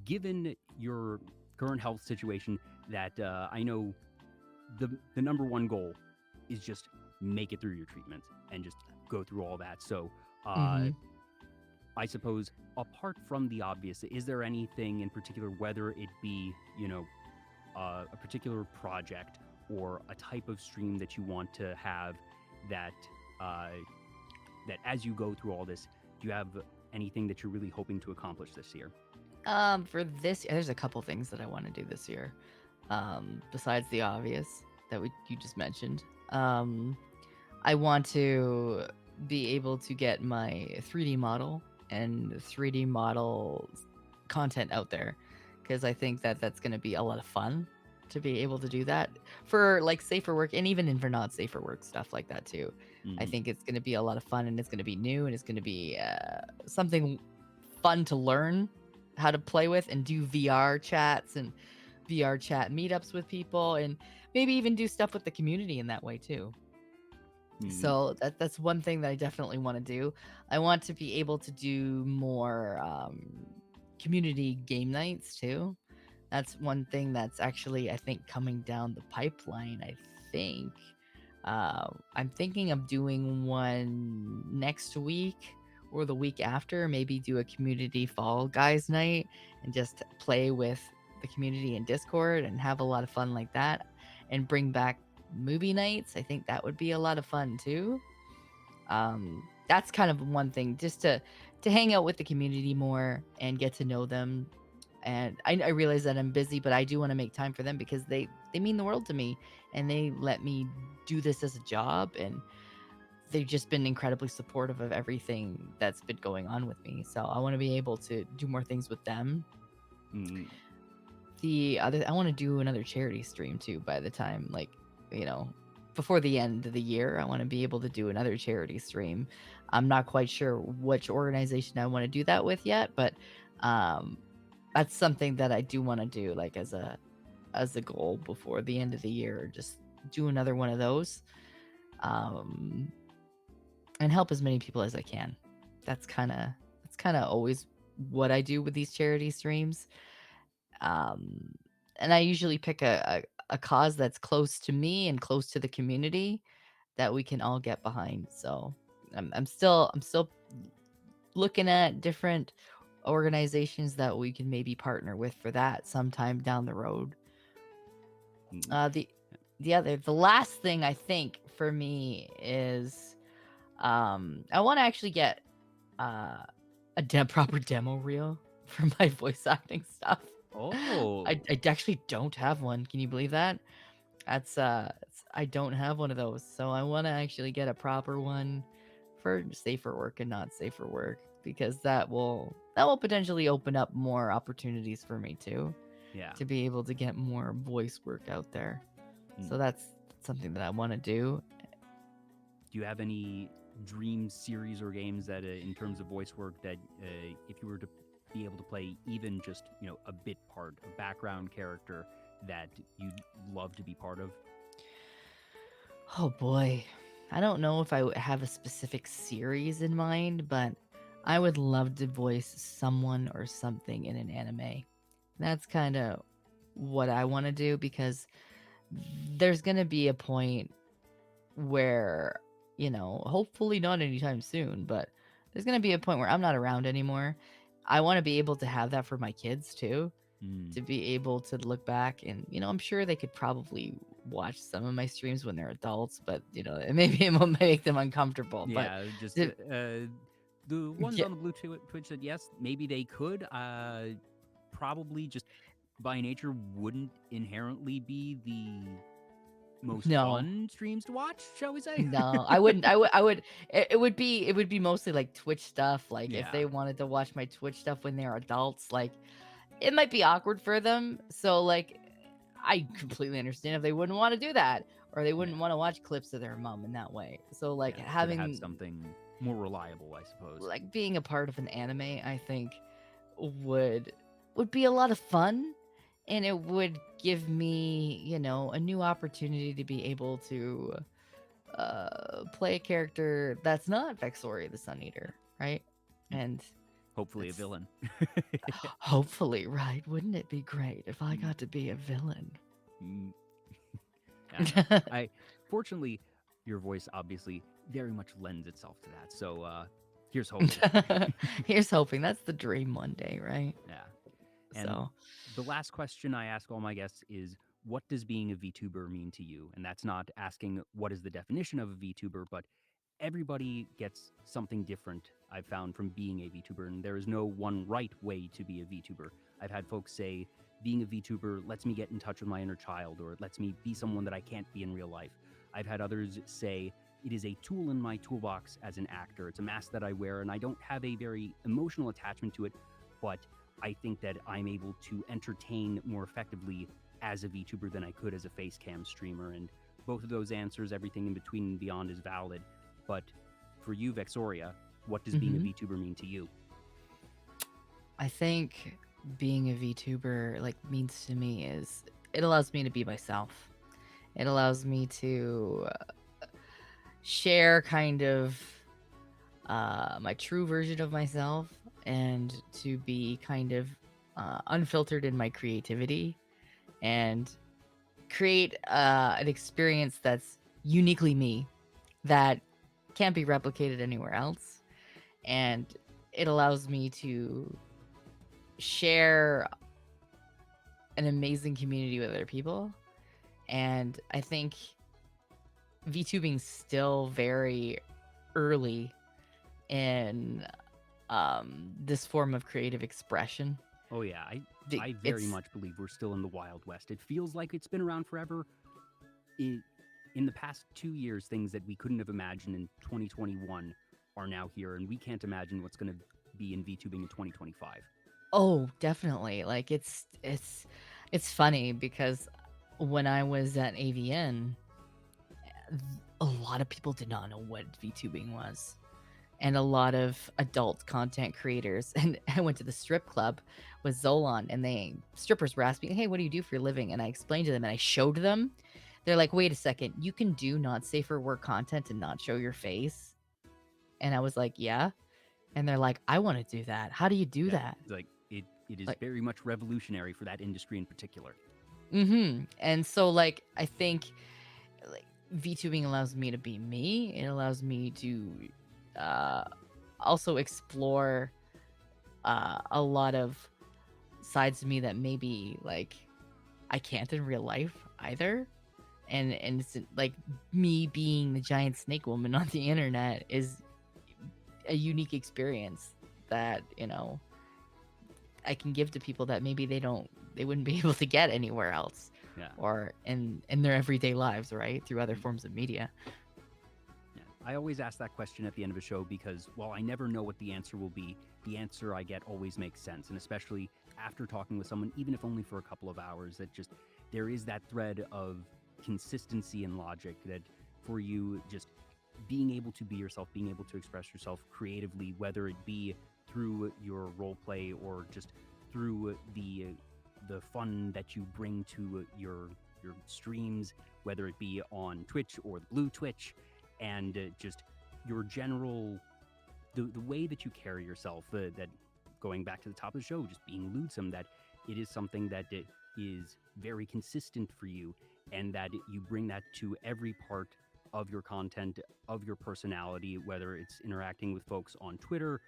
given your current health situation, that I know the number one goal is just make it through your treatment and just go through all that. So Mhm. I suppose, apart from the obvious, is there anything in particular, whether it be, a particular project or a type of stream that you want to have, that uh, that as you go through all this, do you have anything that you're really hoping to accomplish this year? For this, there's a couple things that I want to do this year. Besides the obvious that you just mentioned. I want to be able to get my 3D model and 3D model content out there because I think that that's going to be a lot of fun to be able to do that for like safer work and even in for not safer work stuff like that too. I Hmm. think it's going to be a lot of fun and it's going to be new and it's going to be something fun to learn how to play with and do VR chats and VR chat meetups with people and maybe even do stuff with the community in that way too. Hmm. So that's one thing that I definitely want to do. I want to be able to do more community game nights too. That's one thing that's actually I think coming down the pipeline. I think I'm thinking of doing one next week or the week after. Maybe do a community Fall Guys night and just play with the community in Discord and have a lot of fun like that, and bring back movie nights. I think that would be a lot of fun too. That's kind of one thing, just to hang out with the community more and get to know them. And I realize that I'm busy, but I do want to make time for them because they mean the world to me, and they let me do this as a job, and they've just been incredibly supportive of everything that's been going on with me. So I want to be able to do more things with them. Mm. I want to do another charity stream too by the time, like, before the end of the year. I want to be able to do another charity stream. I'm not quite sure which organization I want to do that with yet, but that's something that I do want to do, like, as a goal before the end of the year. Just do another one of those, and help as many people as I can. That's kind of always what I do with these charity streams. And I usually pick a cause that's close to me and close to the community that we can all get behind. So I'm still looking at different organizations that we can maybe partner with for that sometime down the road. The last thing I think for me is I want to actually get a proper demo reel for my voice acting stuff. Oh, I actually don't have one. Can you believe that? That's I don't have one of those. So I want to actually get a proper one for safer work and not safer work, because that will potentially open up more opportunities for me too, yeah. to be able to get more voice work out there. So that's something that I want to do. Do you have any dream series or games that, in terms of voice work, that if you were to be able to play even just a bit part, a background character, that you'd love to be part of? Oh boy, I don't know if I have a specific series in mind, but I would love to voice someone or something in an anime. That's kind of what I want to do, because there's going to be a point where, hopefully not anytime soon, but there's going to be a point where I'm not around anymore. I want to be able to have that for my kids too, to be able to look back and, I'm sure they could probably watch some of my streams when they're adults, but, maybe it will make them uncomfortable. Yeah, But just the ones on the Blue Twitch that, yes, maybe they could, probably just by nature wouldn't inherently be the most fun streams to watch, shall we say? No, I wouldn't. I would. It would be mostly like Twitch stuff. Like, if they wanted to watch my Twitch stuff when they're adults, like, it might be awkward for them. So, like, I completely understand if they wouldn't want to do that, or they wouldn't want to watch clips of their mom in that way. So, like, having have something more reliable, I suppose. Like, being a part of an anime, I think would be a lot of fun, and it would give me, a new opportunity to be able to play a character that's not Vexoria the Sun Eater, right? And hopefully a villain. Hopefully, right? Wouldn't it be great if I got to be a villain? Fortunately, your voice obviously very much lends itself to that. So here's hoping. Here's hoping. That's the dream one day, right? Yeah. And the last question I ask all my guests is, what does being a VTuber mean to you? And that's not asking what is the definition of a VTuber, but everybody gets something different, I've found, from being a VTuber, and there is no one right way to be a VTuber. I've had folks say, being a VTuber lets me get in touch with my inner child, or it lets me be someone that I can't be in real life. I've had others say, it is a tool in my toolbox as an actor. It's a mask that I wear, and I don't have a very emotional attachment to it, but I think that I'm able to entertain more effectively as a VTuber than I could as a face cam streamer. And both of those answers, everything in between and beyond, is valid. But for you, Vexoria, what does being a VTuber mean to you? I think being a VTuber, like, means to me is it allows me to be myself. It allows me to share kind of my true version of myself, and to be kind of unfiltered in my creativity, and create an experience that's uniquely me, that can't be replicated anywhere else. And it allows me to share an amazing community with other people. And I think VTubing's still very early in this form of creative expression. Oh yeah, I very It's much believe we're still in the Wild West. It feels like it's been around forever. In the past 2 years, things that we couldn't have imagined in 2021 are now here, and we can't imagine what's going to be in VTubing in 2025. oh, definitely. Like it's funny because when I was at AVN, a lot of people did not know what VTubing was. And a lot of adult content creators. And I went to the strip club with Zolan, and strippers were asking, "Hey, what do you do for your living?" And I explained to them, and I showed them. They're like, "Wait a second, you can do not safe for work content and not show your face?" And I was like, "Yeah." And they're like, "I want to do that. How do you do Yeah, that?" like it is Like, very much revolutionary for that industry in particular. And so, like, I think like VTubing allows me to be me. It allows me to uh, also explore a lot of sides of me that maybe like I can't in real life either. And it's like me being the giant snake woman on the internet is a unique experience that, I can give to people that maybe they wouldn't be able to get anywhere else Yeah. or in their everyday lives, right? Through other forms of media. Yeah. I always ask that question at the end of a show because while I never know what the answer will be, the answer I get always makes sense. And especially after talking with someone, even if only for a couple of hours, that just there is that thread of consistency and logic that for you just being able to be yourself, being able to express yourself creatively, whether it be through your role play or just through the fun that you bring to your streams, whether it be on Twitch or the Blue Twitch, and just your general the way that you carry yourself. That going back to the top of the show, just being lewdsome, that it is something that it is very consistent for you, and that you bring that to every part of your content, of your personality, whether it's interacting with folks on Twitter,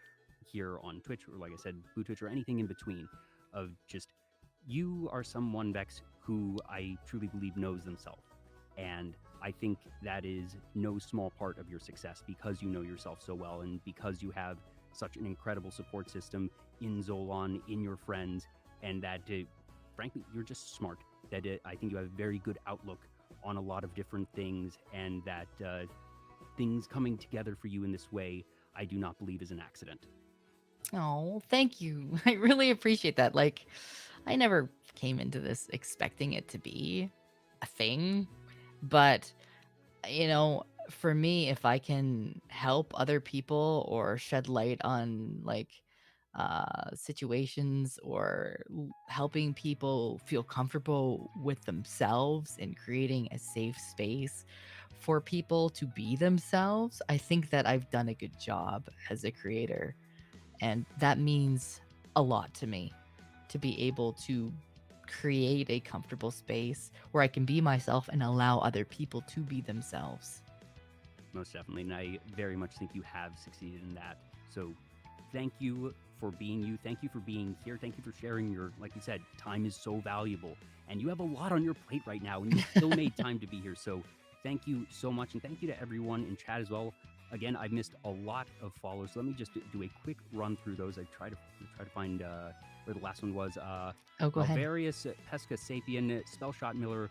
here on Twitch, or like I said, Blue Twitch, or anything in between. Of just you are someone, Vex, who I truly believe knows themselves, and I think that is no small part of your success because you know yourself so well and because you have such an incredible support system in Zolan, in your friends, and that, frankly, you're just smart. That I think you have a very good outlook on a lot of different things, and that things coming together for you in this way, I do not believe is an accident. Oh, thank you. I really appreciate that. Like, I never came into this expecting it to be a thing, but for me, if I can help other people or shed light on like situations or helping people feel comfortable with themselves and creating a safe space for people to be themselves, I think that I've done a good job as a creator. And that means a lot to me to be able to create a comfortable space where I can be myself and allow other people to be themselves. Most definitely, and I very much think you have succeeded in that. So thank you for being you. Thank you for being here. Thank you for sharing your, like you said, time is so valuable. And you have a lot on your plate right now, and you still made time to be here. So thank you so much. And thank you to everyone in chat as well. Again, I've missed a lot of followers. Let me just do a quick run through those. I try to find where the last one was. Oh, go ahead. Various Pesca Sapien, Spellshot Miller,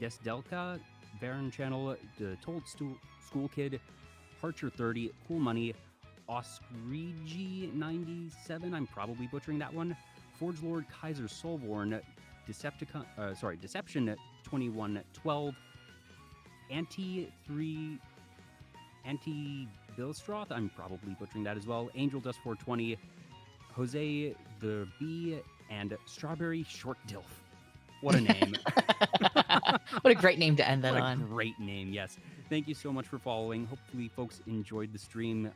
Desdelka, Baron Channel, The Told School Kid, Harcher 30, Cool Money, Oskrigi 97, I'm probably butchering that one, Forge Lord Kaiser Solvorn, Deception 2112, Anti Billstroth, I'm probably butchering that as well, Angel Dust 420, Jose the Bee, and Strawberry Short Dilf. What a name. What a great name to end that What a on. great name, yes. Thank you so much for following. Hopefully folks enjoyed the stream.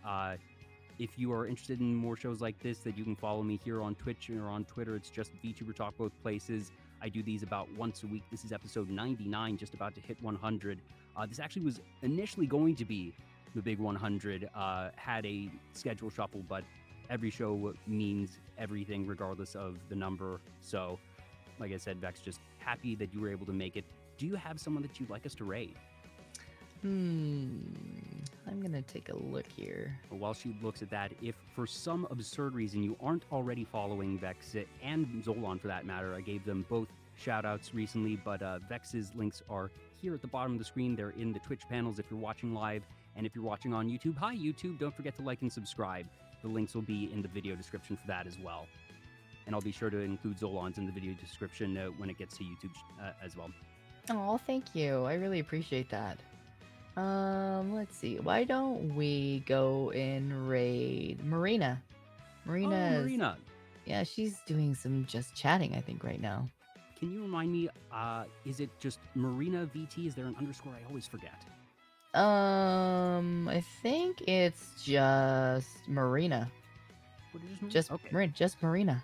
If you are interested in more shows like this, that you can follow me here on Twitch or on Twitter. It's just Vtuber Talk, both places. I do these about once a week. This is episode 99, just about to hit 100. This actually was initially going to be the big 100. Had a schedule shuffle, but every show means everything regardless of the number. So like I said, Vex, just happy that you were able to make it. Do you have someone that you'd like us to raid? I'm gonna take a look here. Well, while she looks at that, if for some absurd reason you aren't already following Vex and Zolan for that matter, I gave them both shout outs recently, but Vex's links are here at the bottom of the screen. They're in the Twitch panels if you're watching live, and if you're watching on YouTube, hi YouTube, don't forget to like and subscribe. The links will be in the video description for that as well. And I'll be sure to include Zolan's in the video description when it gets to YouTube as well. Oh, thank you. I really appreciate that. Let's see. Why don't we go and raid Marina? Marina. Yeah, she's doing some just chatting, I think, right now. Can you remind me, is it just Marina VT? Is there an underscore? I always forget. I think it's just Marina. Just okay. Just Marina.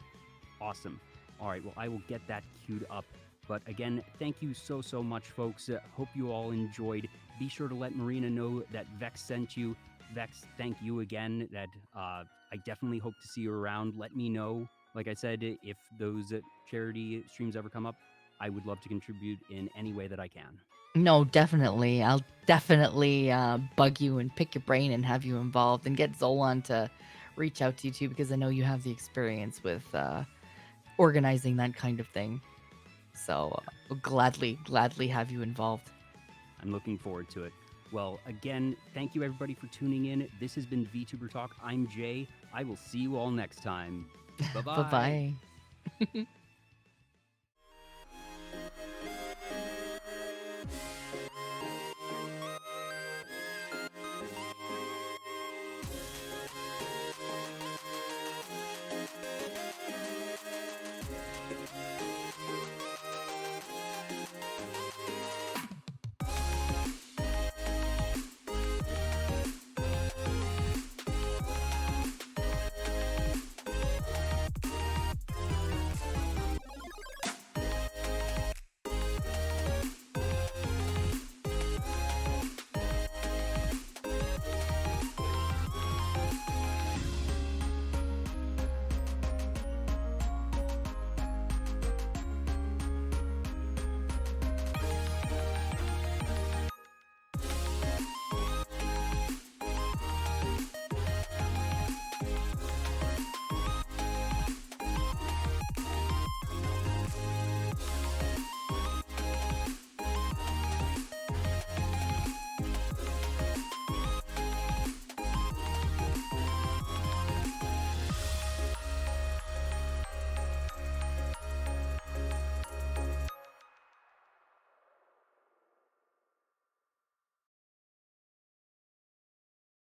Awesome. All right, well, I will get that queued up. But again, thank you so much, folks. Hope you all enjoyed. Be sure to let Marina know that Vex sent you. Vex, thank you again. That I definitely hope to see you around. Let me know. Like I said, if those charity streams ever come up, I would love to contribute in any way that I can. No, definitely. I'll definitely bug you and pick your brain and have you involved and get Zolan to reach out to you too, because I know you have the experience with organizing that kind of thing. So we'll gladly have you involved. I'm looking forward to it. Well, again, thank you everybody for tuning in. This has been Vtuber Talk. I'm Jay. I will see you all next time. Bye-bye. Bye-bye.